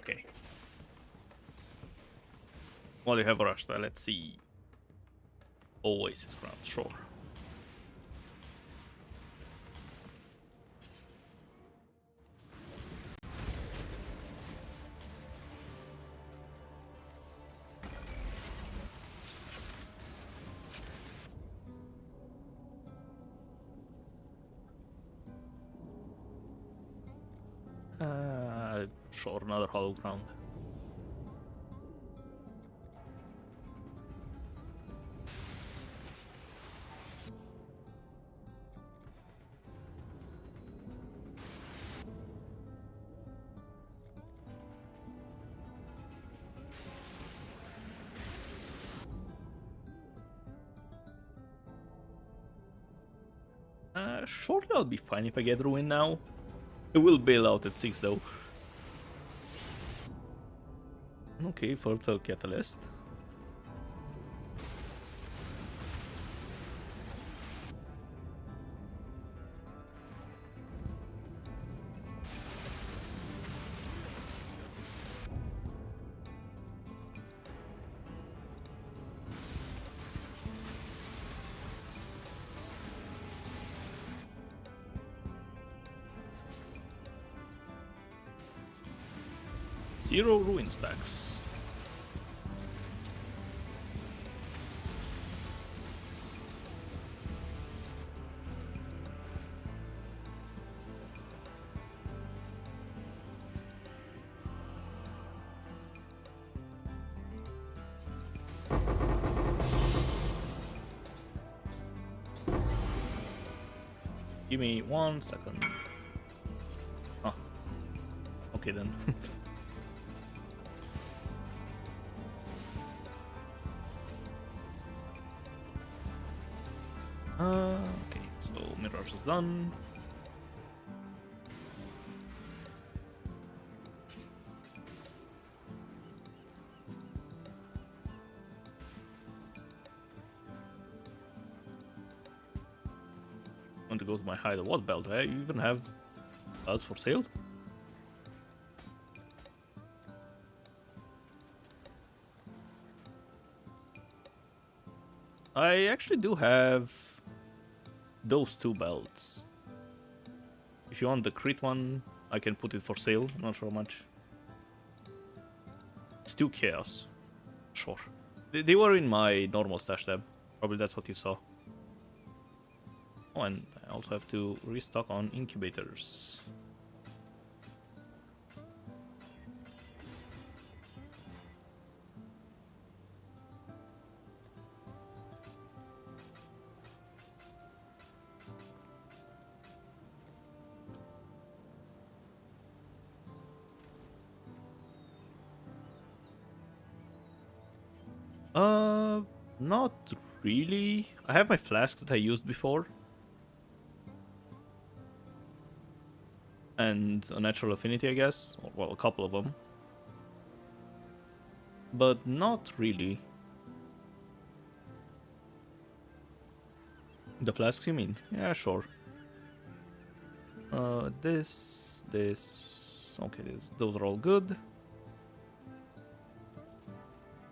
Okay. Well, you have Rashta, let's see. Oasis Ground, sure. Sure, another hollow ground. Surely I'll be fine if I get Ruin now. It will bail out at 6 though. Okay, Fertile Catalyst. Zero Ruin stacks. Give me 1 second. Oh. Okay then. Okay, so Mirage is done. Want to go to my hide or what belt? Do I even have belts for sale? I actually do have those 2 belts. If you want the crit one, I can put it for sale. I'm not sure how much. It's 2 chaos. Sure. They were in my normal stash tab. Probably that's what you saw. Oh, and I also have to restock on incubators. Not really. I have my flasks that I used before. And a natural affinity, I guess. Or, well, a couple of them. But not really. The flasks, you mean? Yeah, sure. This. Okay, those are all good.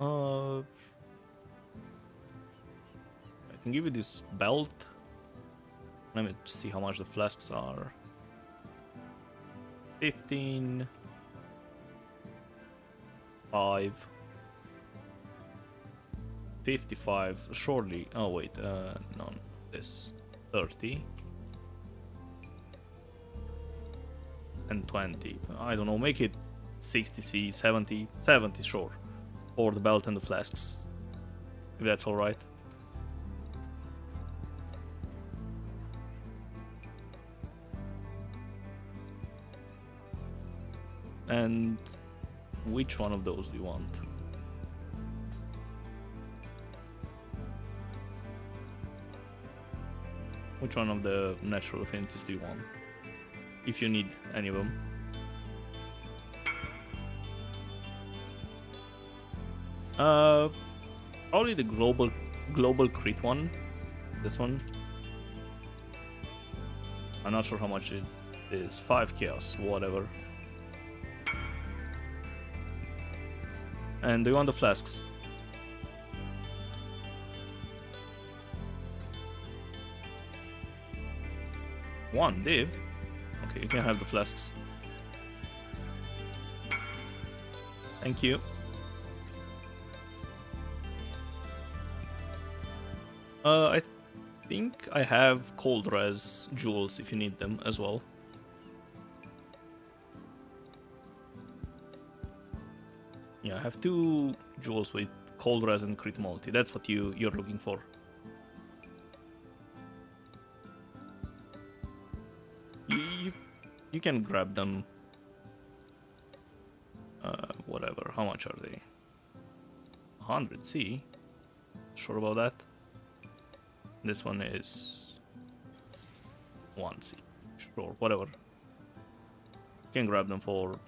I can give you this belt. Let me see how much the flasks are. 15. 5. 55. Surely. Oh, wait. No. This. 30. And 20. I don't know. Make it 60C, 70. 70, sure. For the belt and the flasks. If that's alright. And which one of those do you want? Which one of the natural affinities do you want? If you need any of them. Probably the global crit one. This one. I'm not sure how much it is. 5 chaos, whatever. And do you want the flasks? One div? Okay, you can have the flasks. Thank you. I think I have cold res jewels if you need them as well. Yeah, I have 2 jewels with cold res and crit multi. That's what you're looking for. You can grab them. Whatever. How much are they? 100 C. Sure about that? This one is 1 C. Sure, whatever. You can grab them for,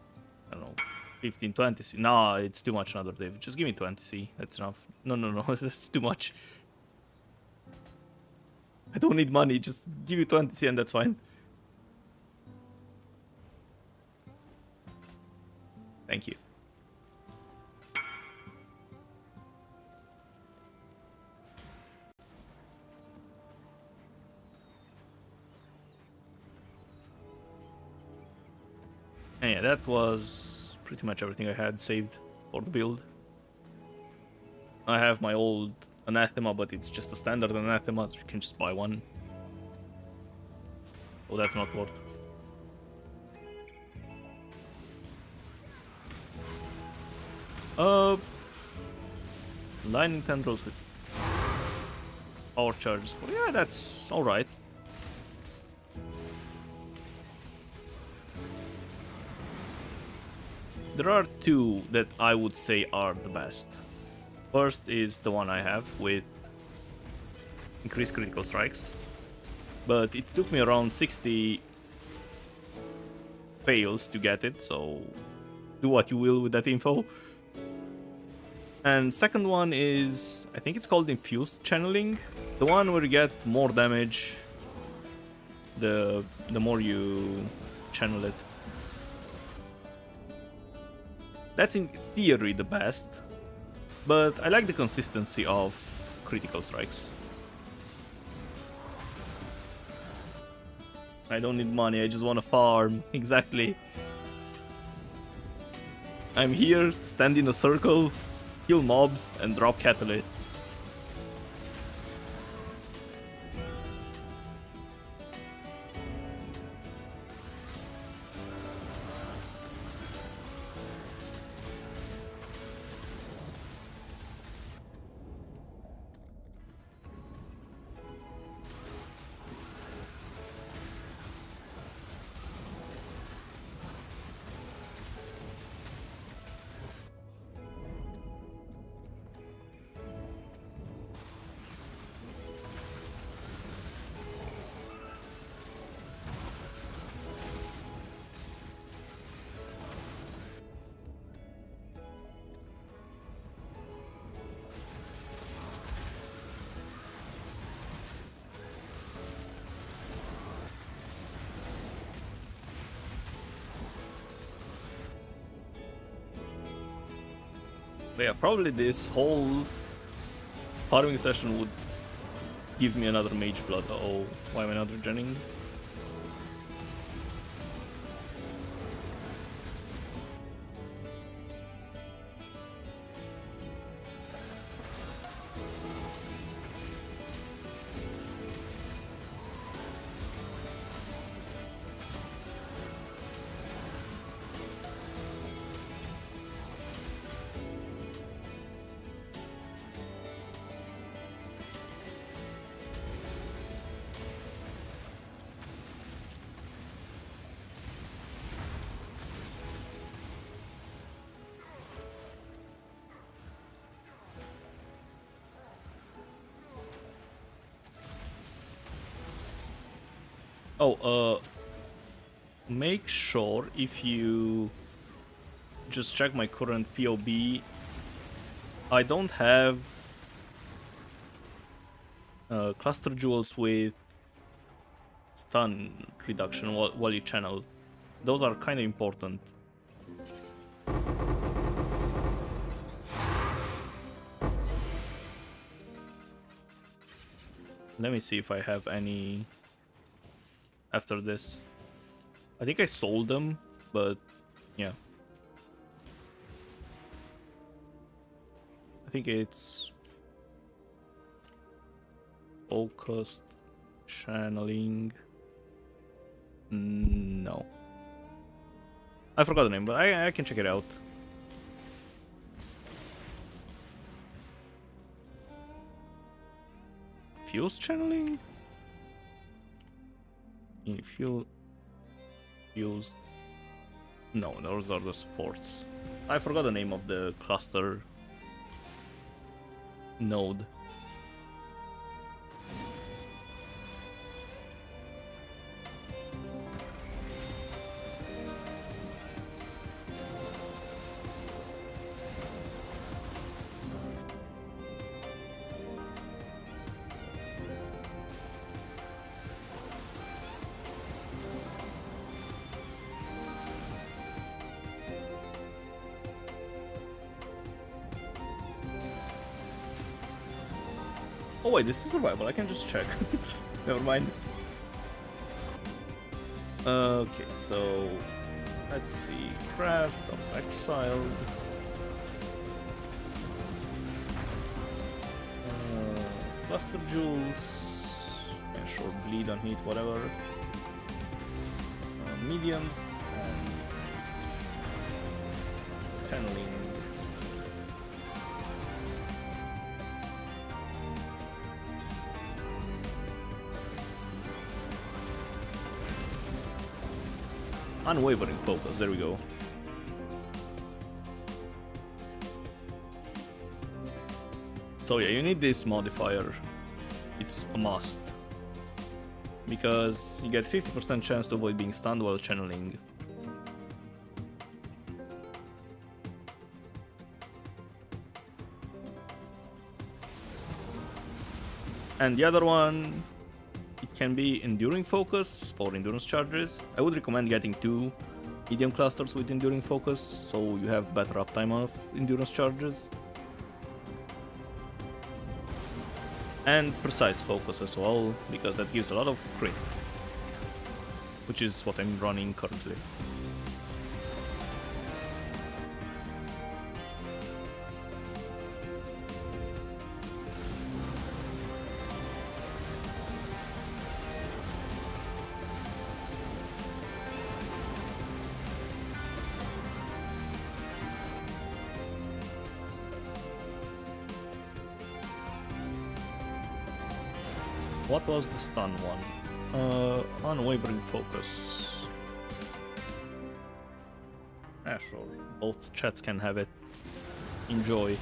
I don't know, 15, 20 C. Nah, it's too much another day. Just give me 20 C. That's enough. No, that's too much. I don't need money. Just give me 20 C and that's fine. Thank you. And yeah, that was pretty much everything I had saved for the build. I have my old anathema, but it's just a standard anathema, so you can just buy one. Oh, that's not worth. Lightning tendrils with power charges. Well, yeah, that's alright. There are 2 that I would say are the best. First is the one I have with increased critical strikes, but it took me around 60 fails to get it, so do what you will with that info. And second one is, I think it's called infused channeling, the one where you get more damage the more you channel it. That's in theory the best, but I like the consistency of critical strikes. I don't need money, I just want to farm. Exactly. I'm here to stand in a circle, kill mobs, and drop catalysts. But yeah, probably this whole farming session would give me another mage blood. Oh, why am I not regenning? Oh, make sure if you just check my current POB, I don't have cluster jewels with stun reduction while you channel. Those are kind of important. Let me see if I have any after this. I think I sold them, but yeah. I think it's focused channeling. No. I forgot the name, but I can check it out. Fuse channeling? Fused. No, those are the supports. I forgot the name of the cluster node. Oh wait, this is survival, I can just check. Never mind. Okay, so let's see. Craft of Exiled. Cluster Jewels. Yeah, sure, bleed on heat, whatever. Mediums and channeling. Unwavering focus, there we go. So yeah, you need this modifier. It's a must. Because you get 50% chance to avoid being stunned while channeling. And the other one, it can be Enduring Focus for endurance charges. I would recommend getting 2 medium clusters with Enduring Focus, so you have better uptime of endurance charges. And Precise Focus as well, because that gives a lot of crit, which is what I'm running currently. What was the stun one? Unwavering Focus. Ah, sure. Both chats can have it. Enjoy.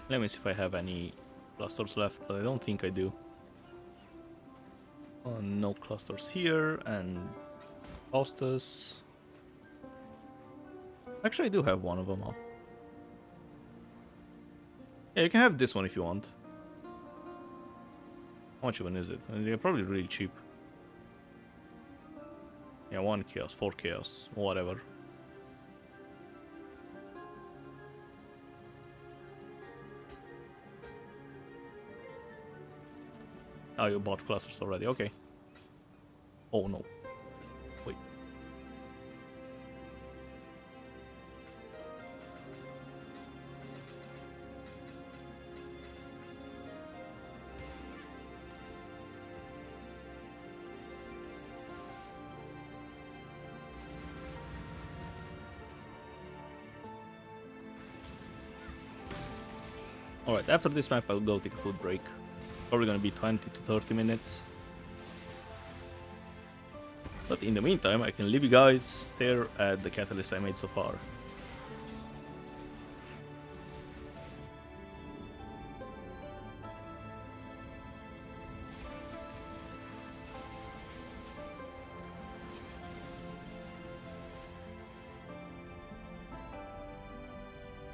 Let me see if I have any clusters left, but I don't think I do. No clusters here, and Faustus. Actually, I do have one of them up. Yeah, you can have this one if you want. How much even is it? They're probably really cheap. Yeah, 1 chaos, 4 chaos, whatever. Oh, you bought clusters already, okay. Oh no. Wait. Alright, after this map I'll go take a food break. Probably gonna be 20 to 30 minutes. But in the meantime, I can leave you guys stare at the catalyst I made so far.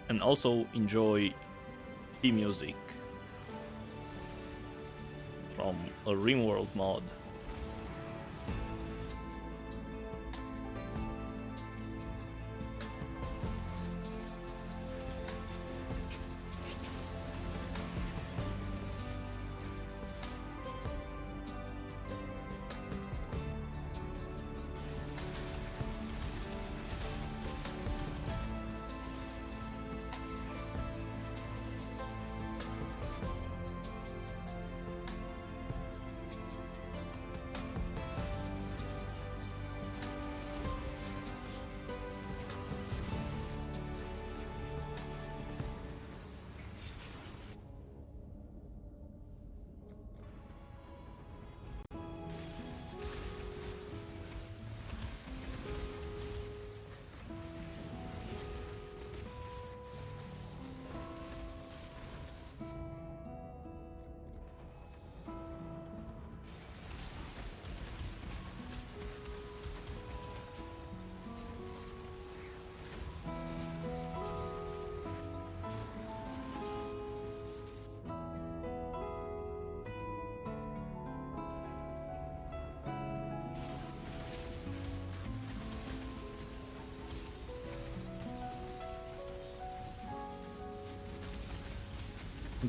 And also enjoy the music from a RimWorld mod.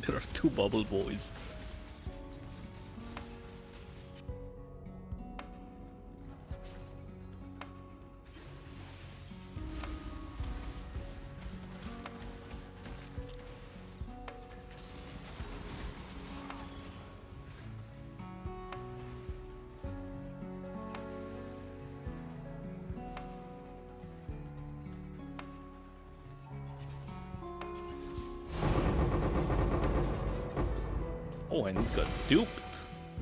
There are two bubble boys. Oh, and it got duped.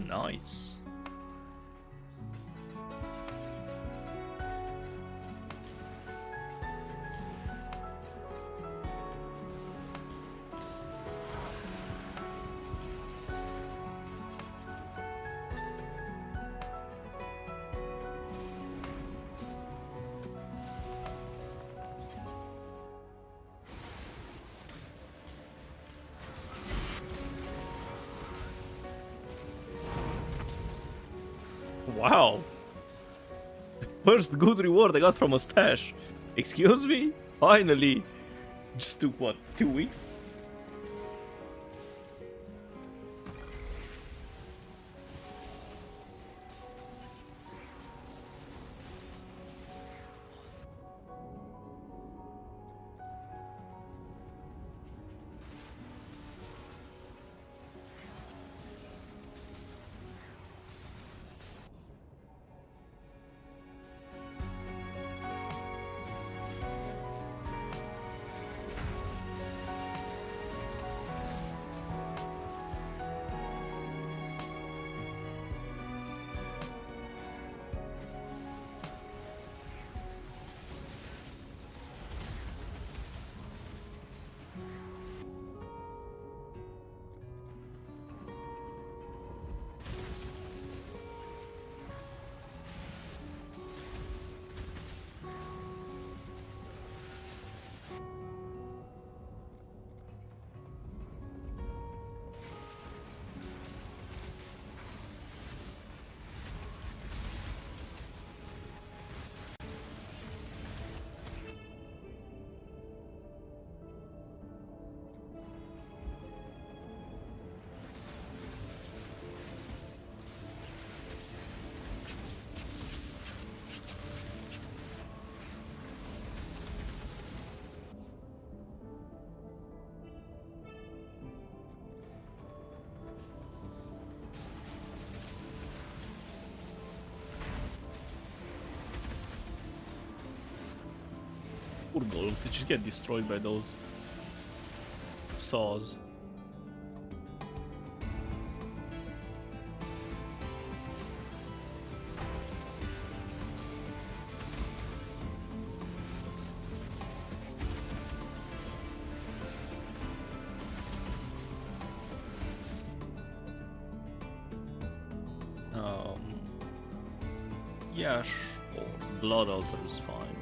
Nice. Wow. First good reward I got from a stash. Excuse me? Finally. Just took what, 2 weeks? Poor golems, they just get destroyed by those saws. Yeah, sure. Blood Altar is fine.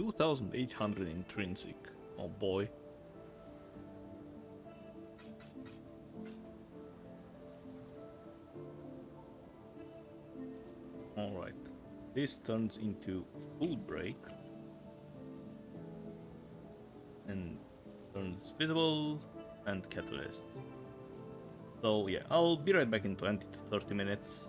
$2,800 intrinsic. Oh boy. Alright. This turns into food break. And turns visible and catalysts. So yeah, I'll be right back in 20 to 30 minutes.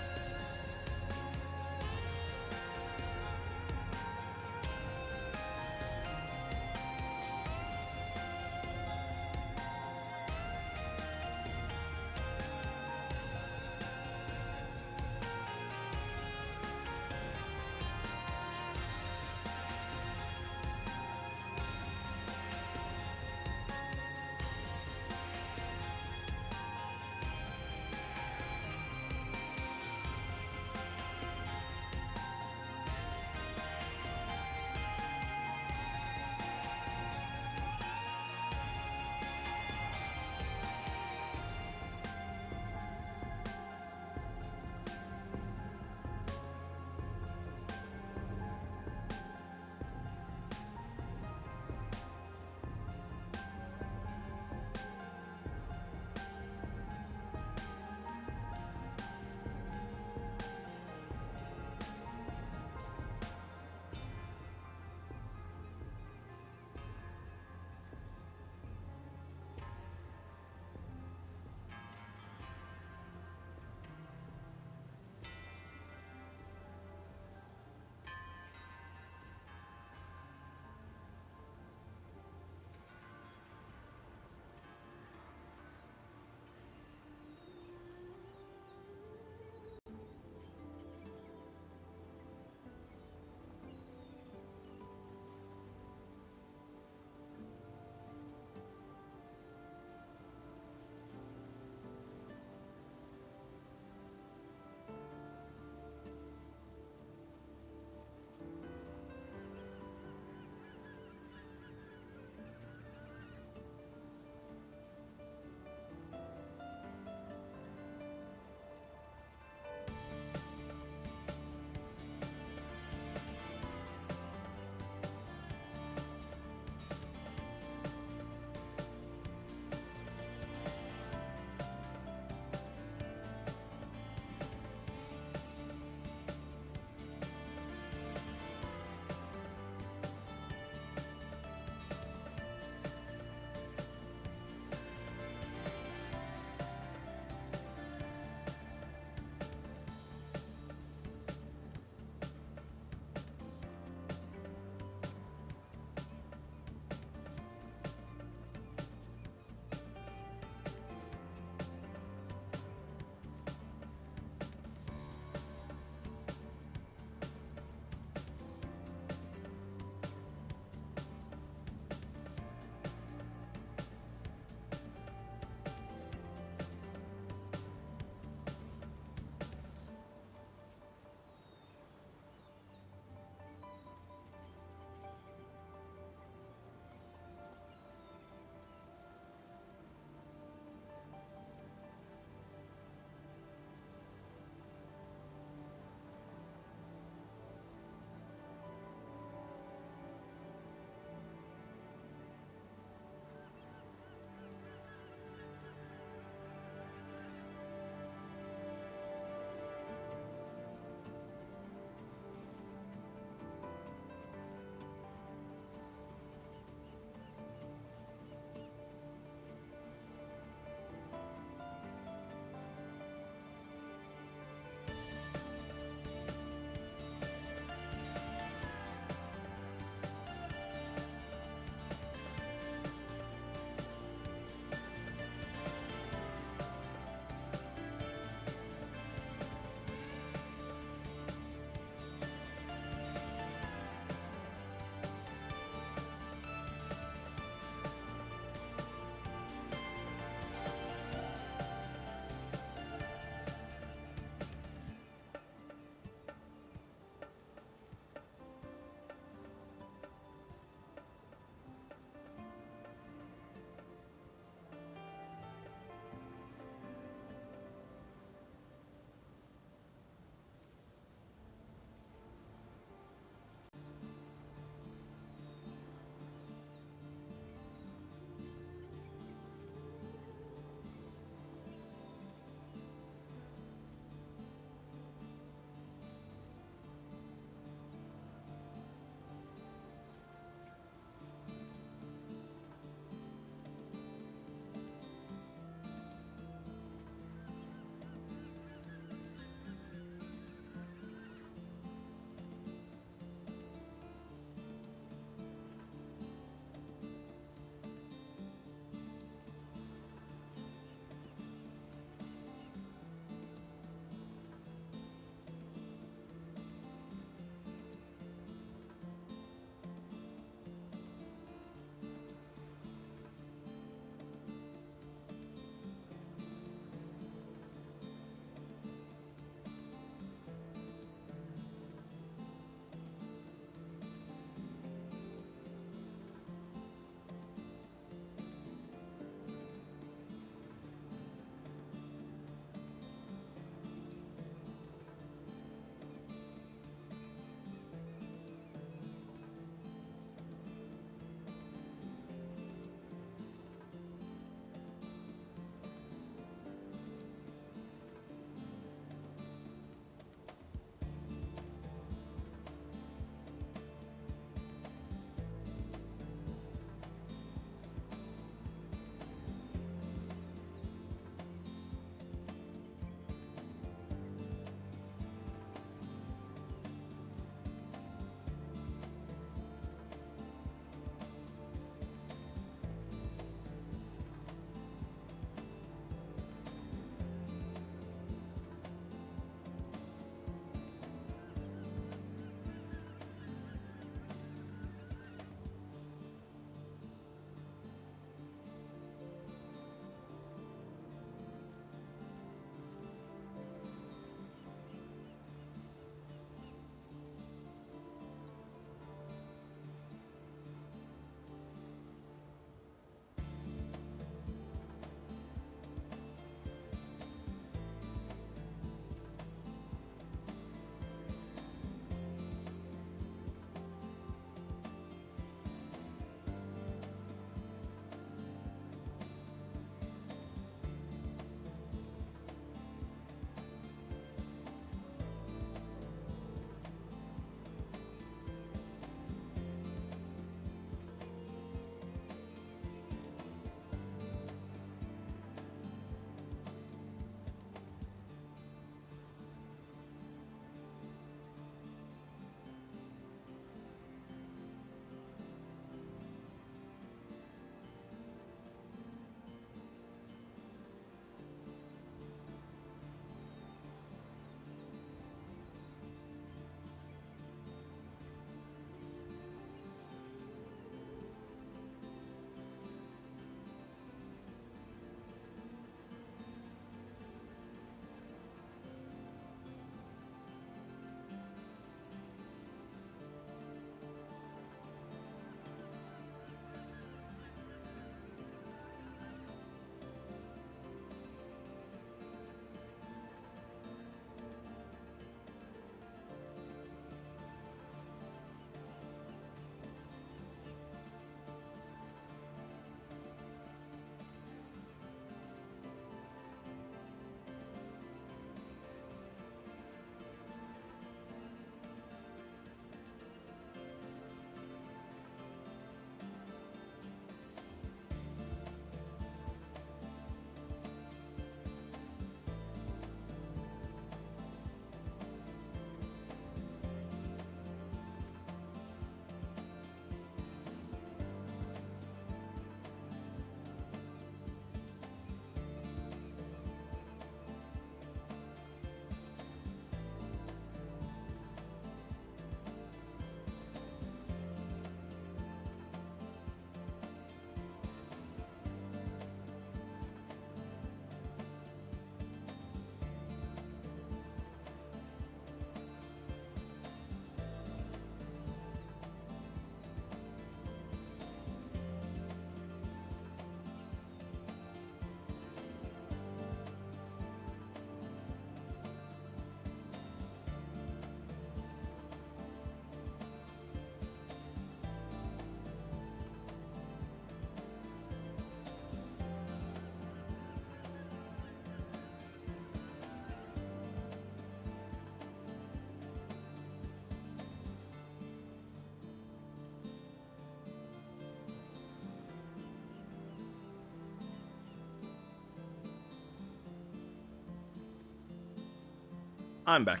I'm back.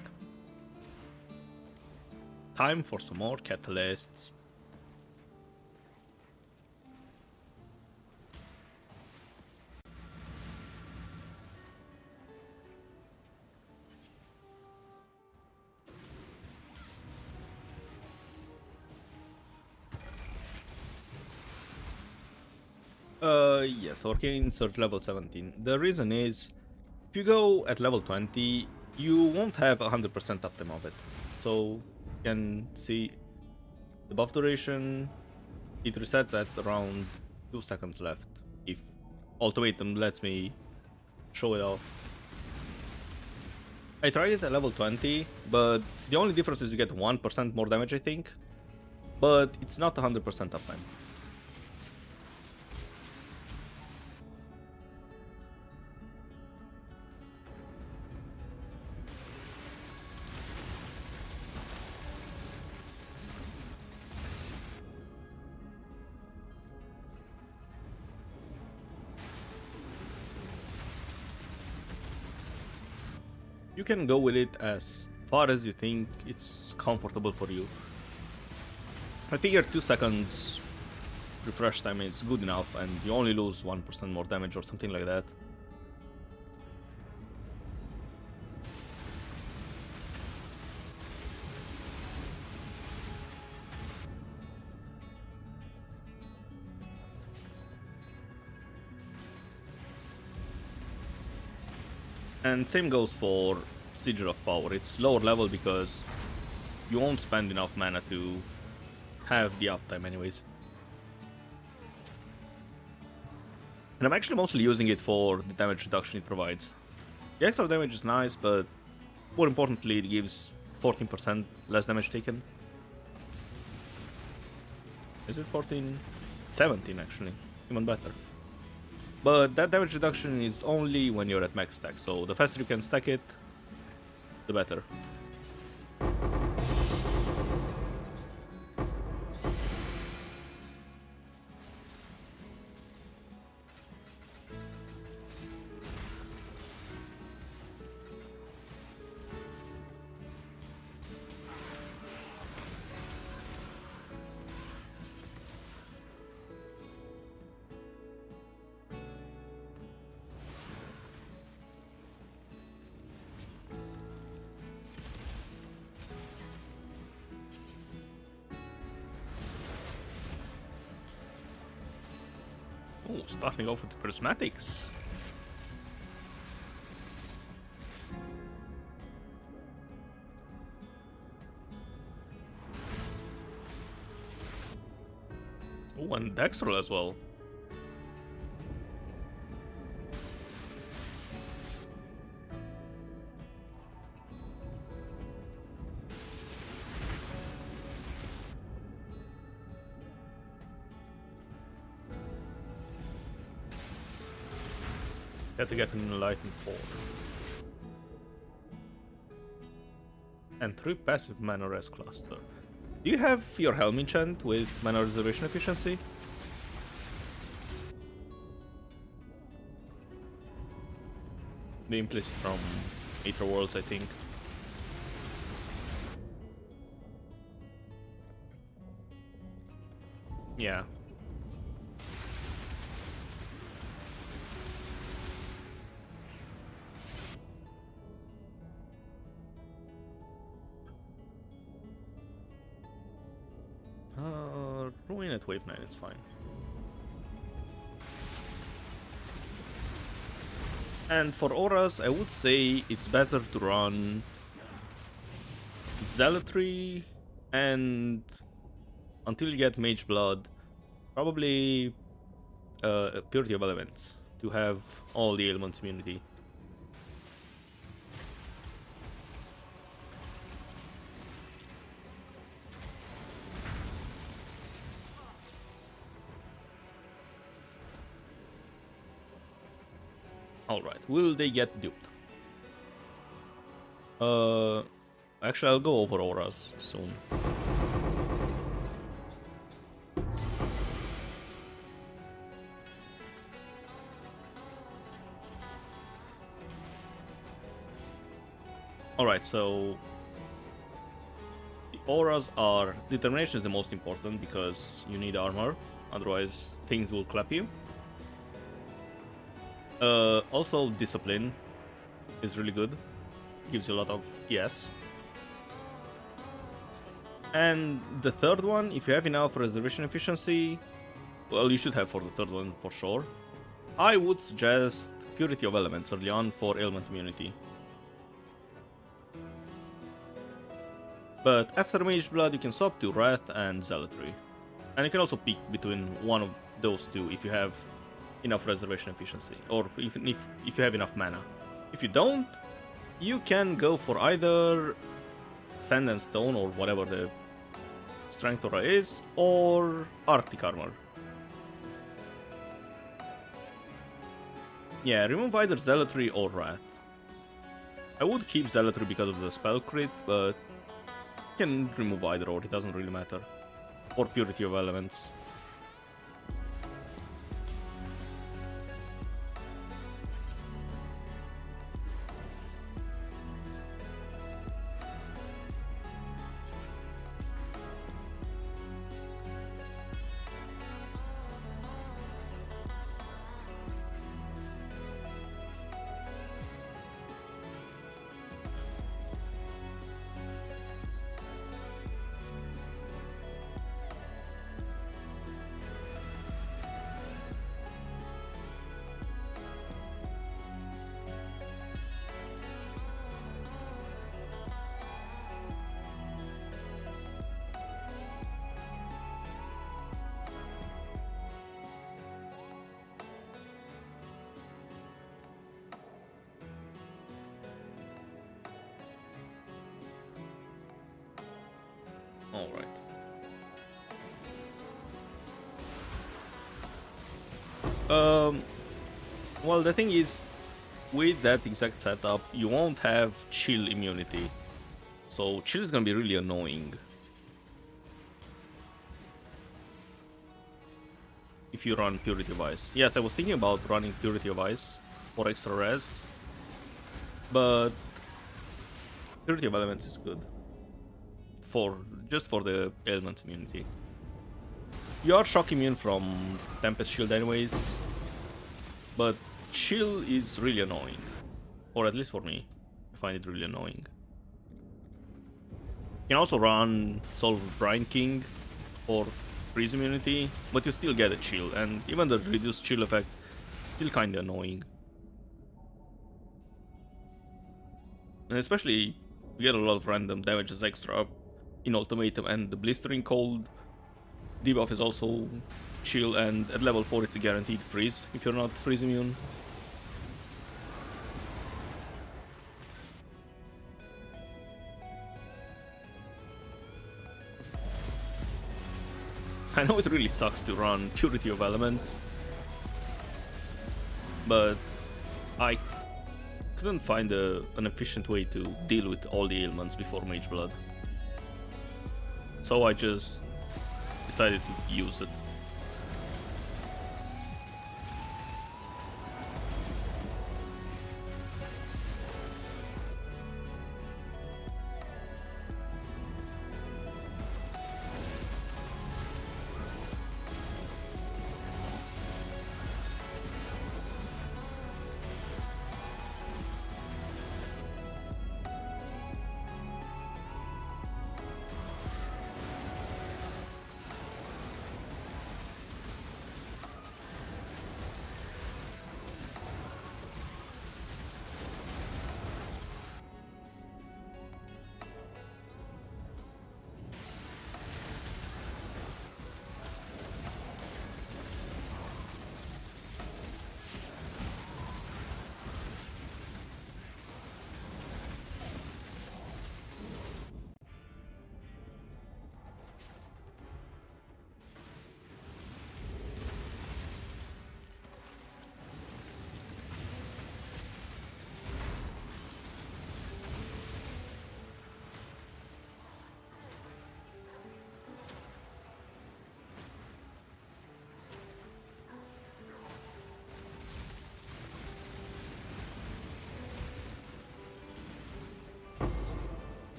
Time for some more catalysts. Yes, Arcane Surge level 17. The reason is, if you go at level 20, you won't have 100% uptime of it. So, you can see the buff duration, it resets at around 2 seconds left, if Ultimatum lets me show it off. I tried it at level 20, but the only difference is you get 1% more damage, I think, but it's not 100% uptime. You can go with it as far as you think it's comfortable for you. I figure 2 seconds refresh time is good enough and you only lose 1% more damage or something like that. And same goes for Sigil of Power. It's lower level because you won't spend enough mana to have the uptime anyways. And I'm actually mostly using it for the damage reduction it provides. The extra damage is nice, but more importantly it gives 14% less damage taken. Is it 14? 17 actually, even better. But that damage reduction is only when you're at max stack, so the faster you can stack it, the better. Oh, starting off with the prismatics. Oh, and Dexterol as well. Had to get an Enlightened 4. And 3 passive mana res cluster. Do you have your Helm enchant with mana reservation efficiency? The implicit from Aether Worlds, I think. Yeah. Ruin at wave 9, it's fine. And for auras, I would say it's better to run Zealotry and until you get Mage Blood, probably Purity of Elements to have all the elements immunity. Alright, will they get duped? Actually, I'll go over auras soon. Alright, so the auras are... Determination is the most important because you need armor, otherwise things will clap you. Also, discipline is really good, gives you a lot of ES. And the third one, if you have enough reservation efficiency, well, you should have for the third one for sure. I would suggest Purity of Elements early on for ailment immunity. But after Mage Blood, you can swap to Wrath and Zealotry. And you can also pick between one of those two if you have enough reservation efficiency, or if you have enough mana. If you don't, you can go for either Sand and Stone or whatever the Strength Aura is, or Arctic Armor. Yeah, remove either Zealotry or Wrath. I would keep Zealotry because of the spell crit, but you can remove either or, it doesn't really matter. Or Purity of Elements. Alright. Well, the thing is, with that exact setup, you won't have chill immunity. So chill is gonna be really annoying if you run Purity of Ice. Yes, I was thinking about running Purity of Ice for extra res, but Purity of Elements is good. Just for the ailment immunity. You are shock immune from Tempest Shield anyways, but chill is really annoying. Or at least for me, I find it really annoying. You can also run Soul of Brine King for freeze immunity, but you still get a chill, and even the reduced chill effect still kinda annoying. And especially, you get a lot of random damages extra in Ultimatum, and the Blistering Cold debuff is also chill, and at level 4 it's a guaranteed freeze if you're not freeze immune. I know it really sucks to run Purity of Elements, but I couldn't find an efficient way to deal with all the ailments before Mage Blood. So I just decided to use it.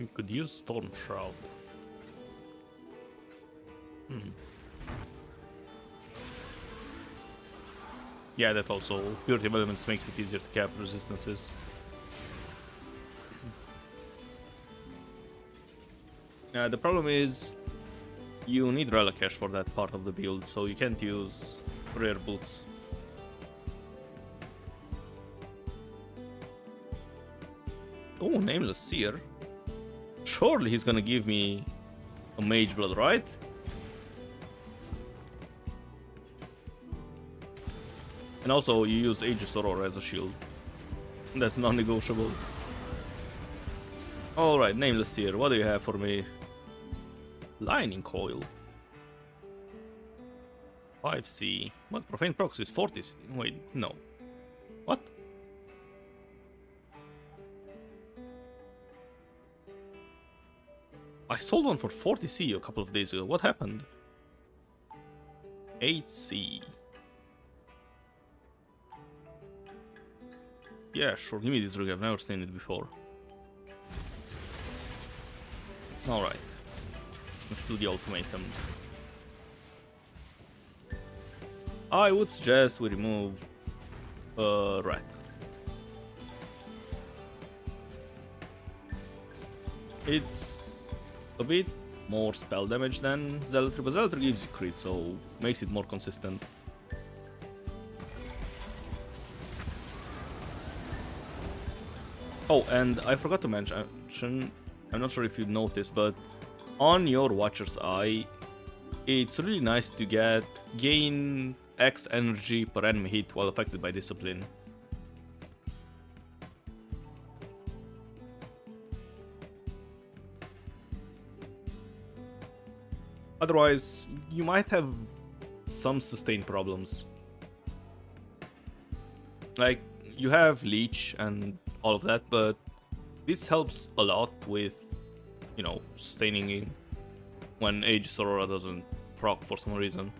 You could use Storm Shroud. Yeah, that also, Iterative Elements makes it easier to cap resistances. The problem is, you need Relic Cache for that part of the build, so you can't use Rare Boots. Oh, Nameless Seer. Surely he's gonna give me a Mage Blood, right? And also, you use Aegis Aurora as a shield. That's non-negotiable. Alright, Nameless Seer, what do you have for me? Lightning Coil. 5C. What? Profane Prox is 40C. Wait, no. What? I sold one for 40C a couple of days ago. What happened? 8C. Yeah, sure. Give me this rig. I've never seen it before. Alright. Let's do the ultimatum. I would suggest we remove Rat. It's a bit more spell damage than Zealotry, but Zealotry gives you crit, so makes it more consistent. Oh, and I forgot to mention, I'm not sure if you noticed, but on your Watcher's Eye, it's really nice to gain X energy per enemy hit while affected by Discipline. Otherwise, you might have some sustain problems. Like, you have Leech and all of that, but this helps a lot with, you know, sustaining when Aegis Aurora doesn't proc for some reason.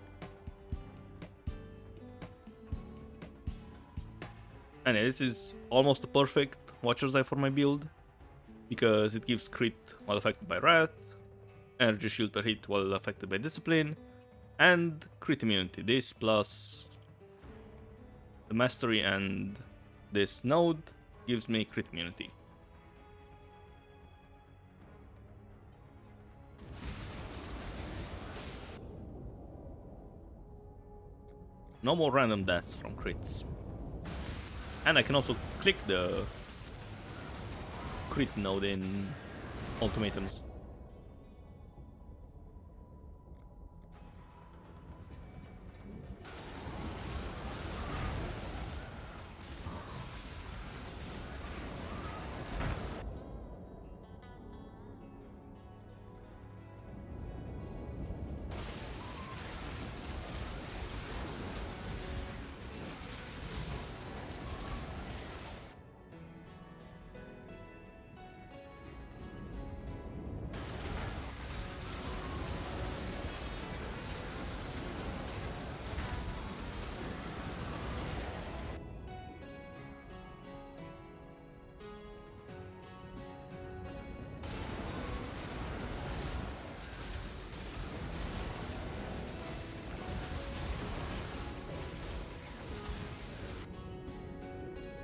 And this is almost a perfect Watcher's Eye for my build, because it gives crit while affected by Wrath, energy shield per hit while affected by Discipline, and crit immunity. This plus the Mastery and this node gives me crit immunity. No more random deaths from crits. And I can also click the crit node in Ultimatums.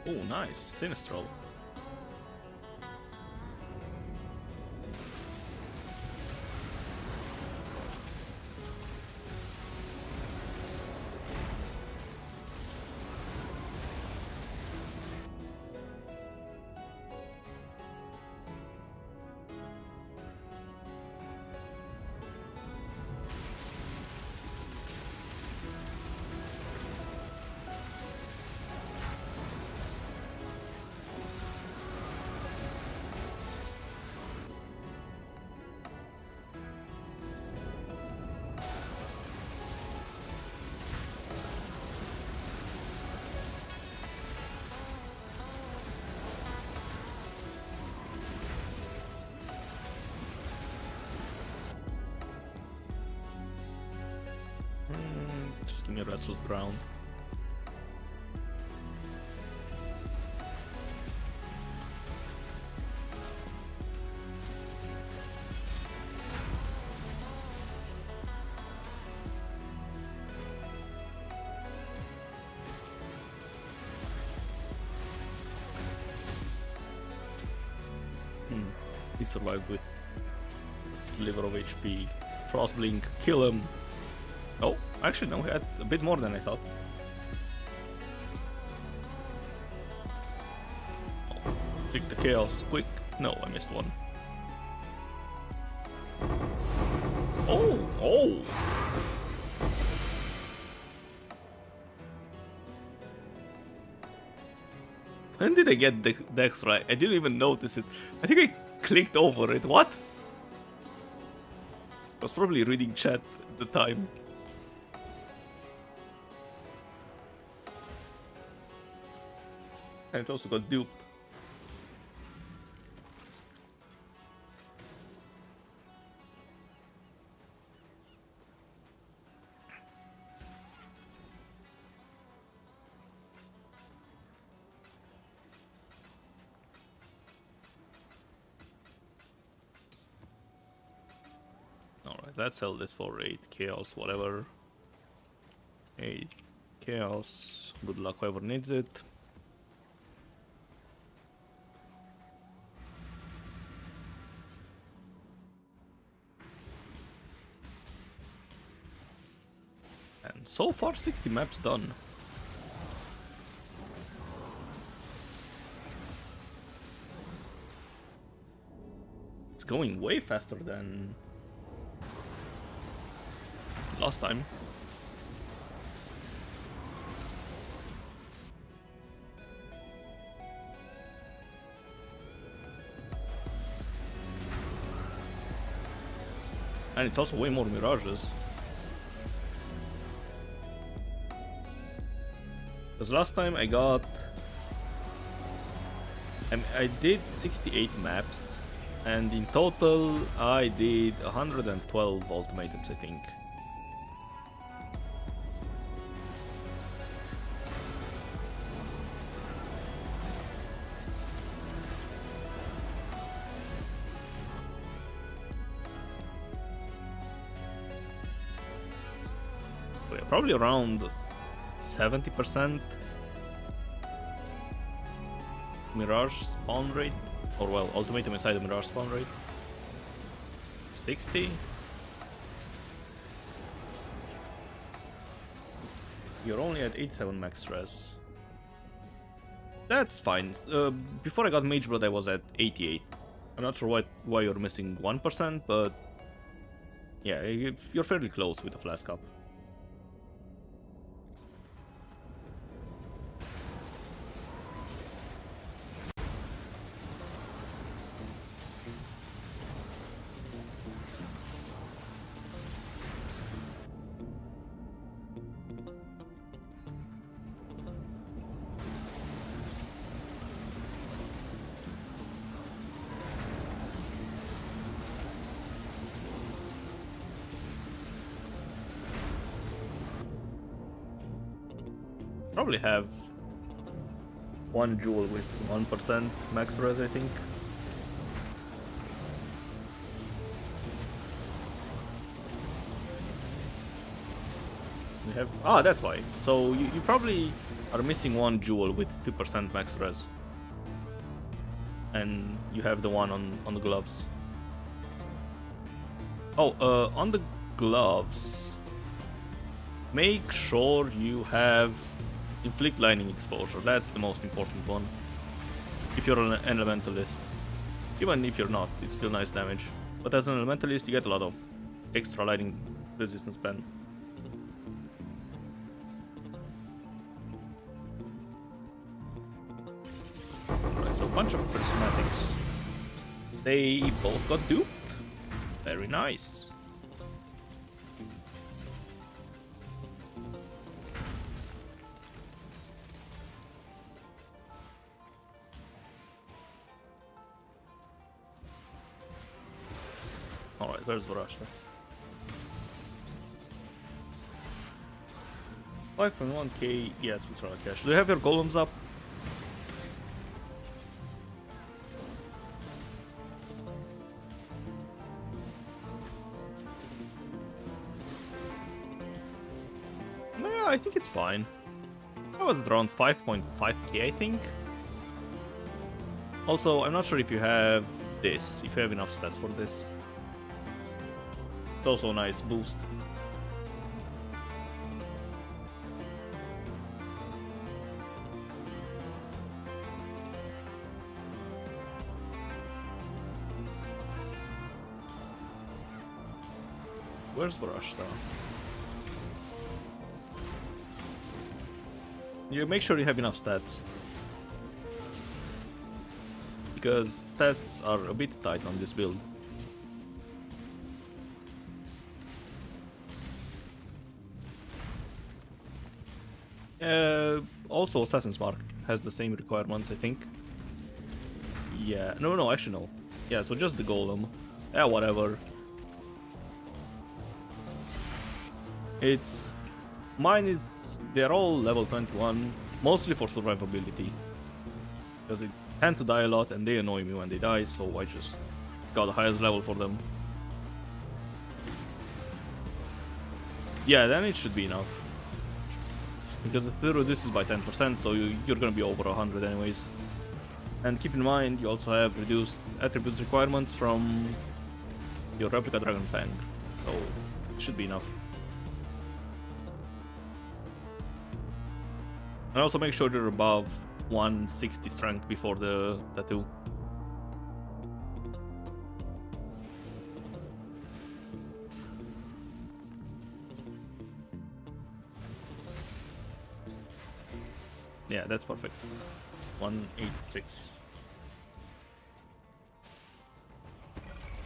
Oh, nice. Sinistral. Just give me a Restless Ground. He survived with a sliver of HP. Frost Blink, kill him. Oh, actually no, he had a bit more than I thought. Oh, click the chaos, quick. No, I missed one. Oh, oh! When did I get Dex right? I didn't even notice it. I think I clicked over it. What? I was probably reading chat at the time. And it also got duped. Alright, let's sell this for 8 chaos, whatever. 8 chaos. Good luck whoever needs it. And so far 60 maps done. It's going way faster than last time. And it's also way more mirages. Because last time I got... I did 68 maps, and in total I did 112 ultimatums, I think. So yeah, probably around 70% Mirage spawn rate, or well, Ultimatum inside the Mirage spawn rate. 60. You're only at 87 max stress. That's fine. Before I got Mage Blood I was at 88. I'm not sure why you're missing 1%, but yeah, you're fairly close with the Flask Up. Probably have one jewel with 1% max res, I think. We have... Ah, that's why. So you probably are missing one jewel with 2% max res. And you have the one on the gloves. Oh, on the gloves, make sure you have Inflict Lightning Exposure. That's the most important one. If you're an Elementalist. Even if you're not, it's still nice damage. But as an Elementalist, you get a lot of extra lightning resistance pen. Alright, so a bunch of prismatics. They both got duped. Very nice. Alright, where's the rush then? 5.1k, yes, with Royal Cash. Do you have your golems up? Yeah, I think it's fine. I was around 5.5k, I think. Also, I'm not sure if you have this, if you have enough stats for this. It's also a nice boost. Where's the rush star? You make sure you have enough stats. Because stats are a bit tight on this build. Also Assassin's Mark has the same requirements, I think. Yeah, no, actually no. Yeah, so just the golem. Yeah, whatever. It's... Mine is... They're all level 21, mostly for survivability. Because they tend to die a lot and they annoy me when they die, so I just got the highest level for them. Yeah, then it should be enough. Because it reduces by 10%, so you're gonna be over 100 anyways. And keep in mind, you also have reduced attributes requirements from your replica Dragon Fang, so it should be enough. And also make sure you're above 160 strength before the tattoo. Yeah, that's perfect. 186.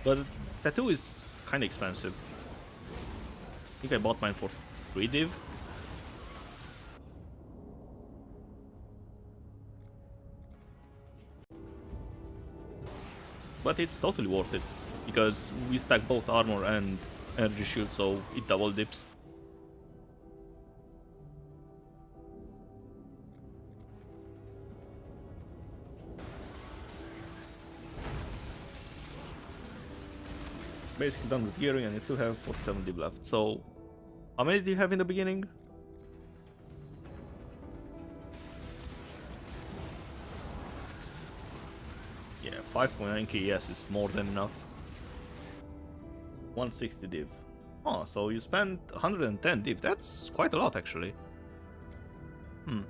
But tattoo is kind of expensive. I think I bought mine for 3 div. But it's totally worth it, because we stack both armor and energy shield, so it double dips. Basically done with gearing, and you still have 47 div left. So, how many do you have in the beginning? Yeah, 5.9k, yes, is more than enough. 160 div. Oh, so you spent 110 div. That's quite a lot, actually. Hmm.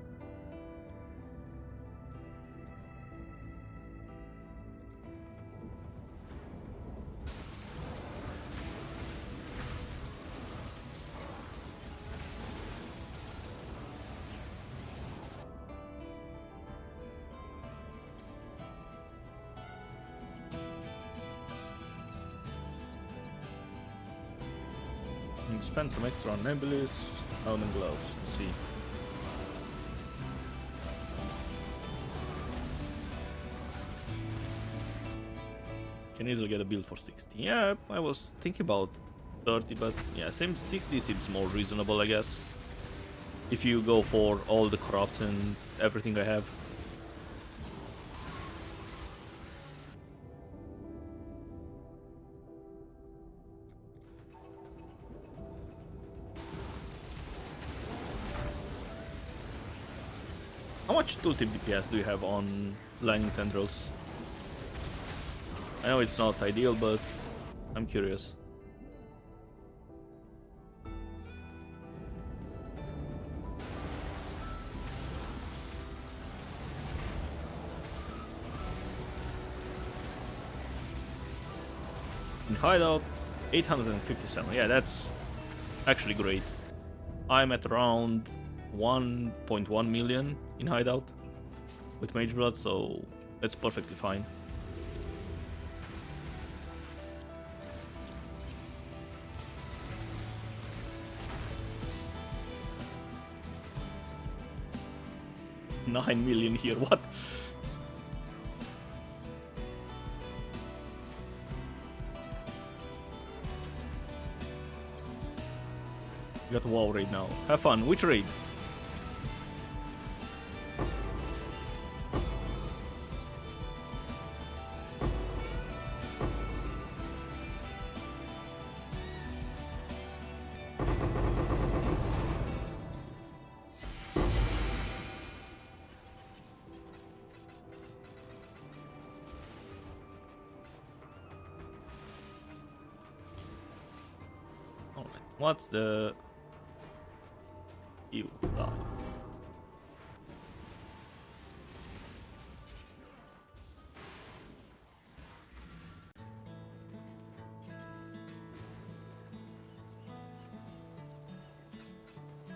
Spend some extra on Nebulous, out and gloves, let's see. Can easily get a build for 60. Yeah, I was thinking about 30, but yeah, same 60 seems more reasonable, I guess. If you go for all the crops and everything I have. How much tooltip DPS do you have on Lightning Tendrils? I know it's not ideal, but I'm curious. In Hideout, 857. Yeah, that's actually great. I'm at around 1.1 million in Hideout with Mage Blood, so that's perfectly fine. $9 million here, what? You got a WoW raid now. Have fun. Which raid? What's the... Ew, dive.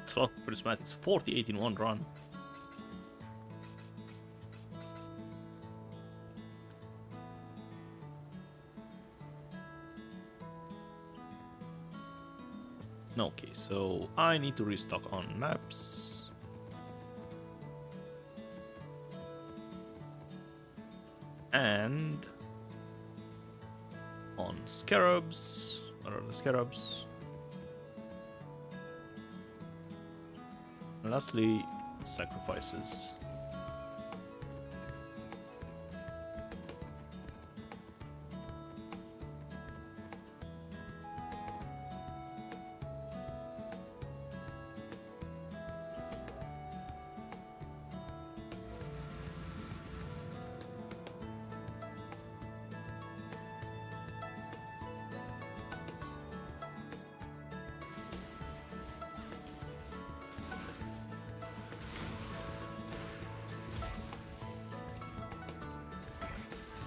It's a lot of prismatics. 48 in one run. Okay, so I need to restock on maps. And on scarabs. What are the scarabs? And lastly, sacrifices.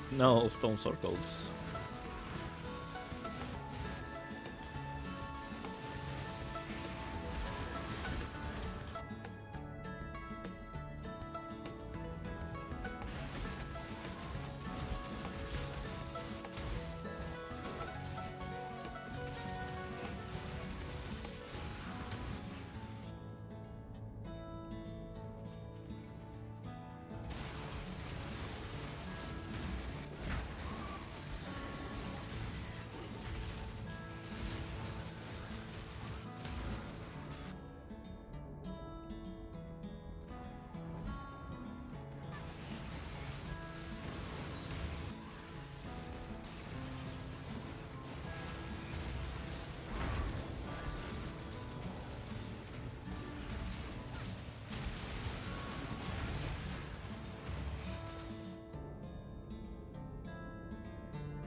No stone circles.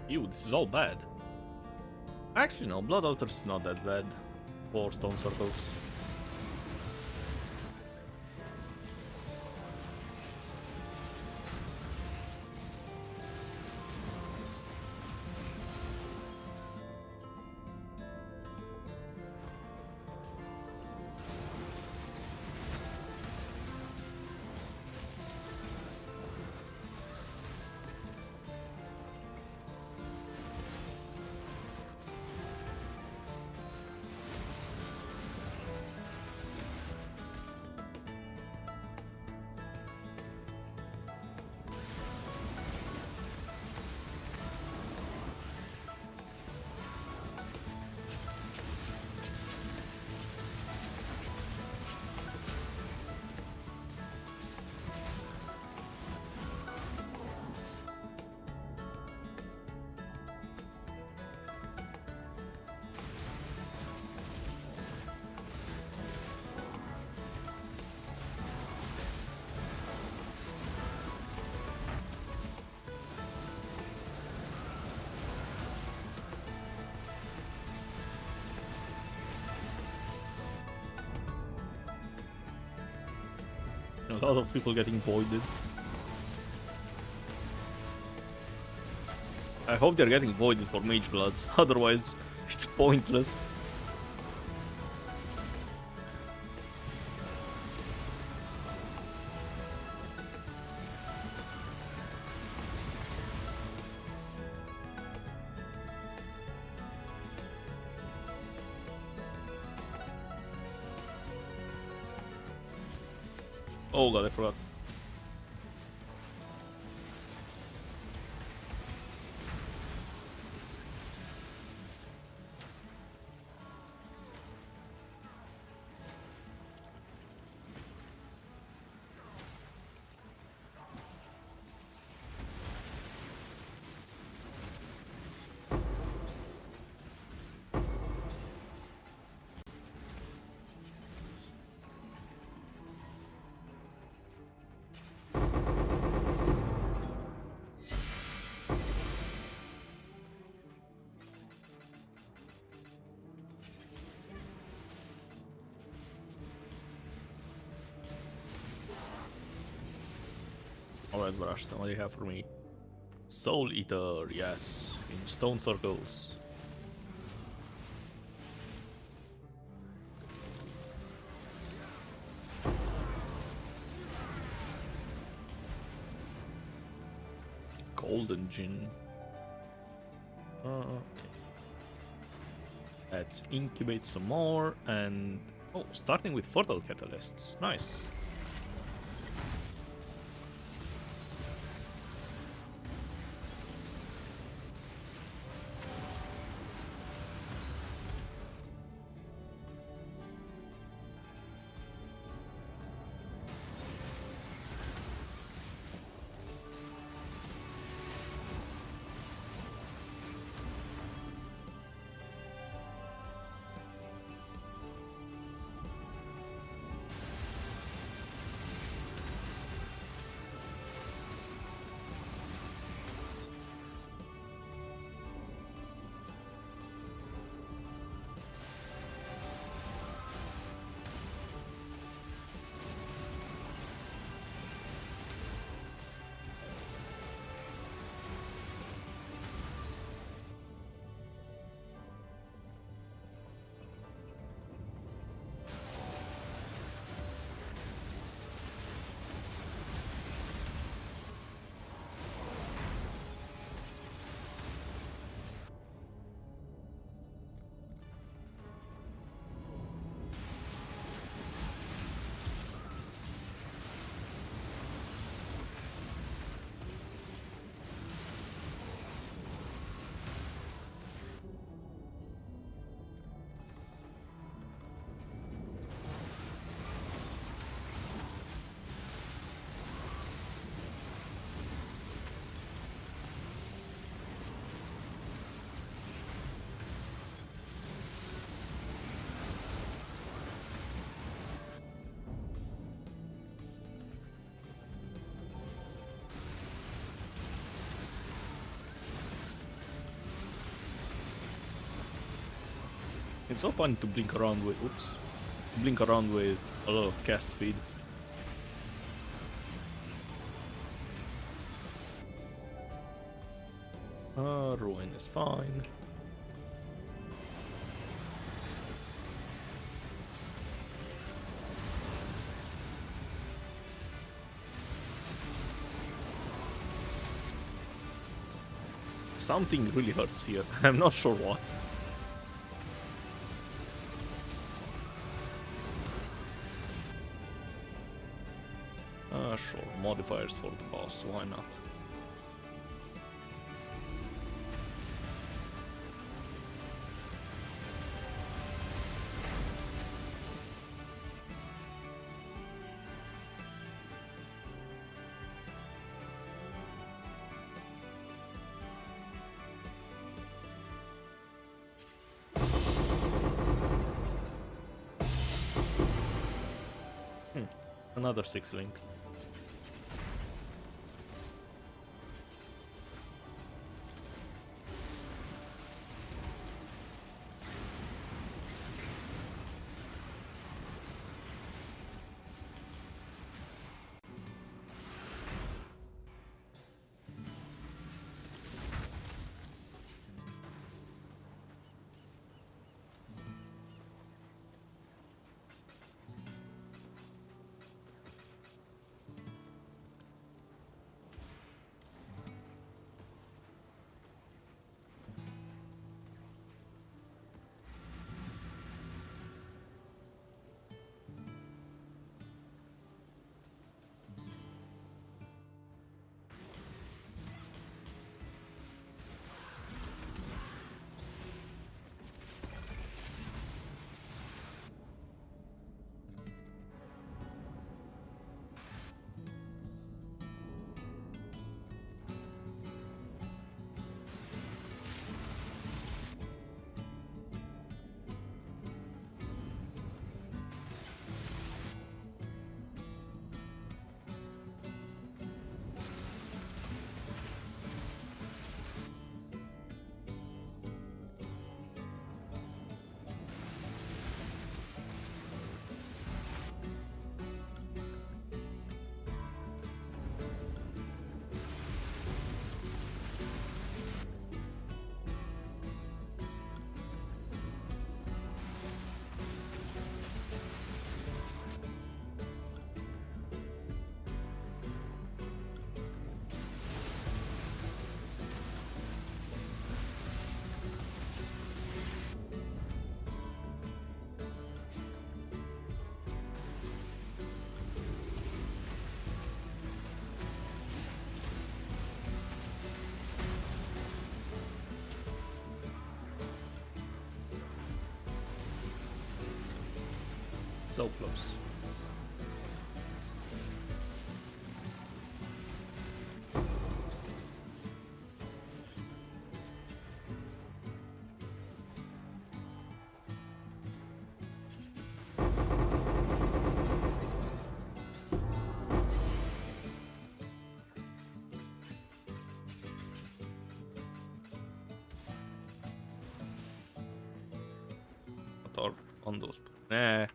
Ew, this is all bad. Actually, no, Blood Altars is not that bad for stone circles. A lot of people getting voided. I hope they're getting voided for Mage Bloods, otherwise it's pointless. Oh god, I forgot. Alright, Barashtan, what do you have for me? Soul Eater, yes, in stone circles. Golden Gin. Okay. Let's incubate some more and... Oh, starting with fertile catalysts. Nice. It's so fun to blink around with, blink around with a lot of cast speed. Ruin is fine. Something really hurts here. I'm not sure what. Sure, modifiers for the boss, why not? Another 6-link. So close. Or on those.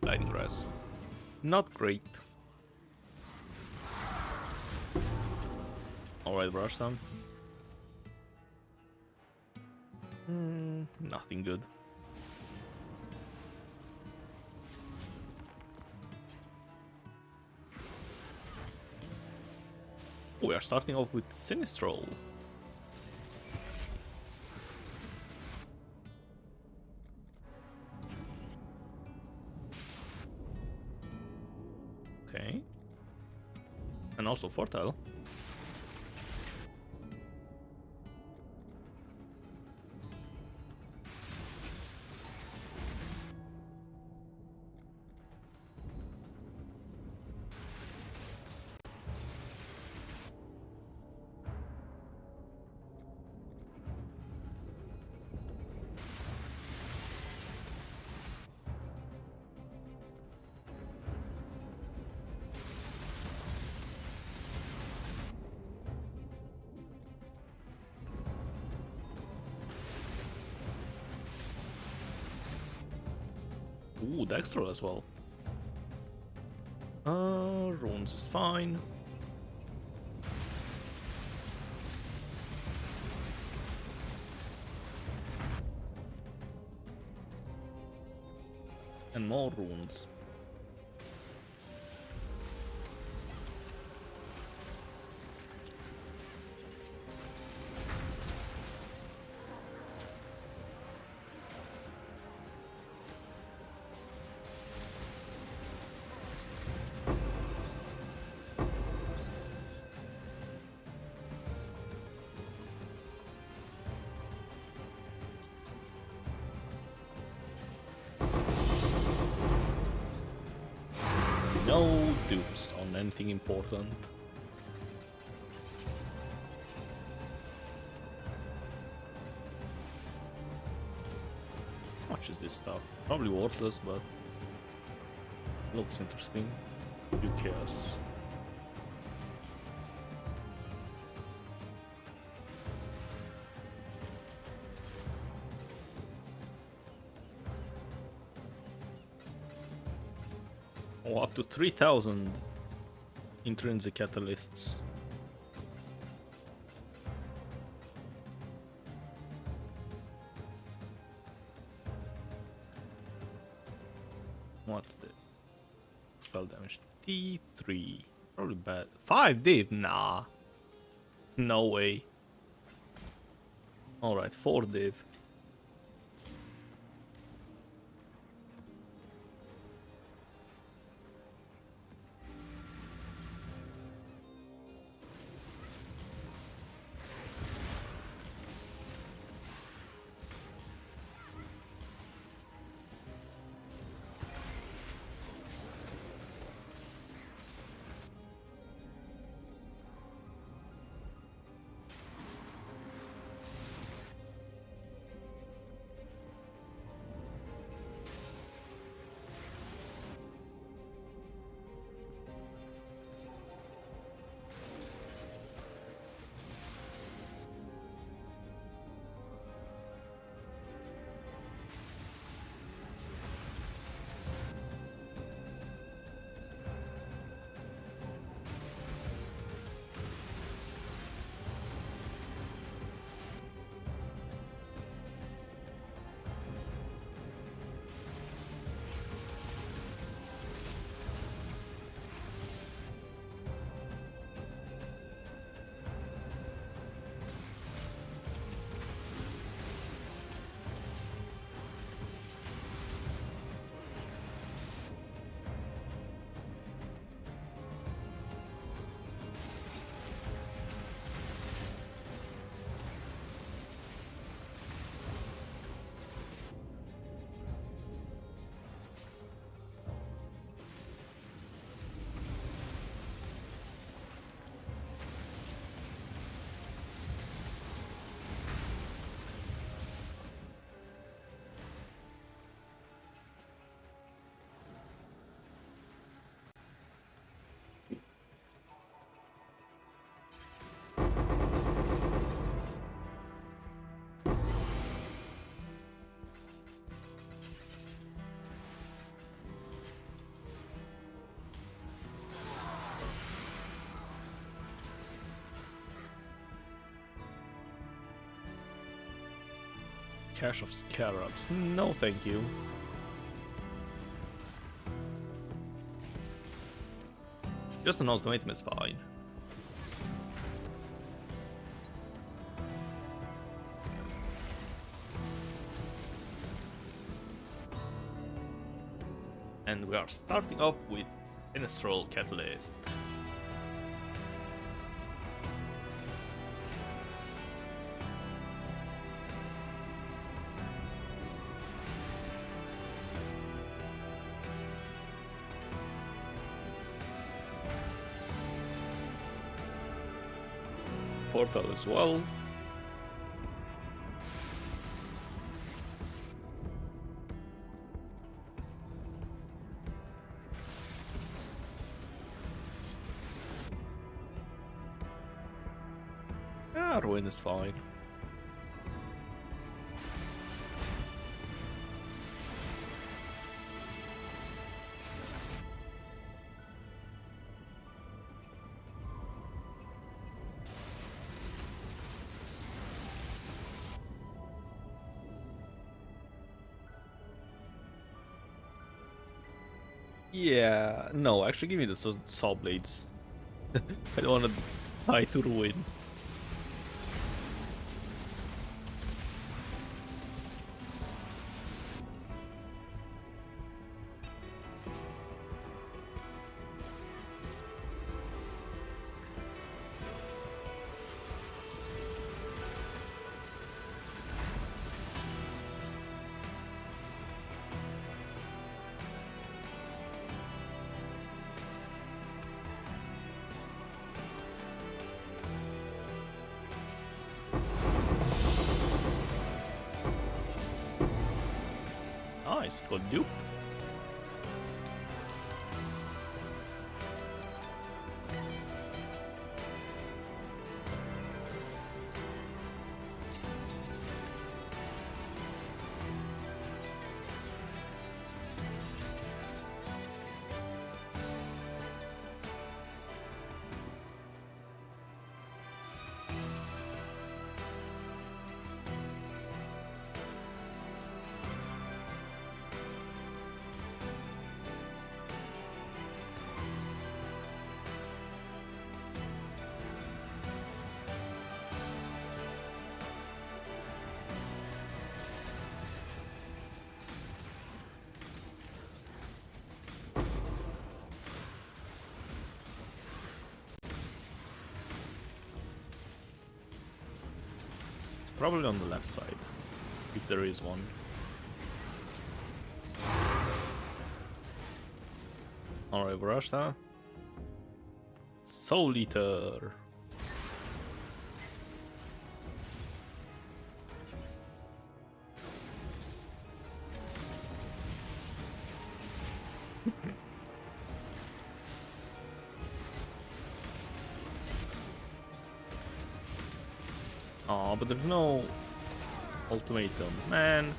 Lightning grass. Not great. Alright, brush them. Nothing good. We are starting off with Sinistral. Okay. And also Fortile. Ooh, Dextral as well. Runes is fine. And more runes. No dupes on anything important. How much is this stuff? Probably worthless, but looks interesting. Who cares? Oh, up to 3,000 intrinsic catalysts. What's the spell damage? T3. Probably bad. 5 div? Nah. No way. Alright, 4 div. Cache of Scarabs. No, thank you. Just an ultimatum is fine. And we are starting off with Tendrils Catalyst. Portal as well. Ah, Ruin is fine. Yeah, no, actually give me the saw blades. I don't want to die to Ruin. Nice, it got duped. Probably on the left side, if there is one. Alright, Vrashta. Soul Eater. Oh, but there's no ultimatum, man.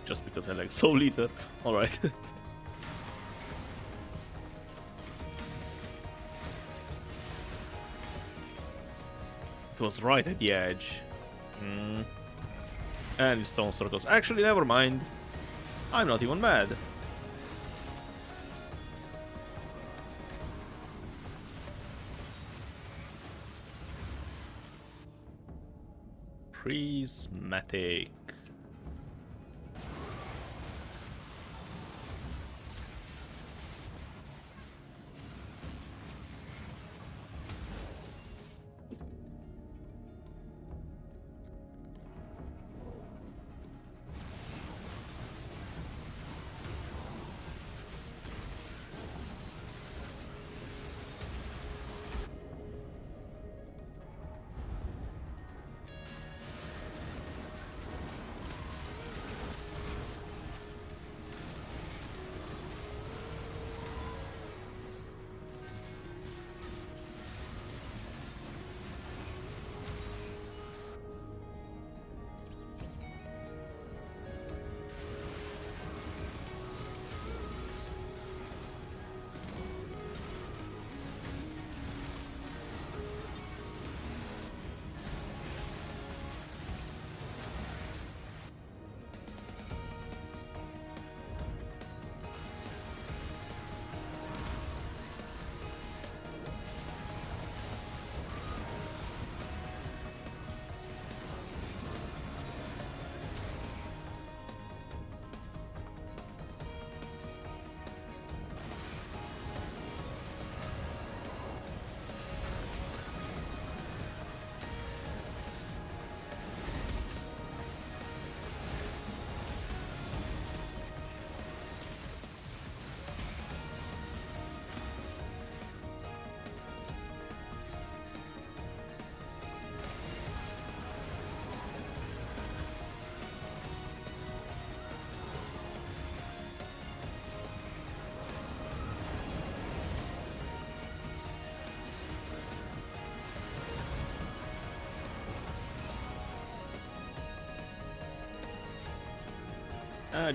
Just because I like Soul Eater. Alright. It was right at the edge. And Stone Circles. Actually, never mind. I'm not even mad. Prismatic.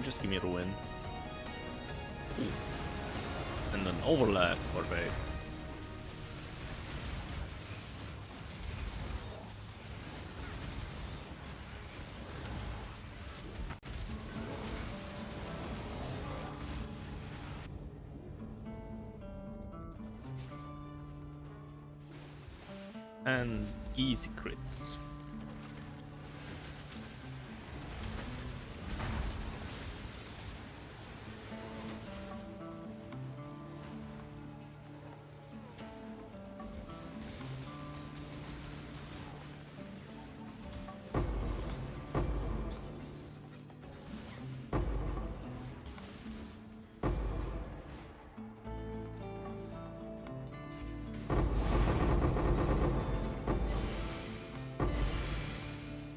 Just give me ruin. Ooh. And an overlap, perfect. And easy crits.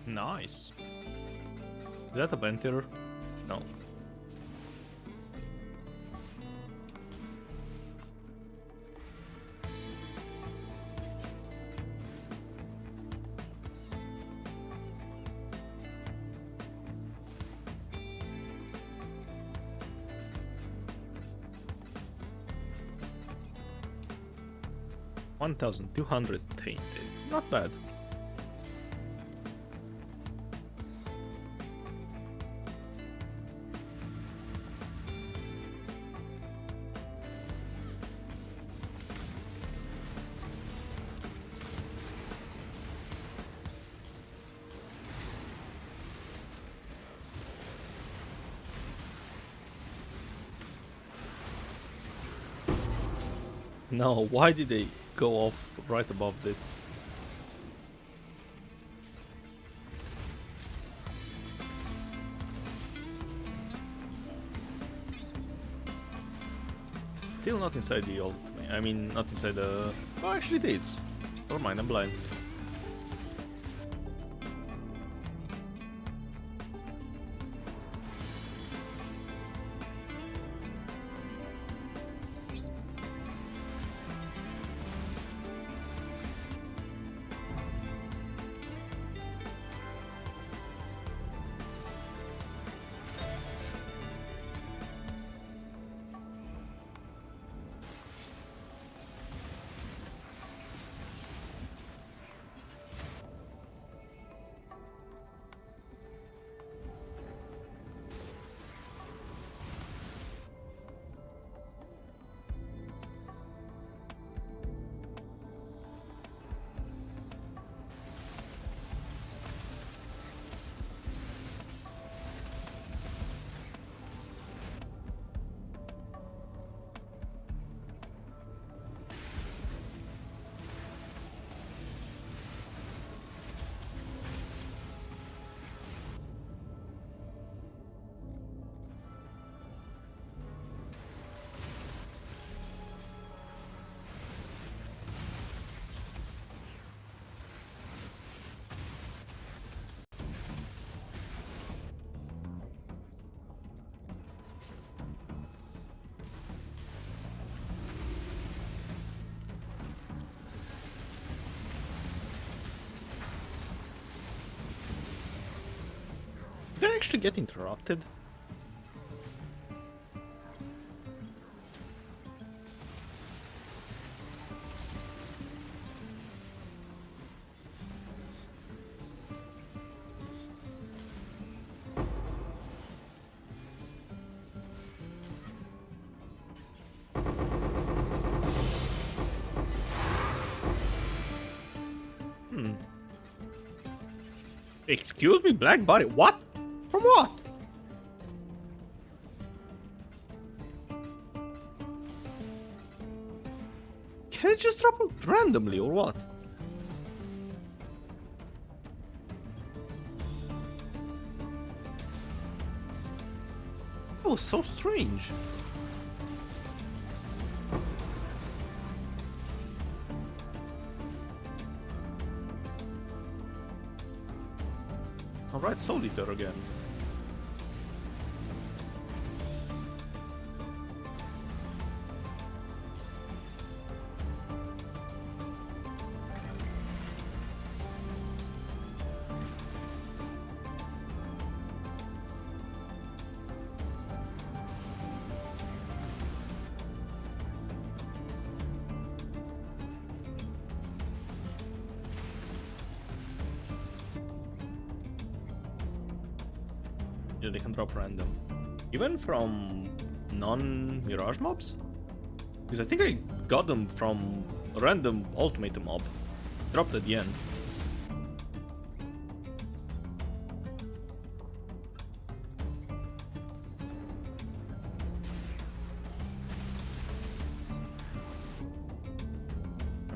Nice. Is that a Ventier? No. $1,200 tainted. Not bad. No, why did they go off right above this? Still not inside the ultimate. I mean, not inside the... Oh, actually it is. Never mind, I'm blind. Did I actually get interrupted? Excuse me, Black Body. What? From what? Can it just drop it randomly or what? That was so strange. Alright, Soul Eater again. Yeah, they can drop random. Even from non-Mirage mobs? Because I think I got them from a random Ultimatum mob. Dropped at the end.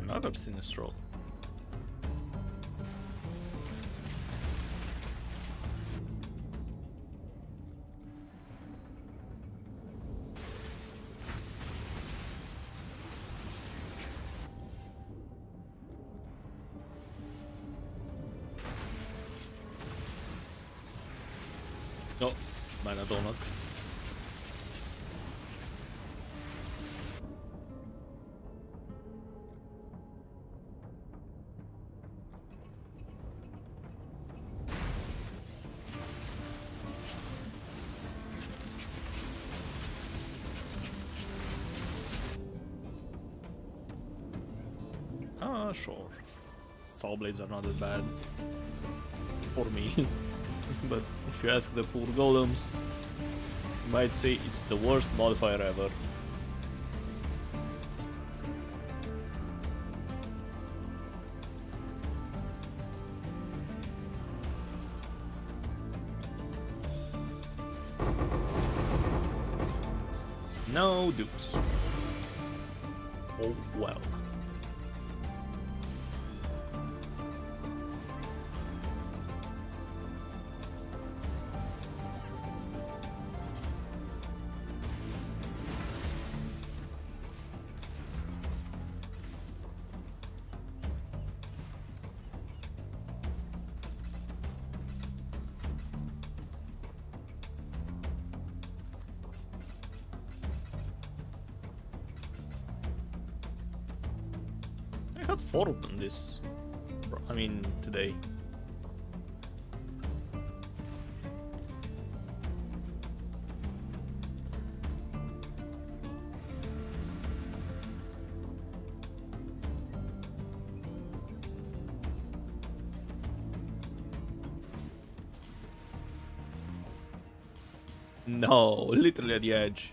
Another Sinistral. No, mana donut. Ah, sure. Soul Blades are not as bad. For me. But if you ask the poor golems, you might say it's the worst modifier ever. No dupes. Oh well. I got 4 of them today. No, literally at the edge.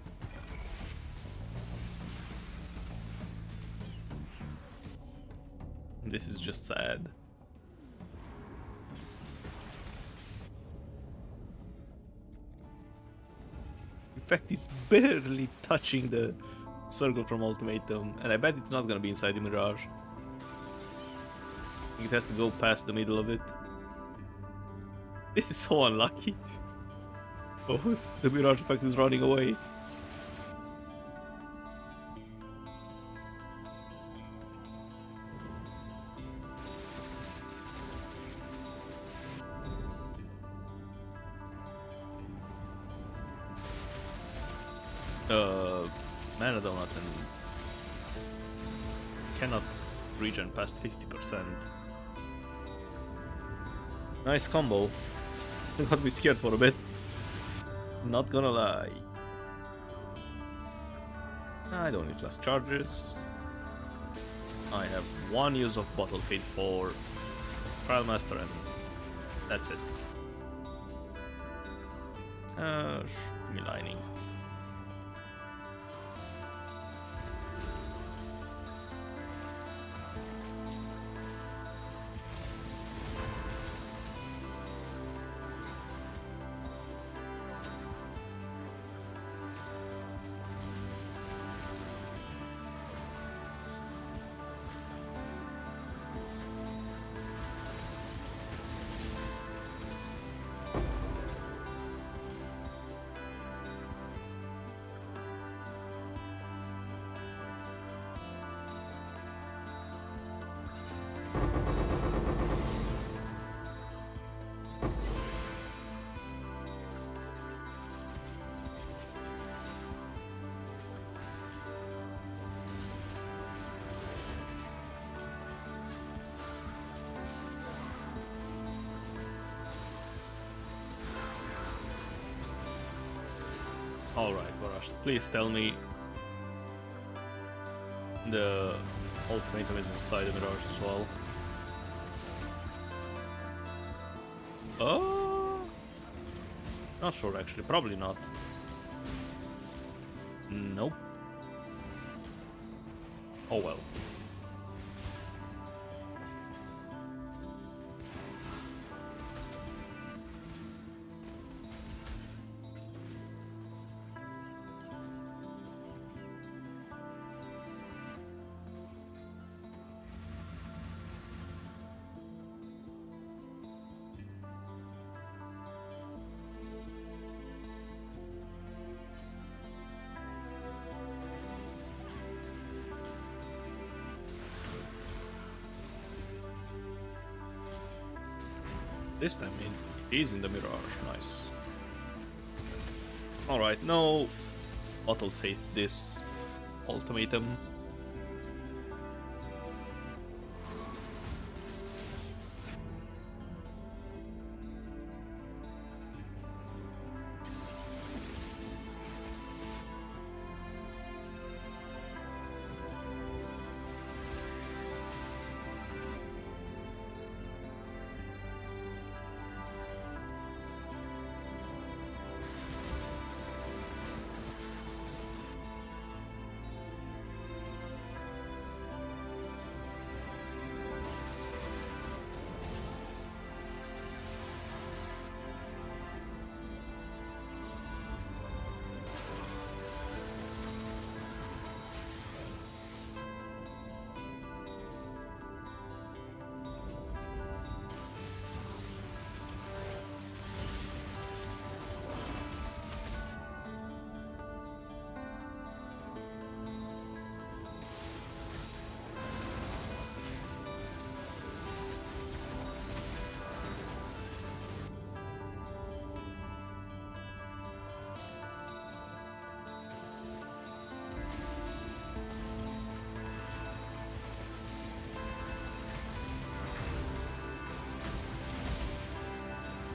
This is just sad. In fact, he's barely touching the circle from Ultimatum, and I bet it's not gonna be inside the Mirage. I think it has to go past the middle of it. This is so unlucky. Oh, the Mirage effect is running away. Mana donut and cannot regen past 50%. Nice combo. Got me scared for a bit. Not gonna lie. I don't need flash charges. I have 1 use of Bottle Feed for Trial Master and that's it. Me lining. Alright, Varash, please tell me the Ultimatum is inside the Mirage as well. Oh! Not sure actually, probably not. Nope. Oh well. This time it is in the mirage, nice. Alright, no Bottle Fate this ultimatum.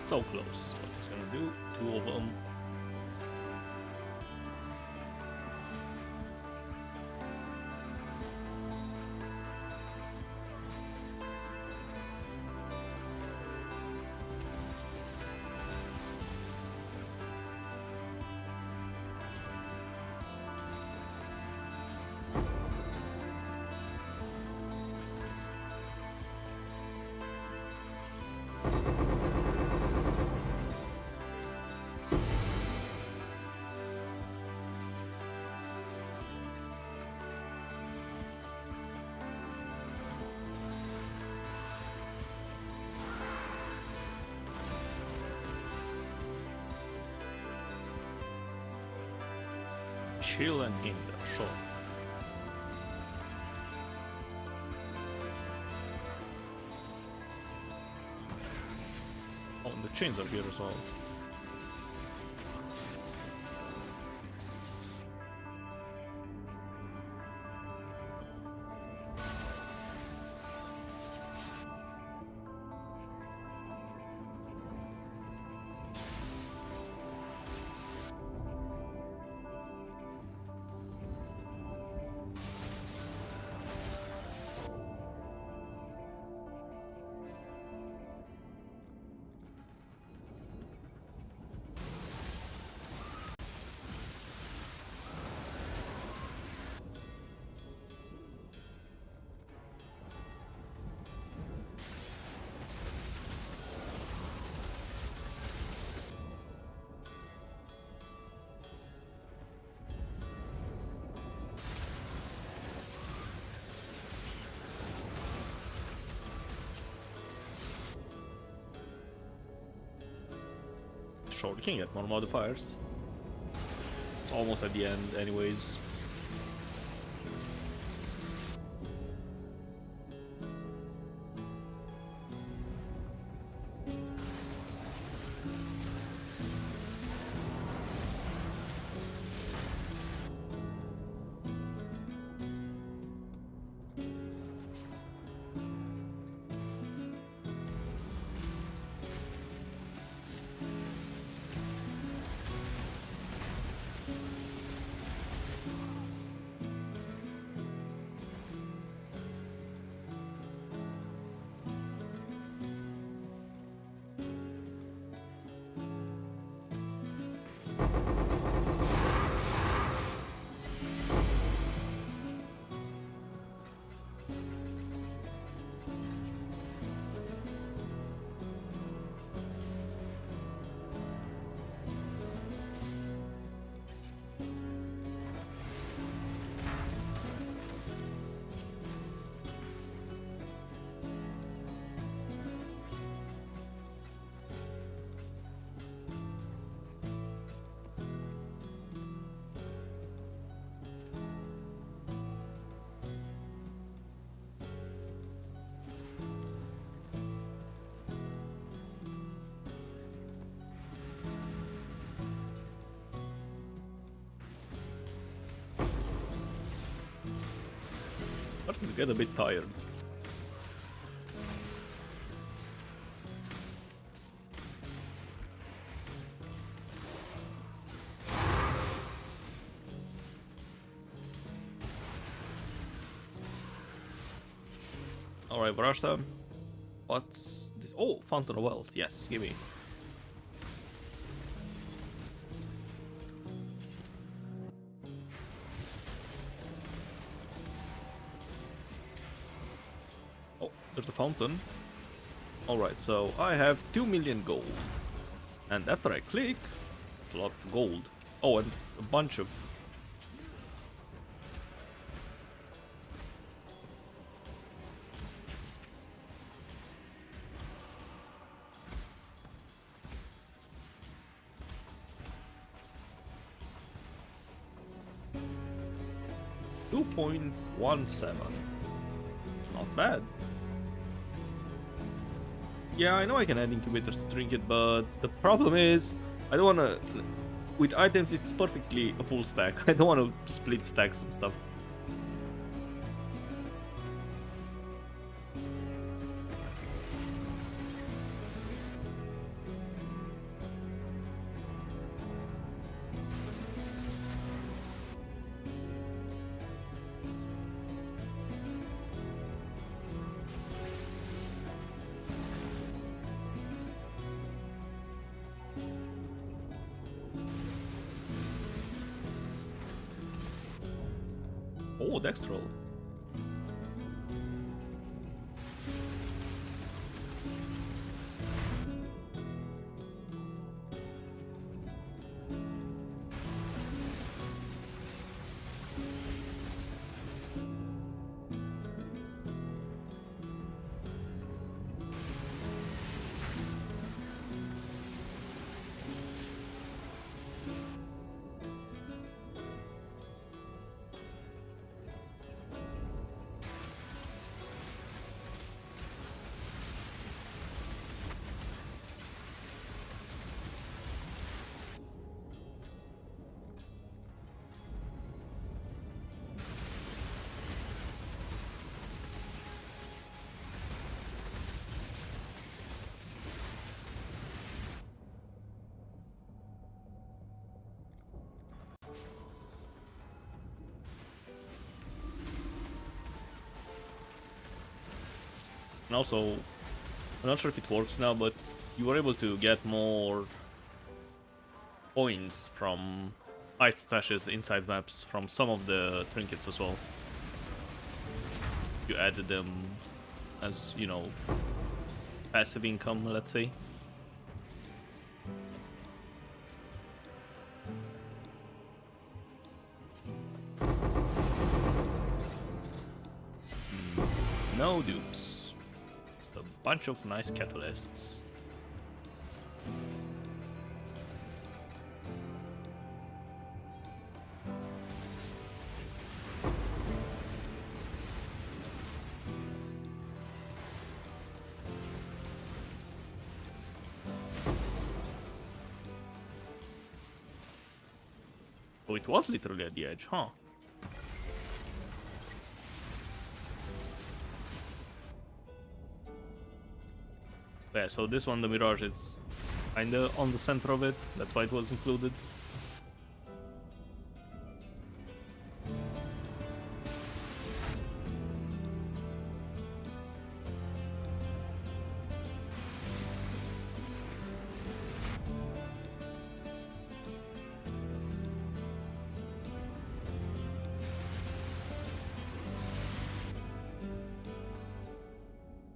So close. What it's gonna do? Two of them. Chill and hinder, sure. Oh, and the chains are here as well. Sure, we can get more modifiers. It's almost at the end anyways. Starting to get a bit tired. Alright, Varashta. What's this? Oh, Fountain of Wealth. Yes, give me. Oh, there's a fountain. Alright, so I have 2 million gold. And after I click, it's a lot of gold. Oh, and a bunch of... $2.17. Not bad. Yeah, I know I can add incubators to trinket, but the problem is I don't wanna... With items it's perfectly a full stack. I don't wanna split stacks and stuff. Oh, Dextral. And also, I'm not sure if it works now, but you were able to get more coins from ice stashes inside maps from some of the trinkets as well. You added them as, you know, passive income, let's say. No dupes. Just a bunch of nice catalysts. Oh, it was literally at the edge, huh? Yeah, so this one, the Mirage, it's kinda on the center of it. That's why it was included.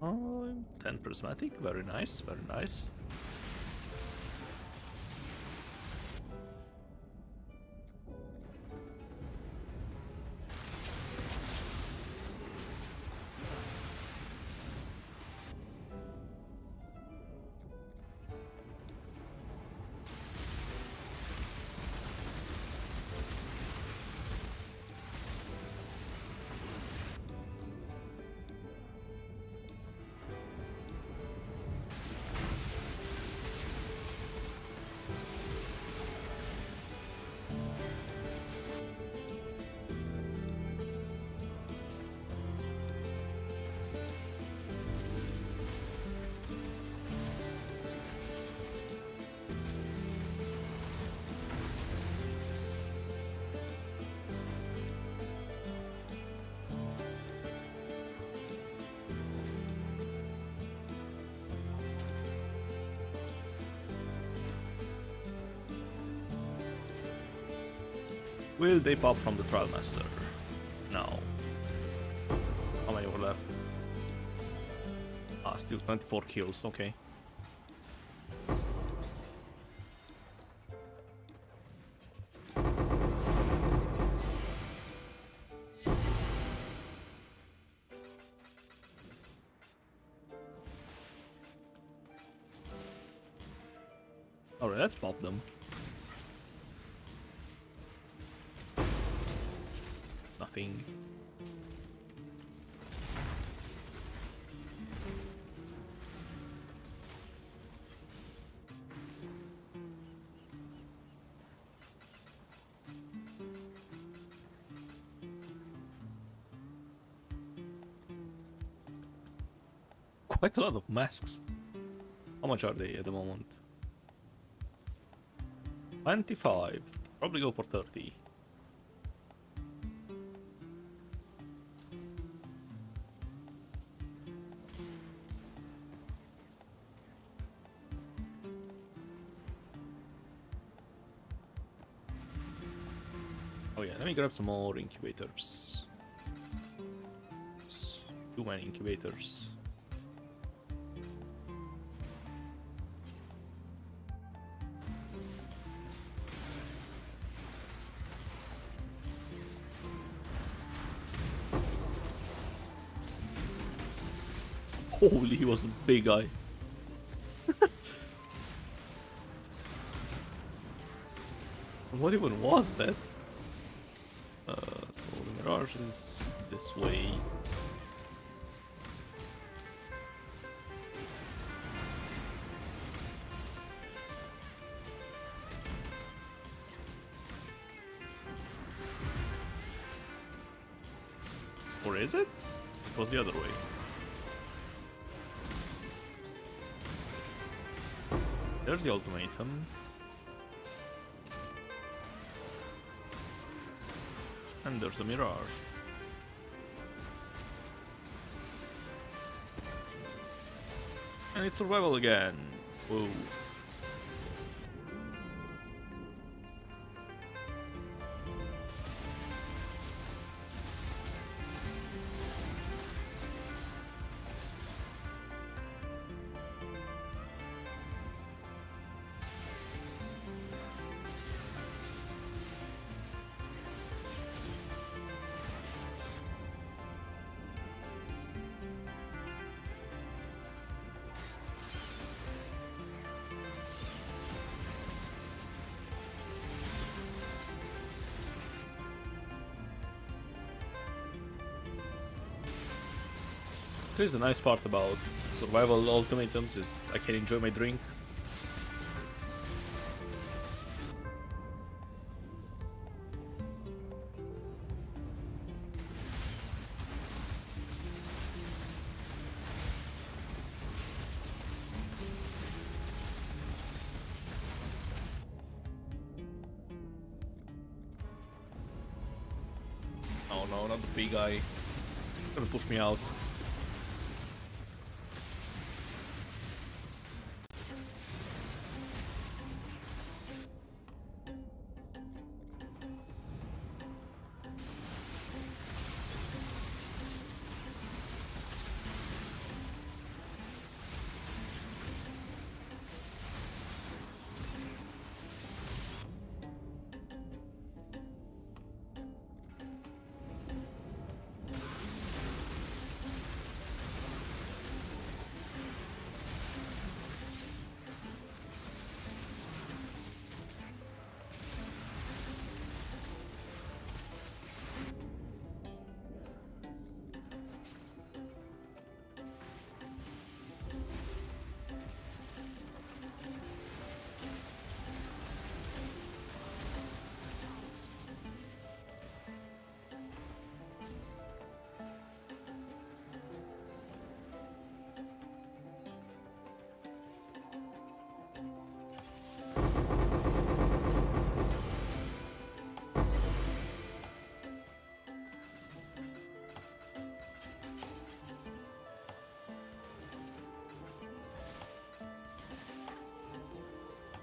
Oh, 10 prismatic, very nice, very nice. Will they pop from the Trial Master? No. How many were left? Ah, still 24 kills, okay. Alright, let's pop them. Nothing. Quite a lot of masks. How much are they at the moment? 25. Probably go for 30. Oh yeah, let me grab some more incubators. Too many incubators. Holy, he was a big guy. What even was that? So the Mirage is this way. Or is it? It was the other way. There's the ultimatum. And there's the Mirage. And it's survival again. Whoa. Here's the nice part about survival ultimatums is I can enjoy my drink. Oh no, not the big guy. He's gonna push me out.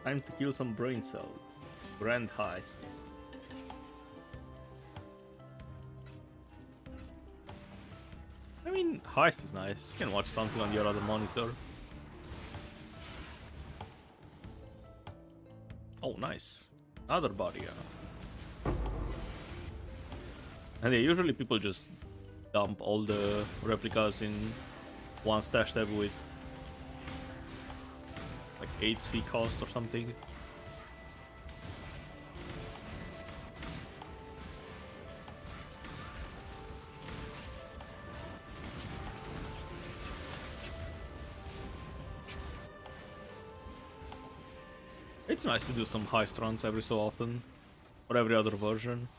Time to kill some brain cells. Grand heists. mean, Heist is nice. You can watch something on your other monitor. Oh, nice. Another body. And yeah, usually people just dump all the replicas in one stash tab with like 8C cost or something. It's nice to do some heist runs every so often, or every other version.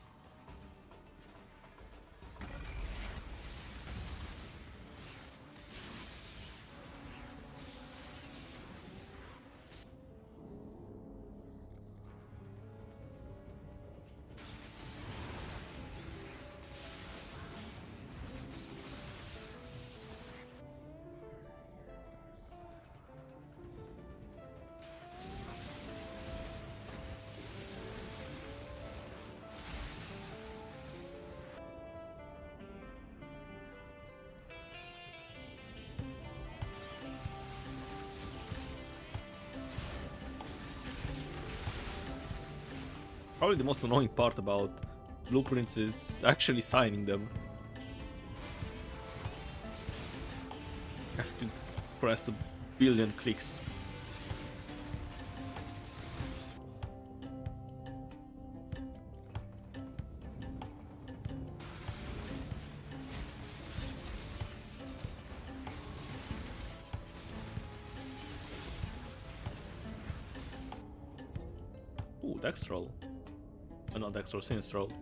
Probably the most annoying part about blueprints is actually signing them. I have to press a billion clicks. Ooh, Dextrol. Not Dextrol, Sinistral.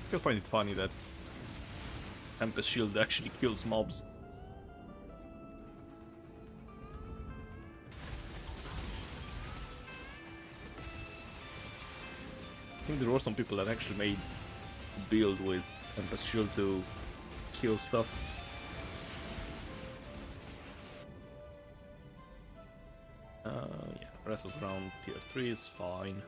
I still find it funny that Tempest Shield actually kills mobs. I think there were some people that actually made a build with Tempest Shield to kill stuff. Yeah, the rest was around tier 3, it's fine.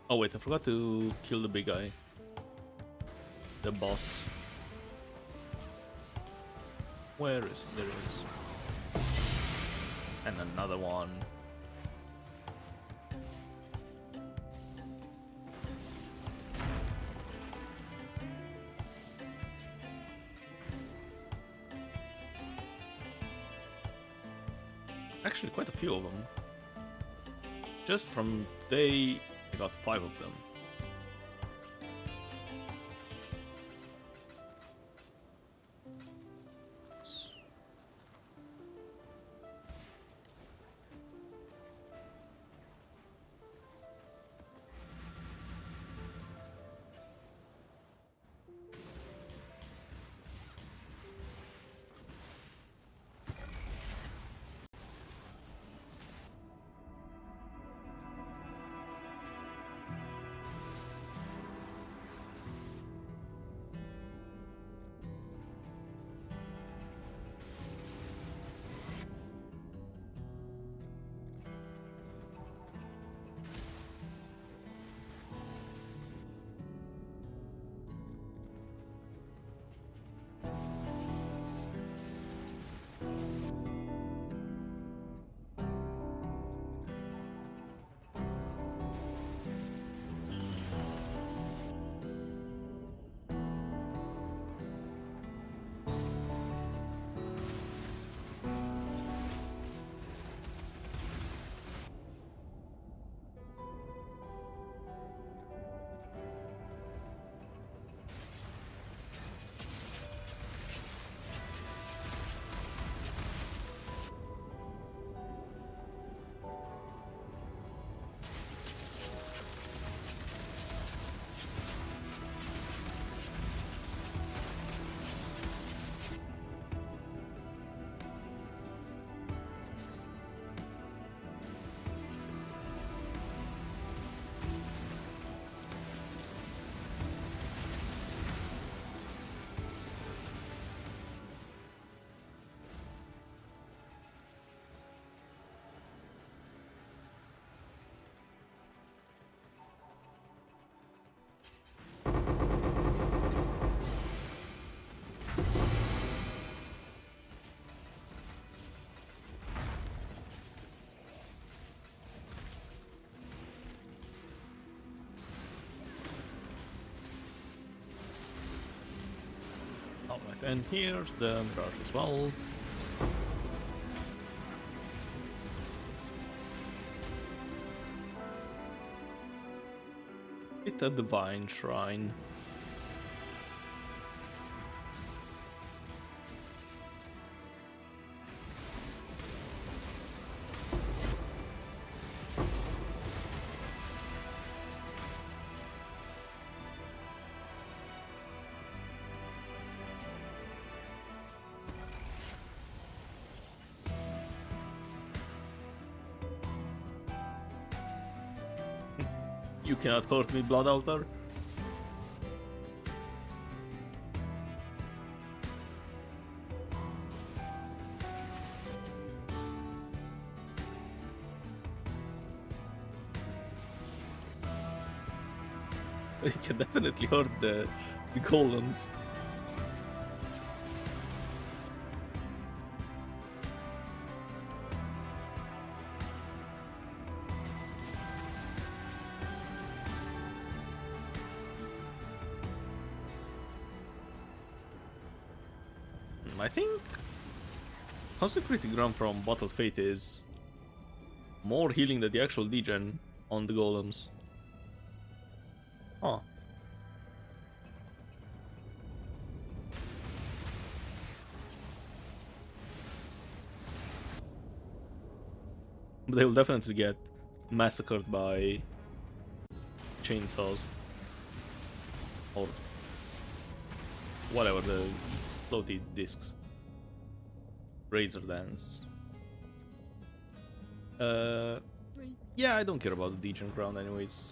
Oh wait, I forgot to kill the big guy. The boss. Where is he? There he is. And another one. Actually, quite a few of them. Just from today, I got 5 of them. Alright, and here's the mirage as well. It's a divine shrine. You cannot hurt me, Blood Altar. You can definitely hurt the golems. I think Consecrated Ground from Bottle Fate is more healing than the actual degen on the golems. Huh. But they will definitely get massacred by chainsaws. Or whatever the floaty discs. Razor Dance. Yeah, I don't care about the Degen Crown anyways.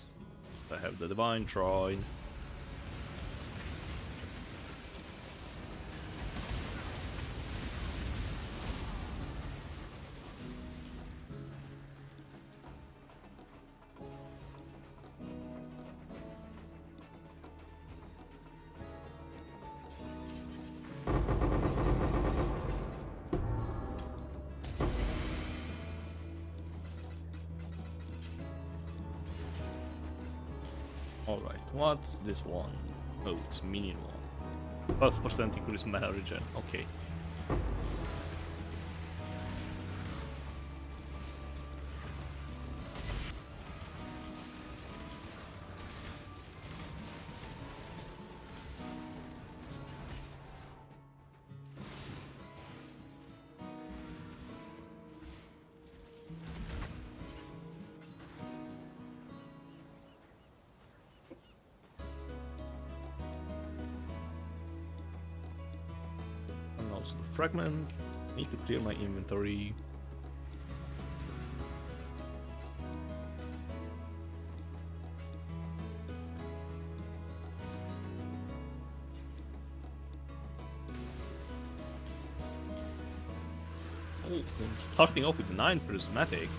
I have the Divine Shrine. Alright, what's this one? Oh, it's minion one. +% increase mana regen, okay. Also the fragment. Need to clear my inventory. Oh, I'm starting off with 9 prismatic.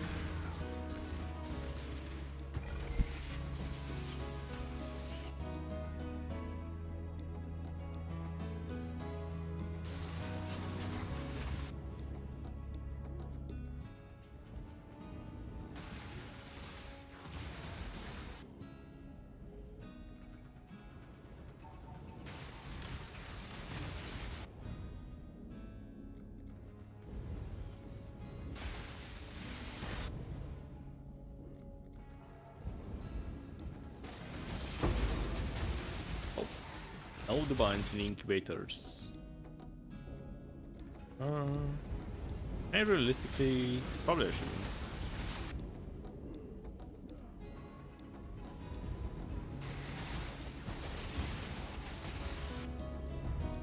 No divines in incubators. And realistically, probably I shouldn't.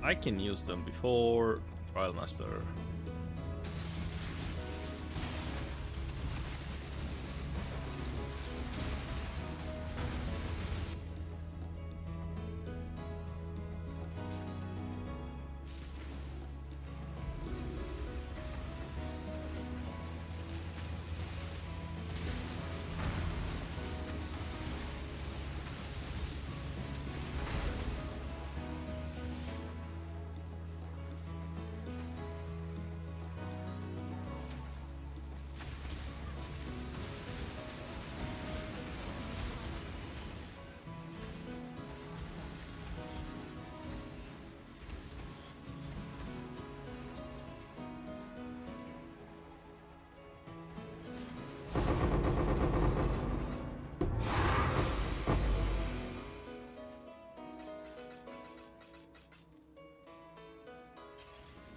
I can use them before Trial Master.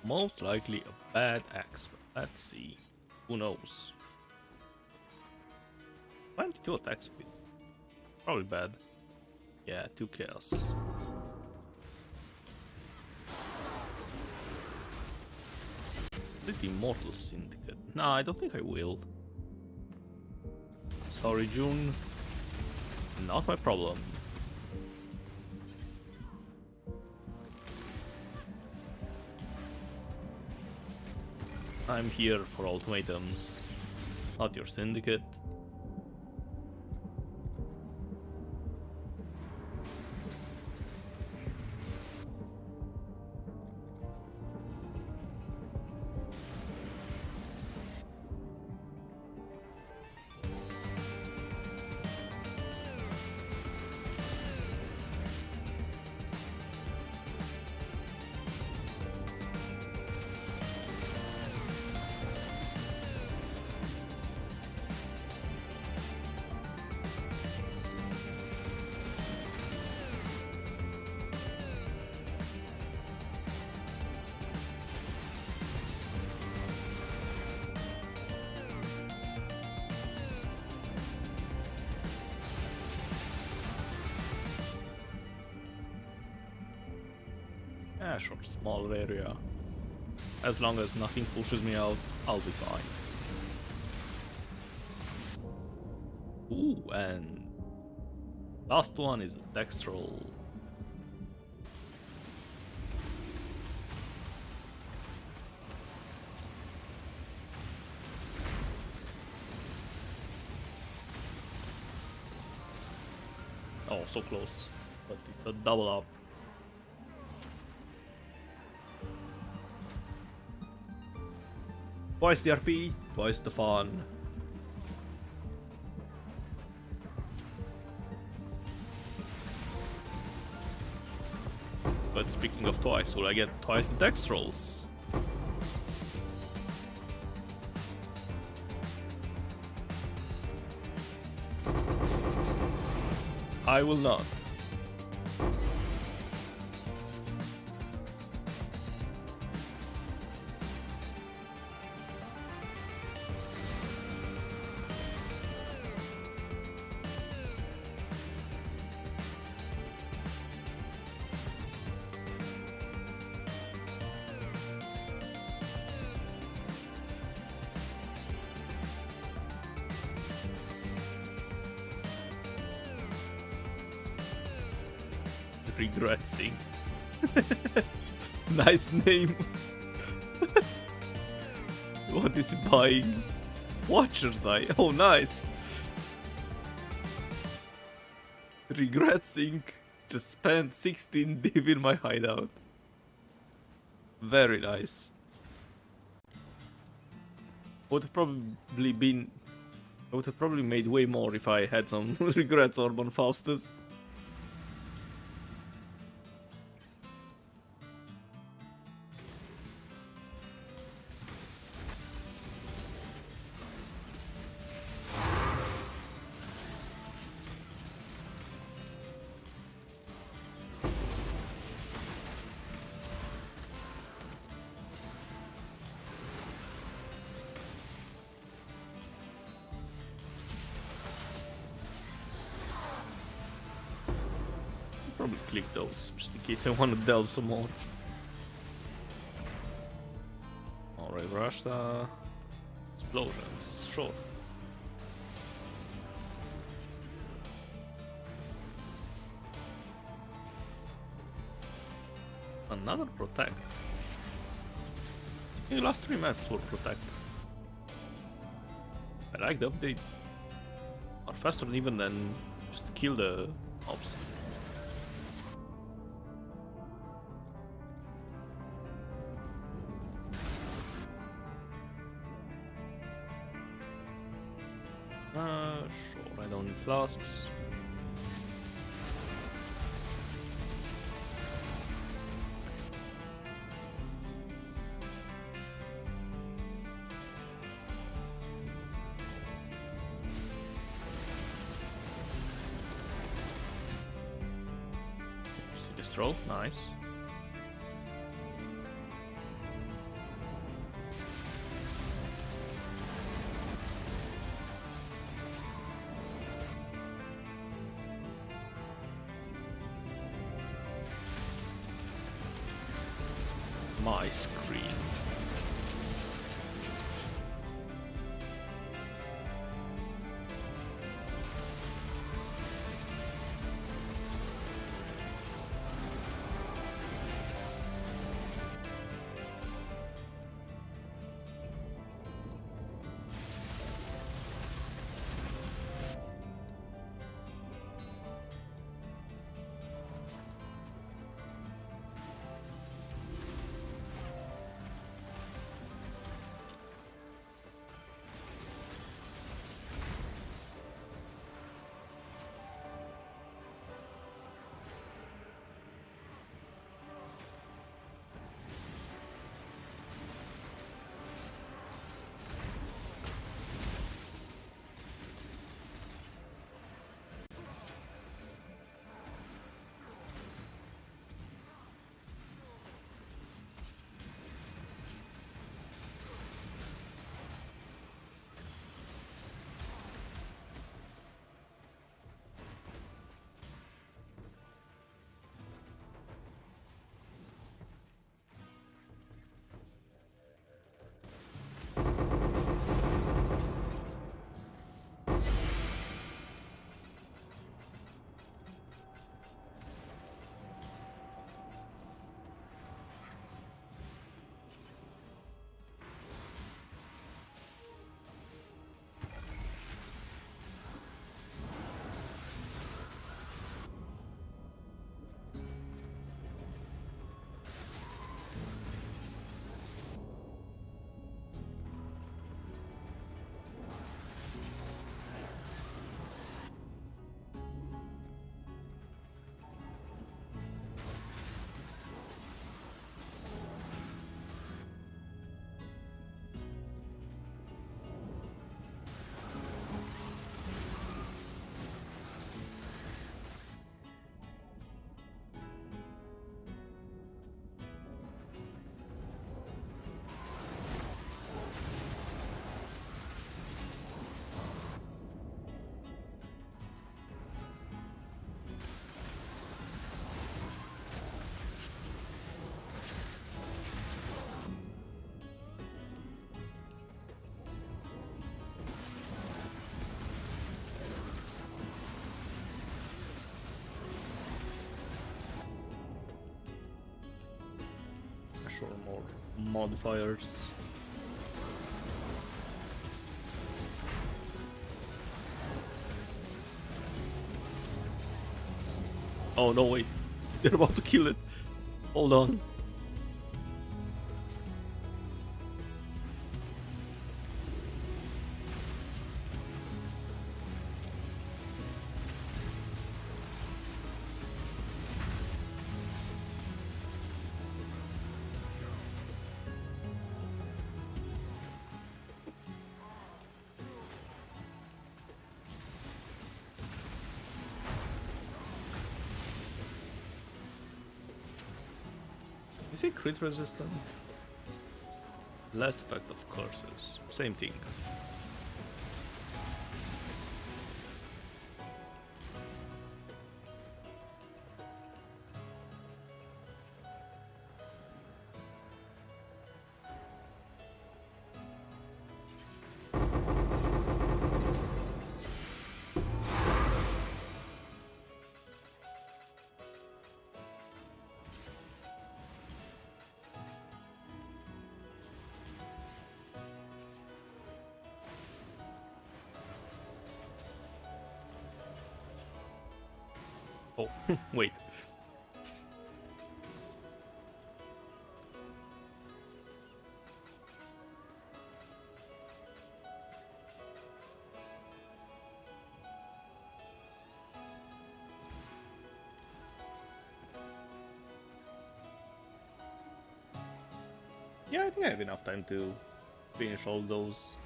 Most likely a bad axe, but let's see. Who knows? 22 attack speed. Probably bad. Yeah, 2 chaos. The Immortal Syndicate. Nah, I don't think I will. Sorry, June. Not my problem. I'm here for ultimatums, not your syndicate. Yeah, sure, smaller area. As long as nothing pushes me out, I'll be fine. Ooh, and last one is a Dextral. Oh, so close. But it's a double up. Twice the RP, twice the fun. But speaking of twice, will I get twice the dex rolls? I will not. Regretsing. Nice name. What is he buying? Watcher's Eye. Oh, nice. Regretsing. Just spent 16 div in my hideout. Very nice. Would have probably been. I would have probably made way more if I had some regrets orb on Faustus. Probably click those, just in case I want to delve some more. Alright, rush the explosions, sure. Another protect. The last 3 maps were protect. I like the update. Are faster even than just kill the mobs. Sure, I don't need flasks. See this troll? Nice. my screen. Sure, more modifiers. Oh no, wait. They're about to kill it. Hold on. Is it crit resistant? Less effect of curses. Same thing. Oh, wait. Yeah, I think I have enough time to finish all those.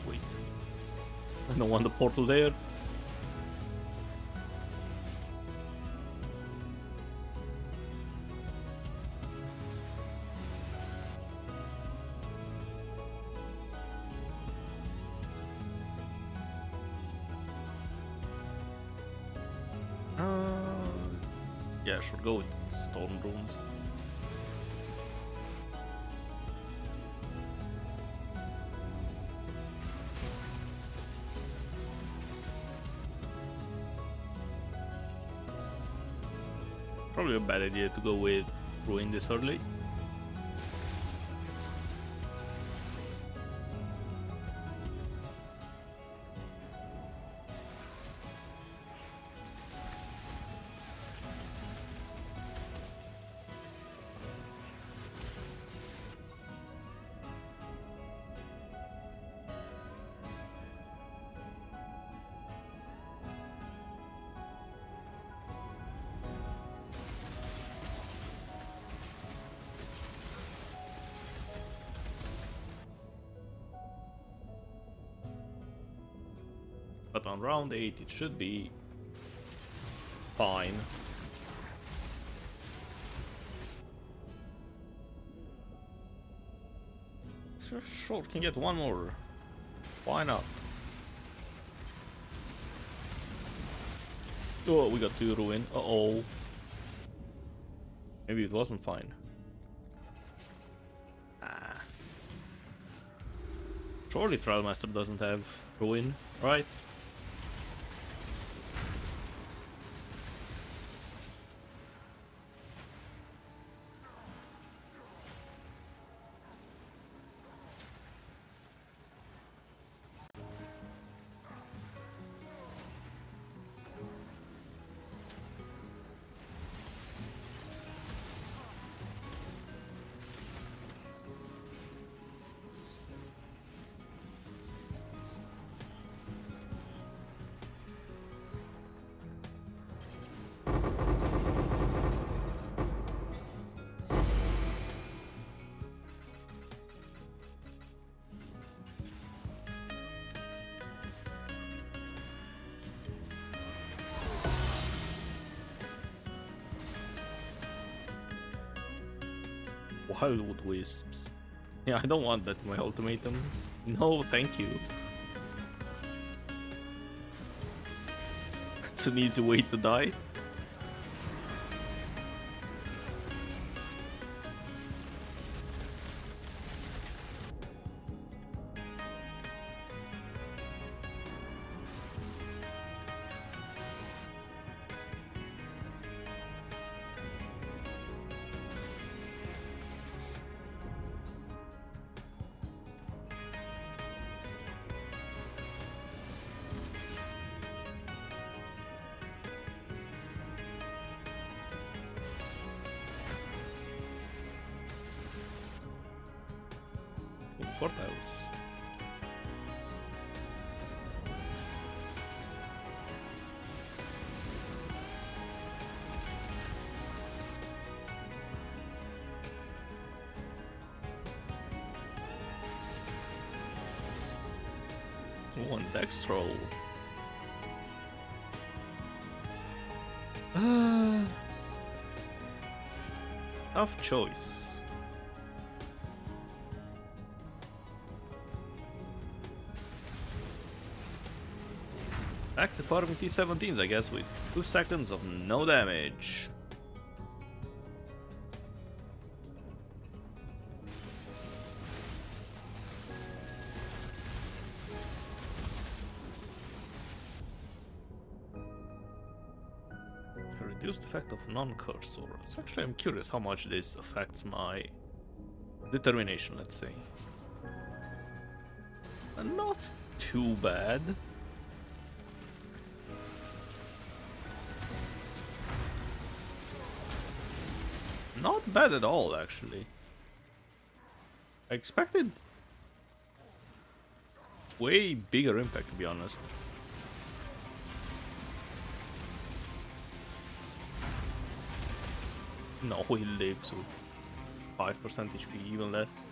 Wait. I don't want the portal there. Yeah, sure, go with Storm Runes. Probably a bad idea to go with Ruin this early. But on round 8 it should be fine. Sure, can get one more. Why not? Oh, we got 2 ruin. Uh-oh. Maybe it wasn't fine. Ah. Surely Trialmaster doesn't have ruin, right? Wildwood Wisps. Yeah, I don't want that in my ultimatum. No, thank you. It's an easy way to die. Four tiles. One dex roll. Tough choice. Back to farming T17s, I guess, with 2 seconds of no damage. Reduced effect of non-cursor. It's actually, I'm curious how much this affects my determination, let's say. And not too bad. Not bad at all, actually. I expected way bigger impact, to be honest. No, he lives with 5% HP, even less.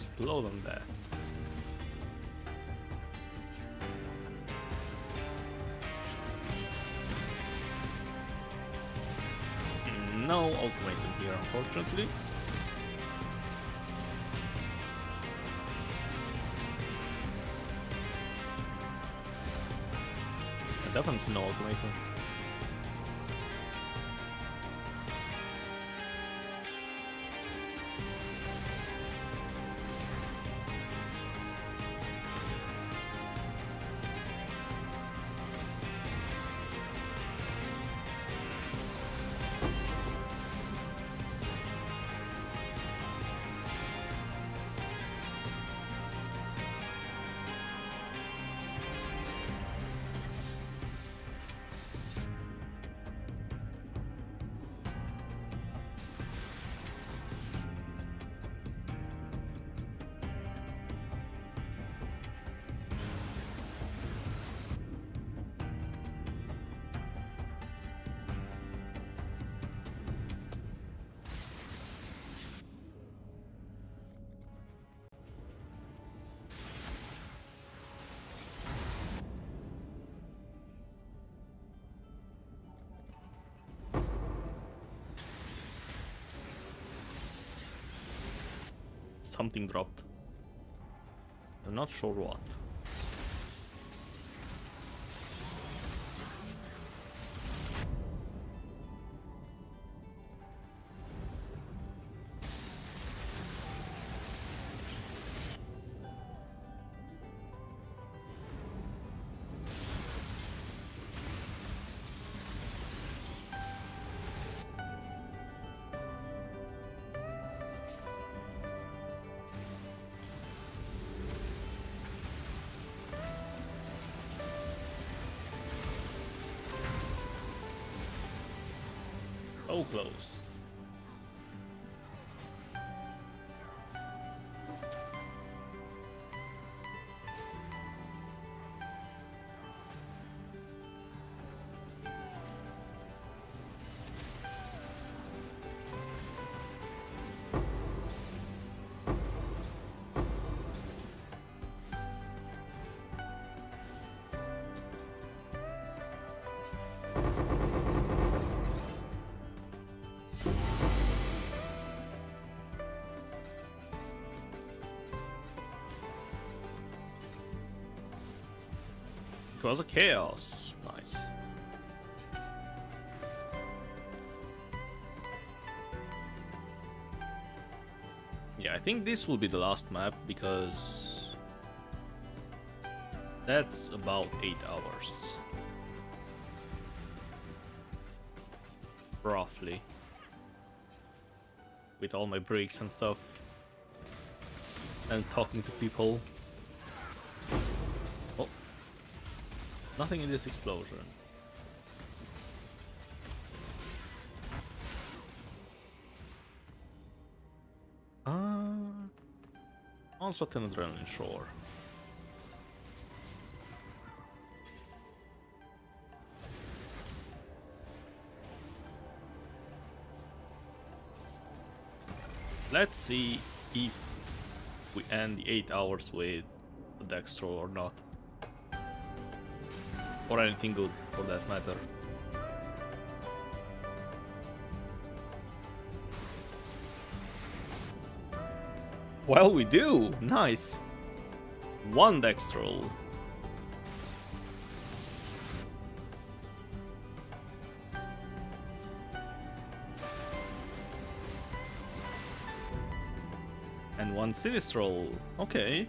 explode on that. No ultimatum here, unfortunately. Definitely no ultimatum. Something dropped. I'm not sure what. So close. It was a chaos. Nice. Yeah, I think this will be the last map because that's about 8 hours. Roughly. With all my breaks and stuff. And talking to people. Oh. Nothing in this explosion. Also Tendrils Shore. Let's see if we end the 8 hours with a Dextro or not. Or anything good for that matter. Well, we do! Nice! 1 Dextro. And 1 Sinistral. Okay.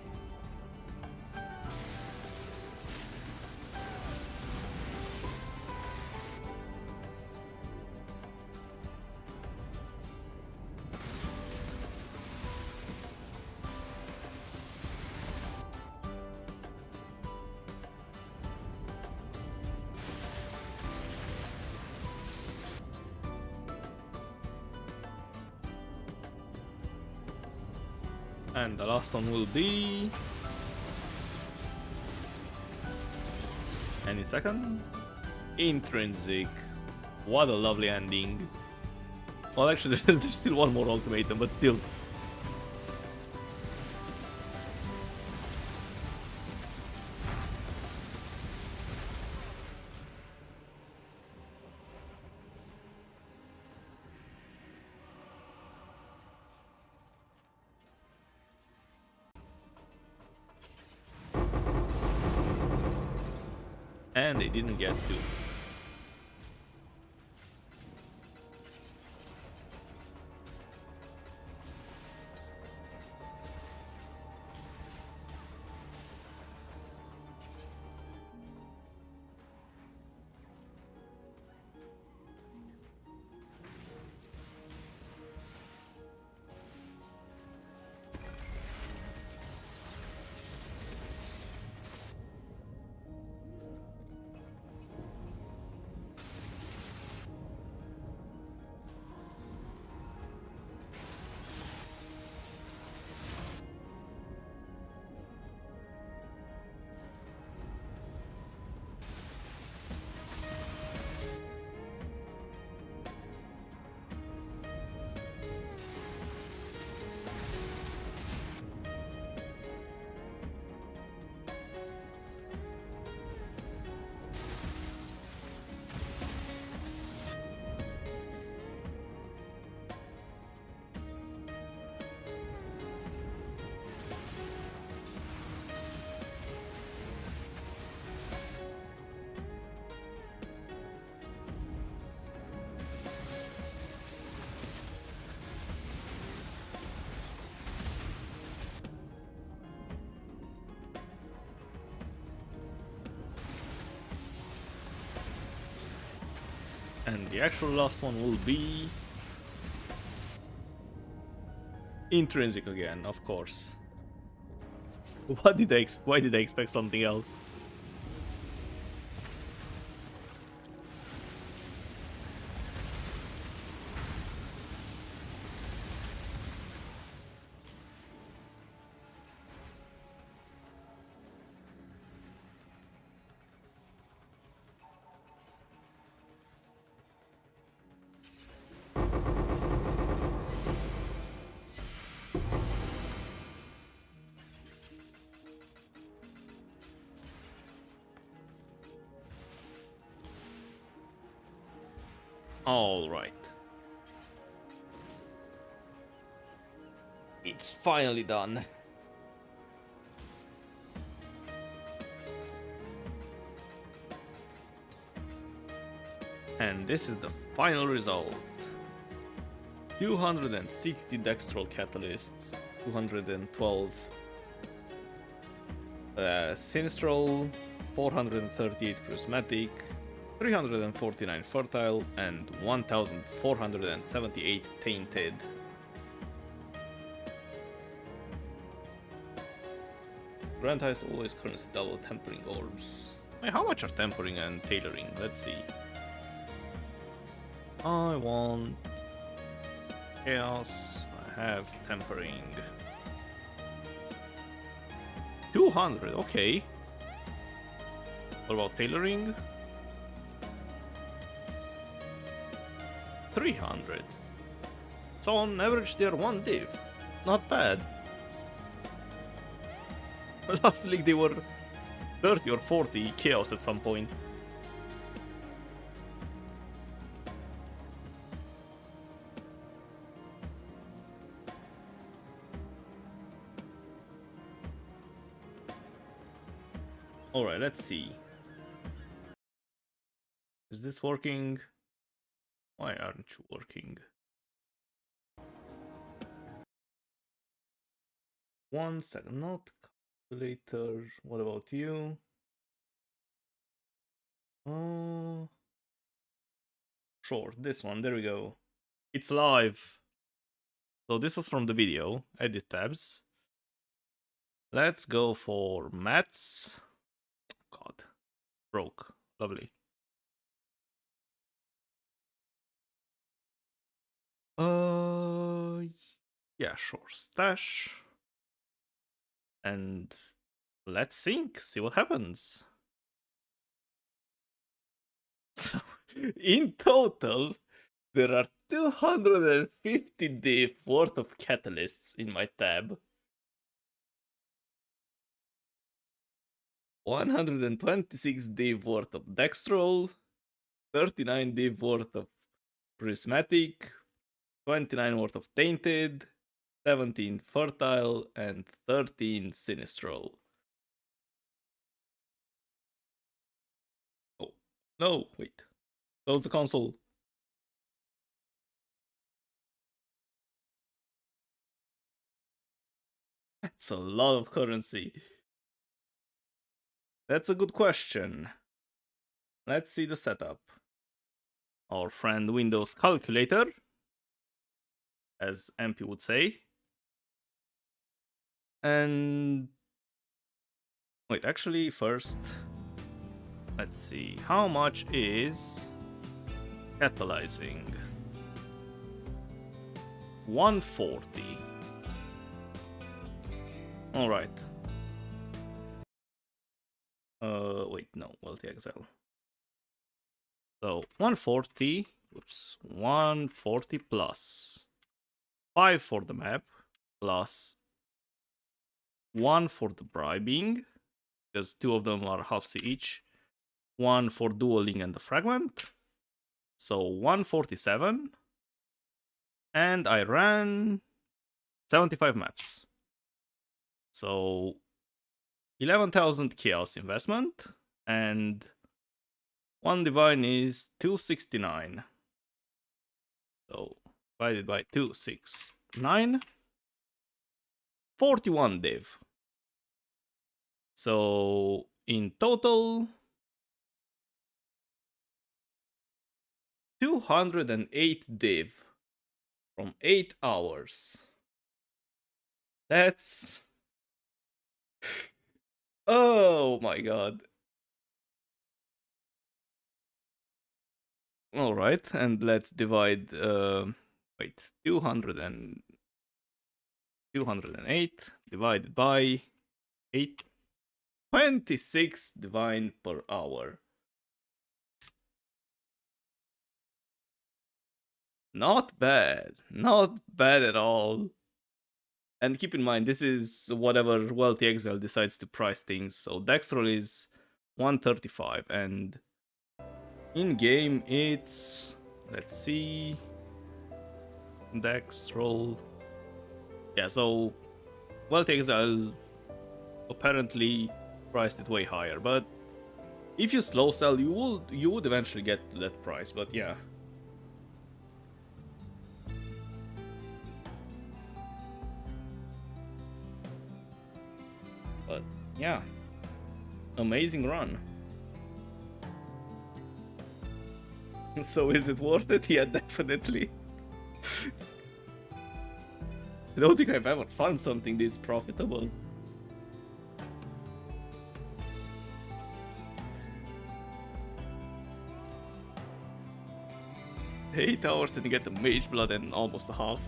And the last one will be... any second? Intrinsic. What a lovely ending. Well, actually, there's still one more ultimatum, but still. And they didn't get to. And the actual last one will be intrinsic again, of course. Why did I expect something else? All right. It's finally done. And this is the final result. 260 Dextral Catalysts, 212 Sinistral, 438 Prismatic, 349 Fertile, and 1478 Tainted. Grant highest always currency double tempering orbs. Wait, how much are tempering and tailoring? Let's see. I want chaos. I have tempering. 200, okay. What about tailoring? 300. So on average they're 1 div. Not bad. Last league they were 30 or 40 chaos at some point. Alright, let's see. Is this working? Why aren't you working? 1 second, not calculator. What about you? Sure, this one, there we go. It's live. So this was from the video, edit tabs. Let's go for mats. God, broke, lovely. Yeah, sure, stash. And let's sync, see what happens. So, in total, there are 250 div worth of catalysts in my tab. 126 div worth of Dextrol, 39 div worth of Prismatic, 29 worth of Tainted, 17 Fertile, and 13 Sinistral. No, wait. Close the console. That's a lot of currency. That's a good question. Let's see the setup. Our friend Windows Calculator, as MP would say. And wait, actually, first, let's see. How much is catalyzing? 140. Alright. Wait, no, WLTXL. So 140, oops, 140 plus 5 for the map, plus 1 for the bribing, because 2 of them are half C each, 1 for dueling and the fragment, so 147, and I ran 75 maps. So 11,000 chaos investment, and 1 divine is 269. So divided by 269, 41 div. So in total, 208 div from 8 hours. That's... oh my god. Alright, and let's divide, wait, 208 divided by 8, 26 divine per hour. Not bad, not bad at all. And keep in mind, this is whatever WLTXL decides to price things, so Dextrol is 135, and in game it's, let's see, Dextrol, yeah, so WLTXL apparently priced it way higher, but if you slow sell, you would eventually get to that price, but yeah. But yeah, amazing run. So is it worth it? Yeah, definitely. I don't think I've ever found something this profitable. Eight hours and you get the mage blood and almost a half.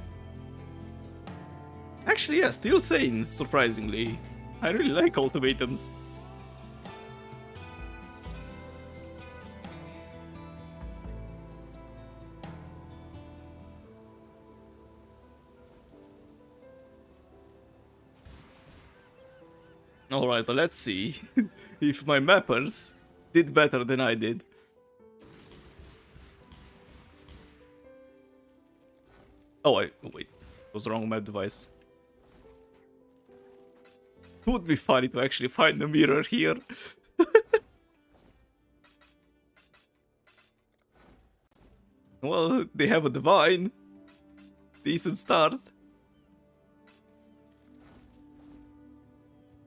Actually, yeah, still sane, surprisingly. I really like ultimatums. Alright, but let's see if my mappers did better than I did. Oh, wait, it was the wrong map device. It would be funny to actually find a mirror here. Well, they have a divine. Decent start.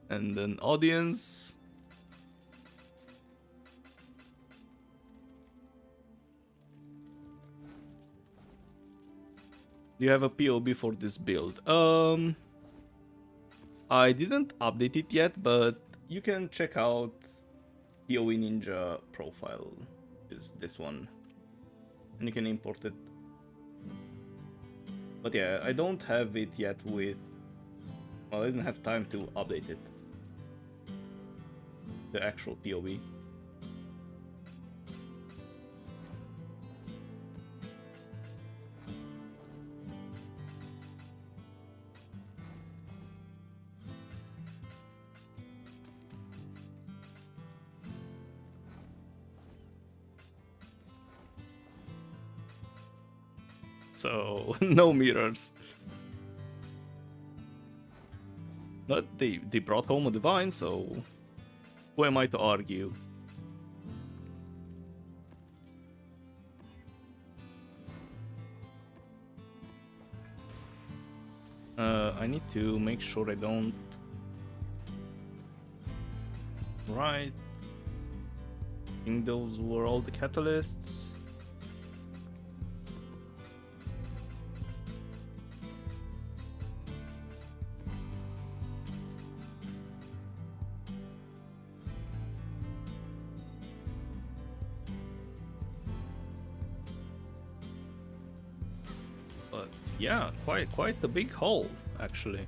And an audience. You have a POB for this build. I didn't update it yet, but you can check out PoE Ninja profile, is this one, and you can import it. But yeah, I don't have it yet with, well, I didn't have time to update it, the actual PoE. So, no mirrors. But they brought home a divine, so who am I to argue? I need to make sure I don't... Right. I think those were all the catalysts. But yeah, quite a big hole actually.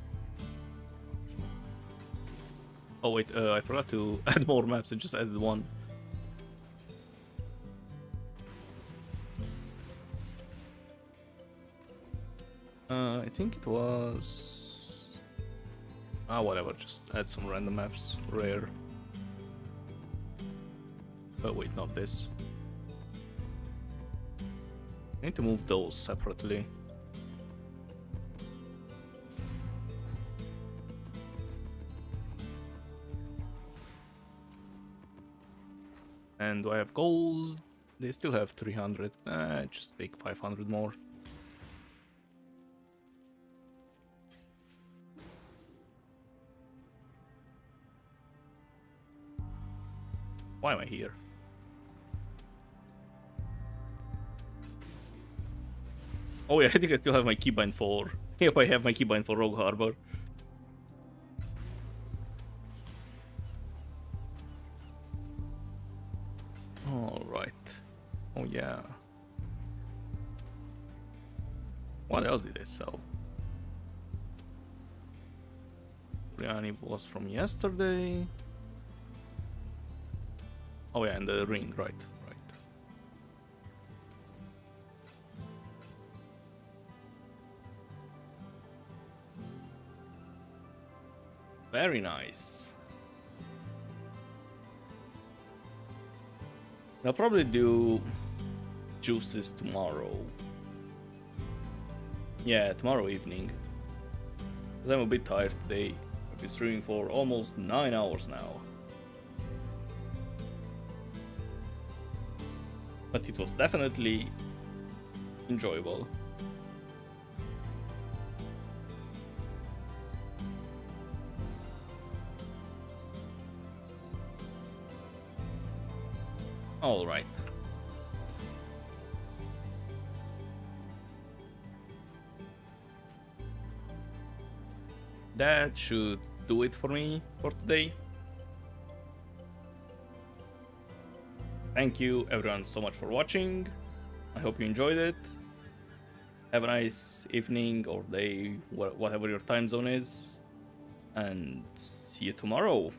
Oh wait, I forgot to add more maps. I just added one. I think it was... whatever, just add some random maps, rare. Oh wait, not this. I need to move those separately. And do I have gold? They still have 300. Just take 500 more. Why am I here? Oh yeah, I think I still have my keybind for... Yep, I have my keybind for Rogue Harbor. Alright. Oh yeah. What else did I sell? Briani was from yesterday. Oh yeah, and the ring, right. Very nice. I'll probably do juices tomorrow. Yeah, tomorrow evening. Because I'm a bit tired today. I've been streaming for almost 9 hours now. But it was definitely enjoyable. All right. That should do it for me for today. Thank you everyone so much for watching. I hope you enjoyed it. Have a nice evening or day, whatever your time zone is. And see you tomorrow.